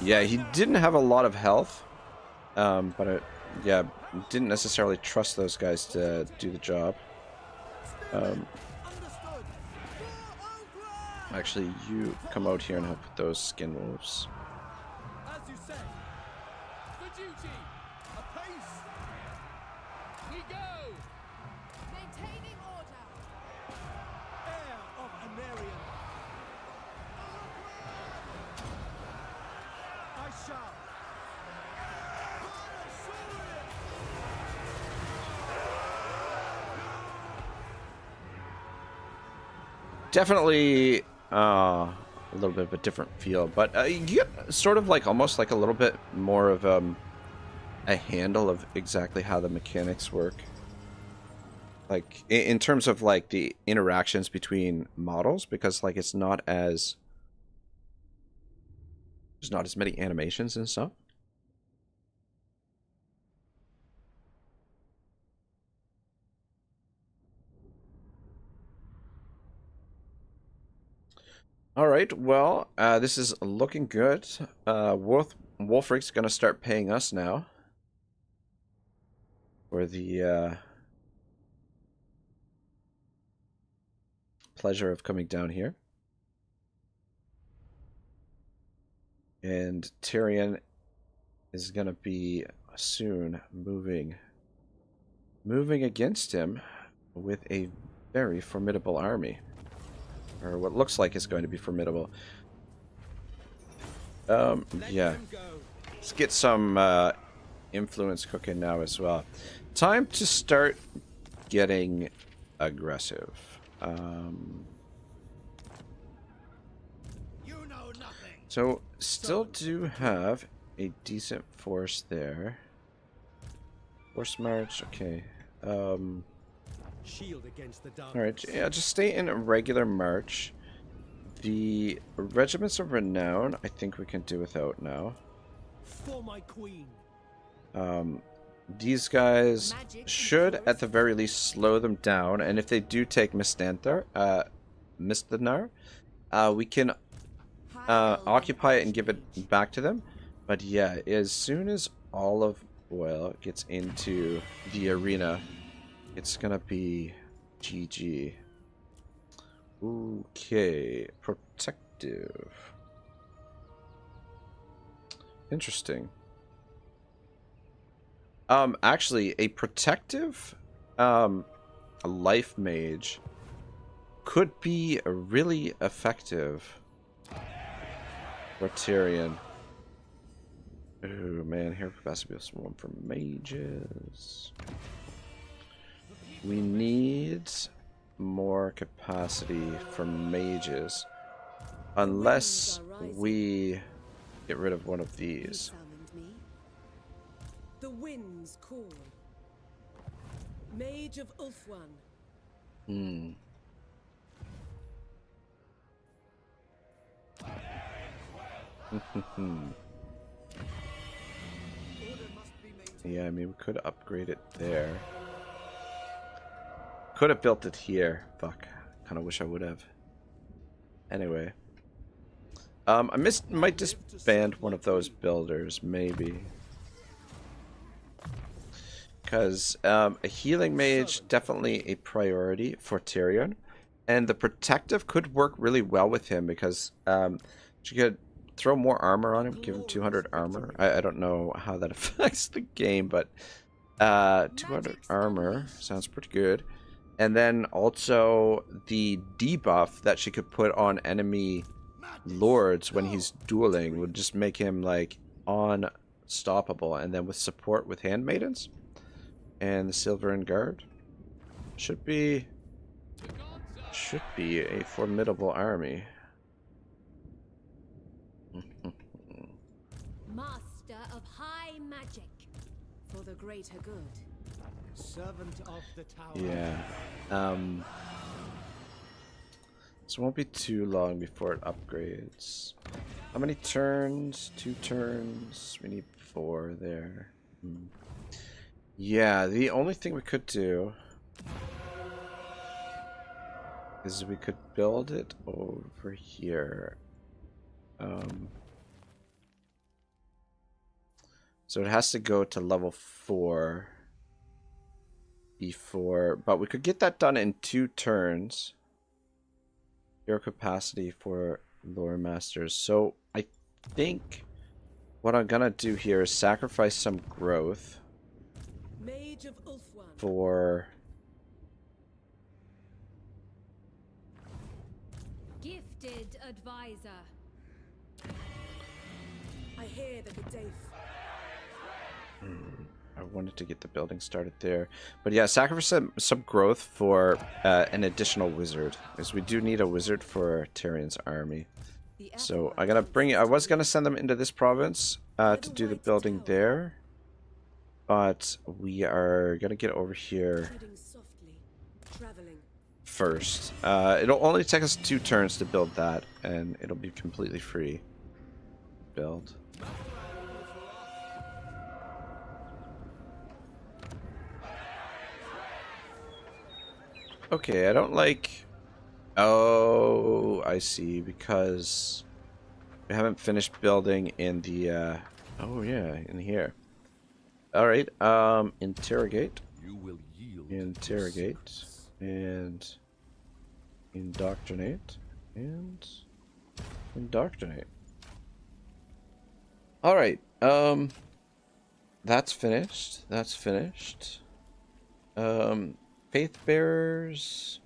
Yeah, he didn't have a lot of health. But yeah, didn't necessarily trust those guys to do the job. Actually, you come out here and help with those skin wolves. As you say. For duty. Apace. We go. Maintaining order. Heir of Anarion. I shall. Definitely a little bit of a different feel, but you get sort of like almost like a little bit more of a handle of exactly how the mechanics work. Like in terms of like the interactions between models, because like it's not as there's not as many animations and stuff. All right, well, this is looking good. Wolfric's gonna start paying us now for the pleasure of coming down here. And Tyrion is gonna be soon moving against him with a very formidable army. Or what looks like it's going to be formidable. Yeah. Let's get some influence cooking now as well. Time to start getting aggressive. So, still do have a decent force there. Force march, okay. Shield against the dark. Alright, yeah, just stay in a regular march. The Regiments of Renown, I think we can do without now. For my queen. These guys should, at the very least, slow them down, and if they do take Misthanar, we can occupy it and give it back to them. But yeah, as soon as Olive Oil gets into the arena, it's gonna be GG. Okay, protective. Interesting. Actually, a protective a life mage could be really effective for Tyrion. Oh man, here has to be a swarm for mages. We need more capacity for mages, unless we get rid of one of these. The winds call. Mage of Ulthuan. Yeah, I mean, we could upgrade it there. Could have built it here. Fuck. Kind of wish I would have. Anyway. I might disband one of those builders, maybe. Because a healing mage, definitely a priority for Tyrion. And the protective could work really well with him, because she could throw more armor on him, give him 200 armor. I don't know how that affects the game, but 200 armor sounds pretty good. And then also the debuff that she could put on enemy lords when he's dueling would just make him like unstoppable. And then with support with handmaidens and the Silverin Guard, should be a formidable army. Master of high magic. For the greater good. Servant of the tower. Yeah. So it won't be too long before it upgrades. How many turns? 2 turns. We need 4 there. Yeah, the only thing we could do is we could build it over here. So it has to go to level 4 before, but we could get that done in 2 turns. Your capacity for lore masters. So I think what I'm gonna do here is sacrifice some growth Mage of Ulfwan. for Gifted advisor. I hear the Gaddafi. I wanted to get the building started there, but yeah, sacrifice some growth for an additional wizard, because we do need a wizard for Tyrion's army. So I'm gonna bring. I was gonna send them into this province to do the building there, but we are gonna get over here Treading softly. Traveling. first. It'll only take us 2 turns to build that, and it'll be completely free. Build. Okay, I don't like... Oh, I see, because we haven't finished building in the, Oh, yeah, in here. Alright, interrogate. You will yield. Interrogate. And... indoctrinate. And... indoctrinate. Alright, that's finished. That's finished. Faith Bearers.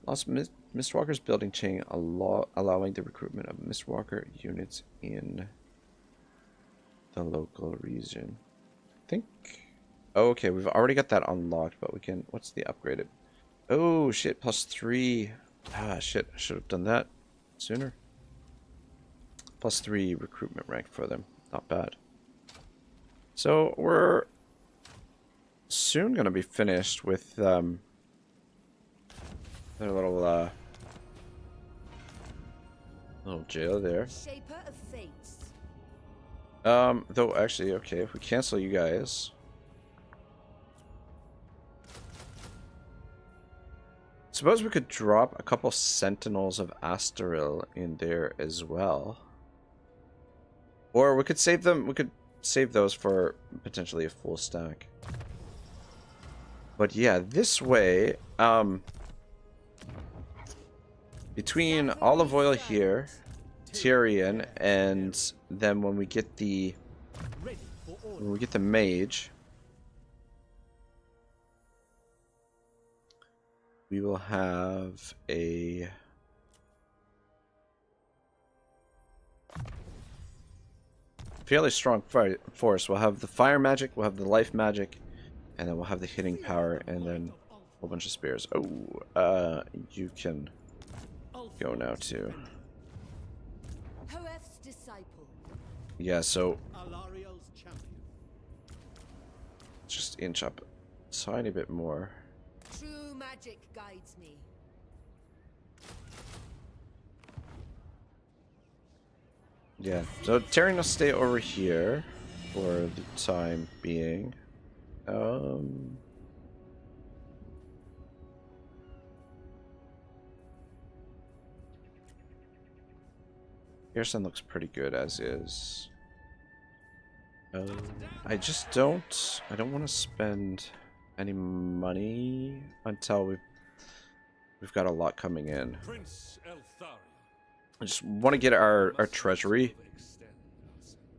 Lost Mistwalker's building chain, allowing the recruitment of Mistwalker units in the local region. I think... Oh, okay, we've already got that unlocked, but we can... What's the upgraded? Oh, shit, +3. Ah, shit, I should have done that sooner. +3 recruitment rank for them. Not bad. So, we're soon gonna be finished with their little jail there. Shaper of fates. Though actually, okay, if we cancel you guys, suppose we could drop a couple Sentinels of Astaril in there as well, or we could save them. We could save those for potentially a full stack. But yeah, this way, between olive oil here, Tyrion, and then when we get the mage, we will have a fairly strong force. We'll have the fire magic, we'll have the life magic, and then we'll have the hitting power, and then a whole bunch of spears. Oh, you can go now too. Hoef's disciple. Yeah, so Alariel's champion. just inch up a tiny bit more. True magic guides me. Yeah, so Tyrion will stay over here for the time being. Pearson looks pretty good as is. I just don't want to spend any money until we've got a lot coming in. Prince Eltharion. I just want to get our treasury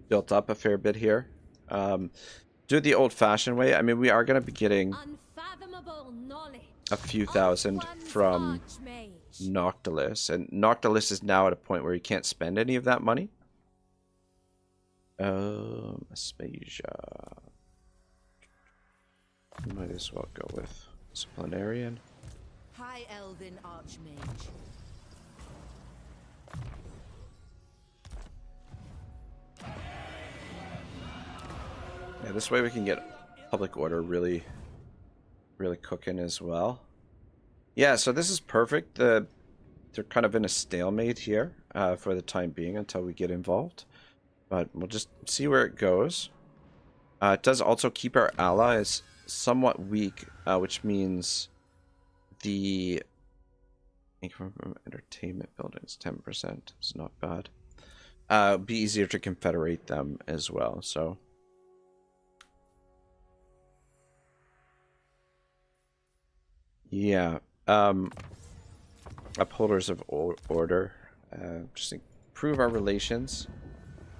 built up a fair bit here. Do it the old-fashioned way. I mean, we are going to be getting unfathomable knowledge a few of thousand one's from Archmage. Noctilus, and Noctilus is now at a point where he can't spend any of that money. Aspasia. Might as well go with Disciplinarian. High Elven Archmage. Yeah, this way we can get public order really cooking as well. Yeah, so this is perfect. They're kind of in a stalemate here for the time being until we get involved. But we'll just see where it goes. It does also keep our allies somewhat weak, which means the income from entertainment buildings, 10%. It's not bad. It'd be easier to confederate them as well, so... Yeah, upholders of order, just improve our relations.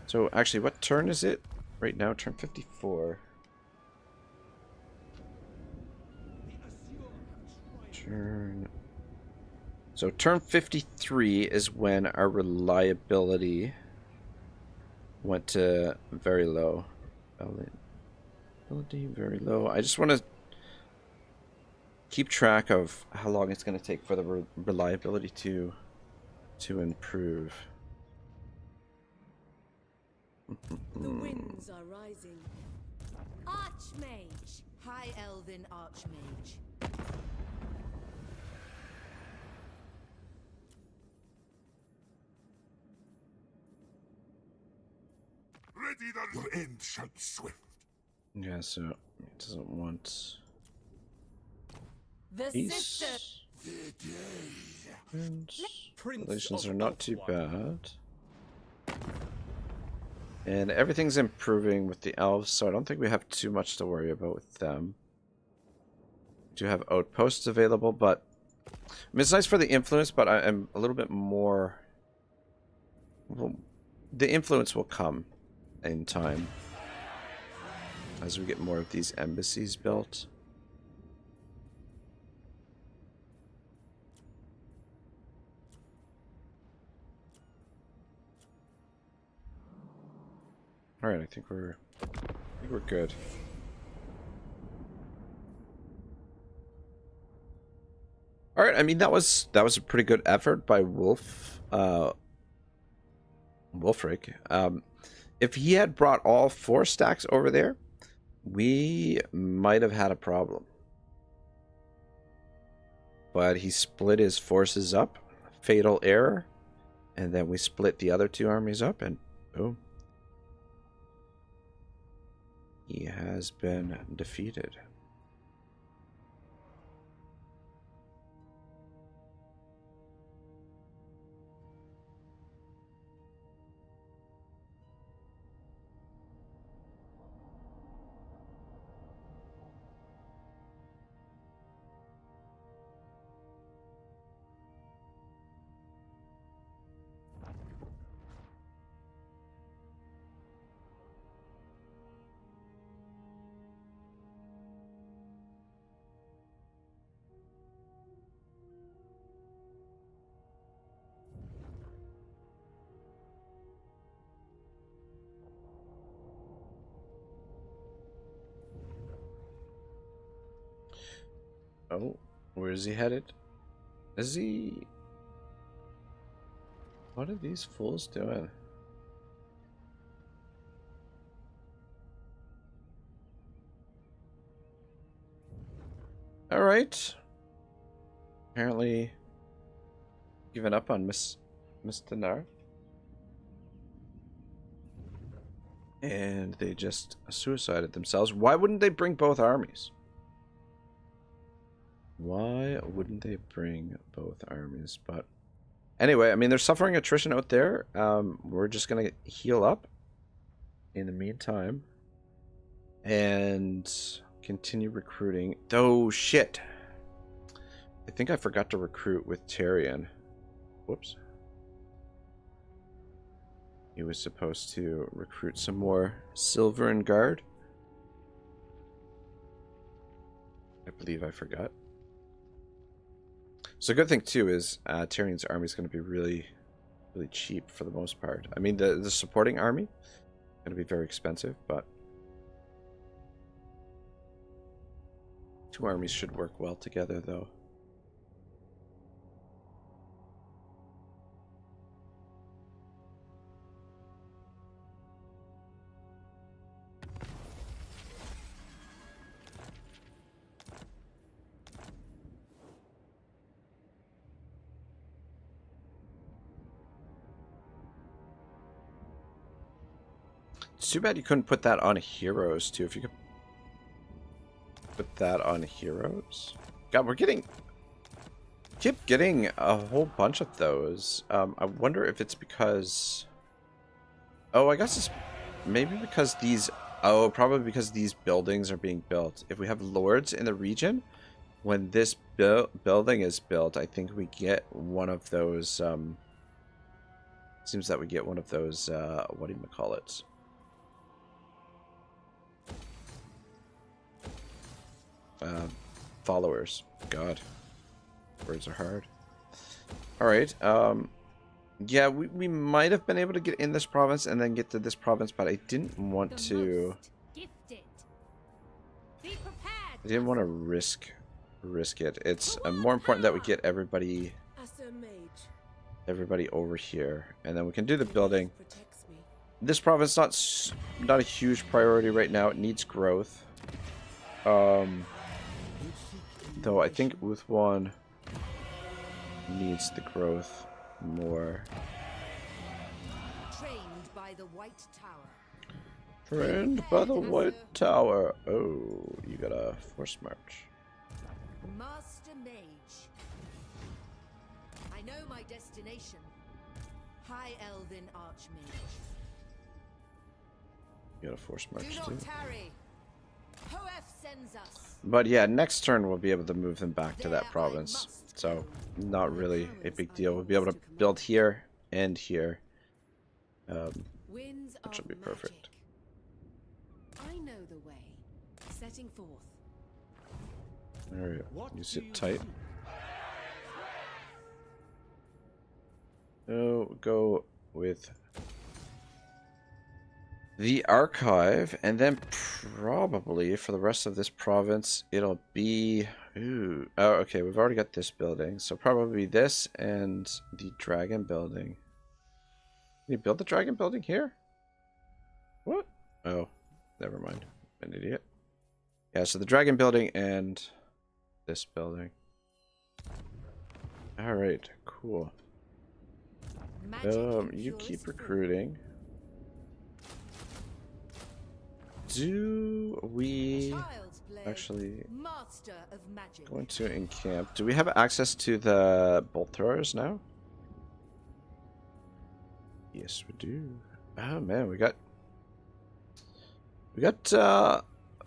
So actually, what turn is it right now? Turn 54. So turn 53 is when our reliability went to very low. Ability very low. I just want to keep track of how long it's going to take for the reliability to improve. The winds are rising. Archmage. High Elven Archmage. Ready the your end shall be swift. Yeah, so it doesn't want The peace. sister. And Prince relations of are not too Eltharion. bad. And everything's improving with the elves, so I don't think we have too much to worry about with them. We do have outposts available, but I mean, it's nice for the influence, but I'm a little bit more... Well, the influence will come in time as we get more of these embassies built. All right, I think we're good. All right, I mean that was a pretty good effort by Wolfric. If he had brought all 4 stacks over there, we might have had a problem. But he split his forces up, fatal error, and then we split the other 2 armies up, and boom. He has been defeated. Oh, where is he headed? Is he... What are these fools doing? Alright. Apparently given up on Miss Dinar. And they just suicided themselves. Why wouldn't they bring both armies? Why wouldn't they bring both armies? But anyway, I mean, they're suffering attrition out there. We're just going to heal up in the meantime and continue recruiting. Oh, shit. I think I forgot to recruit with Tyrion. Whoops. He was supposed to recruit some more Silver and Guard. I believe I forgot. So a good thing too is Tyrion's army is going to be really cheap for the most part. I mean, the supporting army going to be very expensive, but 2 armies should work well together though. It's too bad you couldn't put that on heroes too. If you could put that on heroes. God, keep getting a whole bunch of those. I wonder if it's because, oh, I guess it's maybe because these, oh, probably because these buildings are being built. If we have lords in the region, when this building is built, I think we get one of those, seems that we get one of those, what do you call it? Followers. God, words are hard. All right. Yeah, we might have been able to get in this province and then get to this province, but I didn't want to. I didn't want to risk it. It's more important that we get everybody over here, and then we can do the building. This province not a huge priority right now. It needs growth. Though I think Uthwan needs the growth more. Trained by the White Tower. Trained by the White Tower. Oh, you got a force march. Master Mage. I know my destination. High Elven Archmage. You got a force march Do too. not tarry. Hoef sends us. But yeah, next turn we'll be able to move them back to that province. So not really a big deal. We'll be able to build here and here. Which will be perfect. I know the way. Setting forth. Alright, you sit tight. So go with the archive, and then probably for the rest of this province it'll be oh, okay, we've already got this building, so probably this and the dragon building. Can you build the dragon building here? What? Oh, never mind. I'm an idiot. Yeah, so the dragon building and this building. Alright, cool. You keep recruiting. Do we actually going to encamp? Do we have access to the bolt throwers now? Yes, we do. Oh man, we got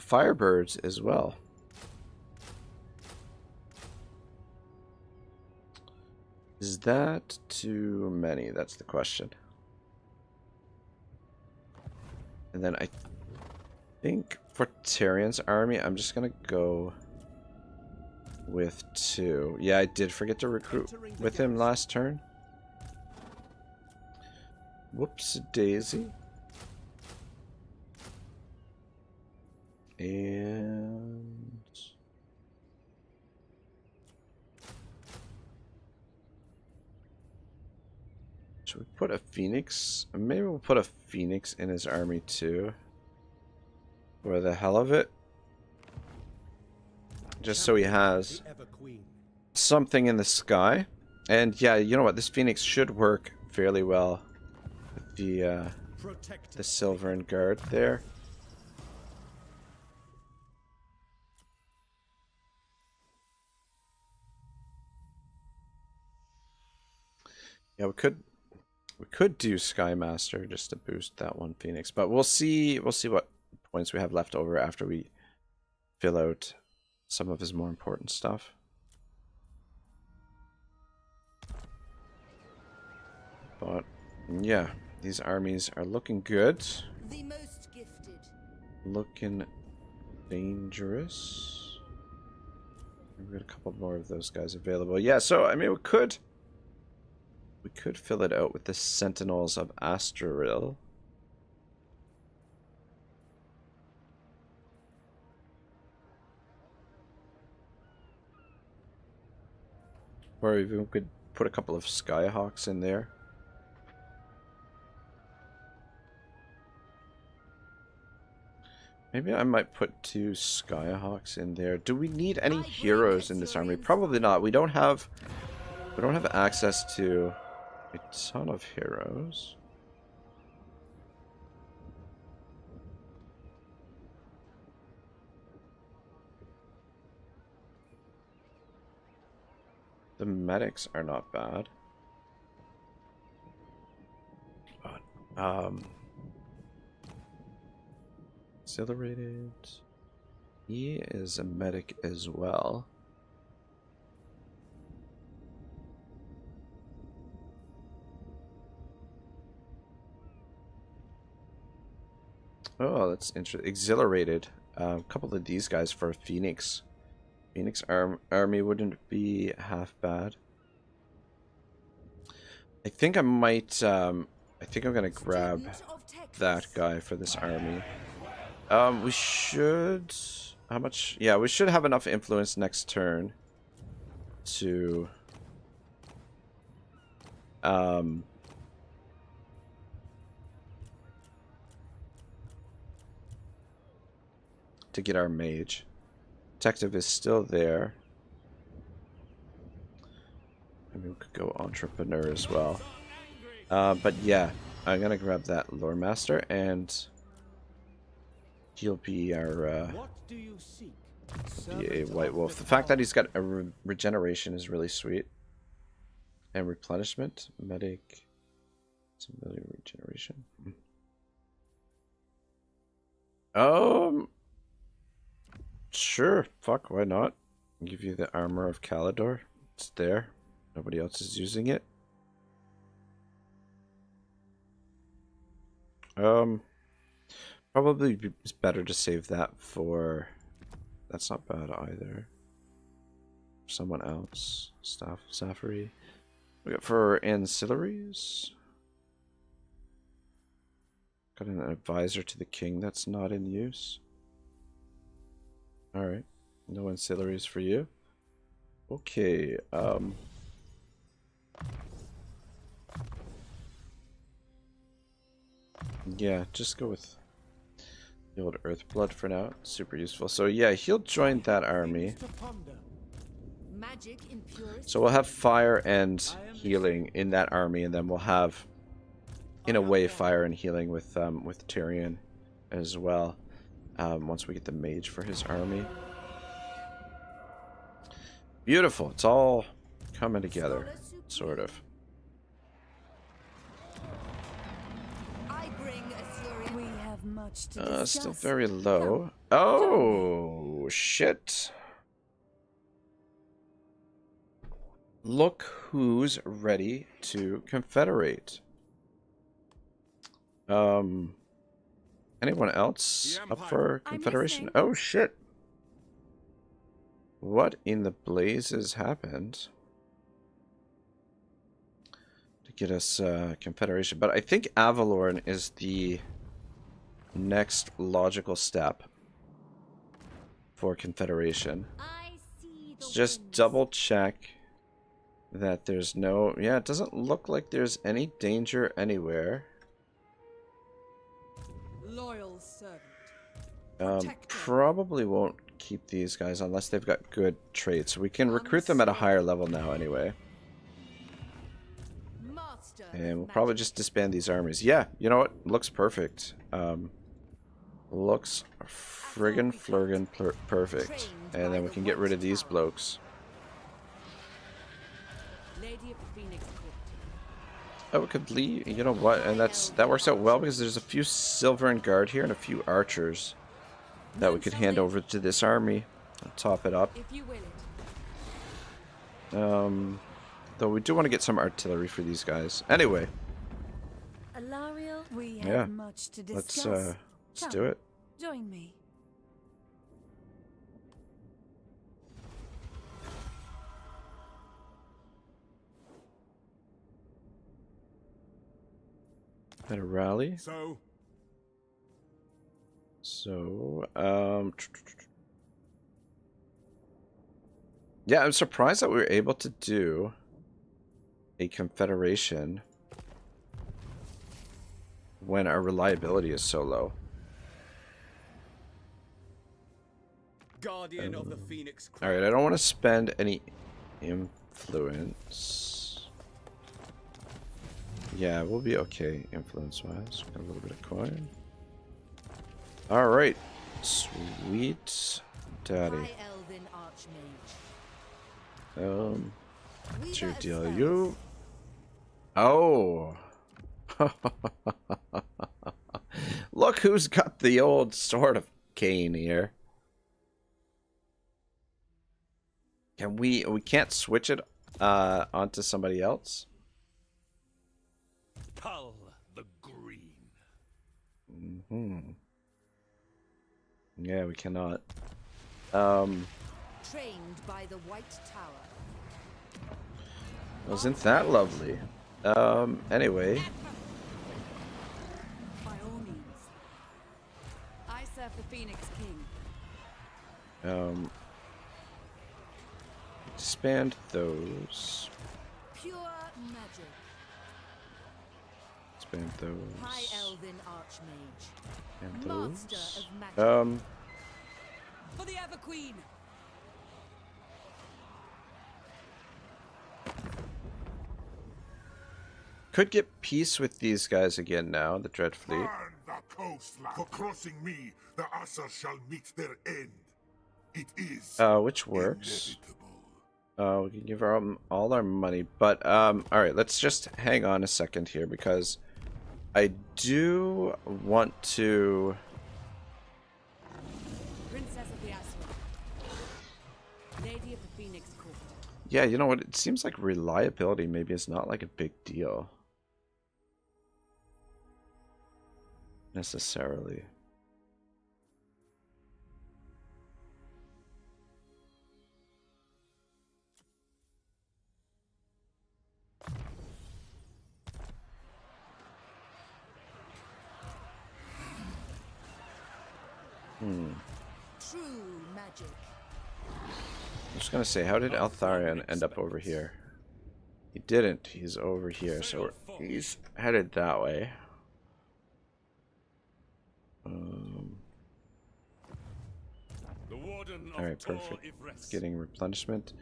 firebirds as well. Is that too many? That's the question. And then I think for Tyrion's army, I'm just gonna go with 2. Yeah, I did forget to recruit with him last turn. Whoops daisy. And should we put a phoenix? Maybe we'll put a phoenix in his army too. For the hell of it. Just so he has something in the sky. And yeah, you know what? This phoenix should work fairly well with the silver and guard there. Yeah, we could do Skymaster just to boost that one Phoenix, but we'll see what points we have left over after we fill out some of his more important stuff. But yeah, these armies are looking good. The most gifted. Looking dangerous. We've got a couple more of those guys available. Yeah, so I mean we could fill it out with the Sentinels of Astaril. Or even we could put a couple of Skyhawks in there. Maybe I might put 2 Skyhawks in there. Do we need any heroes in this army? Probably not. We don't have access to a ton of heroes. The medics are not bad. But, Exhilarated. He is a medic as well. Oh, that's interesting. Exhilarated. A couple of these guys for Phoenix. Phoenix army wouldn't be half bad. I think I might. I think I'm gonna grab that guy for this army. We should. How much? Yeah, we should have enough influence next turn to. To get our mage. Detective is still there. I mean, we could go entrepreneur as well. But yeah, I'm gonna grab that lore master, and he'll be our be a white wolf. The fact that he's got a regeneration is really sweet, and replenishment, medic, some regeneration. Sure, fuck, why not? I'll give you the armor of Calidor. It's there. Nobody else is using it. Probably it's better to save that for. That's not bad either. Someone else. Staff Safari. We got for ancillaries. Got an advisor to the king that's not in use. Alright. No ancillaries for you. Okay, yeah, just go with the old Earthblood for now. Super useful. So yeah, he'll join that army. So we'll have fire and healing in that army, and then we'll have, in a way, fire and healing with Tyrion as well. Once we get the mage for his army. Beautiful. It's all coming together, sort of. We have much to discuss. Still very low. Oh, shit. Look who's ready to confederate. Anyone else up for confederation? Oh shit. What in the blazes happened to get us confederation? But I think Avalorn is the next logical step for confederation. Let's just double check that there's no... Yeah, it doesn't look like there's any danger anywhere. Loyal servant. Probably won't keep these guys unless they've got good traits. We can recruit them at a higher level now anyway. And we'll probably just disband these armies. Yeah, you know what? Looks perfect. Looks friggin' flurgin perfect. And then we can get rid of these blokes. Oh, we could leave. You know what? And that works out well because there's a few silver and guard here and a few archers that we could hand over to this army and top it up. Though we do want to get some artillery for these guys. Anyway. Eltharion, we have Yeah. much to discuss. Let's do it. Join me. At a rally. So, So, yeah, I'm surprised that we were able to do a confederation when our reliability is so low. Guardian of the Phoenix All right, I don't want to spend any influence. Yeah, we'll be okay influence-wise. Got a little bit of coin. All right, sweet daddy. High Elven Archmage. What's your Weaver deal? of You. Oh. Look who's got the old Sword of Cain here. Can we can't switch it onto somebody else? Cull the Green. Mm-hmm. Yeah, we cannot. Trained by the White Tower. Wasn't that lovely? Anyway. By all means. I serve the Phoenix King. Expand those. Pure magic. Expand those. High Elven Archmage. And Master those. of magic. For the Ever Queen. Could get peace with these guys again now, the Dread Fleet. Burn the coastline. For crossing me, the Asher shall meet their end. It is Which works. inevitable. We can give our all our money, but alright, let's just hang on a second here because I do want to Princess of the Aswad. Lady of the Phoenix Court. yeah, you know what, it seems like reliability maybe is not like a big deal. Necessarily. True magic. I'm just gonna say, how did Eltharion end up over here? He didn't. He's over here, so he's headed that way. The Warden of Alright, Tor perfect. Yvresse. Getting replenishment.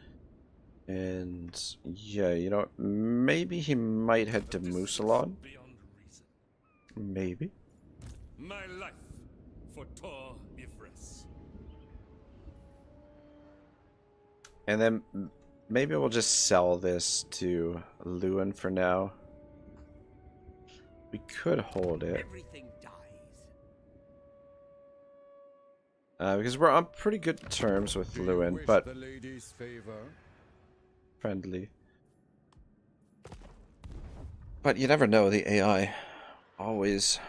And yeah, you know, maybe he might head to Musalon. Beyond reason. Maybe. My life for Tor Yvresse. And then maybe we'll just sell this to Lewin for now. We could hold it. everything dies. Because we're on pretty good terms with Lewin, but The lady's favor. friendly. But you never know, the AI always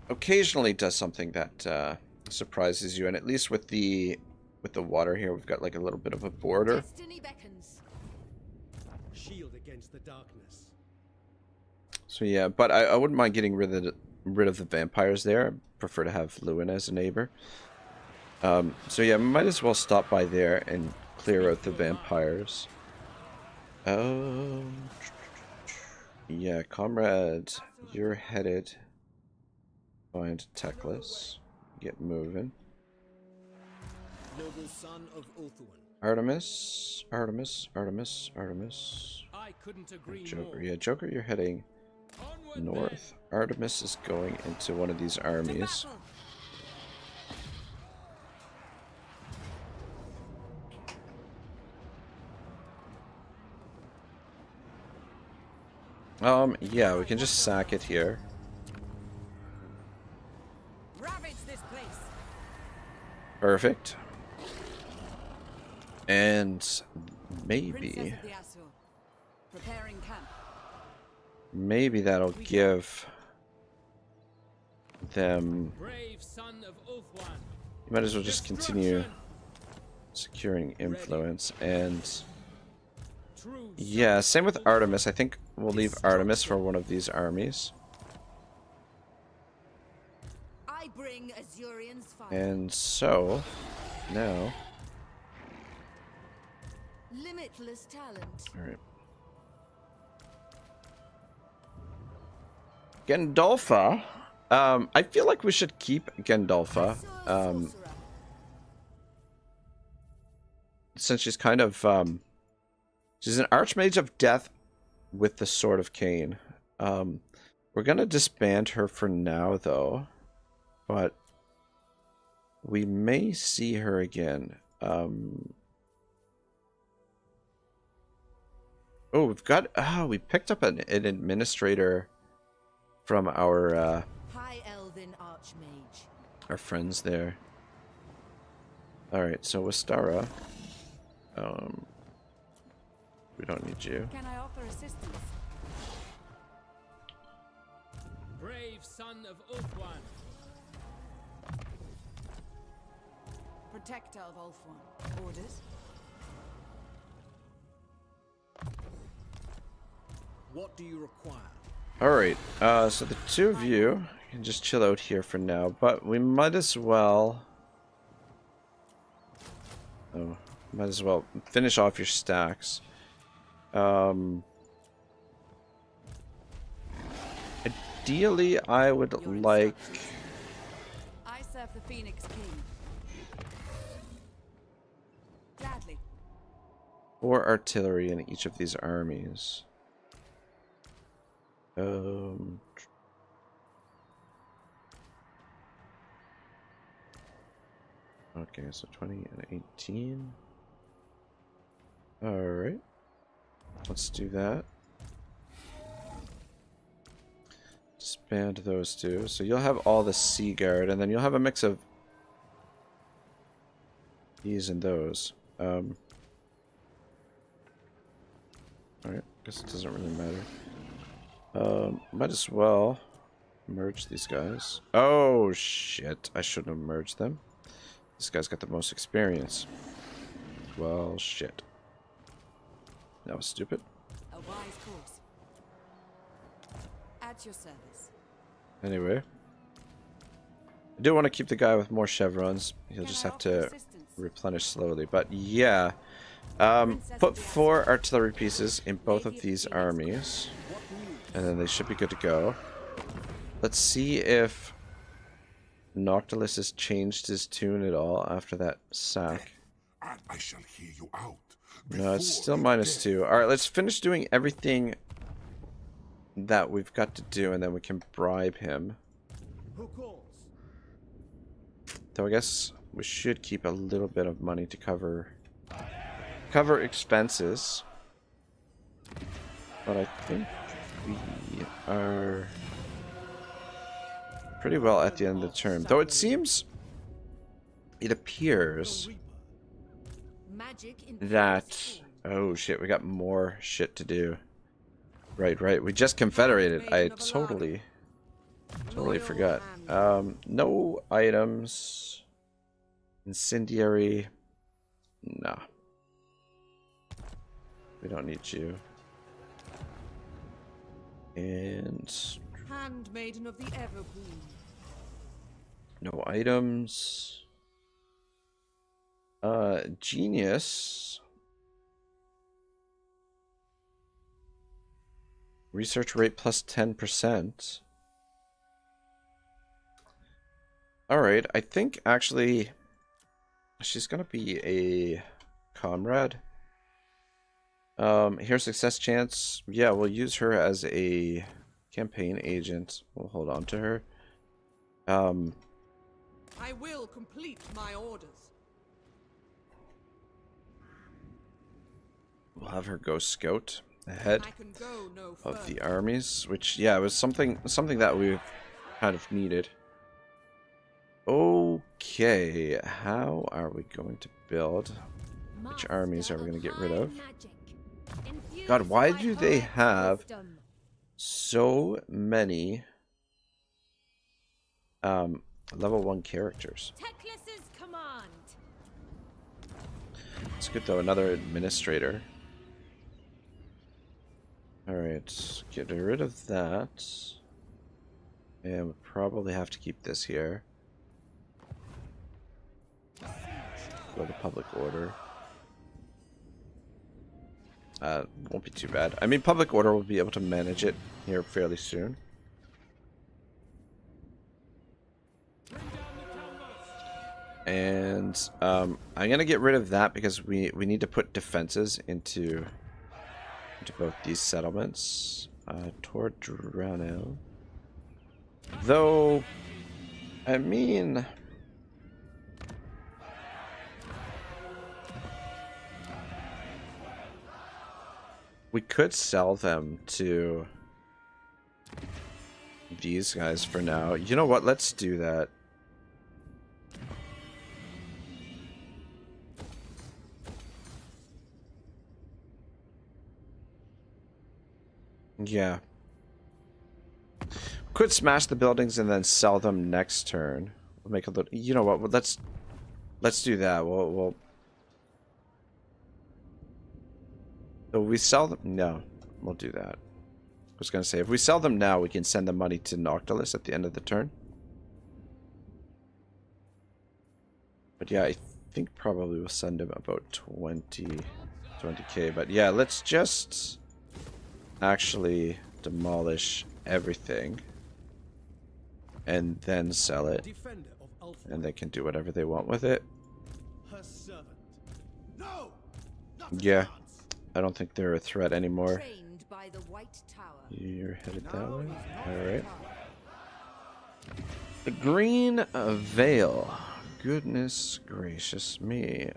occasionally does something that surprises you, and at least with the water here, we've got like a little bit of a border. Destiny beckons. Shield against the darkness. So yeah, but I wouldn't mind getting rid of the vampires there. I prefer to have Lewin as a neighbor. So yeah, might as well stop by there and clear out the vampires. Yeah, comrade, you're headed. Find Teclis. Get moving. Noble son of Ulthuan. Artemis, Artemis, Artemis, Artemis. I couldn't agree Joker, more. yeah, Joker, you're heading Onward, north. Artemis is going into one of these armies. Yeah, we can just sack it here. Ravage this place. Perfect. And Princess maybe, of the Asur. Preparing camp. maybe that'll give them. Brave son of Ulthuan. You might as well just continue securing influence. And True yeah, same with Artemis. I think we'll leave Artemis for one of these armies. Bring Azurion's fire. And so, now... Limitless talent. Alright. Gandalfa. I feel like we should keep Gandalfa. Since she's kind of, she's an Archmage of Death with the Sword of Cain. We're gonna disband her for now, though. But we may see her again. Oh, we've got... Oh, we picked up an administrator from our... High Elven Archmage. our friends there. Alright, so Wistara. We don't need you. Can I offer assistance? Brave son of Ulthuan. Protector of Ulthuan. Orders? What do you require? Alright, so the two of you can just chill out here for now, but we might as well... Oh, might as well finish off your stacks. Ideally, I would like... I serve the Phoenix King. Gladly. 4 artillery in each of these armies. Okay, so 20 and 18. Alright. Let's do that. Disband those two. So you'll have all the Sea Guard, and then you'll have a mix of these and those. Alright, guess it doesn't really matter. Might as well merge these guys. Oh, shit. I shouldn't have merged them. This guy's got the most experience. Well, shit. That was stupid. A wise course. At your service. Anyway. I do want to keep the guy with more chevrons. He'll just have to replenish slowly. But yeah. Put 4 artillery pieces in both of these armies. And then they should be good to go. Let's see if Noctilus has changed his tune at all after that sack. And I shall hear you out. No, it's still -2. Alright, let's finish doing everything that we've got to do, and then we can bribe him. Who calls? Though I guess we should keep a little bit of money to cover expenses. But I think we are pretty well at the end of the term. Though it seems, it appears that... Oh shit, we got more shit to do. Right. We just confederated. I totally forgot. No items. Incendiary. No. We don't need you. And Handmaiden of the Evergreen. no items. Genius. Research rate plus 10%. Alright, I think actually she's gonna be a comrade. Here's success chance. Yeah, we'll use her as a campaign agent. We'll hold on to her. I will complete my orders. We'll have her go scout ahead I can go no of further. the armies, which yeah, was something that we've kind of needed. Okay, how are we going to build? Which armies are we going to get rid of? God, why do they have so many level 1 characters? Teclis's command. It's good though, another administrator. Alright, get rid of that. And we probably have to keep this here. Go to public order. Won't be too bad. I mean, public order will be able to manage it here fairly soon. And I'm gonna get rid of that because we need to put defenses into both these settlements. Toward Drano. Though, I mean, we could sell them to these guys for now. You know what? Let's do that. Yeah. Could smash the buildings and then sell them next turn. We'll make a little. You know what? Well, let's do that. We'll. So we sell them. No, we'll do that. I was gonna say if we sell them now, we can send the money to Noctilus at the end of the turn. But yeah, I think probably we'll send him about 20k. But yeah, let's just actually demolish everything and then sell it, and they can do whatever they want with it. Yeah, I don't think they're a threat anymore. You're headed that way. Alright. The Green Veil. Goodness gracious me.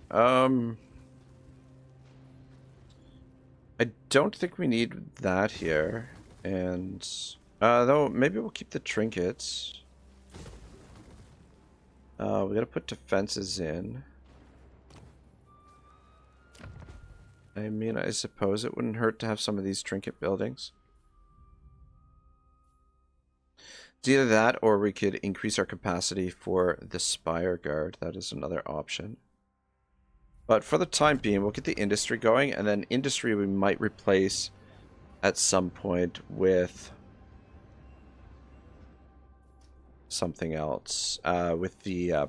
I don't think we need that here. And though maybe we'll keep the trinkets. We gotta put defenses in. I mean, I suppose it wouldn't hurt to have some of these trinket buildings. It's either that or we could increase our capacity for the Spire Guard. That is another option. But for the time being, we'll get the industry going, and then industry we might replace at some point with something else. With the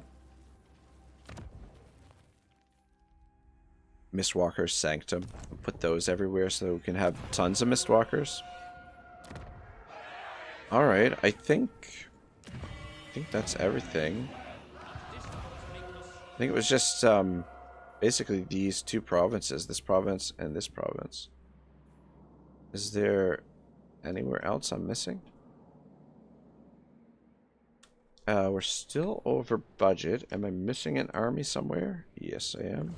Mistwalker's Sanctum. We'll put those everywhere so we can have tons of Mistwalkers. Alright, I think that's everything. I think it was just basically these two provinces, this province and this province. Is there anywhere else I'm missing? We're still over budget. Am I missing an army somewhere? Yes, I am.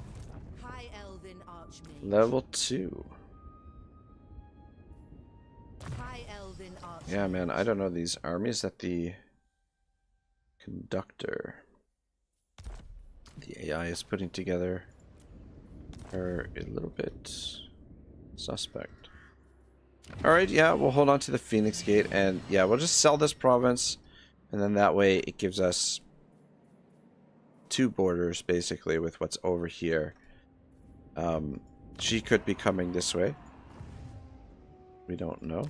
High Elven Archmage. Level 2. High Elven Archmage. Yeah, man, I don't know. These armies that the conductor, the AI is putting together are a little bit suspect. Alright, yeah, we'll hold on to the Phoenix Gate, and yeah, we'll just sell this province, and then that way it gives us two borders, basically, with what's over here. She could be coming this way. We don't know.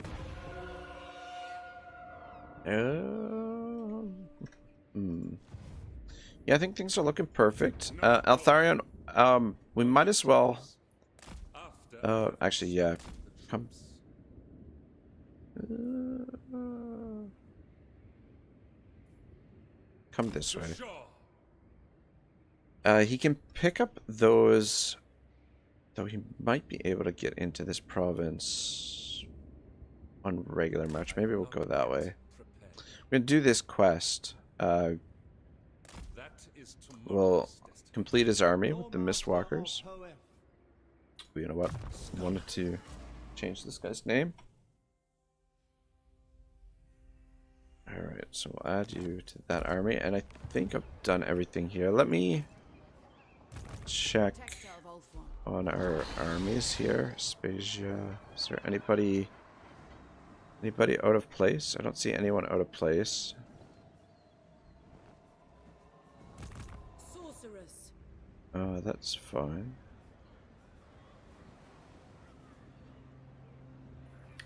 Yeah, I think things are looking perfect. Eltharion, we might as well... actually, yeah. Come... come this way. He can pick up those... though he might be able to get into this province on regular march. Maybe we'll go that way. We're going to do this quest. We'll complete his army with the Mistwalkers. You know what? I wanted to change this guy's name. Alright, so we'll add you to that army. And I think I've done everything here. Let me check on our armies here. Spacia. Is there anybody out of place? I don't see anyone out of place. Sorceress. That's fine.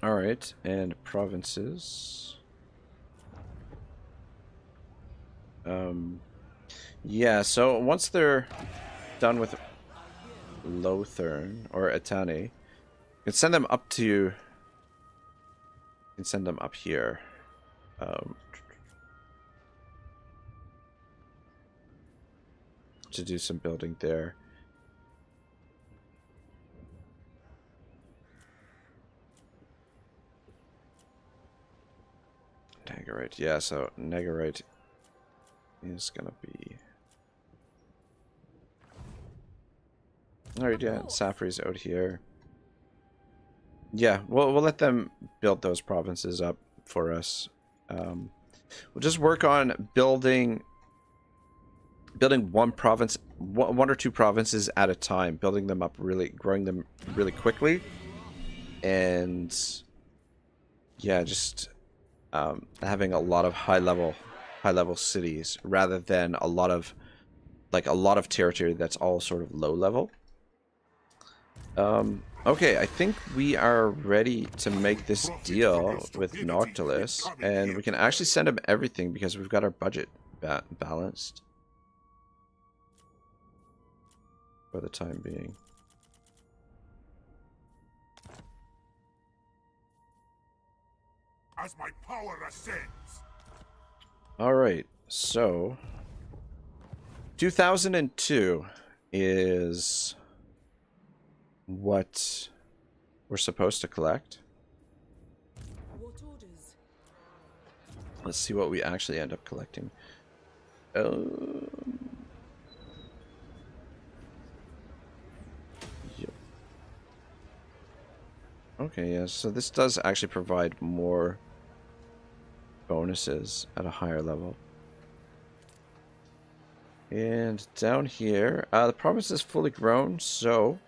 Alright, and provinces. Yeah, so once they're done with Lothern or Etani, you can send them up to. You can send them up here. To do some building there. Negarite, yeah, so Negarite is gonna be... Alright, yeah, Safri's out here. Yeah, we'll let them build those provinces up for us. We'll just work on building one province, one or two provinces at a time, building them up growing them really quickly, and yeah, just having a lot of high level cities rather than a lot of territory that's all sort of low level. Okay, I think we are ready to make this deal with Noctilus, and we can actually send him everything because we've got our budget balanced for the time being. As my power ascends. All right, so 2002 is what we're supposed to collect. What orders? Let's see what we actually end up collecting. Yep. Okay, yeah, so this does actually provide more bonuses at a higher level. And down here, the province is fully grown, so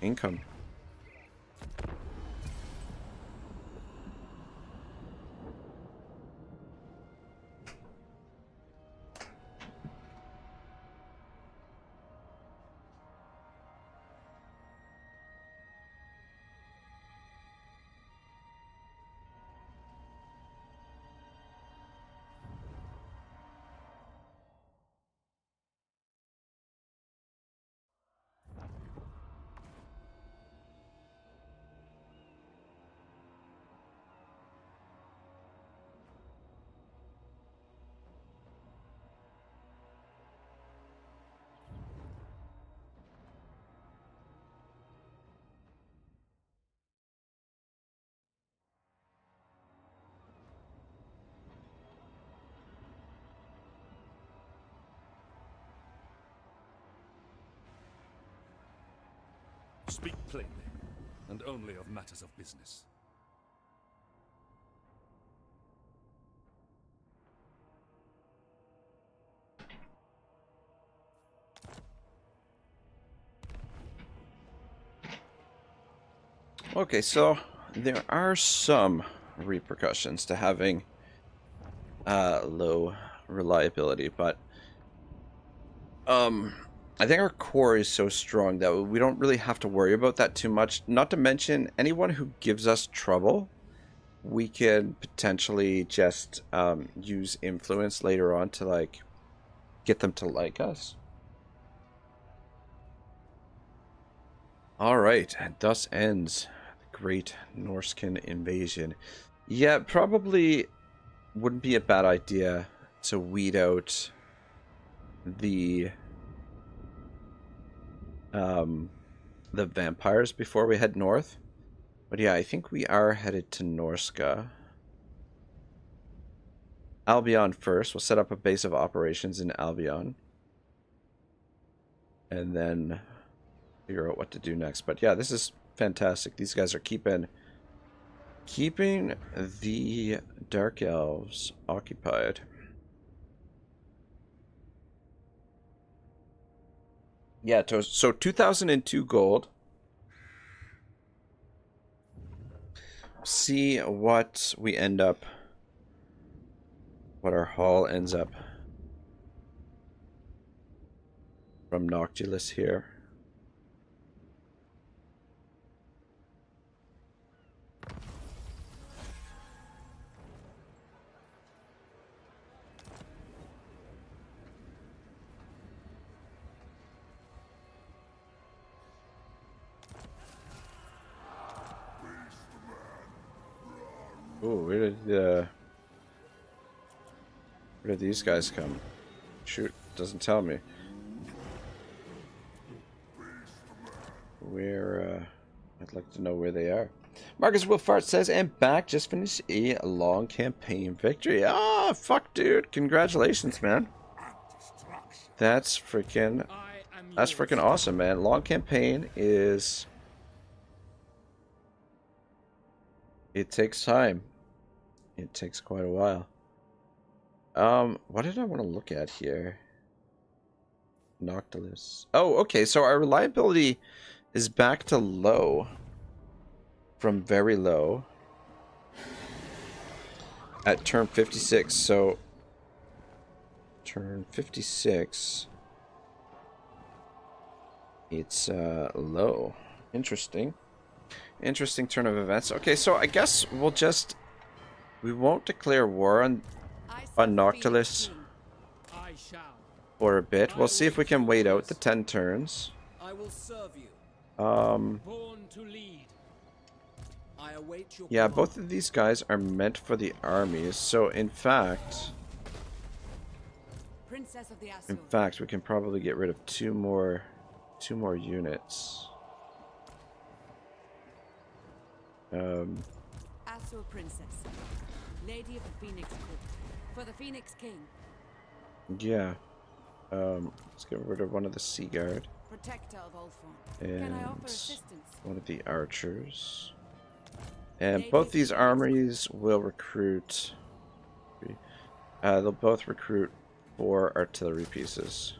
income. Speak plainly, and only of matters of business. Okay, so there are some repercussions to having low reliability, but I think our core is so strong that we don't really have to worry about that too much. Not to mention, anyone who gives us trouble, we can potentially just use influence later on to like get them to like us. All right, and thus ends the Great Norscan Invasion. Yeah, probably wouldn't be a bad idea to weed out the vampires before we head north. But yeah, I think we are headed to Norska. Albion first. We'll set up a base of operations in Albion. And then figure out what to do next. But yeah, this is fantastic. These guys are keeping the Dark Elves occupied. Yeah, so 2002 gold. See what we end up, what our haul ends up from Noctilus here. Ooh, where did these guys come? Shoot, doesn't tell me. Where, I'd like to know where they are. Marcus Wilfart says, and back, just finished a long campaign victory. Ah, fuck, dude. Congratulations, man. That's freaking awesome, man. Long campaign is... It takes time. It takes quite a while. What did I want to look at here? Noctilus. Oh, okay, so our reliability is back to low. From very low. At turn 56, so... Turn 56... It's, low. Interesting. Interesting turn of events. Okay, so I guess we'll just... We won't declare war on Noctilus for a bit. We'll see if we can wait out the 10 turns. I will serve you. Born to lead. I await your Yeah, command. both of these guys are meant for the armies. So in fact, Princess of the Asur. we can probably get rid of two more units. Asur Princess. Lady of the Phoenix Court. For the Phoenix King. Yeah. Let's get rid of one of the Sea Guard Protector of Ultron. and Can I offer assistance? one of the archers. And both these armies will recruit. They'll both recruit 4 artillery pieces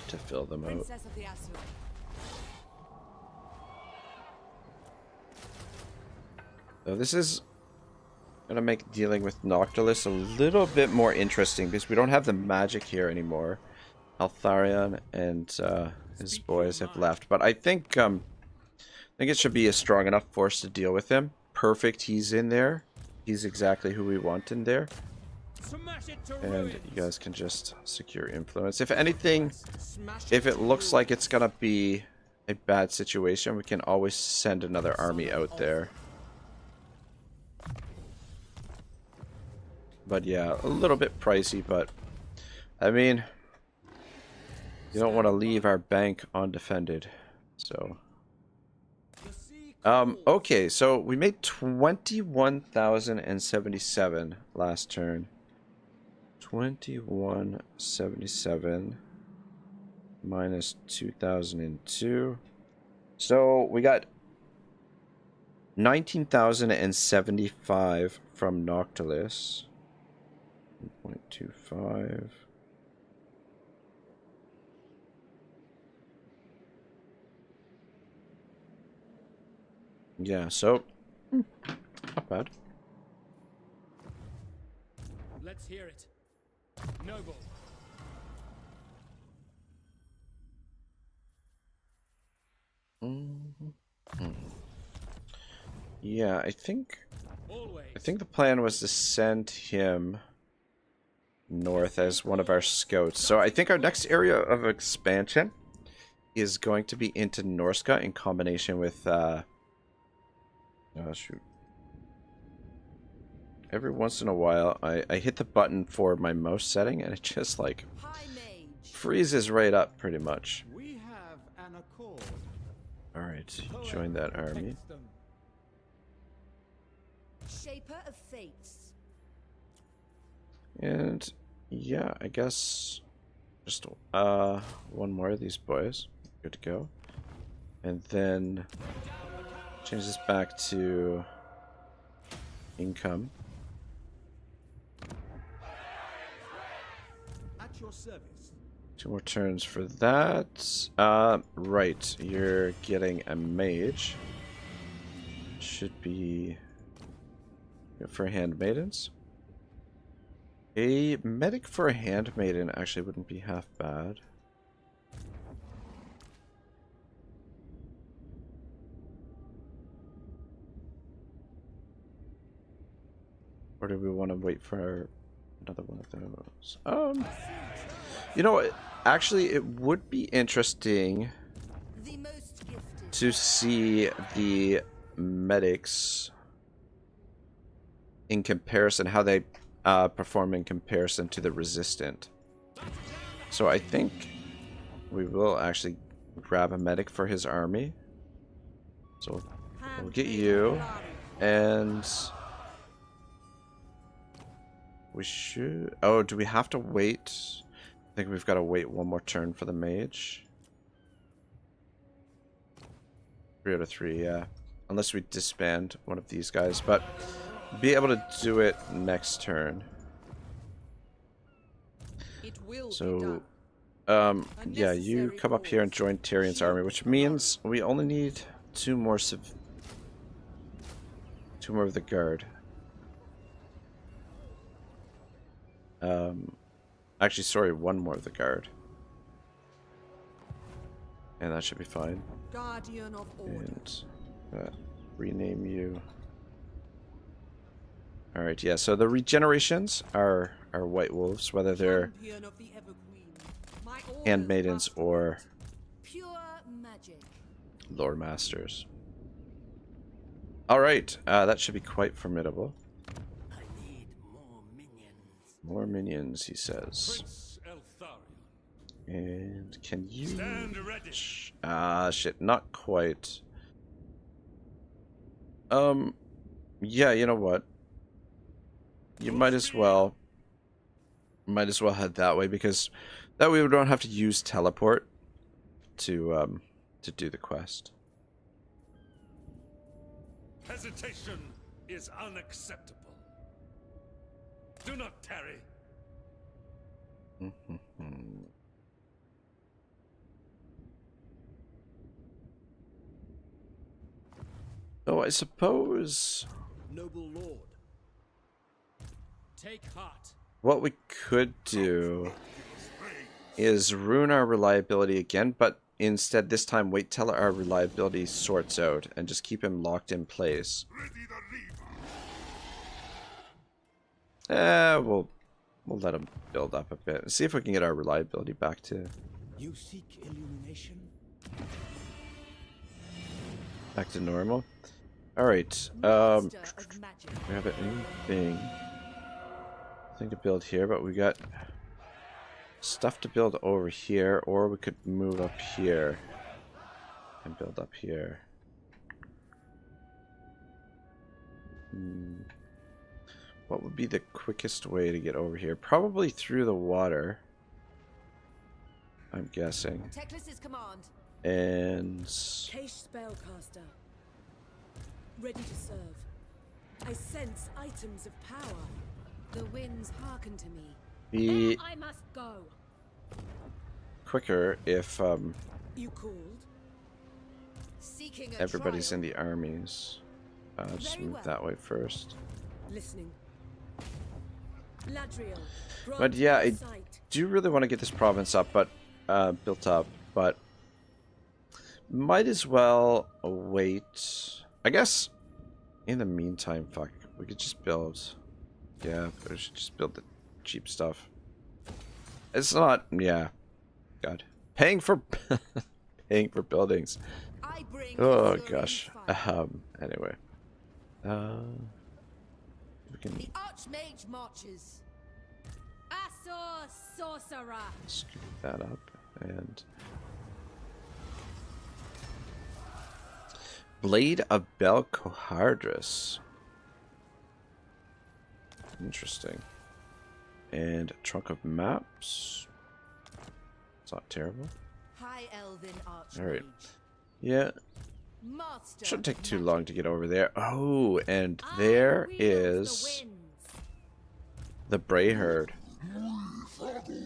to fill them out. Princess of the Asur. So this is gonna make dealing with Noctilus a little bit more interesting because we don't have the magic here anymore. Eltharion and his boys have left, but I think it should be a strong enough force to deal with him. Perfect, he's in there. He's exactly who we want in there. Smash it to And ruins. you guys can just secure influence. If anything, if it looks like it's gonna be a bad situation, we can always send another army out there. But yeah, a little bit pricey, but I mean, you don't want to leave our bank undefended. So okay, so we made 21,077 last turn. 2177 minus 2002. So we got 19,075 from Noctilus. 1.25. Yeah, so not bad. Let's hear it. Noble. Yeah, I think Always. the plan was to send him north as one of our scouts. So I think our next area of expansion is going to be into Norska in combination with shoot. Every once in a while I hit the button for my mouse setting and it just like High Mage. freezes right up pretty much. We have an accord. Alright, join that army. Shaper of Fates. And yeah, I guess just one more of these boys. Good to go. And then change this back to income. At your service. 2 more turns for that. Right, you're getting a mage. Should be good for handmaidens. A medic for a handmaiden actually wouldn't be half bad. Or do we want to wait for another one of those? You know, actually, it would be interesting The most gifted. to see the medics in comparison, how they perform in comparison to the resistant. So I think we will actually grab a medic for his army. So we'll get you, and we should... Oh, do we have to wait? I think we've got to wait one more turn for the mage. 3 out of 3, yeah. Unless we disband one of these guys, but be able to do it next turn. So, yeah, you come up here and join Tyrion's army, which means we only need two more of the guard. Actually, sorry, one more of the guard. And that should be fine. Guardian of order. And rename you. Alright, yeah, so the regenerations are white wolves, whether they're handmaidens or Pure magic. lore masters. Alright, that should be quite formidable. I need more minions. More minions, he says. Prince Eltharion. And can you... Stand ready. Shit, not quite. Yeah, you know what? You might as well head that way, because that way we don't have to use teleport to do the quest. Hesitation is unacceptable. Do not tarry. Oh, I suppose Noble lord. Take heart. what we could do is ruin our reliability again, but instead this time wait till our reliability sorts out and just keep him locked in place. We'll let him build up a bit and see if we can get our reliability back to You seek illumination? normal. All right. Master of magic. We have anything to build here, but we got stuff to build over here, or we could move up here and build up here. What would be the quickest way to get over here? Probably through the water, I'm guessing. Teclis's command. And Case spellcaster. Ready to serve. I sense items of power. The winds hearken to me. be There I must go. quicker if You called? Seeking a everybody's trial. in the armies. Just Very move well. that way first. Listening. Ladriel. But yeah, I sight. do really want to get this province up, but built up, but might as well wait. I guess in the meantime, fuck, we could just build. Yeah, we should just build the cheap stuff. It's not, yeah. God, paying for paying for buildings. I bring Oh Eltharion gosh. fire. Anyway, we can The Archmage marches. Asor sorcerer. scoop that up and Blade of Bel Cohardrus. Interesting. And Trunk of Maps. It's not terrible. High Elven Archmage. Alright. Yeah, Master shouldn't take of too magic. long to get over there. Oh, and I there wield is the winds. the Bray Herd.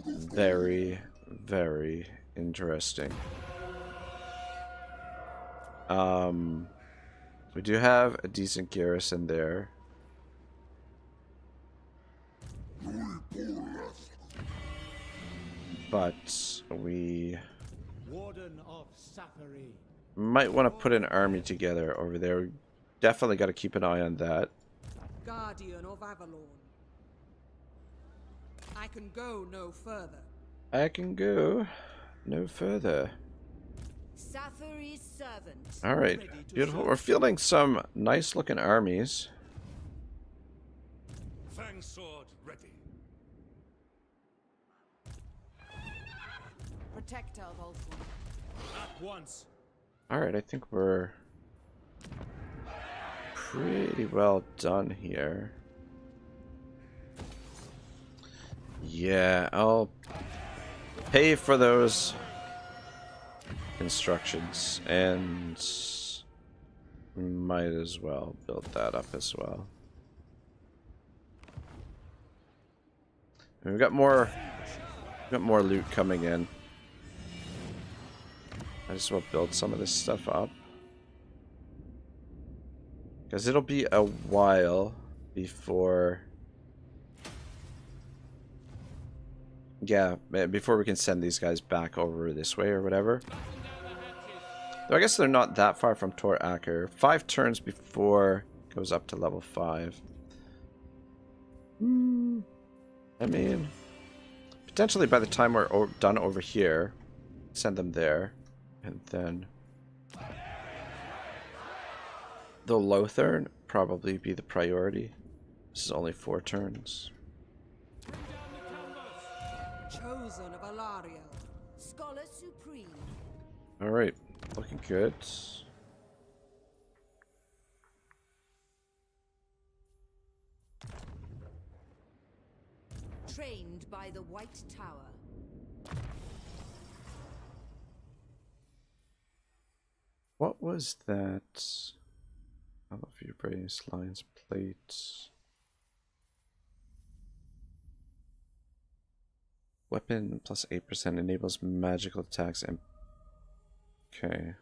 Very, very interesting. We do have a decent garrison there. But we Warden of Safari. might want to put an army together over there. We definitely got to keep an eye on that. Guardian of Avalon. I can go no further. I can go no further. Safari's servant. All right, beautiful. We're fielding some nice looking armies. sword ready. Protector of Ultron. At once. Alright, I think we're pretty well done here. Yeah, I'll pay for those constructions, and we might as well build that up as well. And we've got more loot coming in. I just will build some of this stuff up, because it'll be a while before, yeah, before we can send these guys back over this way or whatever. Though I guess they're not that far from Tor Aker. 5 turns before it goes up to level 5. I mean, potentially by the time we're done over here, send them there. And then the Lothern probably be the priority. This is only 4 turns. Chosen of Eltharion. Scholar Supreme. Alright, looking good. Trained by the White Tower. What was that? I love your brains, lines, plates. Weapon plus 8% enables magical attacks and... Okay.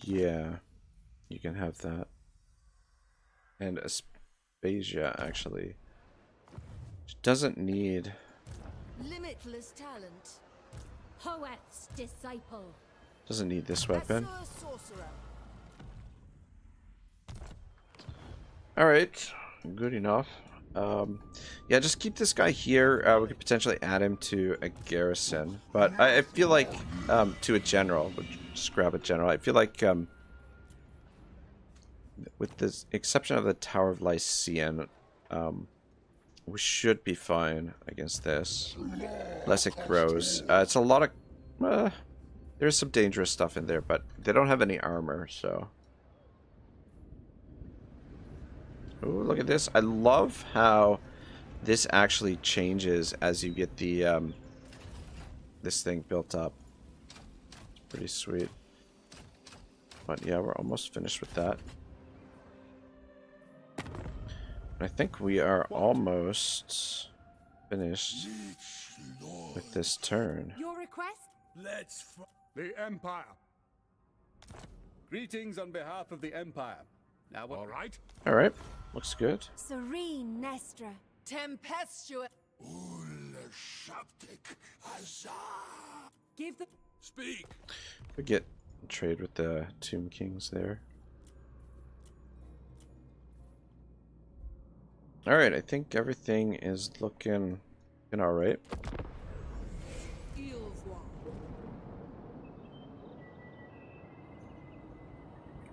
Yeah. You can have that. And Aspasia, actually. She doesn't need... Limitless talent. Hoeth's disciple. Doesn't need this weapon. Lesser sorcerer. Alright, good enough. Yeah, just keep this guy here. We could potentially add him to a garrison. But I feel like, to a general. We'll just grab a general. I feel like, with the exception of the Tower of Lycian, we should be fine against this. Unless it grows. It's a lot of... there's some dangerous stuff in there, but they don't have any armor, so... Ooh, look at this. I love how this actually changes as you get the this thing built up. It's pretty sweet. But yeah, we're almost finished with that. I think we are almost finished with this turn. Your request? The Empire. Greetings on behalf of the Empire. Now, all right. All right, looks good. Serene Nestra. Tempestuous. Give the Speak. We get trade with the Tomb Kings there. All right, I think everything is looking all right.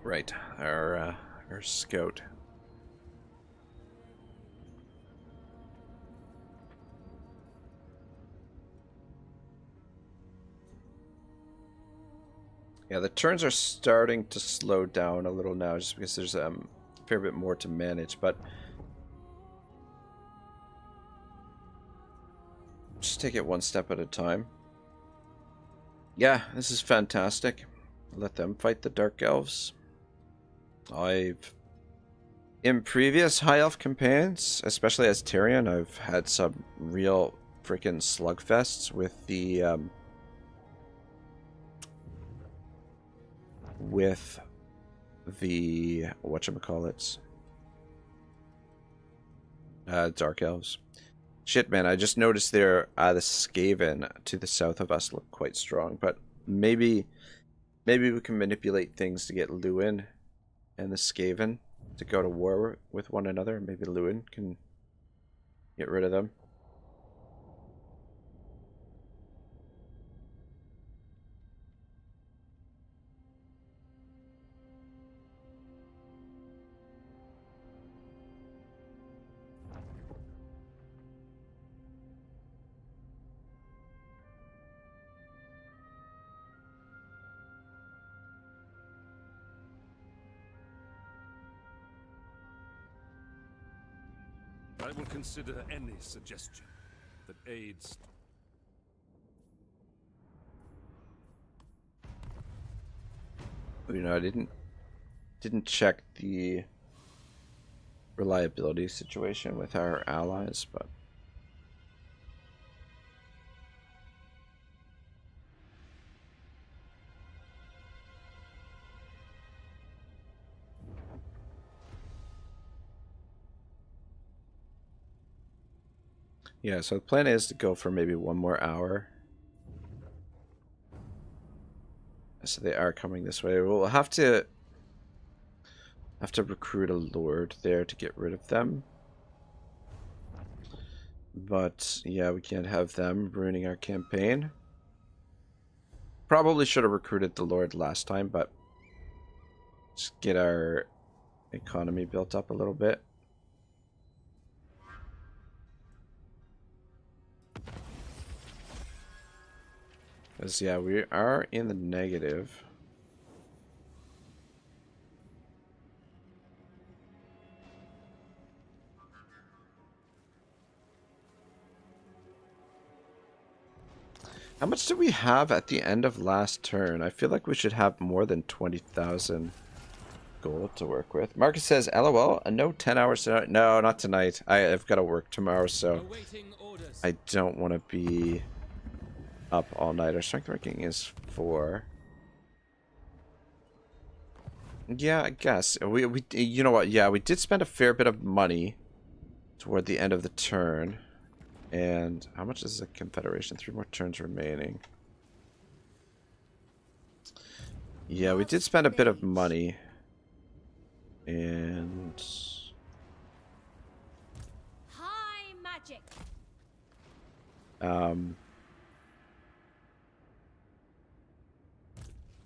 Right, our scout. Yeah, the turns are starting to slow down a little now, just because there's a fair bit more to manage, but just take it one step at a time. Yeah, this is fantastic. Let them fight the Dark Elves. In previous High Elf campaigns, especially as Tyrion, I've had some real freaking slugfests with the whatchamacallits, Dark Elves. Shit, man, I just noticed there the Skaven to the south of us look quite strong, but maybe we can manipulate things to get Lewin and the Skaven to go to war with one another. Maybe Lewin can get rid of them. I will consider any suggestion that aids. You know, I didn't check the reliability situation with our allies, but yeah, so the plan is to go for maybe one more hour. So they are coming this way. We'll have to recruit a lord there to get rid of them. But yeah, we can't have them ruining our campaign. Probably should have recruited the lord last time, but just get our economy built up a little bit. Because, yeah, we are in the negative. How much did we have at the end of last turn? I feel like we should have more than 20,000 gold to work with. Marcus says, LOL, no 10 hours tonight. No, not tonight. I've got to work tomorrow, so I don't want to be up all night. Our strength ranking is 4. Yeah, I guess we you know what? Yeah, we did spend a fair bit of money toward the end of the turn. And how much is the Confederation? 3 more turns remaining. Yeah, we did spend a bit of money. And High magic.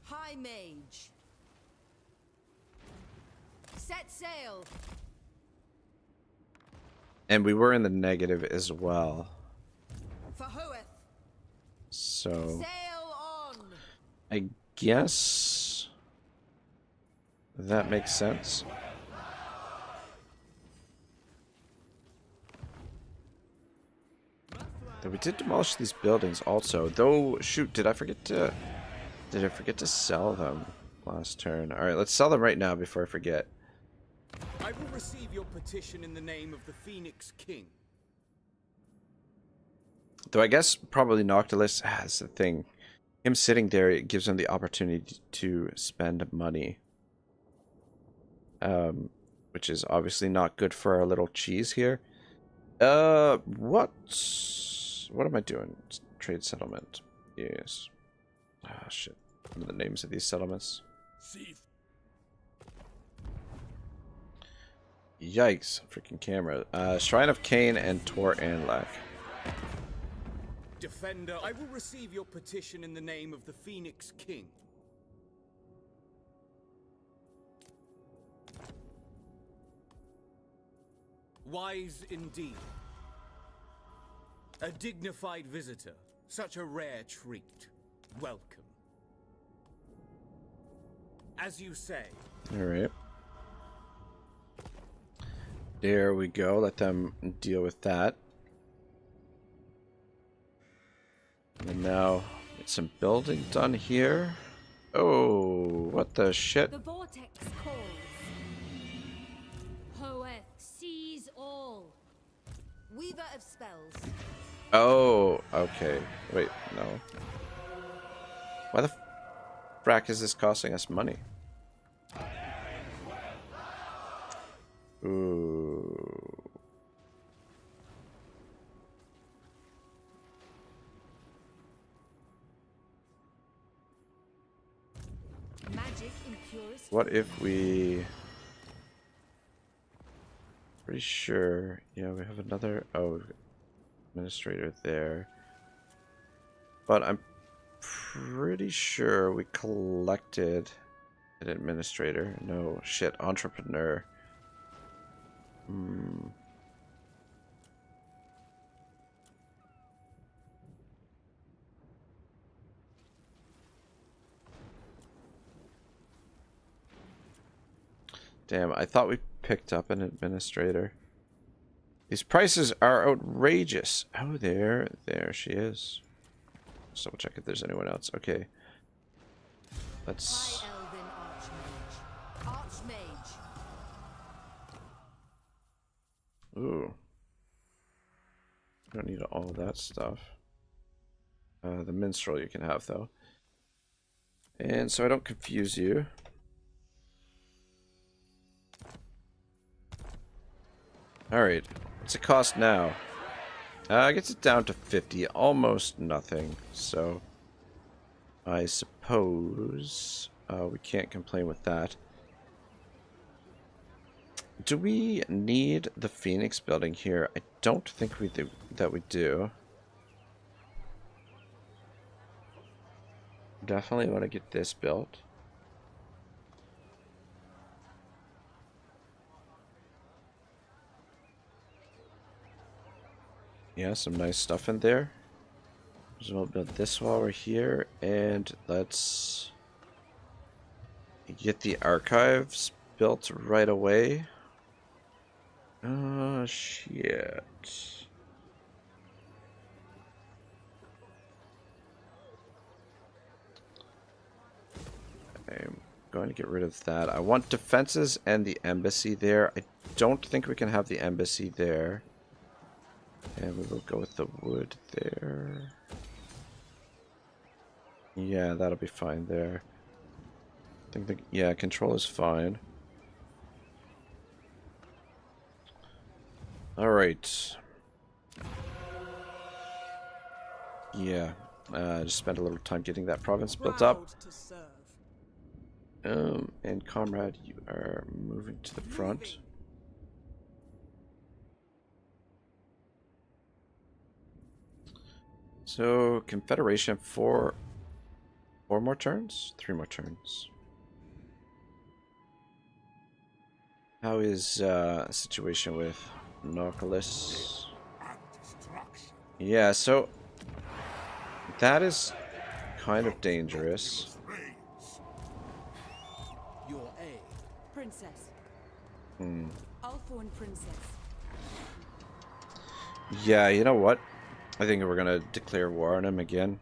High mage. Set sail. and we were in the negative as well. For Hoeth. So Sail on. I guess that makes sense. And we did demolish these buildings also. Though, shoot, did I forget to sell them last turn? All right, let's sell them right now before I forget. I will receive your petition in the name of the Phoenix King. Though I guess probably Noctilus has the thing. Him sitting there, it gives him the opportunity to spend money. Which is obviously not good for our little cheese here. What am I doing? Trade settlement. Yes. Ah, shit. What are the names of these settlements? Yikes. Freaking camera. Shrine of Cain and Tor Anlak. Defender, I will receive your petition in the name of the Phoenix King. Wise indeed. A dignified visitor. Such a rare treat. Welcome. As you say. Alright. There we go. Let them deal with that. And now, get some building done here. Oh, what the shit? The vortex calls. Hoeth sees all. Weaver of spells. Oh, okay. Wait, no. Why the frack is this costing us money? Ooh. Magic in purest. What if we... Pretty sure... Yeah, we have another... Oh, administrator there. But I'm pretty sure we collected an administrator. No, shit, entrepreneur. Damn, I thought we picked up an administrator. These prices are outrageous. Oh, there she is. Just double check if there's anyone else. Okay. Let's... High Elven Archmage. Archmage. Ooh. Don't need all of that stuff. The minstrel you can have, though. And so I don't confuse you. Alright. What's it cost now? Gets it down to 50. Almost nothing. So I suppose we can't complain with that. Do we need the Phoenix building here? I don't think we do. That we do. Definitely want to get this built. Yeah, some nice stuff in there. So we'll build this while we're here, and let's get the archives built right away. Oh, shit. I'm going to get rid of that. I want defenses and the embassy there. I don't think we can have the embassy there. And we will go with the wood there. Yeah, that'll be fine there. I think the, yeah, control is fine. Alright. Yeah. Just spent a little time getting that province built up. And comrade, you are moving to the front. So, Confederation, four more turns? 3 more turns. How is situation with Nautilus? Yeah, so that is kind of dangerous. Your A. Princess. Hmm. Althorn Princess. Yeah, you know what? I think we're gonna declare war on him again.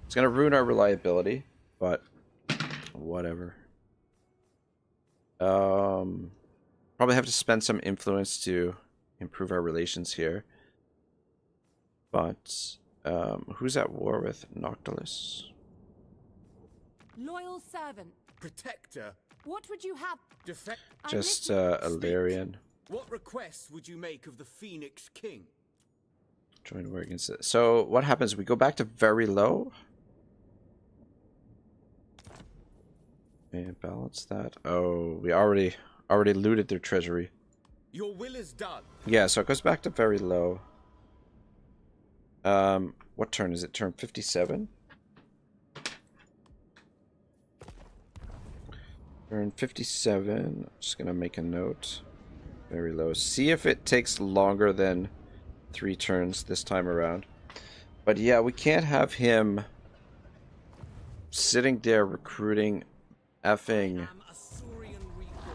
It's gonna ruin our reliability, but whatever. Probably have to spend some influence to improve our relations here. But who's at war with Nautilus? Loyal servant. Protector. What would you have? Defect. Just Eltharion. What requests would you make of the Phoenix King? Join war against it. So what happens? We go back to very low. And balance that. Oh, we already looted their treasury. Your will is done. Yeah, so it goes back to very low. What turn is it? Turn 57? Turn 57. Just gonna make a note. Very low. See if it takes longer than 3 turns this time around. But yeah, we can't have him sitting there recruiting effing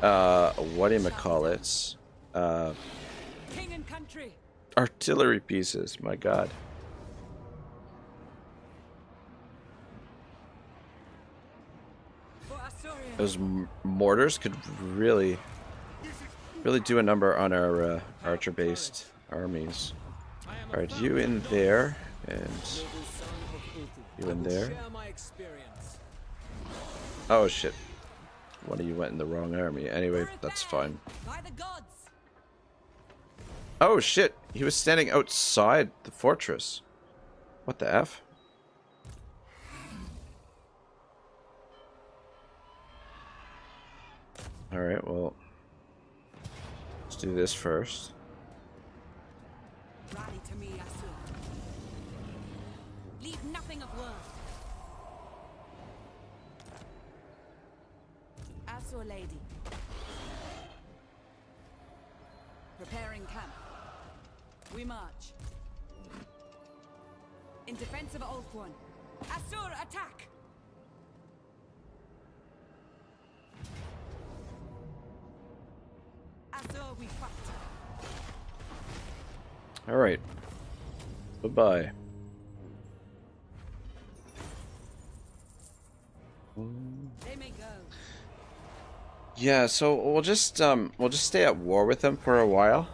whatchamacallits, King and country. artillery pieces. My god. For Asturian. Those mortars could really do a number on our archer based armies. Alright, you in there, and you in there. Oh shit. One of you went in the wrong army. Anyway, that's fine. By the gods. Oh shit, he was standing outside the fortress. What the F? Alright, well, let's do this first. Rally to me, Asur. Leave nothing of worth. Asur lady. Preparing camp. We march. In defense of Ulthuan. Asur, attack! Asur, we fight. Alright. Bye-bye. They may go. Yeah, so we'll just stay at war with them for a while.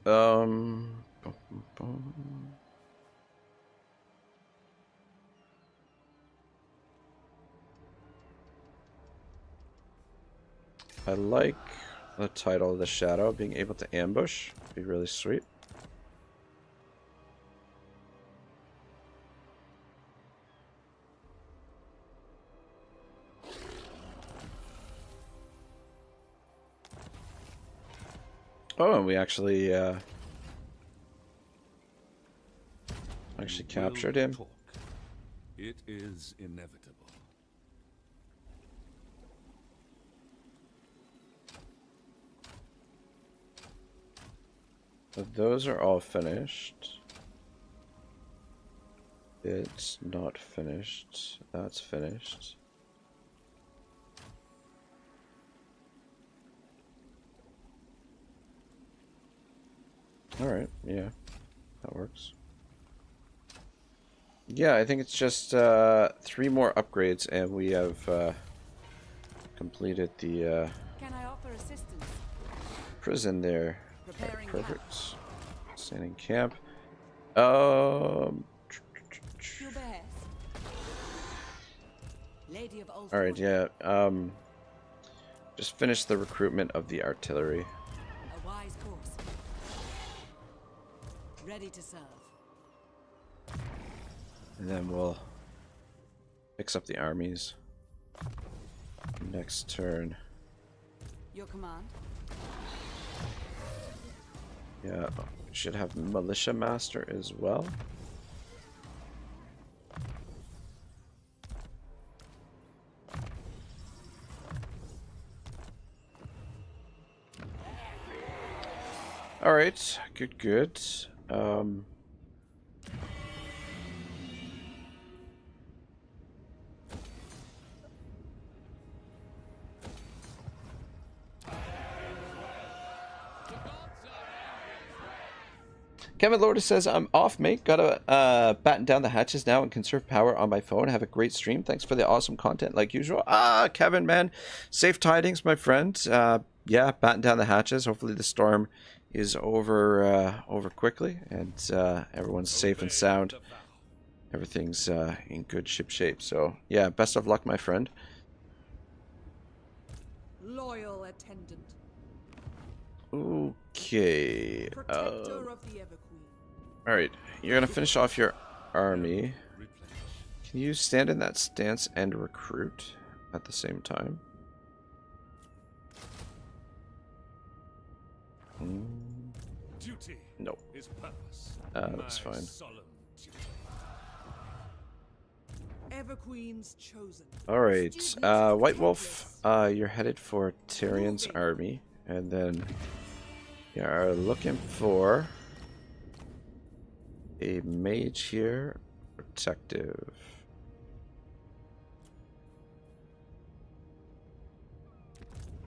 Bum, bum. I like the title of the Shadow, being able to ambush. Be really sweet. Oh, and we actually captured him. Talk. It is inevitable. So those are all finished. It's not finished. That's finished. Alright, yeah. That works. Yeah, I think it's just 3 more upgrades and we have completed the Can I offer assistance? prison there. Preparing Perfect. Standing camp. Your behest. Lady of Old Alright, yeah. Just finish the recruitment of the artillery. A wise course. Ready to serve. And then we'll fix up the armies. Next turn. Your command. Yeah, should have Militia Master as well. Alright, good. Kevin Lorda says, I'm off, mate. Gotta batten down the hatches now and conserve power on my phone. Have a great stream. Thanks for the awesome content like usual. Kevin, man. Safe tidings, my friend. Yeah, batten down the hatches. Hopefully the storm is over quickly and everyone's safe and sound. Everything's in good shape. So, yeah, best of luck, my friend. Loyal attendant. Okay. Protector of the Everqueen. Alright, you're gonna finish off your army. Can you stand in that stance and recruit at the same time? Duty. Nope. Is purpose. That's My fine. solemn duty. Everqueen's chosen. Alright, White Wolf, you're headed for Tyrion's army, and then you are looking for a mage here, protective.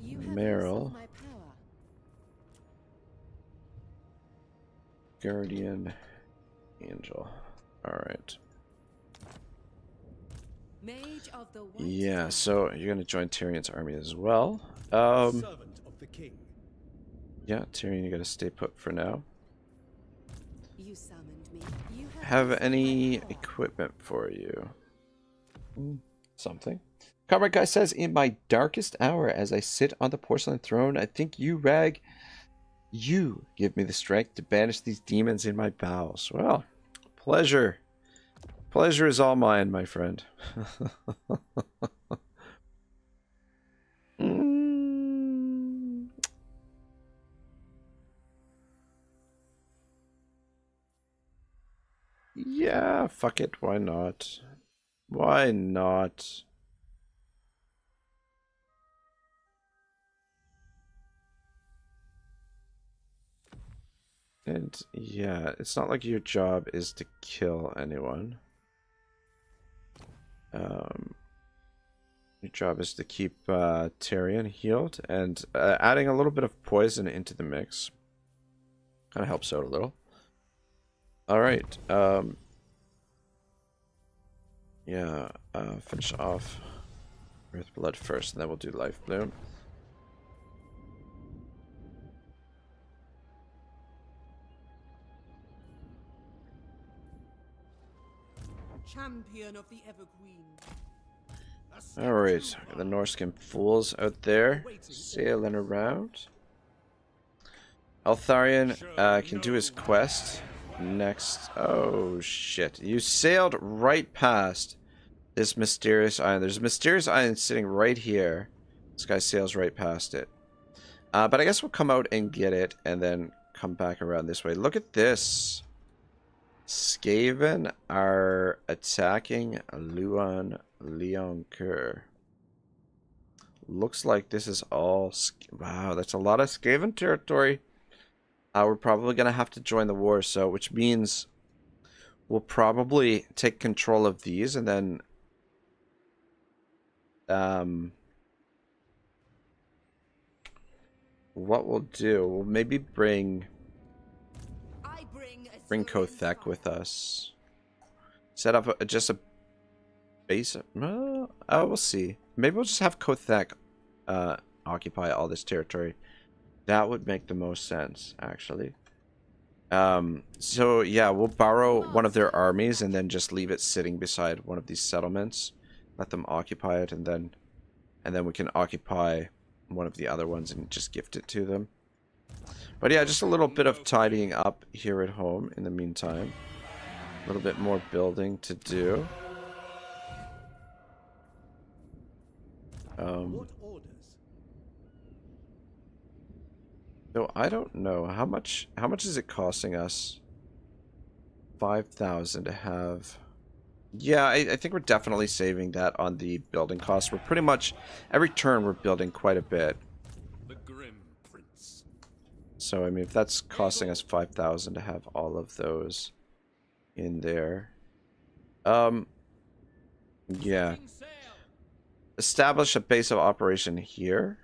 You have Meryl. use of my power. Guardian Angel. Alright. Mage of the White Yeah, Tower. so you're gonna join Tyrion's army as well. Servant of the king. Yeah, Tyrion, you gotta stay put for now. You summoned me. You Have use of any my power. equipment for you? Something. Comrade Guy says, in my darkest hour, as I sit on the porcelain throne, I think you, Rag, you give me the strength to banish these demons in my bowels. Well, pleasure. Pleasure is all mine, my friend. Yeah, fuck it. Why not? Why not? And yeah, it's not like your job is to kill anyone. Your job is to keep Tyrion healed and adding a little bit of poison into the mix. Kind of helps out a little. Alright. Yeah, finish off Earthblood first, and then we'll do Life Bloom. Champion of the Evergreen. Alright, the Norskin fools out there sailing around. Eltharion can do his quest next. Oh shit. You sailed right past this mysterious island. There's a mysterious island sitting right here. This guy sails right past it. But I guess we'll come out and get it and then come back around this way. Look at this. Skaven are attacking Luan Leoncoeur. Looks like this is all... Wow, that's a lot of Skaven territory. We're probably going to have to join the war, so which means we'll probably take control of these and then... what we'll do, we'll maybe bring Kothek with us. Set up just a base. Oh, we'll see. Maybe we'll just have Kothek occupy all this territory. That would make the most sense, actually. So yeah, we'll borrow one of their armies and then just leave it sitting beside one of these settlements. Let them occupy it, and then we can occupy one of the other ones and just gift it to them. But yeah, just a little bit of tidying up here at home in the meantime. A little bit more building to do. What orders? So I don't know how much is it costing us? 5,000 to have. Yeah, I think we're definitely saving that on the building costs. We're pretty much every turn we're building quite a bit. The Grim Prince. So I mean, if that's costing us 5,000 to have all of those in there. Yeah. Establish a base of operation here.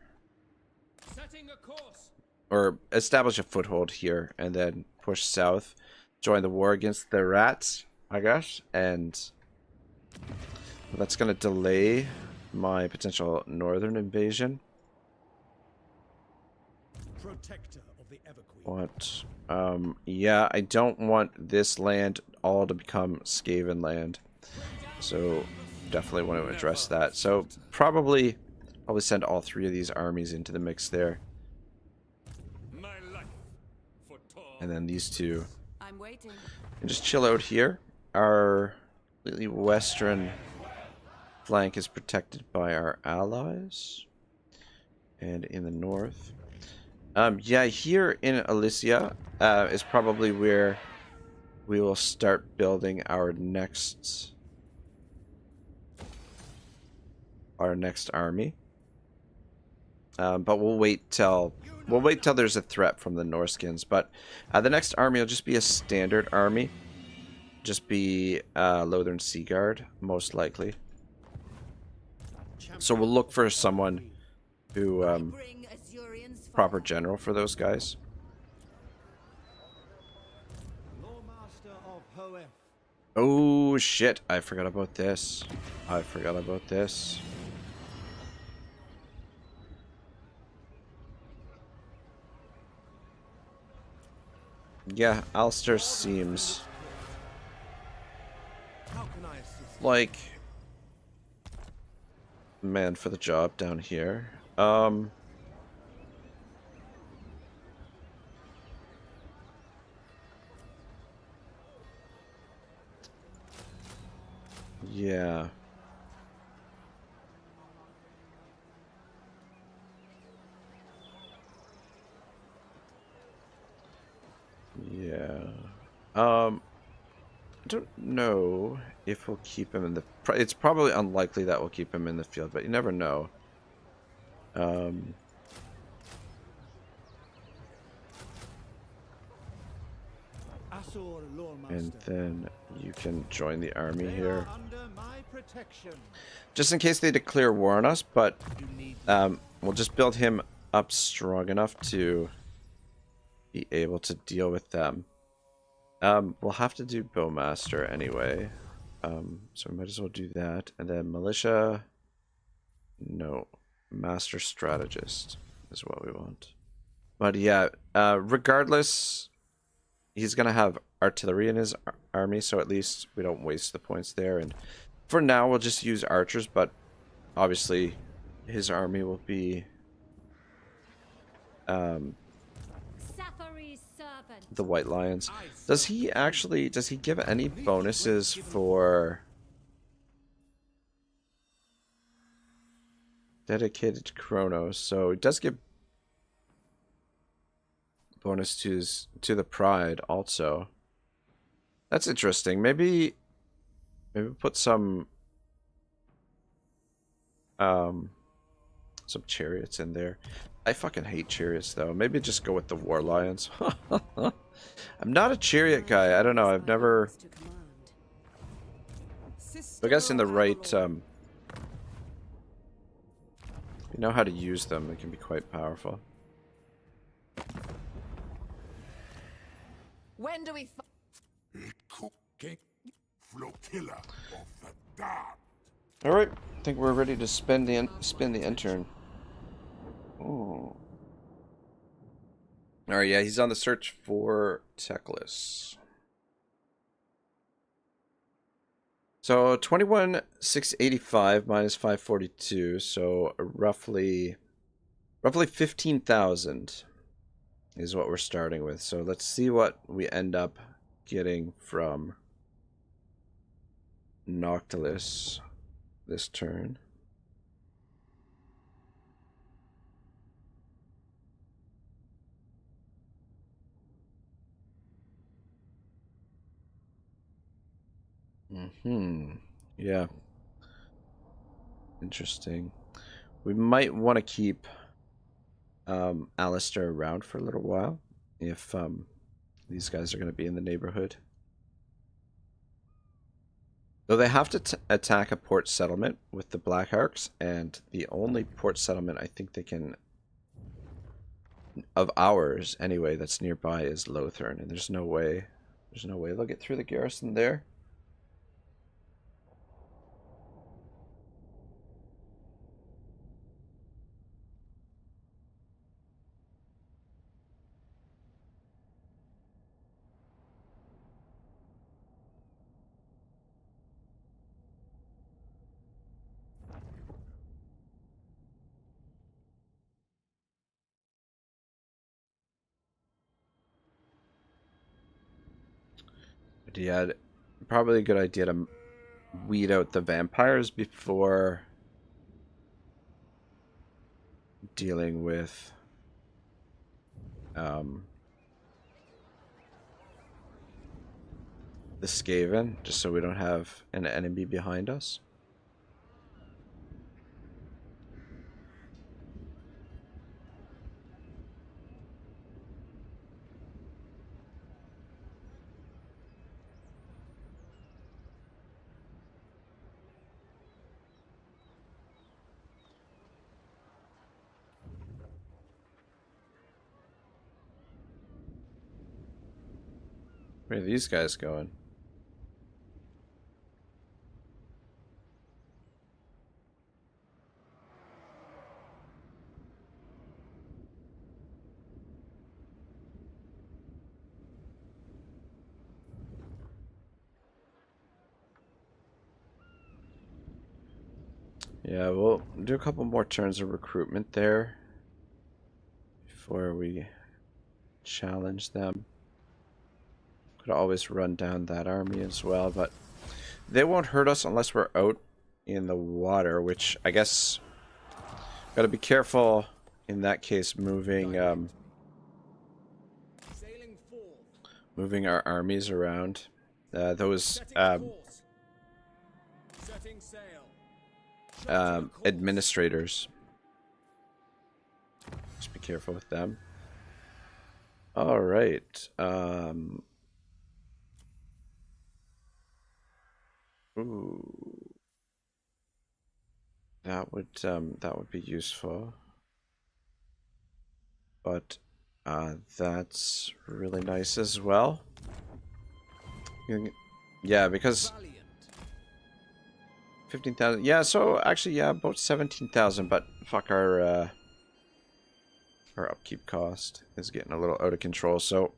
Setting a course. Or establish a foothold here and then push south. Join the war against the rats, I guess. And that's going to delay my potential northern invasion. Protector of the Everqueen. What? Yeah, I don't want this land all to become Skaven land. So definitely want to address that. So probably send all three of these armies into the mix there. And then these two. I'm waiting. And just chill out here. Our completely western flank is protected by our allies. And in the north. Yeah, here in Elysia is probably where we will start building our next army. But we'll wait till there's a threat from the Norskins. But the next army will just be a standard army. Just be Lothern Sea Guard, most likely. So we'll look for someone who proper general for those guys. Oh shit, I forgot about this. Yeah, Alistair seems like man for the job down here. Yeah. Yeah. I don't know if we'll keep him in the... It's probably unlikely that we'll keep him in the field, but you never know. And then you can join the army here. Just in case they declare war on us, but we'll just build him up strong enough to be able to deal with them. We'll have to do Bowmaster anyway. So we might as well do that. And then Militia, no. Master Strategist is what we want. But yeah, regardless, he's going to have artillery in his army, so at least we don't waste the points there. And for now, we'll just use archers, but obviously his army will be Safary's servant. the White Lions. Does he give any bonuses for dedicated to Chronos? So he does give bonus to the Pride also. That's interesting. Maybe put some chariots in there. I fucking hate chariots though. Maybe just go with the War Lions. I'm not a chariot guy. I don't know. I've never. I guess in the right you know how to use them, they can be quite powerful. When do we Flotilla of the damned. All right, I think we're ready to spin the intern. Oh. All right, yeah, he's on the search for Teclis. So 21,685 minus 542, so roughly 15,000 is what we're starting with. So let's see what we end up getting from Noctilus this turn. Yeah. Interesting. We might want to keep Alistair around for a little while if these guys are going to be in the neighborhood. Though they have to attack a port settlement with the Black Arcs, and the only port settlement I think they can, of ours anyway, that's nearby is Lothern, and there's no way they'll get through the garrison there. But yeah, probably a good idea to weed out the vampires before dealing with the Skaven, just so we don't have an enemy behind us. Where are these guys going? Yeah, we'll do a couple more turns of recruitment there before we challenge them. Could always run down that army as well, but they won't hurt us unless we're out in the water, which I guess gotta be careful in that case moving moving our armies around. Those administrators. Just be careful with them. All right. Ooh. That would be useful. But That's really nice as well. Yeah, because 15,000. Yeah, so actually, yeah, about 17,000. But fuck, our upkeep cost is getting a little out of control. So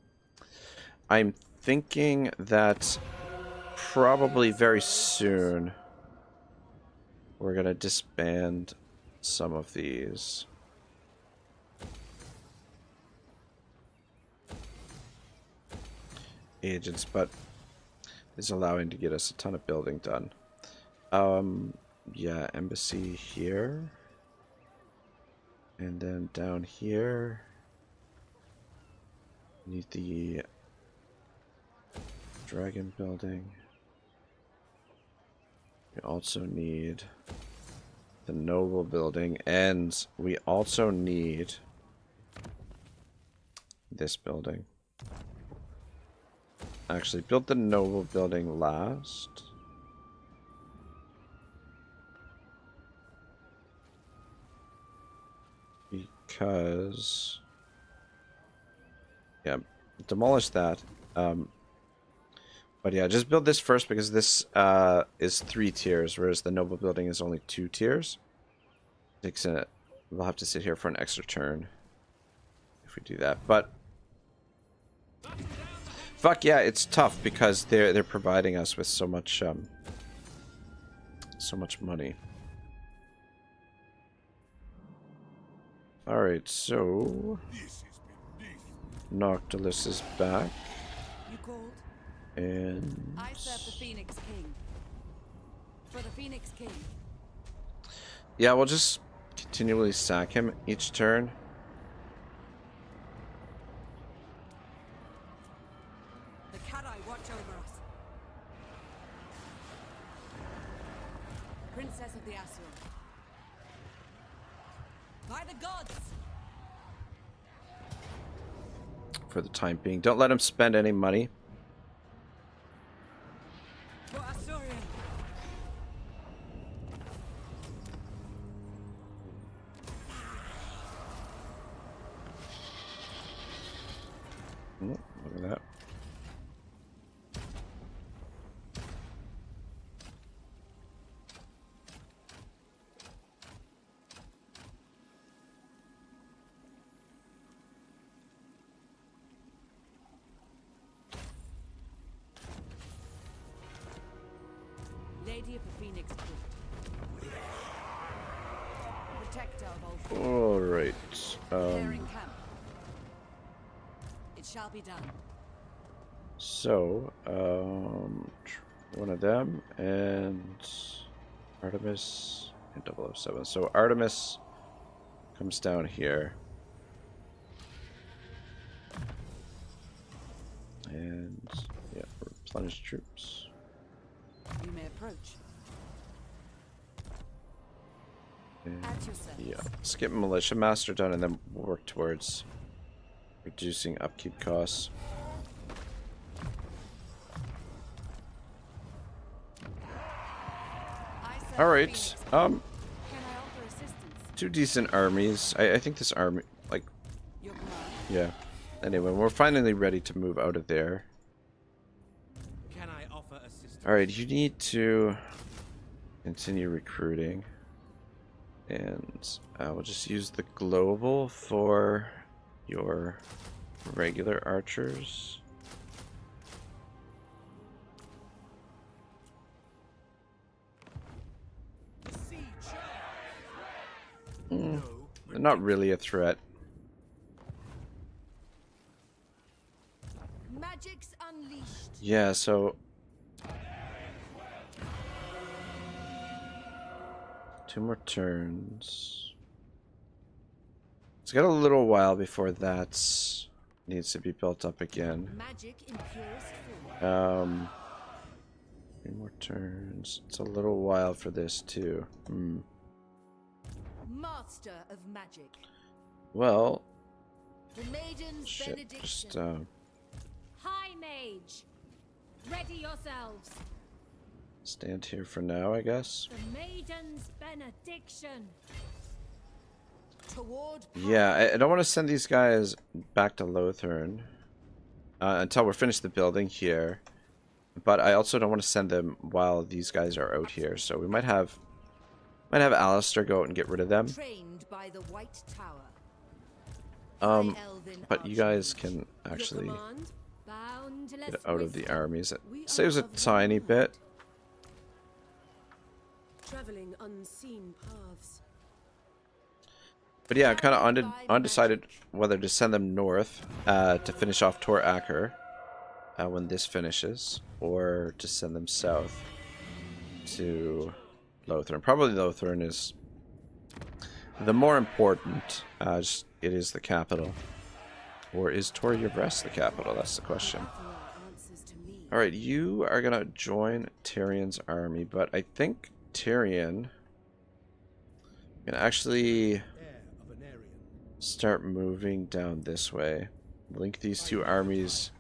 I'm thinking that probably very soon we're gonna disband some of these. Agents, but is allowing to get us a ton of building done. Yeah, embassy here. And then down here, need the dragon building. We also need the noble building, and we also need this building. Actually, build the noble building last. Because... yeah, demolish that. But yeah, just build this first because this is 3 tiers, whereas the noble building is only 2 tiers. Takes a... we'll have to sit here for an extra turn if we do that. But fuck yeah, it's tough because they're providing us with so much money. All right, so Noctilus is back, You called? and I serve the Phoenix King. For the Phoenix King. yeah, we'll just continually sack him each turn. The Kadai watch over us. Princess of the Asura. By the gods! For the time being, don't let him spend any money. For Asurian. Oh, look at that. Lady of the Phoenix Court. Protector of all. All right. Clearing camp. It shall be done. So, one of them and Artemis and 007. So Artemis comes down here. And yeah, replenish troops. You may approach. And, At your service. yeah, skip militia master done, and then we'll work towards reducing upkeep costs. All right. Can I offer assistance? 2 decent armies. I think this army, like, Your command. yeah. Anyway, we're finally ready to move out of there. Can I offer assistance? All right, you need to continue recruiting, and we'll just use the global for your regular archers. They're not really a threat. Magic's unleashed. Yeah, so 2 more turns. It's got a little while before that needs to be built up again. Magic in purest form. 3 more turns. It's a little while for this too. Master of magic. Well, The maiden's shit. benediction. Just High Mage, ready yourselves. stand here for now, I guess. The Maiden's Benediction. toward Yeah, I don't want to send these guys back to Lothern until we're finished the building here. But I also don't want to send them while these guys are out here. So we might have Alistair go out and get rid of them. trained by the White Tower. Um, High Elven but you guys Archmage. can actually Your command, boundless get out of the wisdom. armies. It We saves are a of tiny one bit. Traveling unseen paths. But yeah, I'm kind of undecided whether to send them north to finish off Tor Aker when this finishes, or to send them south to Lothern. Probably Lothern is the more important. It is the capital. Or is Tor Yvresse the capital? That's the question. Eltharion answers to me. Alright, you are going to join Tyrion's army, but I think Tyrion can actually Heir of an Aryan. start moving down this way. Link these two armies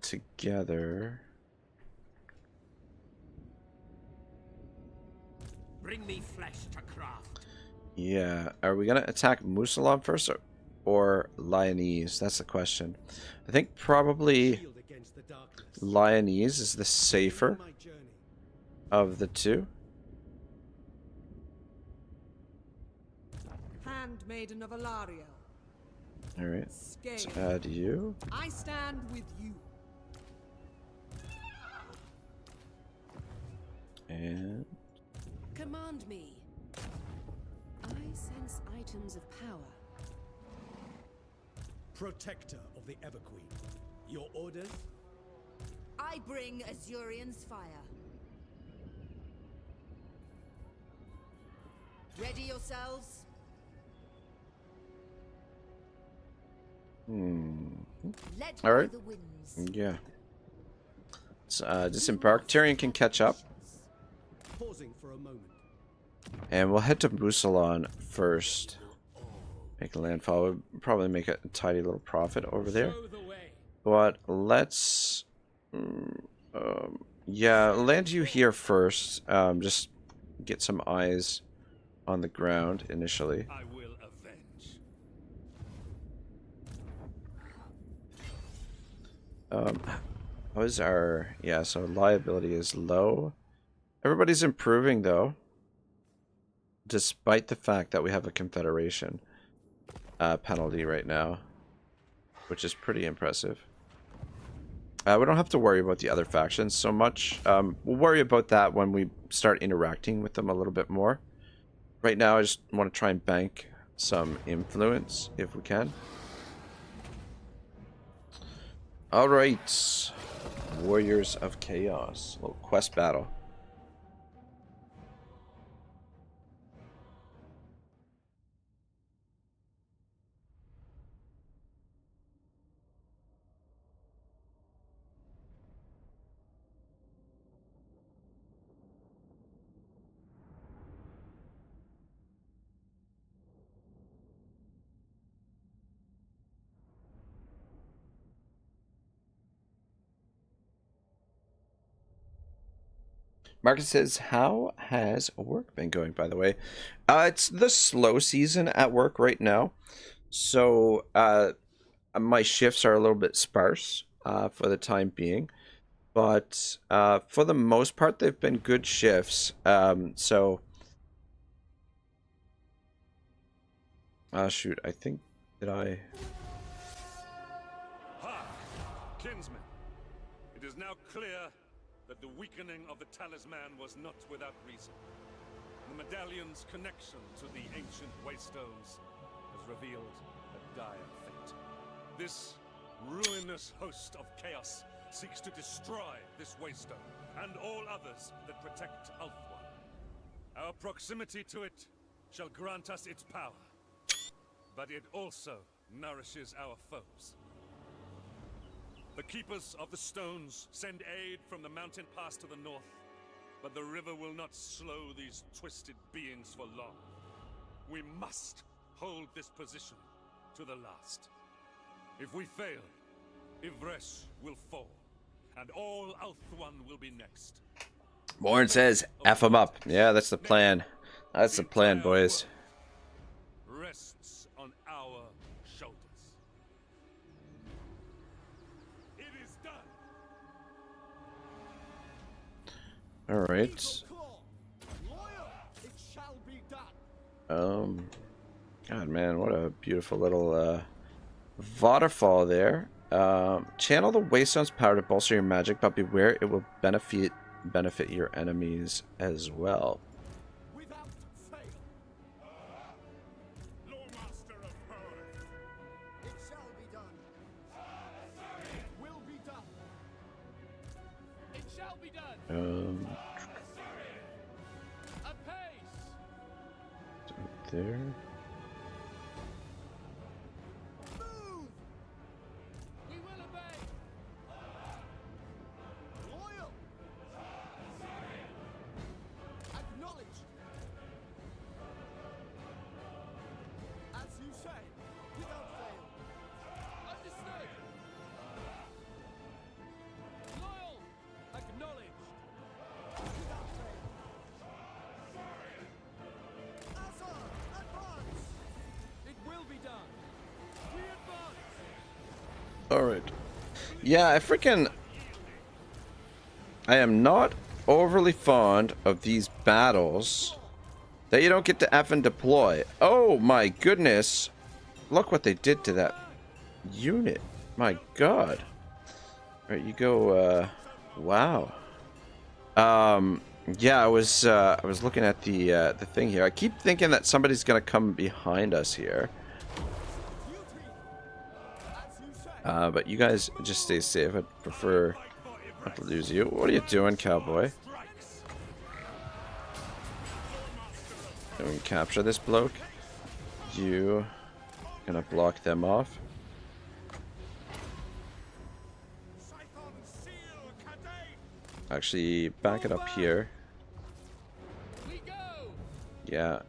together. Bring me flesh to craft. Yeah, are we gonna attack Musalon first or Lyonese? That's the question. I think probably Shield against the darkness. Lyonese is the safer My journey. of the two. Handmaiden of Eltharion. Alright, let's Scale. add you. I stand with you. And Command me. I sense items of power. Protector of the Everqueen. Your orders? I bring Azurion's fire. Ready yourselves. Led All right. by the winds. yeah. Let's disembark. Tyrion can catch up. Pausing for a moment. And we'll head to Musalon first. Make a landfall. We'll probably make a tidy little profit over there. Show the way. But let's... yeah, land you here first. Just get some eyes on the ground initially. I will avenge. How is our... Yeah, so liability is low. Everybody's improving, though. Despite the fact that we have a Confederation penalty right now. Which is pretty impressive. We don't have to worry about the other factions so much. We'll worry about that when we start interacting with them a little bit more. Right now, I just want to try and bank some influence, if we can. Alright. Warriors of Chaos. A little quest battle. Marcus says, how has work been going, by the way? It's the slow season at work right now. So, my shifts are a little bit sparse for the time being. But for the most part, they've been good shifts. Shoot, I think, did I... Ha! Kinsmen, it is now clear that the weakening of the talisman was not without reason. The medallion's connection to the ancient waystones has revealed a dire fate. This ruinous host of chaos seeks to destroy this waystone and all others that protect Ulthuan. Our proximity to it shall grant us its power, but it also nourishes our foes. The Keepers of the Stones send aid from the mountain pass to the north, but the river will not slow these twisted beings for long. We must hold this position to the last. If we fail, Yvresse will fall, and all Ulthuan will be next. Warren says, F them up. Yeah, that's the plan. That's the plan, boys. Ready. rests on our shoulders. It is done. All right. God, man, what a beautiful little waterfall there. Channel the Waystone's power to bolster your magic, but beware it will benefit your enemies as well. Without fail. Loremaster of power. It shall be done. Will be done. It shall be done. A pace. Right there. Alright. Yeah, I am not overly fond of these battles that you don't get to effing deploy. Oh my goodness. Look what they did to that unit. My god. Alright, you go, wow. Yeah, I was looking at the thing here. I keep thinking that somebody's gonna come behind us here. But you guys just stay safe. I'd prefer not to lose you. What are you doing, cowboy? Can we capture this bloke? You gonna block them off? Actually, back it up here. Yeah.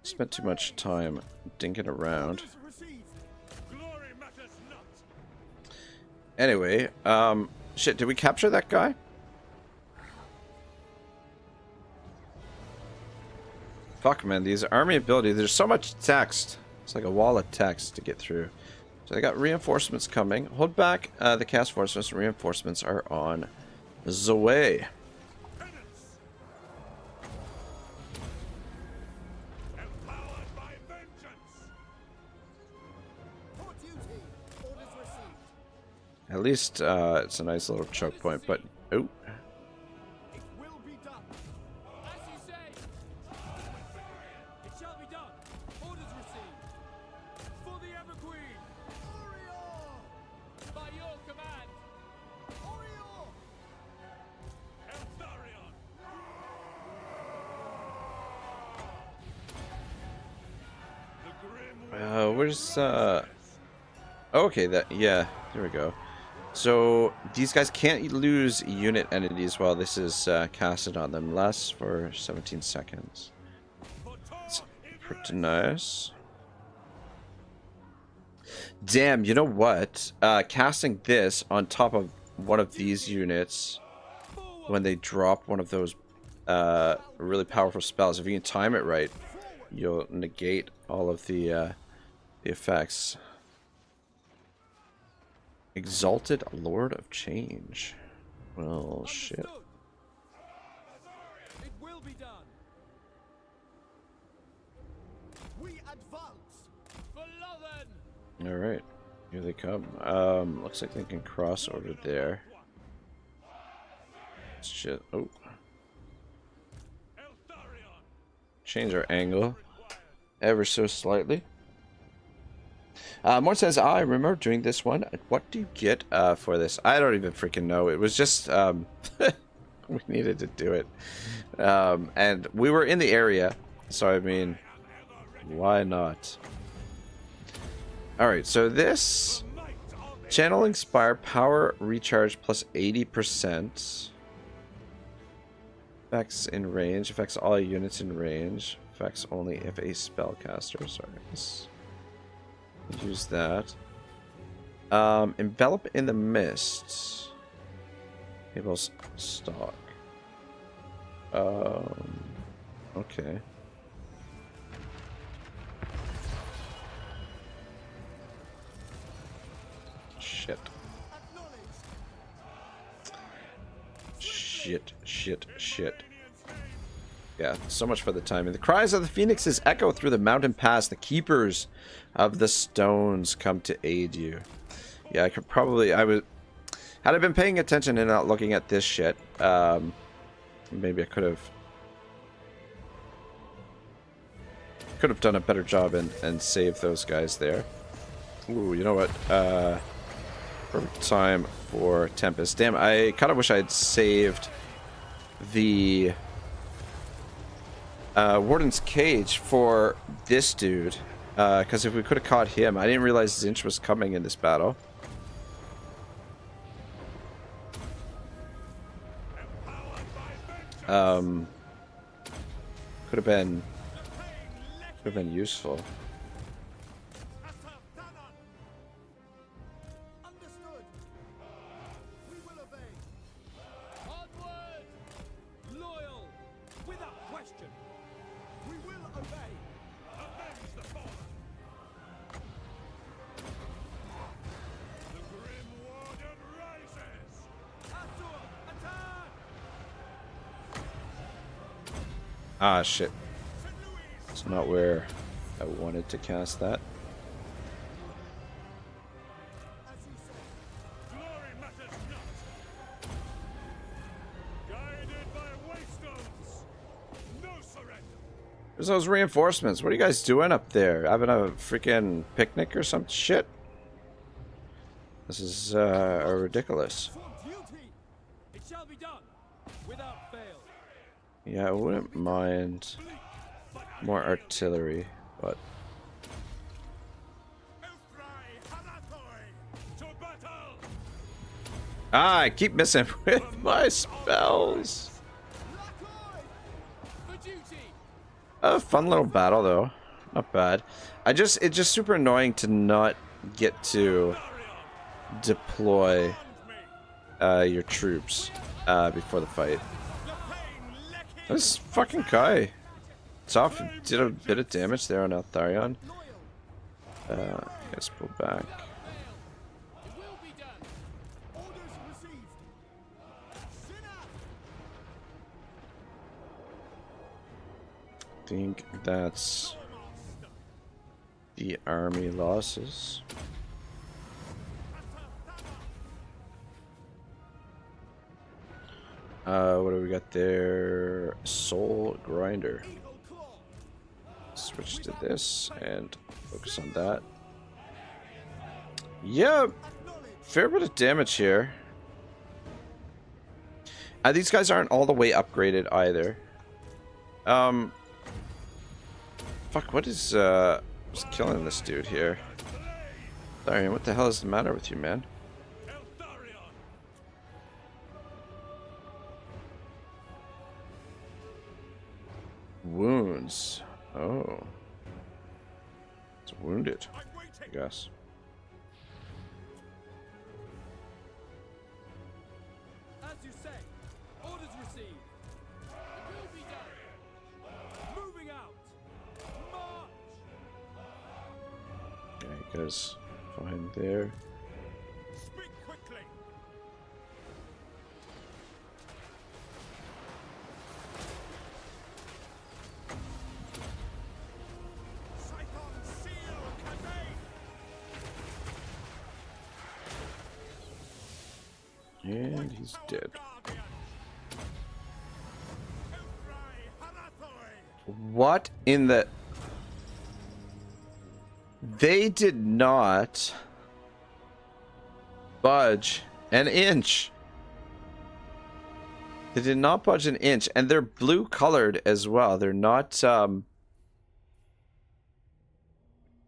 Spent too much time dinking around. Anyway, shit, did we capture that guy? Fuck, man, these army abilities, there's so much text. It's like a wall of text to get through. So they got reinforcements coming. Hold back the cast forces. Reinforcements are on the way. At least it's a nice little choke point, but oh. It will be done. As you say. It shall be done. Orders received. For the Everqueen. Orior. By your command. Orior. Eltharion. The grim. Where's okay, that yeah, there we go. So these guys can't lose unit entities while this is casted on them. Lasts for 17 seconds. It's pretty nice. Damn, you know what? Casting this on top of one of these units when they drop one of those really powerful spells, if you can time it right, you'll negate all of the effects. Exalted Lord of Change. Well, shit. It will be done. We advance. For Lothern. Alright. Here they come. Looks like they can cross over there. Shit. Oh. Change our angle ever so slightly. More says, I remember doing this one. What do you get for this? I don't even freaking know. It was just, we needed to do it. And we were in the area, so I mean, why not? Alright, so this, Channeling Spire, power recharge plus 80%. Effects in range, affects all units in range. Affects only if a spellcaster, sorry. Use that. Envelop in the mist. Cable's stock. Okay. Shit. Shit, shit, shit. Yeah, so much for the timing. The cries of the phoenixes echo through the mountain pass. The keepers of the stones come to aid you. Yeah, I could probably... had I been paying attention and not looking at this shit, maybe I could have done a better job and saved those guys there. Ooh, you know what? Perfect time for Tempest. Damn, I kind of wish I had saved the Warden's Cage for this dude. Because if we could have caught him, I didn't realize Zinch was coming in this battle. Could have been useful. Understood. We will obey. Onward! Loyal! Without question! We will obey. Avenge the fallen! The Grim Warden rises! Asur, attack! Ah, shit. It's not where I wanted to cast that. As you say. Glory matters not! Guided by waystones! No surrender! There's those reinforcements. What are you guys doing up there? Having a freaking picnic or some shit? This is ridiculous. For duty. It shall be done, without fail. Yeah, I wouldn't mind more artillery, but To battle! I keep missing with my spells. For duty! A fun little battle though, not bad. It's just super annoying to not get to deploy your troops before the fight. This fucking guy. Soft did a bit of damage there on Eltharion. Let's pull back. It will be done. Orders received. I think that's the army losses. What do we got there? Soul Grinder. Switch to this and focus on that. Yeah, fair bit of damage here. These guys aren't all the way upgraded either. Fuck, what is what's killing this dude here? Sorry, what the hell is the matter with you, man? Eltharion! Wounds. Oh. It's wounded, I'm I waiting! guess. As you say. Orders received. It will be done. Moving out. March! Yeah, he goes fine there. Speak quickly! Cyclone seal campaign! And he's dead. Guardian! Elthari Harathoi! What in the... They did not budge an inch. They did not budge an inch, and they're blue colored as well. They're not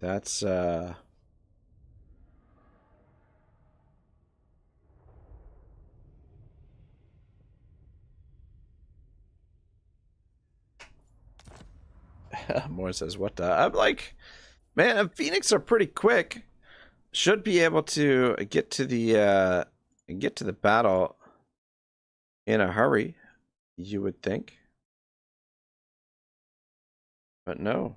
that's Moore says, what the... I'm like, man, Phoenix are pretty quick. Should be able to get to the battle in a hurry, you would think. But no.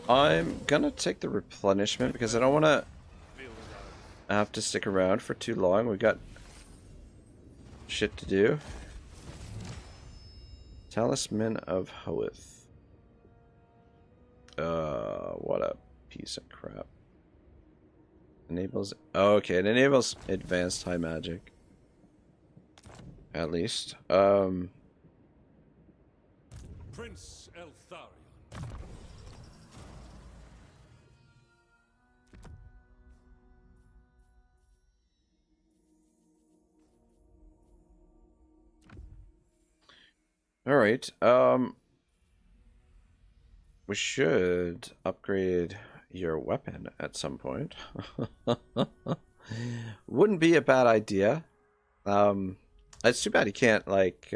I'm gonna take the replenishment because I don't want to have to stick around for too long. We got shit to do. Talisman of Hoeth. What a piece of crap. Enables. Oh, okay, it enables advanced high magic. At least. Prince Eltharion. All right. We should upgrade your weapon at some point. Wouldn't be a bad idea. It's too bad you can't like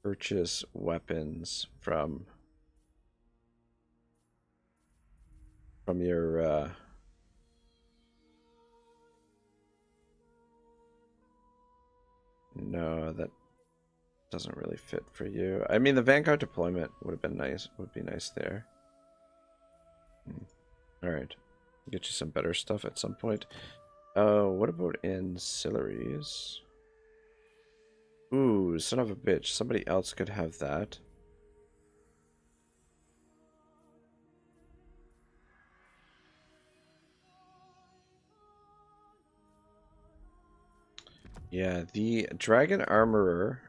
purchase weapons from your no, that doesn't really fit for you. I mean, the Vanguard deployment would have been nice. Would be nice there. All right, get you some better stuff at some point. What about ancillaries? Ooh, son of a bitch! Somebody else could have that. Yeah, the Dragon Armorer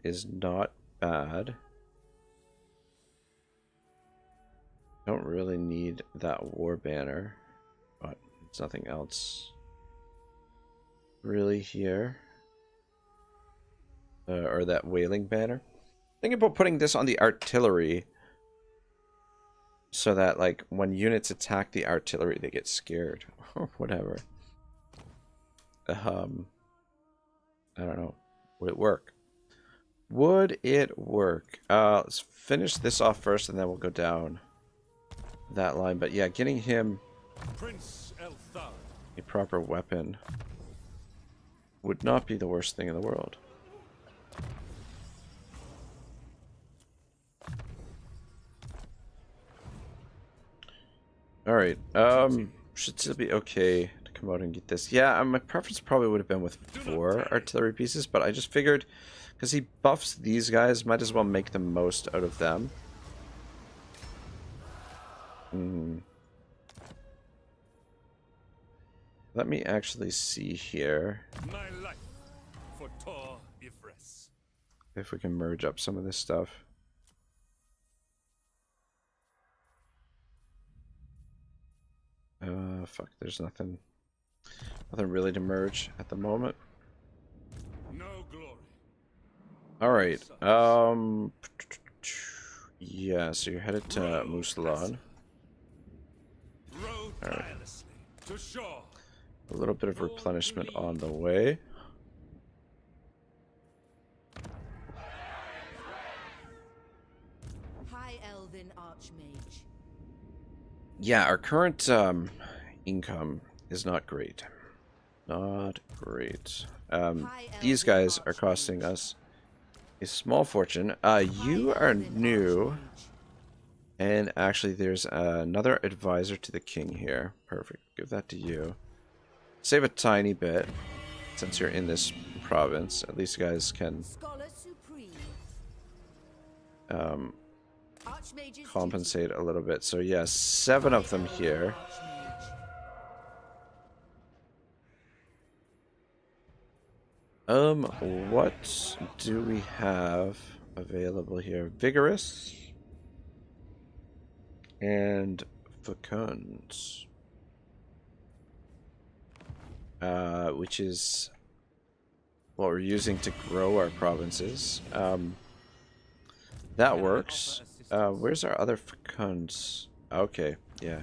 is not bad. Don't really need that War Banner, but it's nothing else really here. Or that Wailing Banner. Think about putting this on the artillery so that, like, when units attack the artillery, they get scared or whatever. I don't know. Would it work? Would it work? Let's finish this off first, and then we'll go down that line. But yeah, getting him Prince Eltharion. a proper weapon would not be the worst thing in the world. Alright, should still be okay to come out and get this. Yeah, my preference probably would have been with 4 artillery pieces, but I just figured, because he buffs these guys, might as well make the most out of them. Let me actually see here. My life for Tor Yvresse. If we can merge up some of this stuff. Fuck, there's nothing really to merge at the moment. No glory. Alright, yeah, so you're headed to Musalon. Row tirelessly to shore. A little bit of replenishment on the way. High Elven Archmage. Yeah, our current income is not great. Not great. These guys are costing us a small fortune. You are new. And actually, there's another advisor to the king here. Perfect. Give that to you. Save a tiny bit, since you're in this province. At least you guys can compensate a little bit. So yeah, 7 of them here. What do we have available here? Vigorous and Fecund. Which is what we're using to grow our provinces. That works. Where's our other Fecunds? Okay, yeah.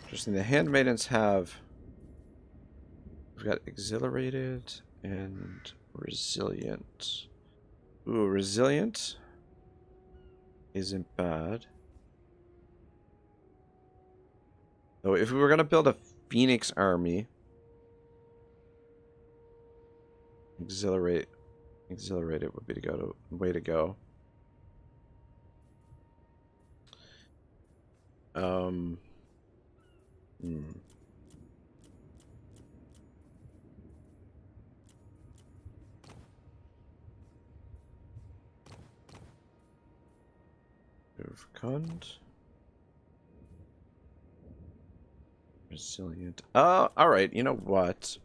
Interesting. The Handmaidens have... We've got Exhilarated and Resilient. Ooh, Resilient isn't bad. So if we were going to build a Phoenix army, Exhilarate it would be way to go. Cond. Resilient. Alright, you know what?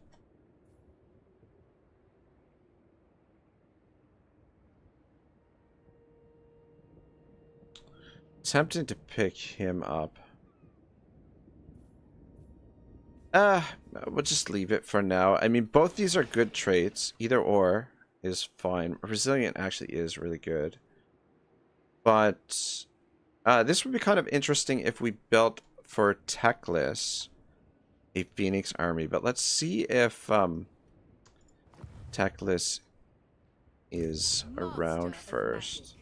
Tempting to pick him up. We'll just leave it for now. I mean, both these are good traits. Either or is fine. Resilient actually is really good. But this would be kind of interesting if we built for Techless a Phoenix army. But let's see if Techless is around first.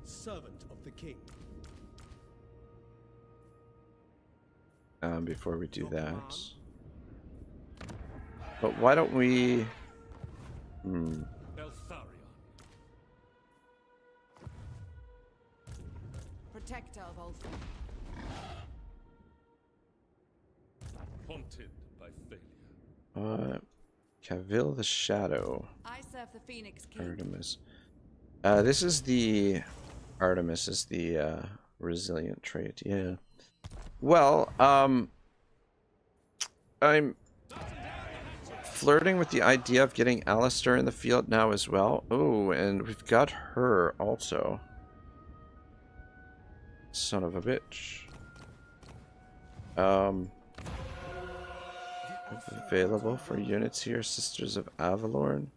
Servant of the king. Before we do that. But why don't we... Eltharion. Protector of Ulthar. Haunted by failure. Cavil the Shadow. I serve the Phoenix King. Artemis. This is the... Artemis is the resilient trait, yeah. Well, I'm flirting with the idea of getting Alistair in the field now as well. Oh, and we've got her also. Son of a bitch. Available for units here, Sisters of Avalorn.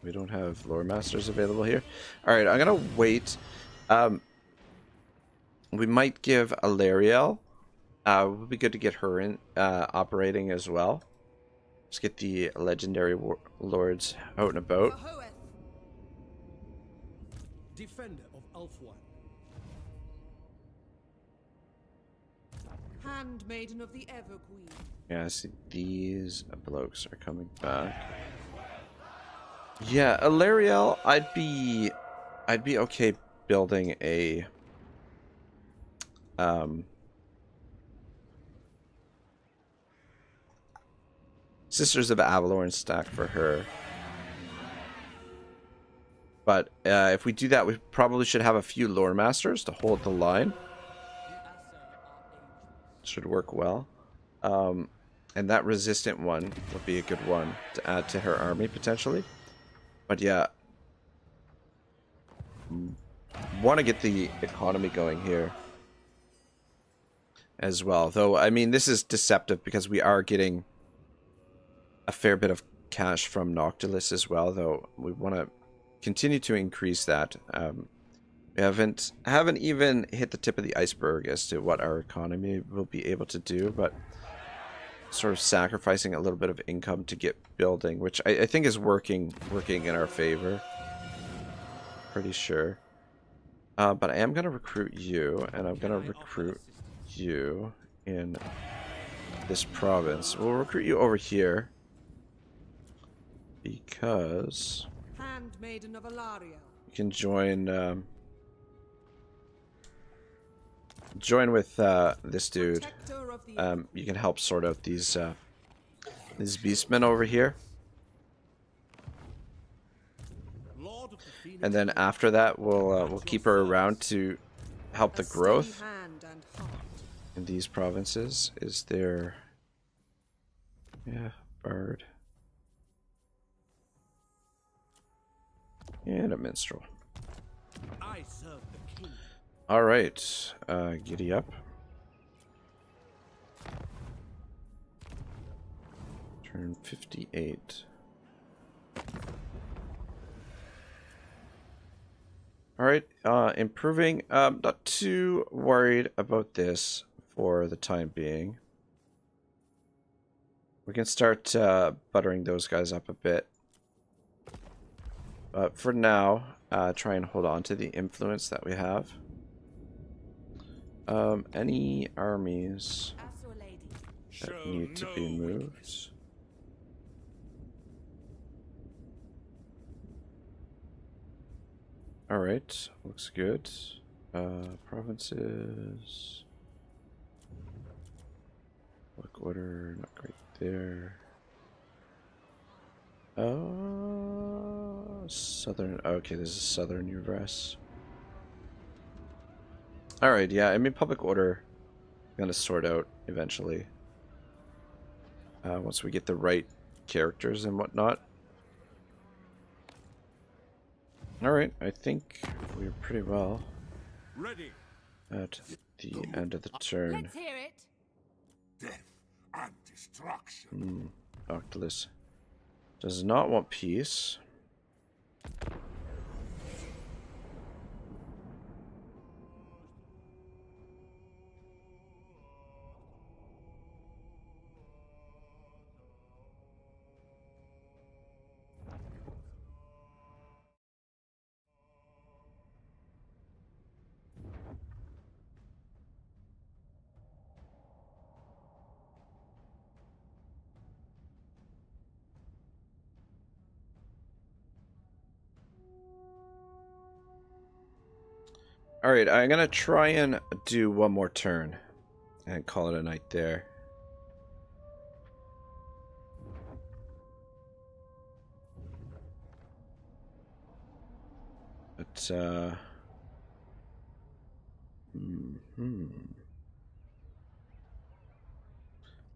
We don't have lore masters available here. Alright, I'm gonna wait. We might give Eltharion. It would be good to get her in operating as well. Let's get the legendary lords out and about. Defender of Ulthwan. Handmaiden of the Everqueen. Yeah, I see these blokes are coming back. Yeah, Eltharion, I'd be okay building a Sisters of Avalorn stack for her. But if we do that, we probably should have a few lore masters to hold the line. Should work well. And that resistant one would be a good one to add to her army potentially. But yeah, want to get the economy going here as well. Though, I mean, this is deceptive because we are getting a fair bit of cash from Noctilus as well. Though we want to continue to increase that. We haven't even hit the tip of the iceberg as to what our economy will be able to do, but sort of sacrificing a little bit of income to get building, which I think is working in our favor. Pretty sure. But I am going to recruit you, and I'm going to recruit you in this province. We'll recruit you over here because Handmaiden of Eltharion. you can join with this dude. You can help sort out these beastmen over here. And then after that, we'll keep her around to help the growth in these provinces. Is there... Yeah, bard. And a minstrel. I serve the king. Alright, giddy up. Turn 58. Alright, improving. Not too worried about this for the time being. We can start buttering those guys up a bit. But for now, try and hold on to the influence that we have. Any armies Ass or lady? that Show need to no be moved? weakness. Alright, looks good. Provinces. Look order, not great there. Southern, okay, this is Southern Yvresse. Alright, yeah, I mean public order gonna sort out eventually. Once we get the right characters and whatnot. Alright, I think we're pretty well Ready. at the end of the turn. Let's hear it. Death and destruction. Octulus does not want peace. Alright, I'm gonna try and do one more turn and call it a night there. But,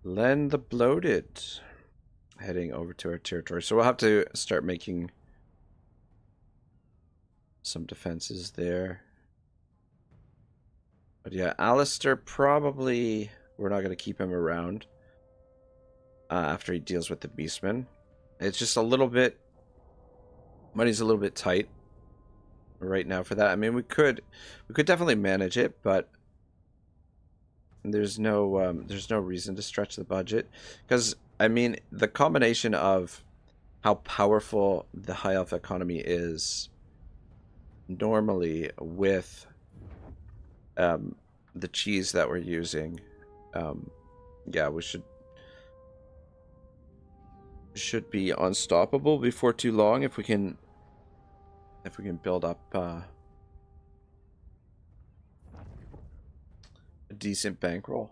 Len the Bloated heading over to our territory. So we'll have to start making some defenses there. But yeah, Alistair probably, we're not going to keep him around after he deals with the Beastmen. It's just a little bit, money's a little bit tight right now for that. I mean, we could definitely manage it, but there's no reason to stretch the budget, because I mean the combination of how powerful the High Elf economy is normally with the cheese that we're using, yeah, we should be unstoppable before too long if we can build up a decent bankroll.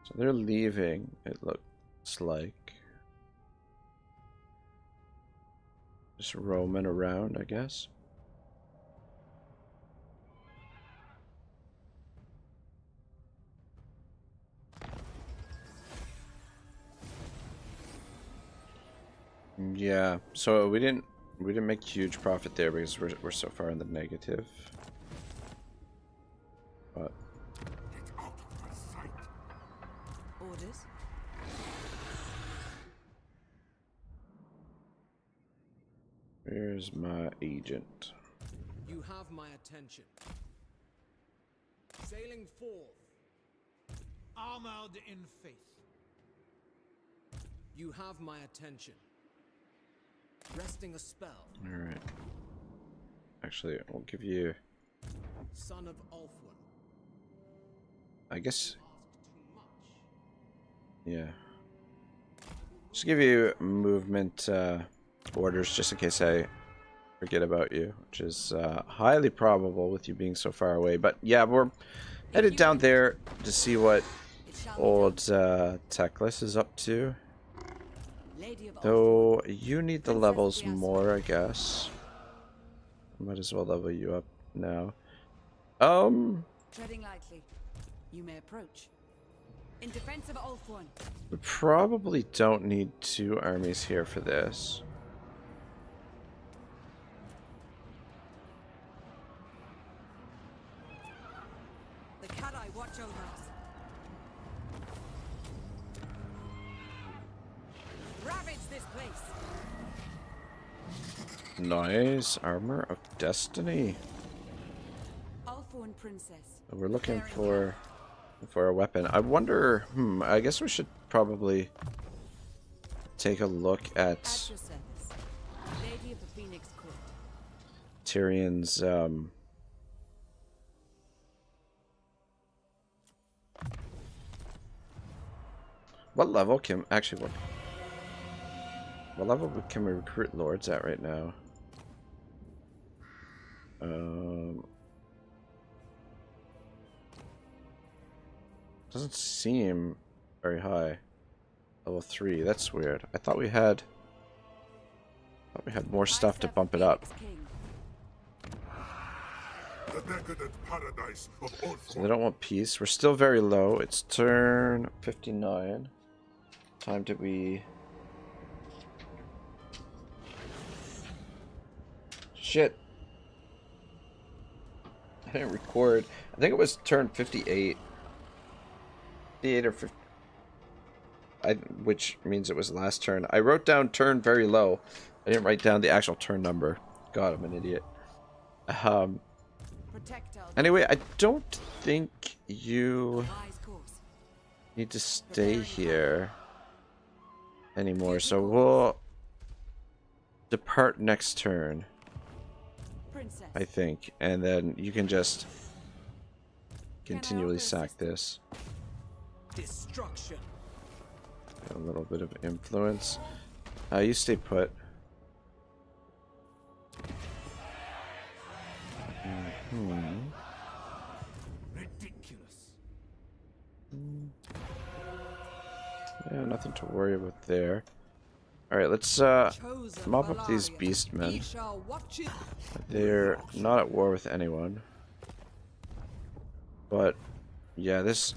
So they're leaving, it looks like. Just roaming around, I guess. Yeah, so we didn't make huge profit there because we're so far in the negative. But Get out of my sight. Orders? where's my agent? You have my attention. Sailing forth. Armored in faith. You have my attention. Resting a spell. Alright. Actually, we'll give you, Son of Ulfwin. I guess, Too much. yeah. Just give you movement orders just in case I forget about you, which is highly probable with you being so far away. But yeah, we're headed down there to see what old Teclis is up to. Lady of Though you need the levels more, I guess. Might as well level you up now. Treading lightly. You may approach. In defense of Ulfwin. We probably don't need 2 armies here for this. The Kadai watch over us. Ravage this place. Nice. Armor of Destiny. Althorn Princess. We're looking for a weapon. I wonder, I guess we should probably take a look At at your service. Lady of the Phoenix Court. Tyrion's what level can actually what level can we recruit lords at right now? Doesn't seem very high. Level 3. That's weird. I thought we had more stuff to bump it up. The decadent paradise of So they don't want peace. We're still very low. It's turn 59. Time to be... Shit. I didn't record. I think it was turn 58. 58 or 50. Which means it was the last turn. I wrote down turn very low. I didn't write down the actual turn number. God, I'm an idiot. Anyway, I don't think you need to stay here anymore, so we'll depart next turn, I think, and then you can just continually sack this. Destruction. A little bit of influence. You stay put. Ridiculous. Yeah, nothing to worry about there. Alright, let's mop up these beast men. They're not at war with anyone. But yeah, this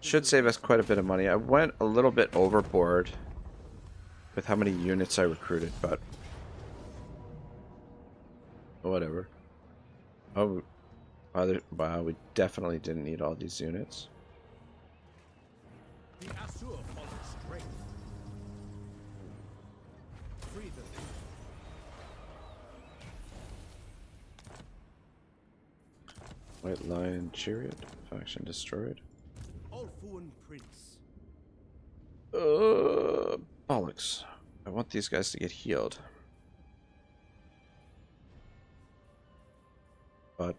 should save us quite a bit of money. I went a little bit overboard with how many units I recruited, but whatever. Oh, wow, we definitely didn't need all these units. The Asur follows straight. Free them. White Lion Chariot, faction destroyed. Althorn Prince. Bollocks. I want these guys to get healed. But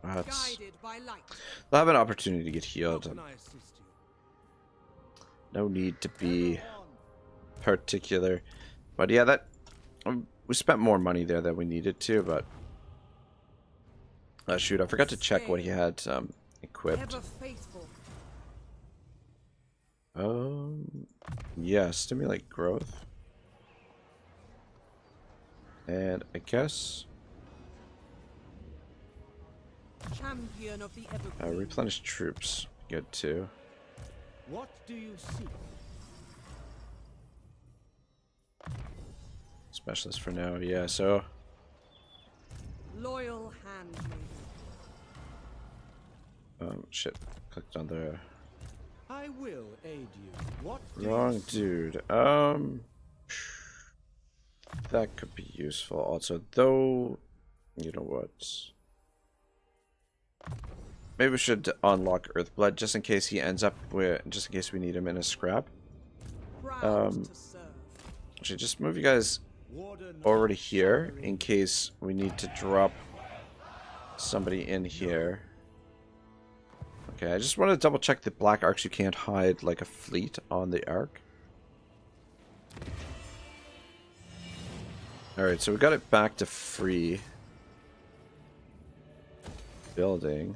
they'll have an opportunity to get healed. No need to be particular. But yeah, that we spent more money there than we needed to, but shoot, I forgot to check what he had equipped. Yeah, stimulate growth. And I guess Champion of the Evergreen. replenish troops. Good too. What do you seek? Specialist for now, yeah, so Loyal handmaiden. shit. Clicked on the I will aid you. What do wrong you seek? dude. That could be useful also, though. You know what? Maybe we should unlock Earthblood just in case he ends up with, just in case we need him in a scrap. Proud to serve. Should just move you guys over to here in case we need to drop somebody in here. Okay, I just want to double check the black arcs. You can't hide like a fleet on the arc. Alright, so we got it back to free building.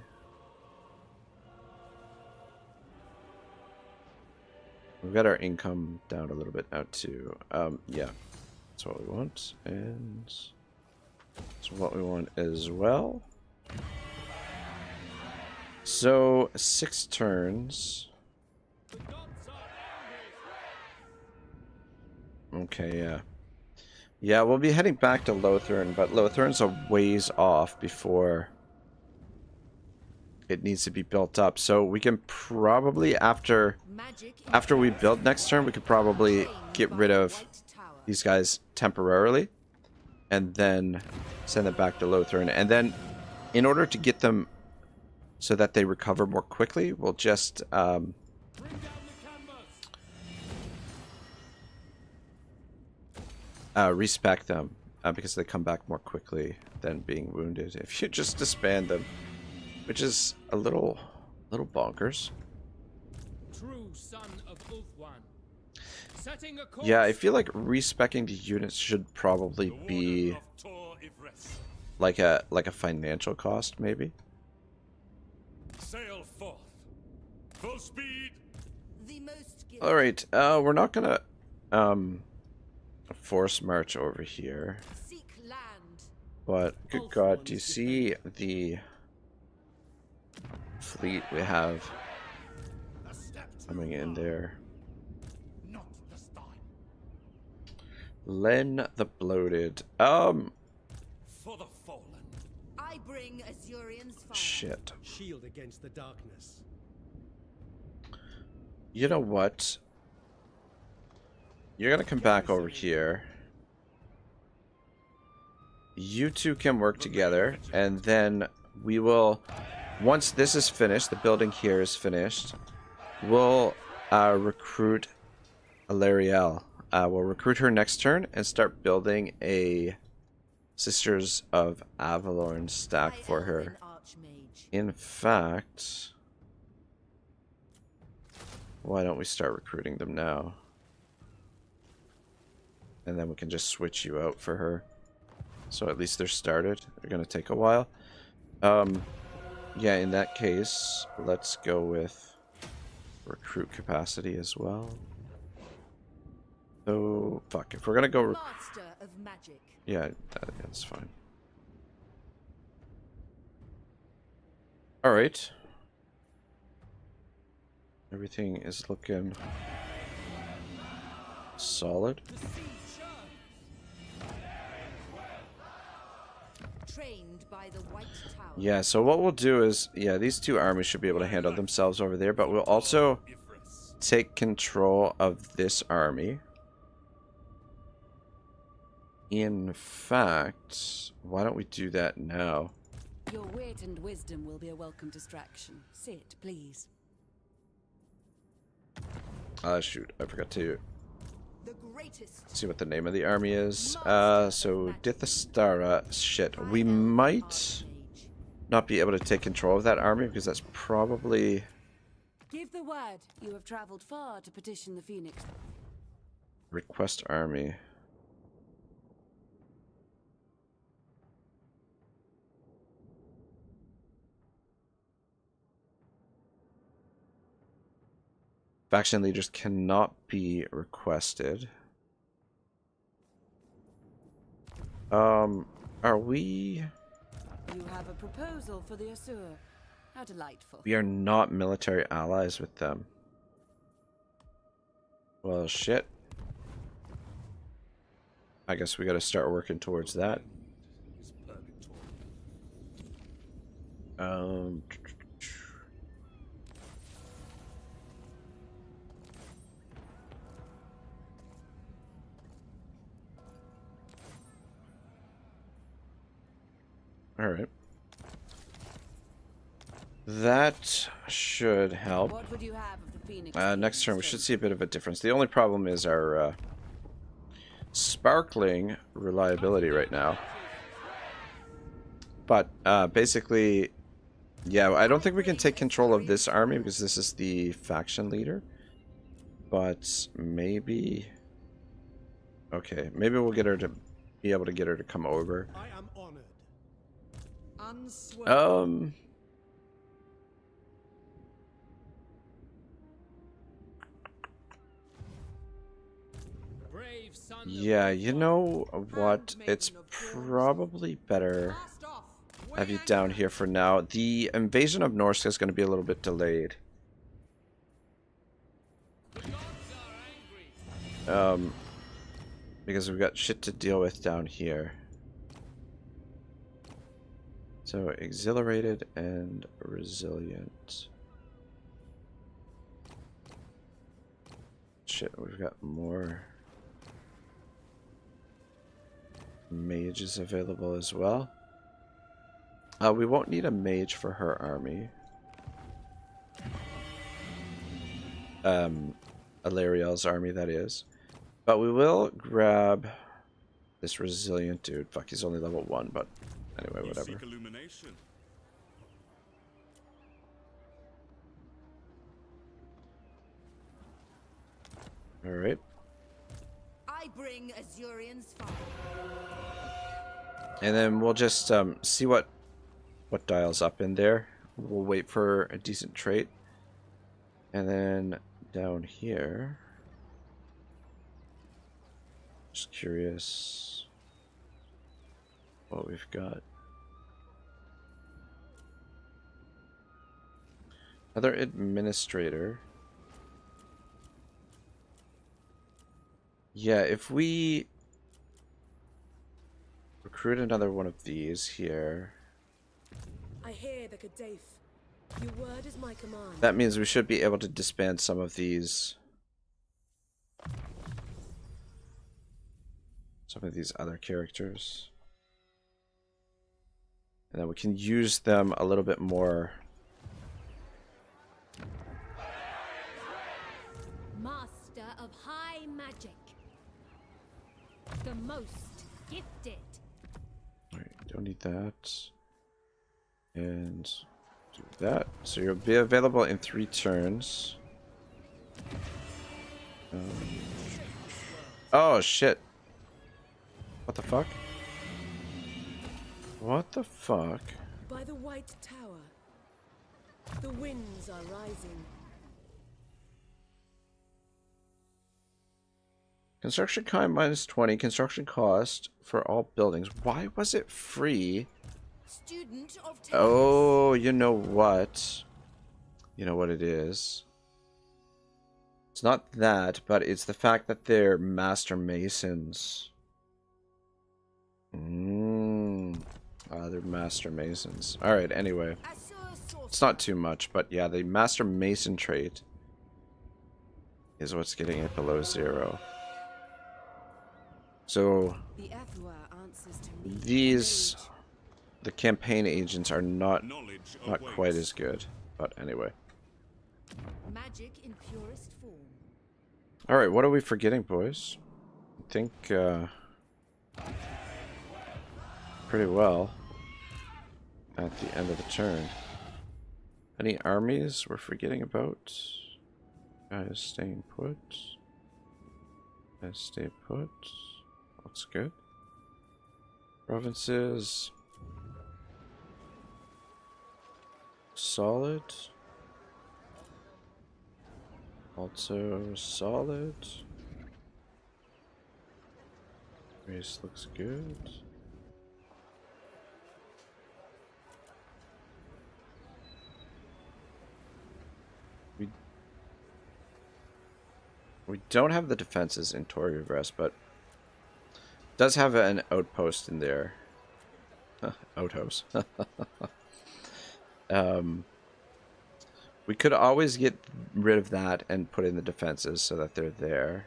We've got our income down a little bit now too. Yeah, that's what we want, and that's what we want as well. So 6 turns. Okay, yeah. Yeah, we'll be heading back to Lothern, but Lothern's a ways off before it needs to be built up. So we can probably, after Magic we build next turn, we could probably get rid of these guys temporarily and then send them back to Eltharion. And then in order to get them so that they recover more quickly, we'll just respec them because they come back more quickly than being wounded if you just disband them, which is a little bonkers. True son of Ulthuan. Setting a course. Yeah, I feel like respecing the units should probably be like a financial cost, maybe. Sail forth. Full speed. The most All right, we're not gonna force march over here, seek land. but good God, do you see the fleet we have coming in there? Not this time. Len the Bloated. For the fallen. I bring Azurion's fire. Shit. Shield against the darkness. You know what? You're gonna come back over here. You two can work together, and then we will, once this is finished, the building here is finished, we'll recruit Eltharion. We'll recruit her next turn and start building a Sisters of Avalorn stack for her. In fact, why don't we start recruiting them now? And then we can just switch you out for her. So at least they're started. They're going to take a while. Yeah, in that case, let's go with recruit capacity as well. So, fuck. If we're going to go... Master of magic. Yeah, that's fine. Alright. Everything is looking solid. Trained by the White Tower. Yeah, so what we'll do is, yeah, these two armies should be able to handle themselves over there, but we'll also take control of this army. In fact, why don't we do that now? Your wit and wisdom will be a welcome distraction. Sit, please. Shoot, I forgot to The greatest. see what the name of the army is. So Dithastara, shit, we might not be able to take control of that army because that's probably... Give the word. You have traveled far to petition the Phoenix. Request army. Faction leaders cannot be requested. Are we... You have a proposal for the Asur. How delightful. We are not military allies with them. Well, shit. I guess we gotta start working towards that. Alright. That should help. What would you have of the Phoenix? Next turn we should see a bit of a difference. The only problem is our sparkling reliability right now. But basically, yeah, I don't think we can take control of this army because this is the faction leader. But maybe... Okay, maybe we'll get her to be able to get her to come over. I am honored. Yeah, you know what? It's probably better have you down here for now. The invasion of Norsk is going to be a little bit delayed. Because we've got shit to deal with down here. So exhilarated and resilient. Shit, we've got more mages available as well. We won't need a mage for her army. Elthariel's army, that is. But we will grab this resilient dude. Fuck, he's only level 1, but anyway, whatever. Alright. I bring Azurion's fire. And then we'll just see what dials up in there. We'll wait for a decent trait. And then down here, just curious what we've got. Another administrator. Yeah, if we recruit another one of these here. I hear the Kadaif. Your word is my command. That means we should be able to disband some of these. Some of these other characters. And then we can use them a little bit more. Master of high magic. The most gifted. Alright, don't need that. And do that. So you'll be available in 3 turns. Oh shit. What the fuck? What the fuck? By the White Tower, the winds are rising. Construction time -20. Construction cost for all buildings. Why was it free? Student of Oh, you know what? You know what it is? It's not that, but it's the fact that they're Master Masons. They're Master Masons. Alright, anyway. It's not too much, but yeah, the Master Mason trait is what's getting it below 0. So, these... The campaign agents are not quite as good, but anyway. Magic in purest form. All right, what are we forgetting, boys? I think pretty well at the end of the turn. Any armies we're forgetting about? Guys staying put. Guys stay put. Looks good. Provinces. Solid. Also solid. Race looks good. We don't have the defenses in Yvresse, but does have an outpost in there. Outhouse. We could always get rid of that and put in the defenses so that they're there.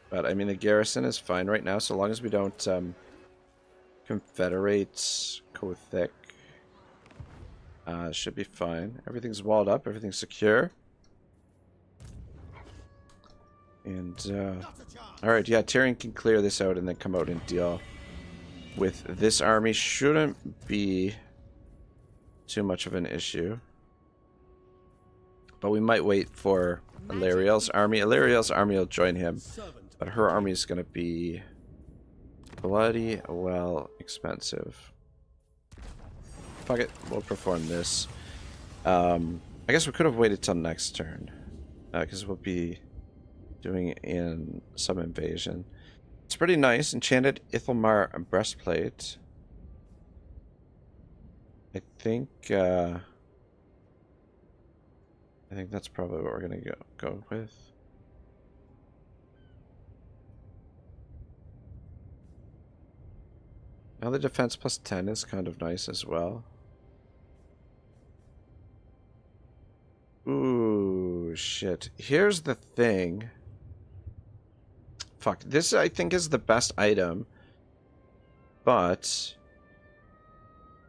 But, I mean, the garrison is fine right now, so long as we don't confederate Kothic. Should be fine. Everything's walled up, everything's secure. And, alright, yeah, Tyrion can clear this out and then come out and deal with this army. Shouldn't be too much of an issue. But we might wait for Elthariel's army. Elthariel's army will join him. But her army is going to be bloody well expensive. Fuck it, we'll perform this. I guess we could have waited till next turn. Because we'll be doing in some invasion. It's pretty nice. Enchanted Ithalmar breastplate. I think that's probably what we're gonna go with. Now the defense plus 10 is kind of nice as well. Ooh, shit. Here's the thing. Fuck, this I think is the best item. But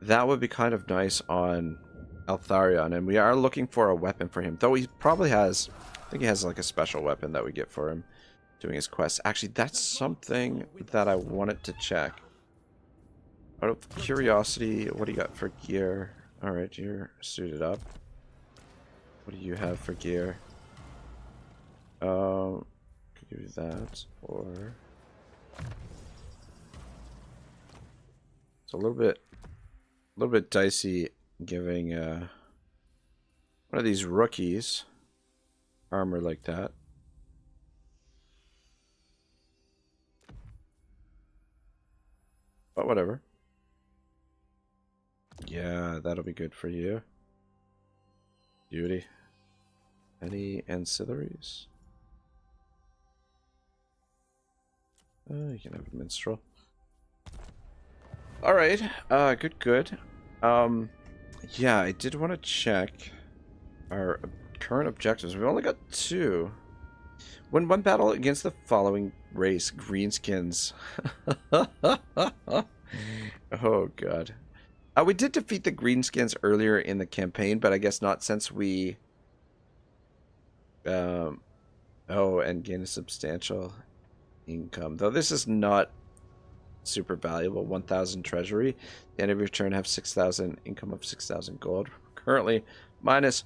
that would be kind of nice on Eltharion, and we are looking for a weapon for him. Though he probably has, I think he has like a special weapon that we get for him doing his quest. Actually, that's something that I wanted to check. Out of curiosity, what do you got for gear? Alright, you're suited up. What do you have for gear? Could give you that, or it's a little bit dicey giving one of these rookies armor like that. But whatever. Yeah, that'll be good for you. Beauty. Any ancillaries? You can have a minstrel. Alright, good. Yeah, I did want to check our current objectives. We've only got 2. Win 1 battle against the following race, greenskins. Oh god. We did defeat the greenskins earlier in the campaign, but I guess not since we oh, and gain a substantial income. Though this is not super valuable. 1,000 treasury. At the end of your turn, have 6,000 income of 6,000 gold. Currently minus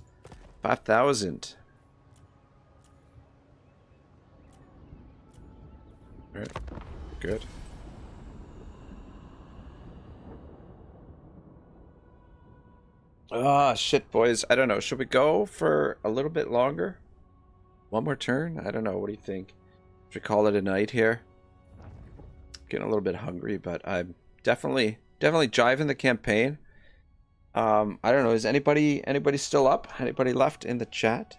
5,000. Alright, good. Ah, shit, boys. I don't know. Should we go for a little bit longer? One more turn? I don't know. What do you think? Should we call it a night here? Getting a little bit hungry, but I'm definitely jiving the campaign. I don't know. Is anybody still up? Anybody left in the chat?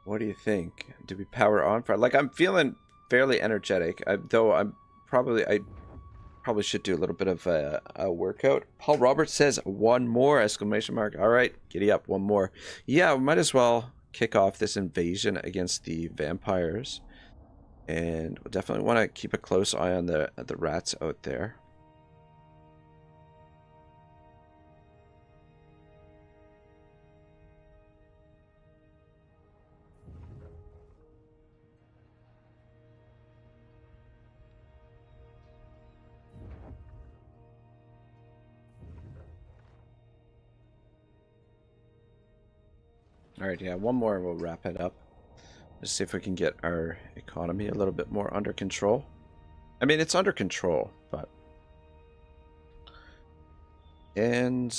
What do you think? Do we power on for like I'm feeling fairly energetic. I probably should do a little bit of a workout. Paul Roberts says one more exclamation mark. All right, giddy up, one more. Yeah, we might as well kick off this invasion against the vampires. And we'll definitely want to keep a close eye on the rats out there. Alright, yeah, one more and we'll wrap it up. Let's see if we can get our economy a little bit more under control. I mean, it's under control, but... And...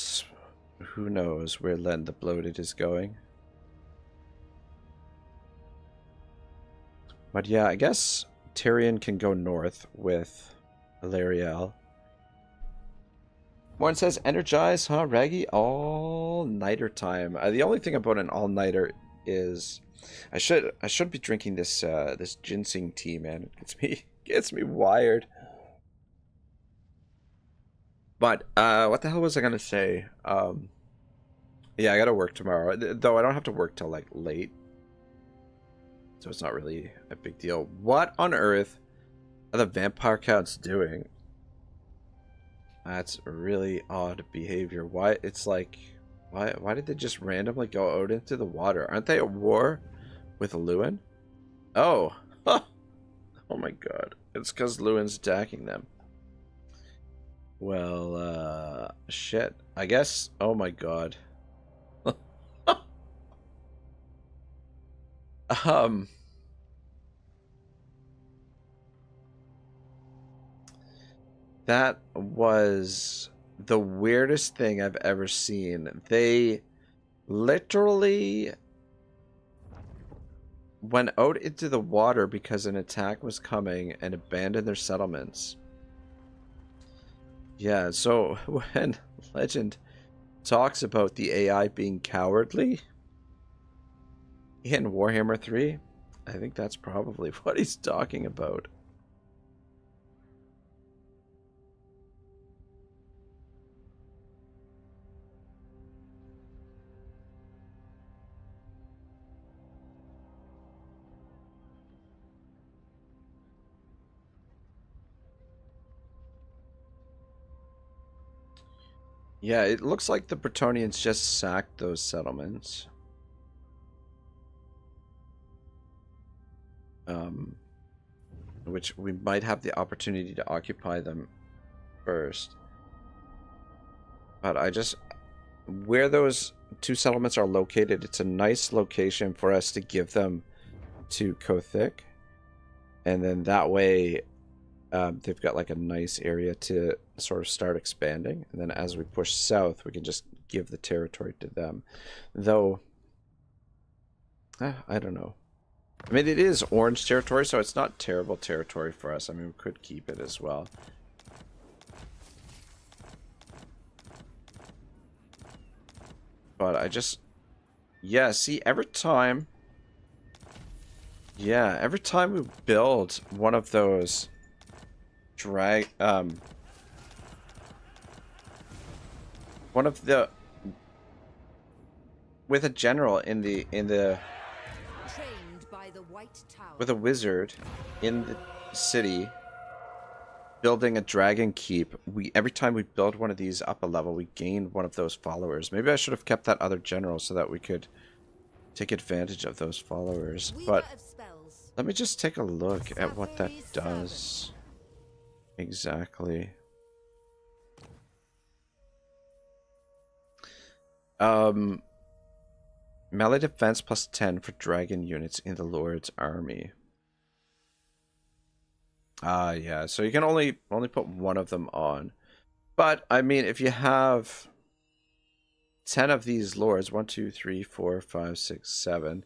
who knows where Len the Bloated is going. But yeah, I guess Tyrion can go north with Illyriel. Warren says, energize, huh, Raggy? All-nighter time. The only thing about an all-nighter is I should be drinking this this ginseng tea, man. It gets me wired. But what the hell was I gonna say? Yeah, I gotta work tomorrow. Though I don't have to work till like late, so it's not really a big deal. What on earth are the vampire counts doing? That's really odd behavior. Why? It's like, why did they just randomly go out into the water? Aren't they at war with Lewin? Oh, oh my god! It's because Lewin's attacking them. Well, shit. I guess. Oh my god. That was the weirdest thing I've ever seen. They literally went out into the water because an attack was coming and abandoned their settlements. Yeah, so when Legend talks about the AI being cowardly in Warhammer 3, I think that's probably what he's talking about. Yeah, it looks like the Bretonnians just sacked those settlements. Which we might have the opportunity to occupy them first. But I just... Where those two settlements are located, it's a nice location for us to give them to Kothik. And then that way, they've got like a nice area to sort of start expanding. And then as we push south, we can just give the territory to them. Though, I don't know. I mean, it is orange territory, so it's not terrible territory for us. I mean, we could keep it as well. But I just... Yeah, see, every time... Yeah, every time we build one of those... One of the... With a general in the... With a wizard in the city building a dragon keep, every time we build one of these up a level, we gain one of those followers. Maybe I should have kept that other general so that we could take advantage of those followers. But let me just take a look at what that does exactly. Melee defense plus 10 for dragon units in the Lord's army. Yeah, so you can only put one of them on. But, I mean, if you have 10 of these lords, 1, 2, 3, 4, 5, 6, 7,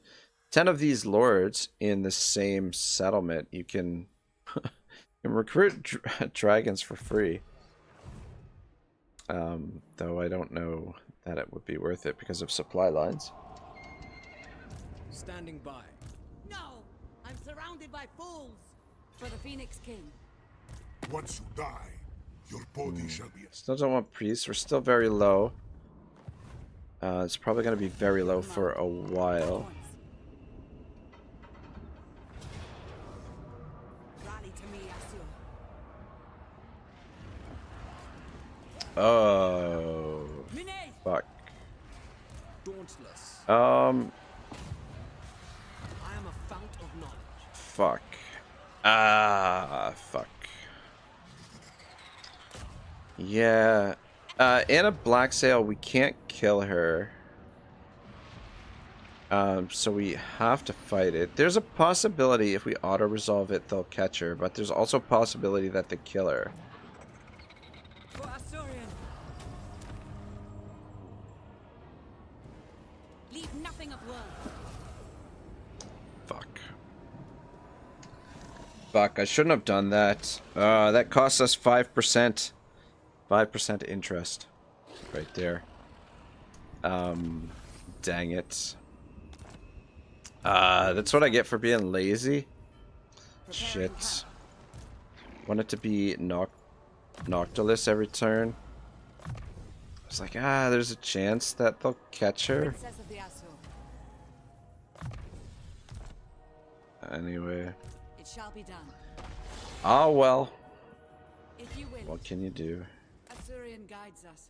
10 of these lords in the same settlement, you can, recruit dragons for free. Though I don't know that it would be worth it because of supply lines. Standing by. No! I'm surrounded by fools! For the Phoenix King. Once you die, your body shall be... Still don't want priests. We're still very low. It's probably going to be very low for a while. Rally to me, Asio. Oh. Fuck. Dauntless. I am a fount of knowledge. Fuck. Fuck. Yeah. Anna Blacksail, we can't kill her. So we have to fight it. There's a possibility if we auto-resolve it, they'll catch her. But there's also a possibility that they kill her. For Asturian. Leave nothing of worth. Fuck. Fuck, I shouldn't have done that. That costs us 5%. 5% interest. Right there. Dang it. That's what I get for being lazy. Shit. Want it to be Noctilus every turn. I was like, there's a chance that they'll catch her. Princess of the Asur. Anyway. It shall be done. Oh well. If you will. What can you do? Asturian guides us.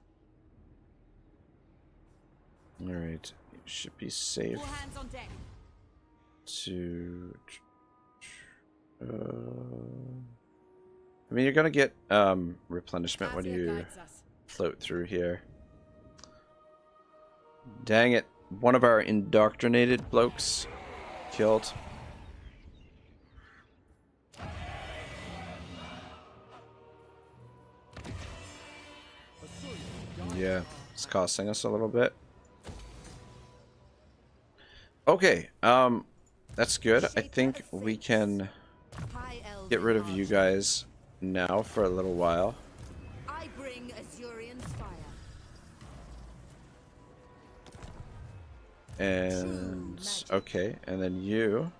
Alright. You should be safe All hands on deck. to... I mean, you're gonna get replenishment when Asir you guides us. float through here. Dang it. One of our indoctrinated blokes killed. Yeah, it's costing us a little bit. Okay, that's good. I think we can get rid of you guys now for a little while. I bring Azurian's fire. And okay, and then you,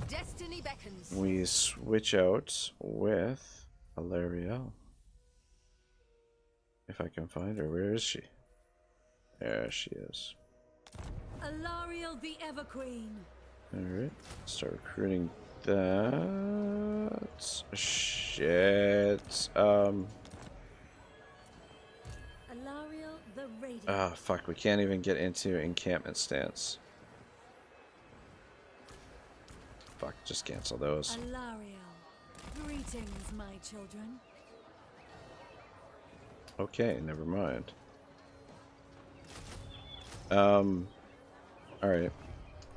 Destiny beckons. we switch out with Eltharion. If I can find her, where is she? There she is. Eltharion the Everqueen. Alright, start recruiting that. Shit. Eltharion radiant. Oh, fuck. We can't even get into encampment stance. Fuck, just cancel those. Eltharion, greetings, my children. Okay, never mind. Alright.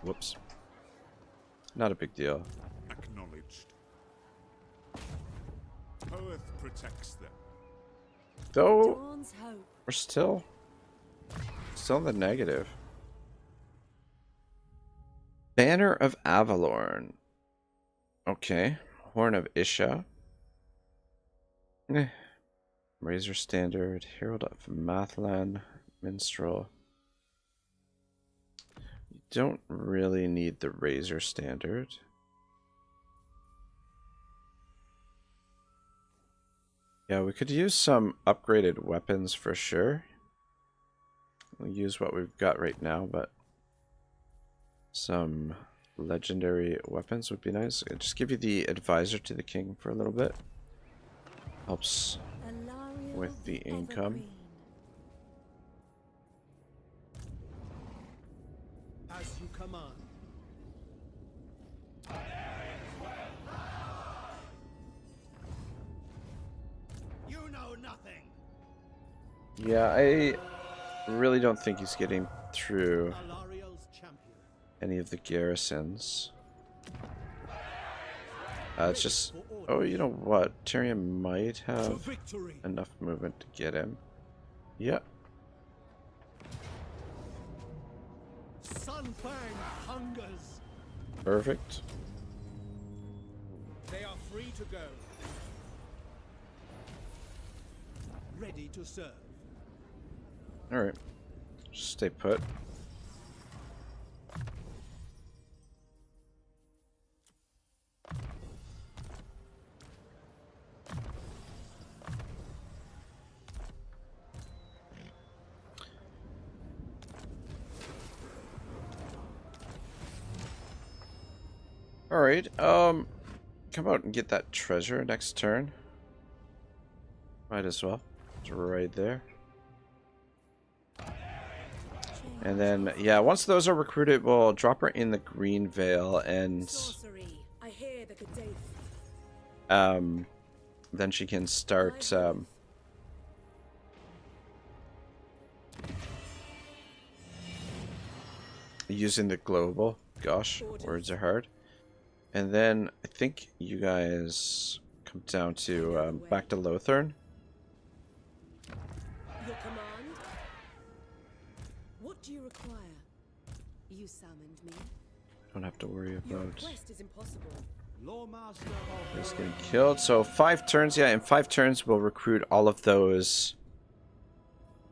Whoops. Not a big deal. Acknowledged. Earth protects them. Though, Dawn's hope. we're still in the negative. Banner of Avalorn. Okay. Horn of Isha. Razor Standard. Herald of Mathlan. Minstrel. You don't really need the Razor Standard. Yeah, we could use some upgraded weapons for sure. We'll use what we've got right now, but some legendary weapons would be nice. I'll just give you the Advisor to the King for a little bit. Helps Eltharion with the income. Evergreen. As you command. You know nothing. Yeah, I really don't think he's getting through Alariel's champion. any of the garrisons. It's just... Oh, you know what? Tyrion might To have victory. enough movement to get him. Yep. Sunfang hungers. Perfect. They are free to go. Ready to serve. Alright. Just stay put. Alright, come out and get that treasure next turn. Might as well. It's right there. And then, yeah, once those are recruited, we'll drop her in the Green Vale, and Sorcery. I hear the Gadaith. then she can start, using the global. Gosh, words are hard. And then I think you guys come down to back to Lothern. Your command? What do you require? You summoned me. Don't have to worry Your about request is impossible. Lawmaster of this getting killed. So 5 turns, yeah, in 5 turns we'll recruit all of those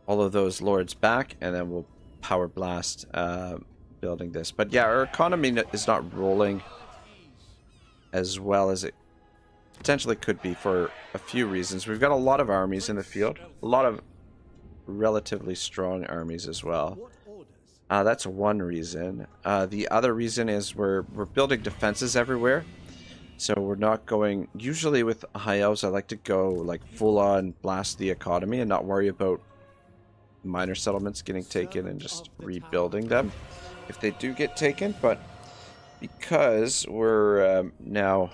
lords back, and then we'll power blast building this. But yeah, our economy is not rolling as well as it potentially could be for a few reasons. We've got a lot of armies in the field, a lot of relatively strong armies as well. what orders? That's one reason. The other reason is we're building defenses everywhere, so we're not going. Usually with high elves, I like to go like full on blast the economy and not worry about minor settlements getting taken and just rebuilding them if they do get taken. But because we're now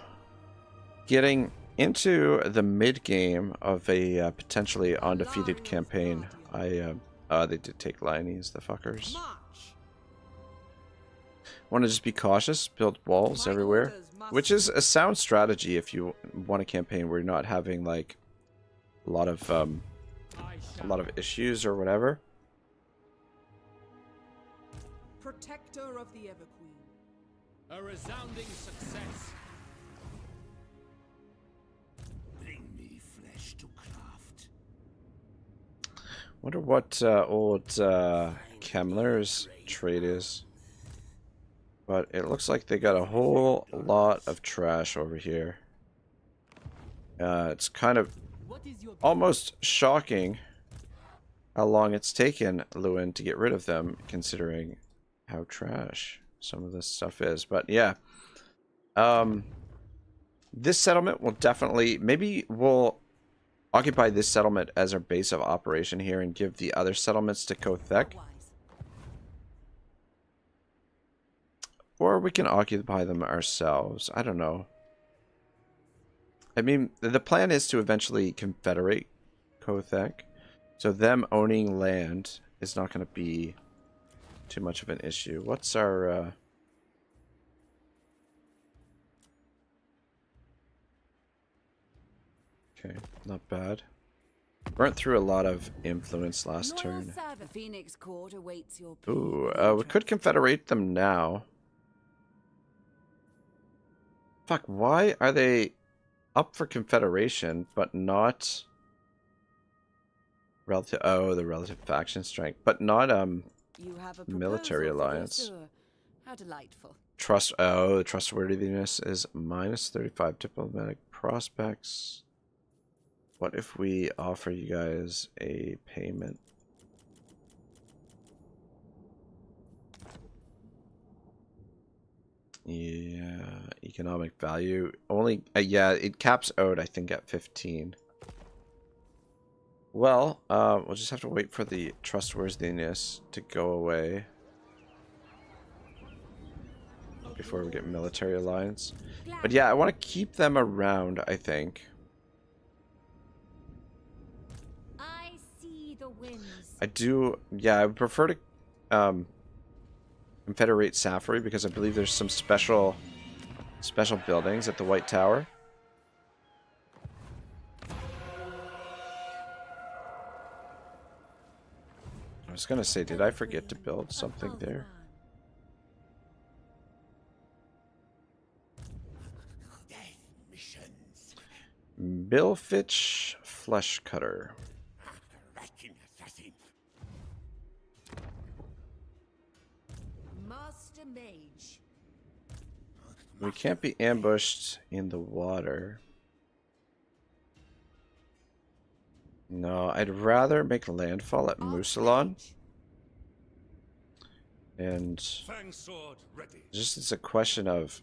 getting into the mid game of a potentially undefeated campaign, they did take Lyonese, the fuckers. Want to just be cautious, build walls everywhere, which is a sound strategy if you want a campaign where you're not having like a lot of issues or whatever. Protector of the Everqueen. A resounding success. Bring me flesh to craft. Wonder what old Kemmler's trade is. But it looks like they got a whole lot of trash over here. It's kind of almost shocking how long it's taken Lewin to get rid of them, considering how trash some of this stuff is. But yeah, this settlement will definitely, maybe we'll occupy this settlement as our base of operation here and give the other settlements to Kothek. Or we can occupy them ourselves. I don't know. I mean, the plan is to eventually confederate Kothek. So them owning land is not going to be too much of an issue. What's our... Okay, not bad. Burnt through a lot of influence last turn. The Phoenix Court awaits your Ooh, we could confederate them now. Fuck, why are they up for confederation, but not relative? Oh, the relative faction strength, but not you have a military alliance. How delightful. Oh, the trustworthiness is -35 diplomatic prospects. What if we offer you guys a payment? Yeah, economic value only. Yeah, it caps out, I think, at 15. Well, we'll just have to wait for the trustworthiness to go away before we get military alliance. But yeah, I want to keep them around, I think. I see the winds. I do, yeah, I would prefer to confederate Safari because I believe there's some special buildings at the White Tower. I was gonna say, did I forget to build something there? Billfitch Flesh Cutter. Master Mage. We can't be ambushed in the water. No, I'd rather make landfall at Musalon. And just it's a question of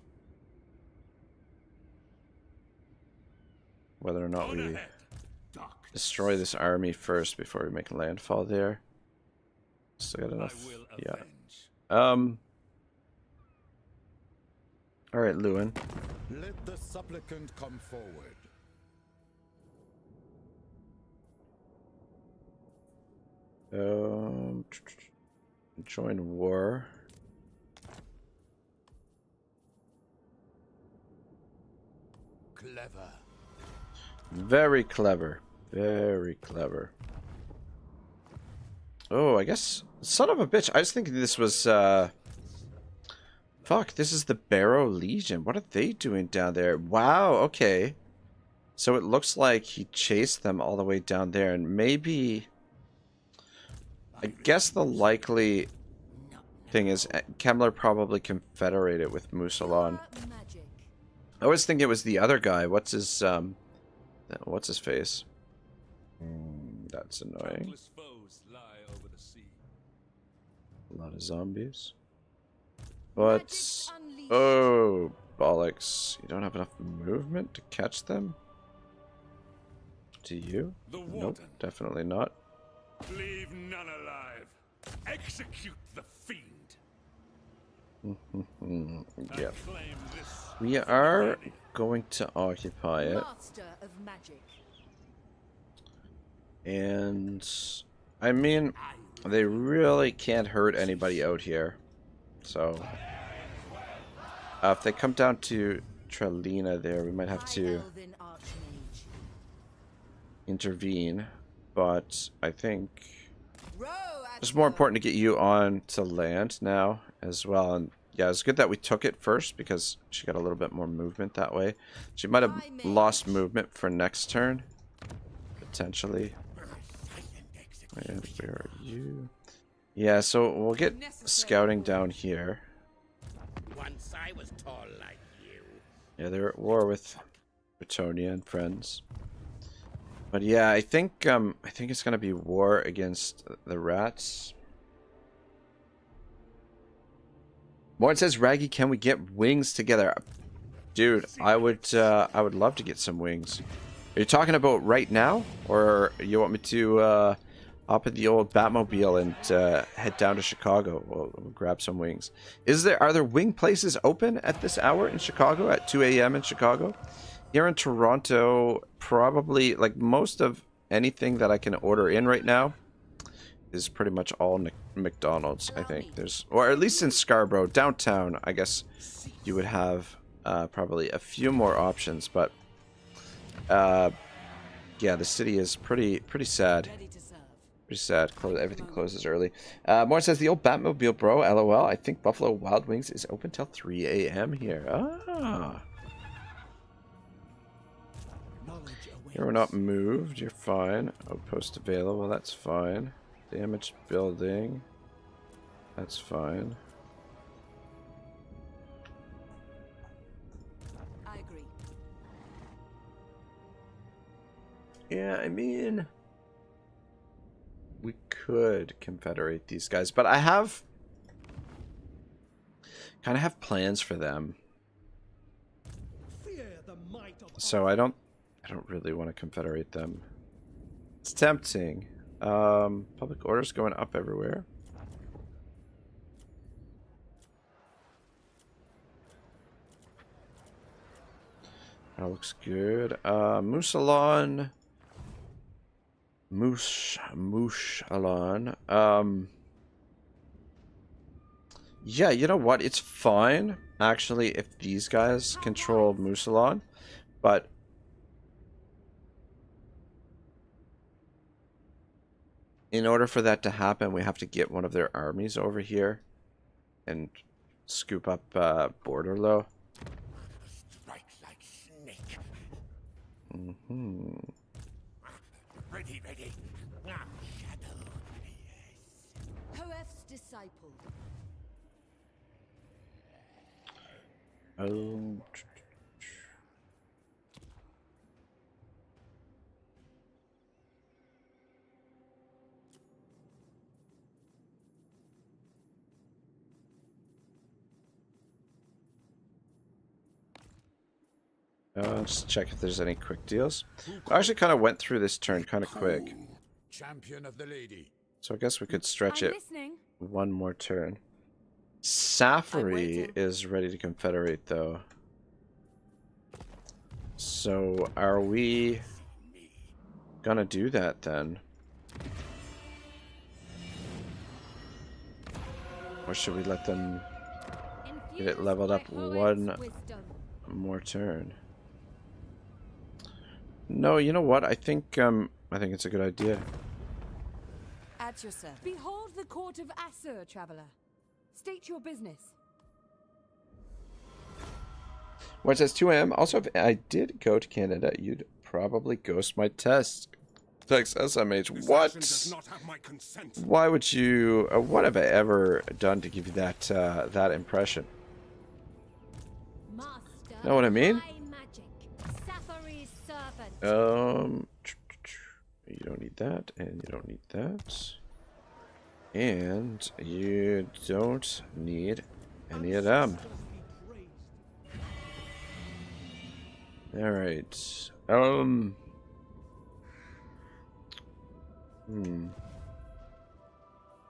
whether or not we destroy this army first before we make landfall there. Still got enough. Yeah. All right, Lewin. Let the supplicant come forward. Join war. Clever. Very clever. Very clever. Oh, I guess... Son of a bitch. I was thinking this was, Fuck, this is the Barrow Legion. What are they doing down there? Wow, okay. So it looks like he chased them all the way down there, and maybe... I guess the likely thing is Kemmler probably confederated with Musalon. I always think it was the other guy. What's his face? That's annoying. A lot of zombies. But oh, bollocks. You don't have enough movement to catch them? Do you? Nope, definitely not. Leave none alive. Execute the fiend. Yep. We are going to occupy it. Master of magic. And I mean, they really can't hurt anybody out here. So if they come down to Trelina there, we might have to intervene. But I think it's more important to get you on to land now as well. And yeah, it's good that we took it first because she got a little bit more movement that way. She might have lost movement for next turn, potentially. And where are you? Yeah, so we'll get scouting down here. Once I was tall like you. Yeah, they're at war with Britonia and friends. But yeah, I think it's gonna be war against the rats. Morton says, Raggy, can we get wings together? Dude, I would love to get some wings. Are you talking about right now? Or you want me to hop in the old Batmobile and head down to Chicago? We'll grab some wings. Are there wing places open at this hour in Chicago? At 2 a.m. in Chicago? Here in Toronto, probably, like, most of anything that I can order in right now is pretty much all McDonald's, I think. Or at least in Scarborough. Downtown, I guess you would have probably a few more options, but yeah, the city is pretty sad. Pretty sad. Everything closes early. More says, the old Batmobile, bro. LOL. I think Buffalo Wild Wings is open till 3 a.m. here. Ah. You're not moved. You're fine. Outpost available. That's fine. Damaged building. That's fine. I agree. Yeah, I mean, we could confederate these guys, but I kind of have plans for them. So I don't really want to confederate them. It's tempting. Public orders going up everywhere. That looks good. Moussalon. Moussalon. Yeah, you know what? It's fine, actually, if these guys control Moussalon, but in order for that to happen, we have to get one of their armies over here and scoop up Borderlo. Strike like snake. Mm-hmm. Ready. Shadow. Hoef's disciple. Oh. Just check if there's any quick deals. I actually kind of went through this turn kind of quick. Champion of the lady. So I guess we could stretch it listening. one more turn. Safari is ready to confederate, though. So are we gonna do that then? Or should we let them get it leveled up one more turn? No, you know what? I think it's a good idea. At your service. Behold the court of Assur, traveler. State your business. Where it says 2 a.m. Also, if I did go to Canada, you'd probably ghost my test. Thanks, SMH. What? Why would you? What have I ever done to give you that that impression? Master, Know what I mean? high magic. Safari's servant. You don't need that, and you don't need that, and you don't need any of them. All right.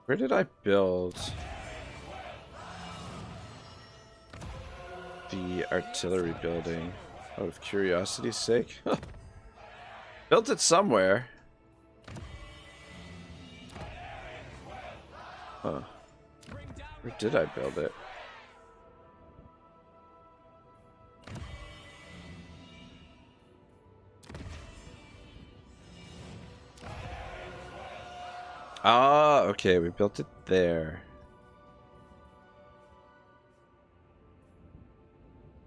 Where did I build the artillery building? Out of curiosity's sake. Built it somewhere. Huh. Where did I build it? Ah, okay, we built it there.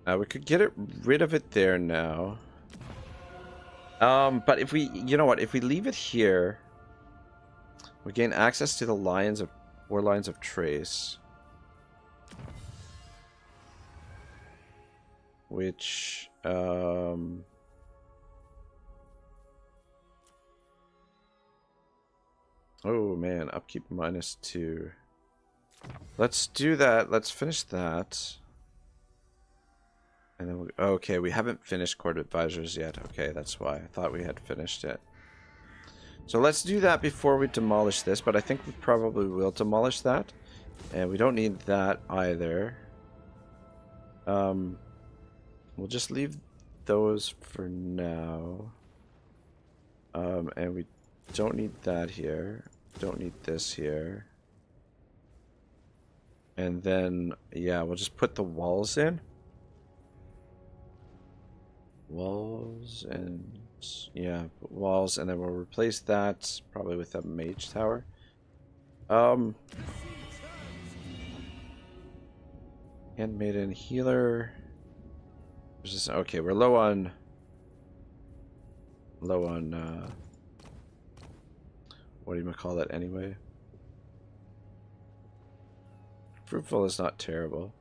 We could get rid of it there now. But if we, you know what, if we leave it here, we gain access to the four lines of trace. Which, oh man, upkeep -2. Let's do that. Let's finish that. And then okay, we haven't finished Court of Advisors yet. Okay, that's why. I thought we had finished it. So let's do that before we demolish this, but I think we probably will demolish that. And we don't need that either. We'll just leave those for now. And we don't need that here. Don't need this here. And then, yeah, we'll just put the walls in. Walls and, yeah, walls, and then we'll replace that probably with a mage tower. Handmaiden healer. There's this, okay, we're low on what do you call that anyway? Fruitful is not terrible.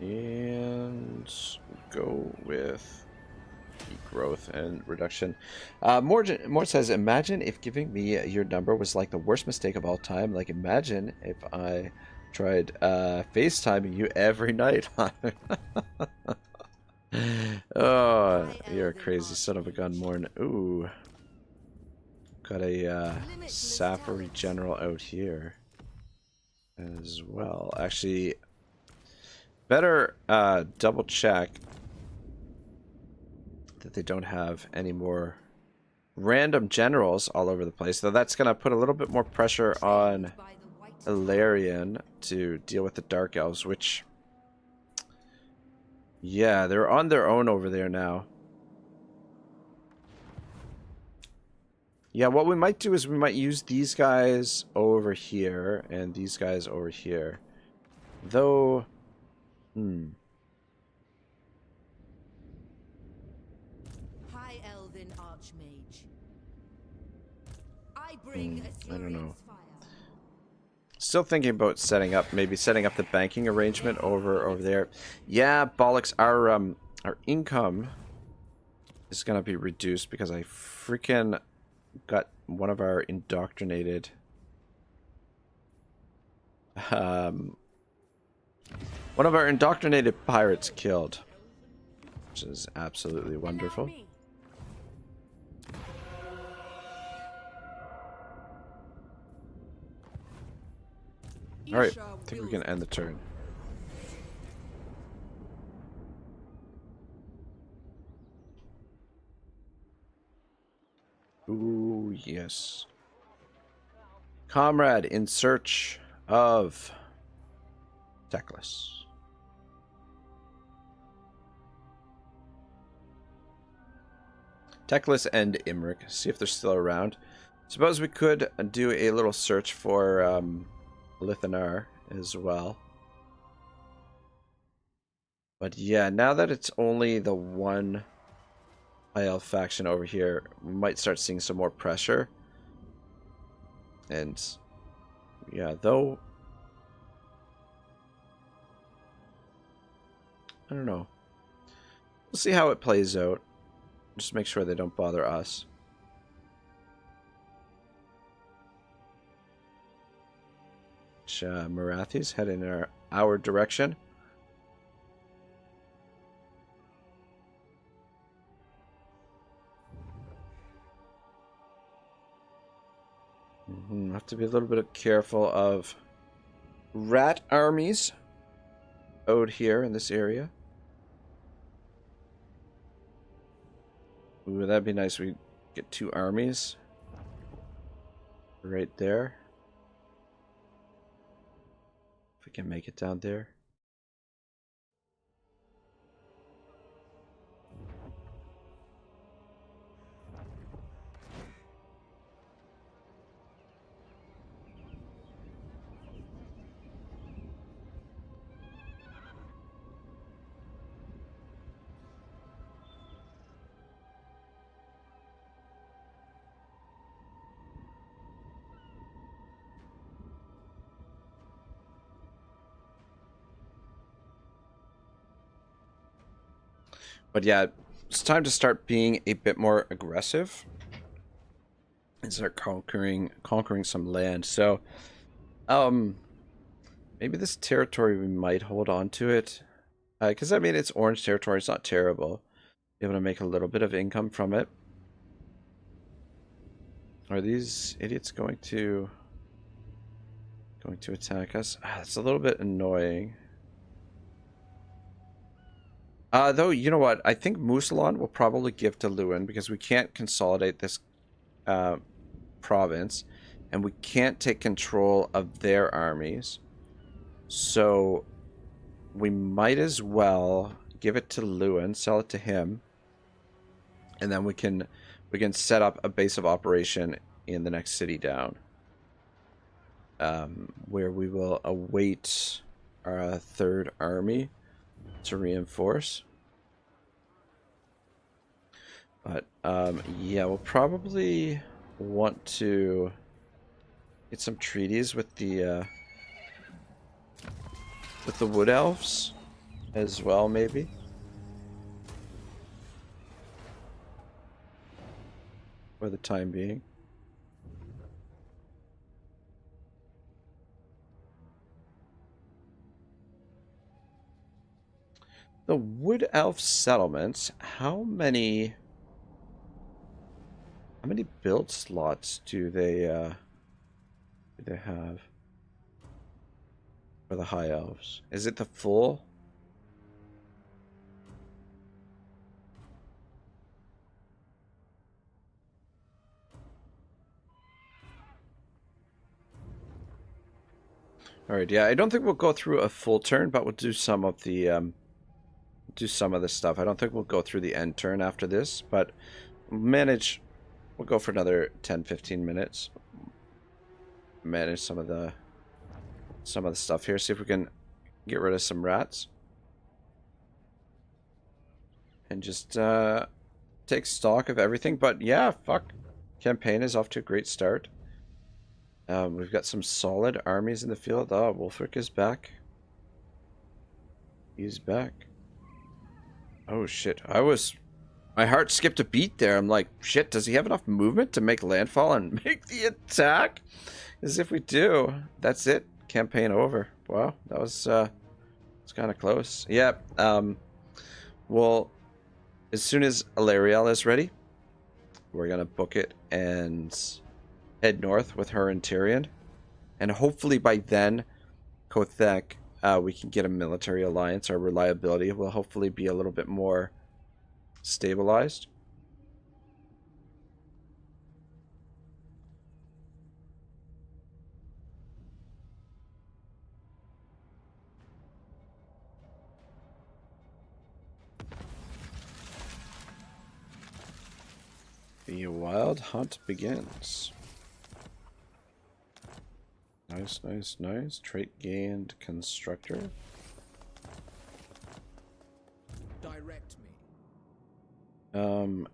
And go with growth and reduction. More says, imagine if giving me your number was like the worst mistake of all time. Like, imagine if I tried FaceTiming you every night. Oh, you're a crazy son of a gun, Morn. Ooh. Got a Safari General out here as well. Actually, better double check that they don't have any more random generals all over the place. Though that's going to put a little bit more pressure on Eltharion to deal with the Dark Elves, which, yeah, they're on their own over there now. Yeah, what we might do is we might use these guys over here and these guys over here. Though, High Elven Archmage. I bring I don't know. fire. Still thinking about setting up, maybe setting up the banking arrangement over there. Yeah, bollocks, our income is gonna be reduced because I freaking got one of our indoctrinated pirates killed, which is absolutely wonderful. Alright, I think we can end the turn. Ooh, yes. Comrade in search of Teclis. Teclis and Imric. See if they're still around. Suppose we could do a little search for Lithanar as well. But yeah, now that it's only the one High Elf faction over here, we might start seeing some more pressure. And yeah, though, I don't know. We'll see how it plays out. Just make sure they don't bother us. Marathi's heading in our direction. Have to be a little bit careful of rat armies out here in this area. Ooh, that'd be nice. We get 2 armies right there. If we can make it down there. But yeah, it's time to start being a bit more aggressive. and start conquering some land. So, maybe this territory we might hold on to it, because I mean it's orange territory. It's not terrible. Be able to make a little bit of income from it. Are these idiots going to attack us? It's a little bit annoying. Though, you know what? I think Musalon will probably give to Lewin because we can't consolidate this province, and we can't take control of their armies. So we might as well give it to Lewin, sell it to him, and then we can set up a base of operation in the next city down, where we will await our third army to reinforce. But yeah, we'll probably want to get some treaties with the wood elves as well, maybe. For the time being. The wood elf settlements, how many build slots do they have for the high elves? Is it the full? All right, yeah, I don't think we'll go through a full turn, but we'll do some of the stuff. I don't think we'll go through the end turn after this, but we'll go for another 10-15 minutes. Manage some of the stuff here. See if we can get rid of some rats. And just take stock of everything. But yeah, fuck. Campaign is off to a great start. We've got some solid armies in the field. Oh, Wulfric is back. He's back. Oh shit. My heart skipped a beat there. I'm like, shit, does he have enough movement to make landfall and make the attack? As if we do. That's it. Campaign over. Wow, that was it's kind of close. Yeah. Well, as soon as Eltharion is ready, we're gonna book it and head north with her and Tyrion, and hopefully by then, Kothek, we can get a military alliance. Our reliability will hopefully be a little bit more stabilized. The wild hunt begins. Nice, nice, nice. Trait gained constructor. Direct me.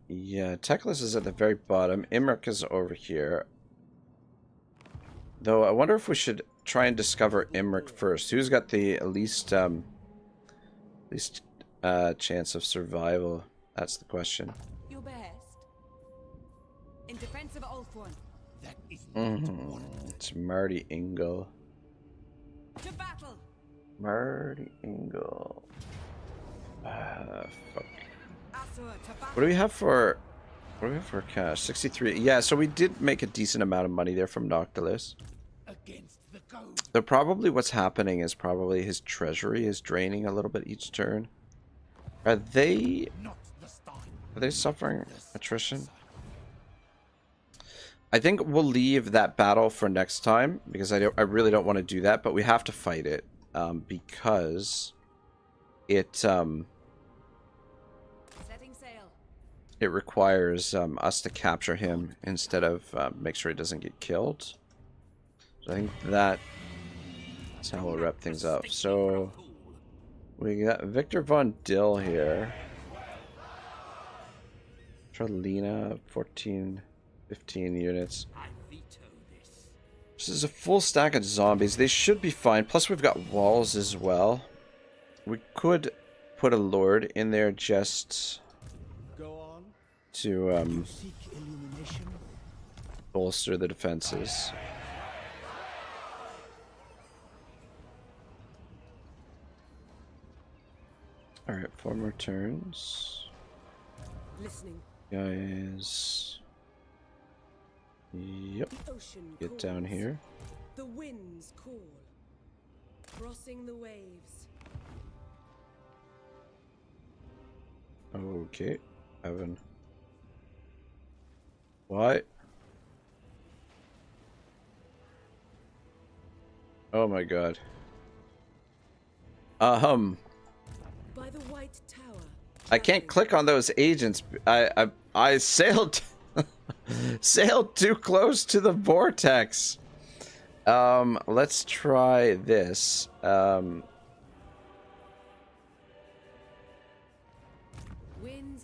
Yeah, Teclis is at the very bottom. Imric is over here. Though I wonder if we should try and discover Imric first. Who's got the least chance of survival? That's the question. Your best. In defense of Ulthuan. That is It's Marty Ingle. To battle. Marty Ingle. Fuck. Asur, to battle. What do we have for cash? 63. Yeah, so we did make a decent amount of money there from Noctilus. against the code. Though probably what's happening is probably his treasury is draining a little bit each turn. Are they suffering attrition? I think we'll leave that battle for next time because I really don't want to do that, but we have to fight it because it it requires us to capture him instead of make sure he doesn't get killed. So I think that's how we'll wrap things up. So we got Victor Von Dill here. Tralina, 15 units. This is a full stack of zombies. They should be fine. Plus we've got walls as well. We could put a lord in there just to bolster the defenses. Alright, 4 more turns. Listening. Guys. Yep. The ocean Get calls. down here. The winds call. Crossing the waves. Okay, Evan. What? Oh my god. By the White Tower. I can't click on those agents. I sailed sailed too close to the vortex. Let's try this. Winds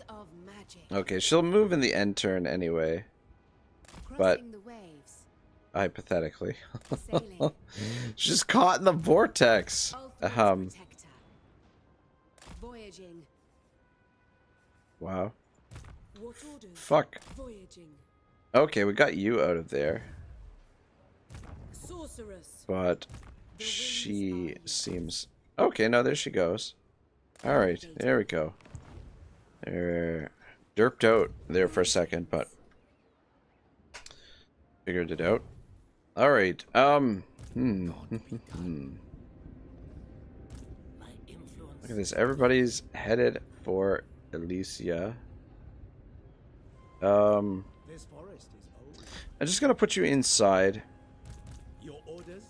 of magic. Okay, she'll move in the end turn anyway. But Crossing the waves. hypothetically. Sailing. She's caught in the vortex. Ultharion protector. Voyaging. Wow. What orders? Fuck. Voyaging. Okay, we got you out of there. Sorceress. But she seems... Okay, no, there she goes. Alright, there we go. There... Derped out there for a second, but... Figured it out. Alright, Look at this, everybody's headed for Elysia. This forest is old. I'm just gonna put you inside. Your orders?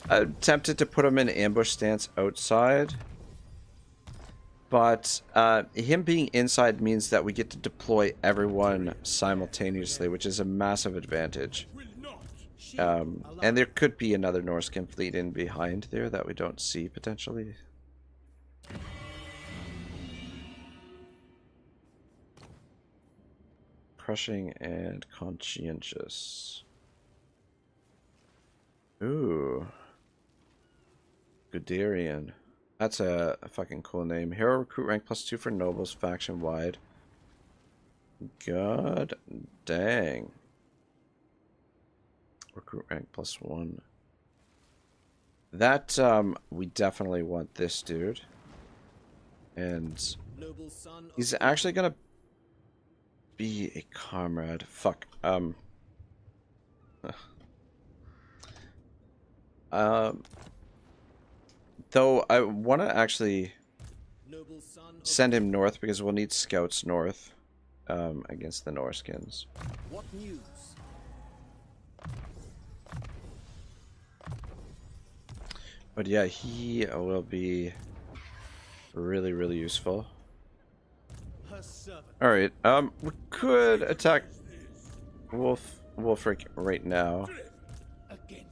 I'm tempted to put him in ambush stance outside. But him being inside means that we get to deploy everyone simultaneously, which is a massive advantage. And there could be another Norskin fleet in behind there that we don't see potentially. Crushing and conscientious. Ooh. Guderian. That's a fucking cool name. Hero recruit rank +2 for nobles faction wide. God dang. Recruit rank +1. That we definitely want this dude. And he's actually gonna be a comrade. Fuck. Though I want to actually send him north because we'll need scouts north against the Norskins. What news? But yeah, he will be really, really useful. Alright, we could attack Wolfric right now.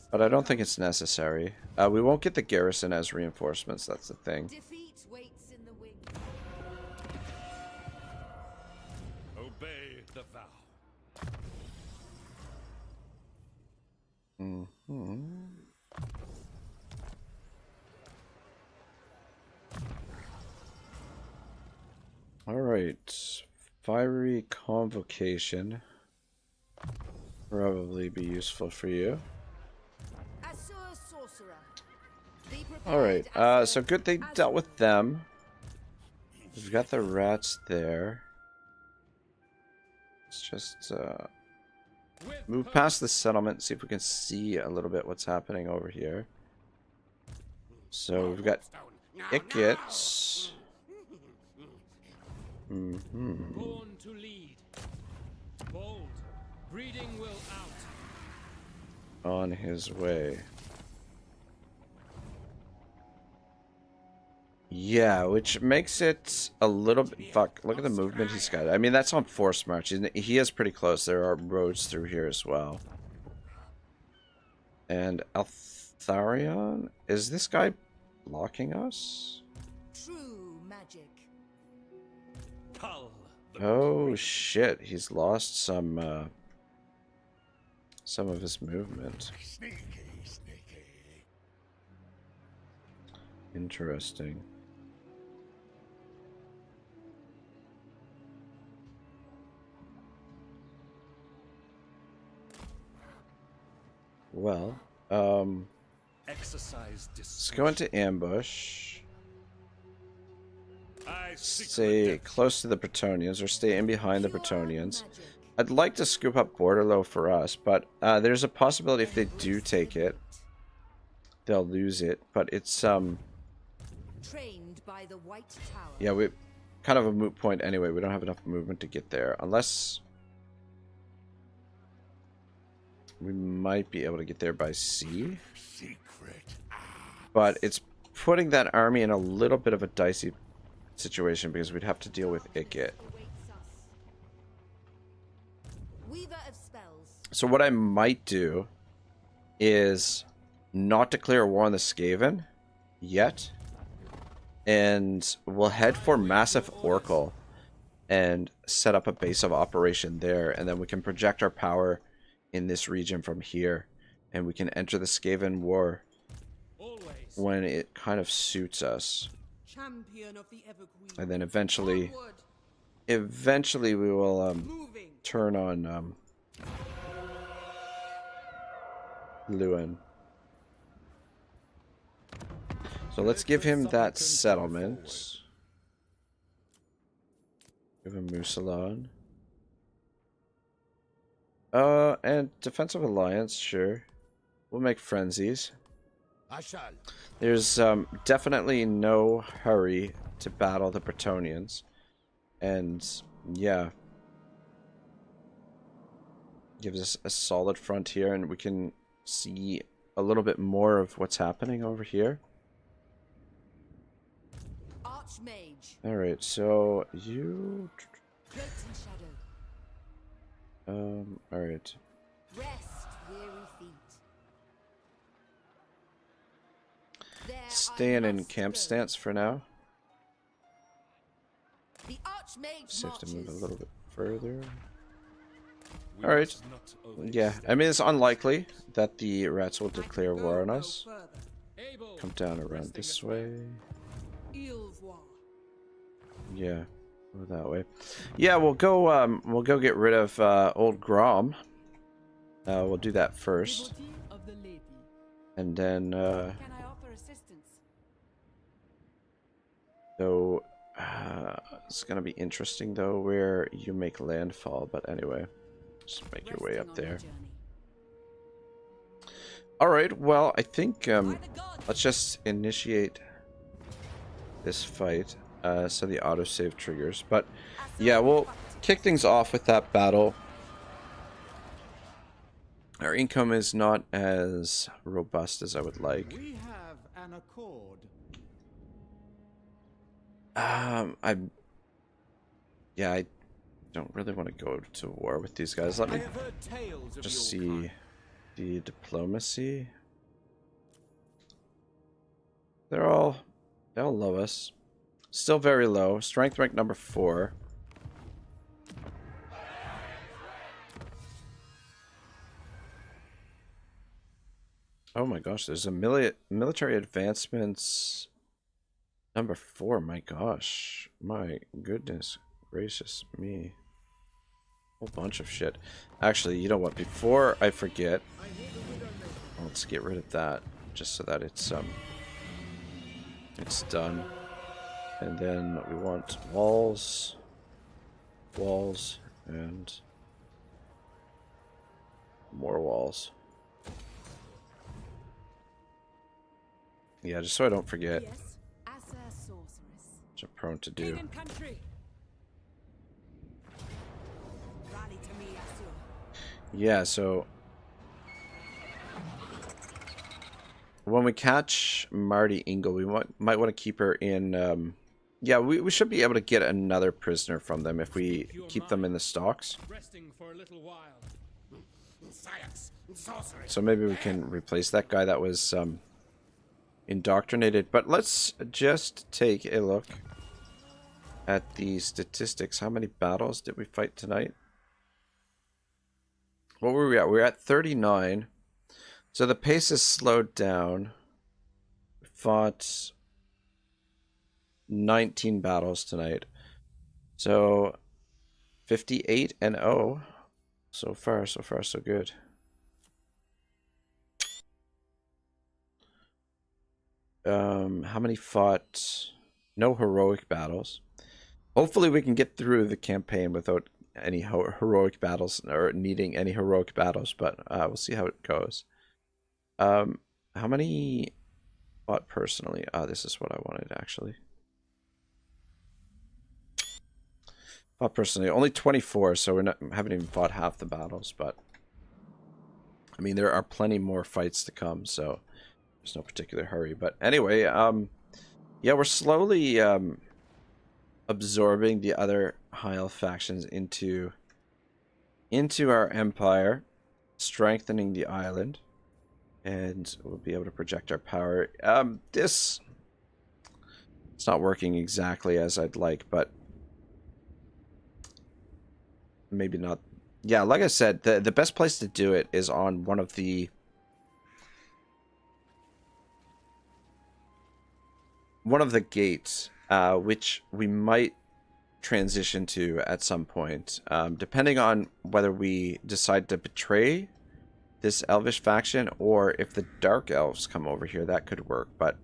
But I don't think it's necessary. We won't get the garrison as reinforcements, that's the thing. Defeat waits in the wings. Obey the vow. Alright. Fiery Convocation. Probably be useful for you. Alright, so good they dealt with them. We've got the rats there. Let's just move past the settlement, see if we can see a little bit what's happening over here. So we've got Ickets. Born to lead. Bold. Breeding will out. On his way. Yeah, which makes it a little bit... Fuck, look at the movement he's got. I mean, that's on force march. He is pretty close. There are roads through here as well. And Eltharion? Is this guy blocking us? True magic. Oh, shit. He's lost some of his movement. Interesting. well, Exercise let's go into ambush. I seek Stay redemption. close to the Bretonians, or stay in behind the Pure Bretonians. magic. I'd like to scoop up Borderlow for us, but there's a possibility if they do take it, they'll lose it. But it's Trained by the White Tower. yeah, we kind of a moot point anyway. We don't have enough movement to get there, unless we might be able to get there by sea. But it's putting that army in a little bit of a dicey situation because we'd have to deal with Ikit. Awaits us. Weaver of spells. So what I might do is not declare war on the Skaven yet, and we'll head for Massive Oracle and set up a base of operation there, and then we can project our power in this region from here, and we can enter the Skaven war when it kind of suits us. Champion of the Evergreen. And then eventually we will turn on Lewin. So let's give him that settlement. Give him Musalon. And defensive alliance, sure. We'll make frenzies. I shall. There's definitely no hurry to battle the Bretonians. And yeah. Gives us a solid front here, and we can see a little bit more of what's happening over here. Archmage. Alright, so you Cloaked in shadow. alright. Rest, weary feet. There Staying I in must camp go. stance for now. The Archmage Safe to move a marches. little bit further. We Alright. must not overstep. Yeah, I mean, it's unlikely that the rats will declare Go war on no us. further. Able. Come down around Resting this us way. Ilvoir. Yeah, go that way. Yeah, we'll go get rid of old Grom. We'll do that first, Devotee of the lady. and then Can I offer assistance? though it's gonna be interesting though where you make landfall. But anyway, just make your way Resting up on there. your journey. All right. Well, I think By the gods. let's just initiate this fight. So the autosave triggers. But yeah, we'll kick things off with that battle. Our income is not as robust as I would like. We have an accord. I don't really want to go to war with these guys. Let I me have heard tales of just your see kind. the diplomacy. They'll love us. Still very low. Strength rank number 4. Oh my gosh, there's a military advancements number 4. My gosh. My goodness gracious me. Whole bunch of shit. Actually, you know what? Before I forget, let's get rid of that just so that it's done. And then we want walls, and more walls. Yeah, just so I don't forget, Yes. Asa sorceress. which I'm prone to King do. and country. Rally to me, Asur. Yeah, so when we catch Marty Ingle, we might want to keep her in. Yeah, we should be able to get another prisoner from them if we keep them in the stocks. Resting for a little while. Science and sorcery. So maybe we can replace that guy that was indoctrinated. But let's just take a look at the statistics. How many battles did we fight tonight? What were we at? We were at 39. So the pace is slowed down. We fought 19 battles tonight. So 58 and 0. So far so good. How many fought? No heroic battles. Hopefully we can get through the campaign without any heroic battles or needing any heroic battles, but we'll see how it goes. How many fought personally? This is what I wanted actually. Fought personally, only 24, so haven't even fought half the battles, but I mean there are plenty more fights to come, so there's no particular hurry. But anyway, yeah, we're slowly absorbing the other High Elf factions into our empire, strengthening the island, and we'll be able to project our power. It's not working exactly as I'd like, but maybe not. Yeah, like I said, the best place to do it is on one of the gates, which we might transition to at some point, depending on whether we decide to betray this elvish faction or if the dark elves come over here. That could work, but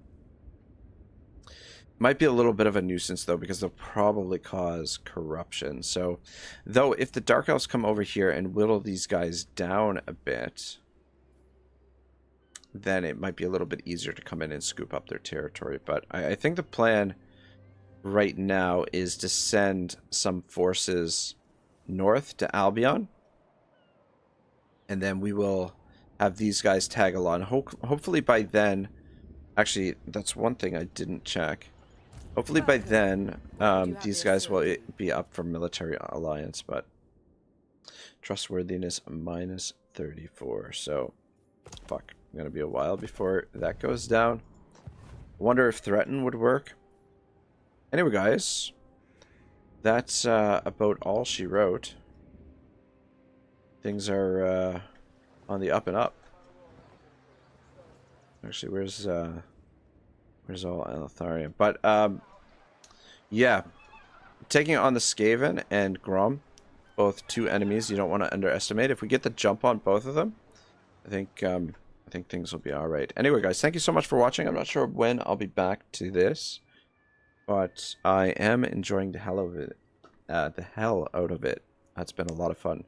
might be a little bit of a nuisance though, because they'll probably cause corruption. So though, if the dark elves come over here and whittle these guys down a bit, then it might be a little bit easier to come in and scoop up their territory. But I think the plan right now is to send some forces north to Albion, and then we will have these guys tag along. Hopefully by then, actually, that's one thing I didn't check. Hopefully by then, these guys will be up for military alliance, but trustworthiness -34, so fuck. Gonna be a while before that goes down. Wonder if threaten would work. Anyway, guys, that's about all she wrote. Things are on the up and up. Actually, where's all Eltharion? But yeah, taking on the Skaven and Grom, both two enemies you don't want to underestimate. If we get the jump on both of them, I think things will be all right. Anyway, guys, thank you so much for watching. I'm not sure when I'll be back to this, but I am enjoying the hell of it. The hell out of it. That's been a lot of fun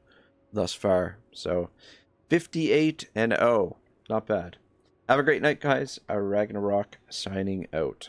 thus far. So 58-0, not bad. Have a great night, guys. Ragnarok signing out.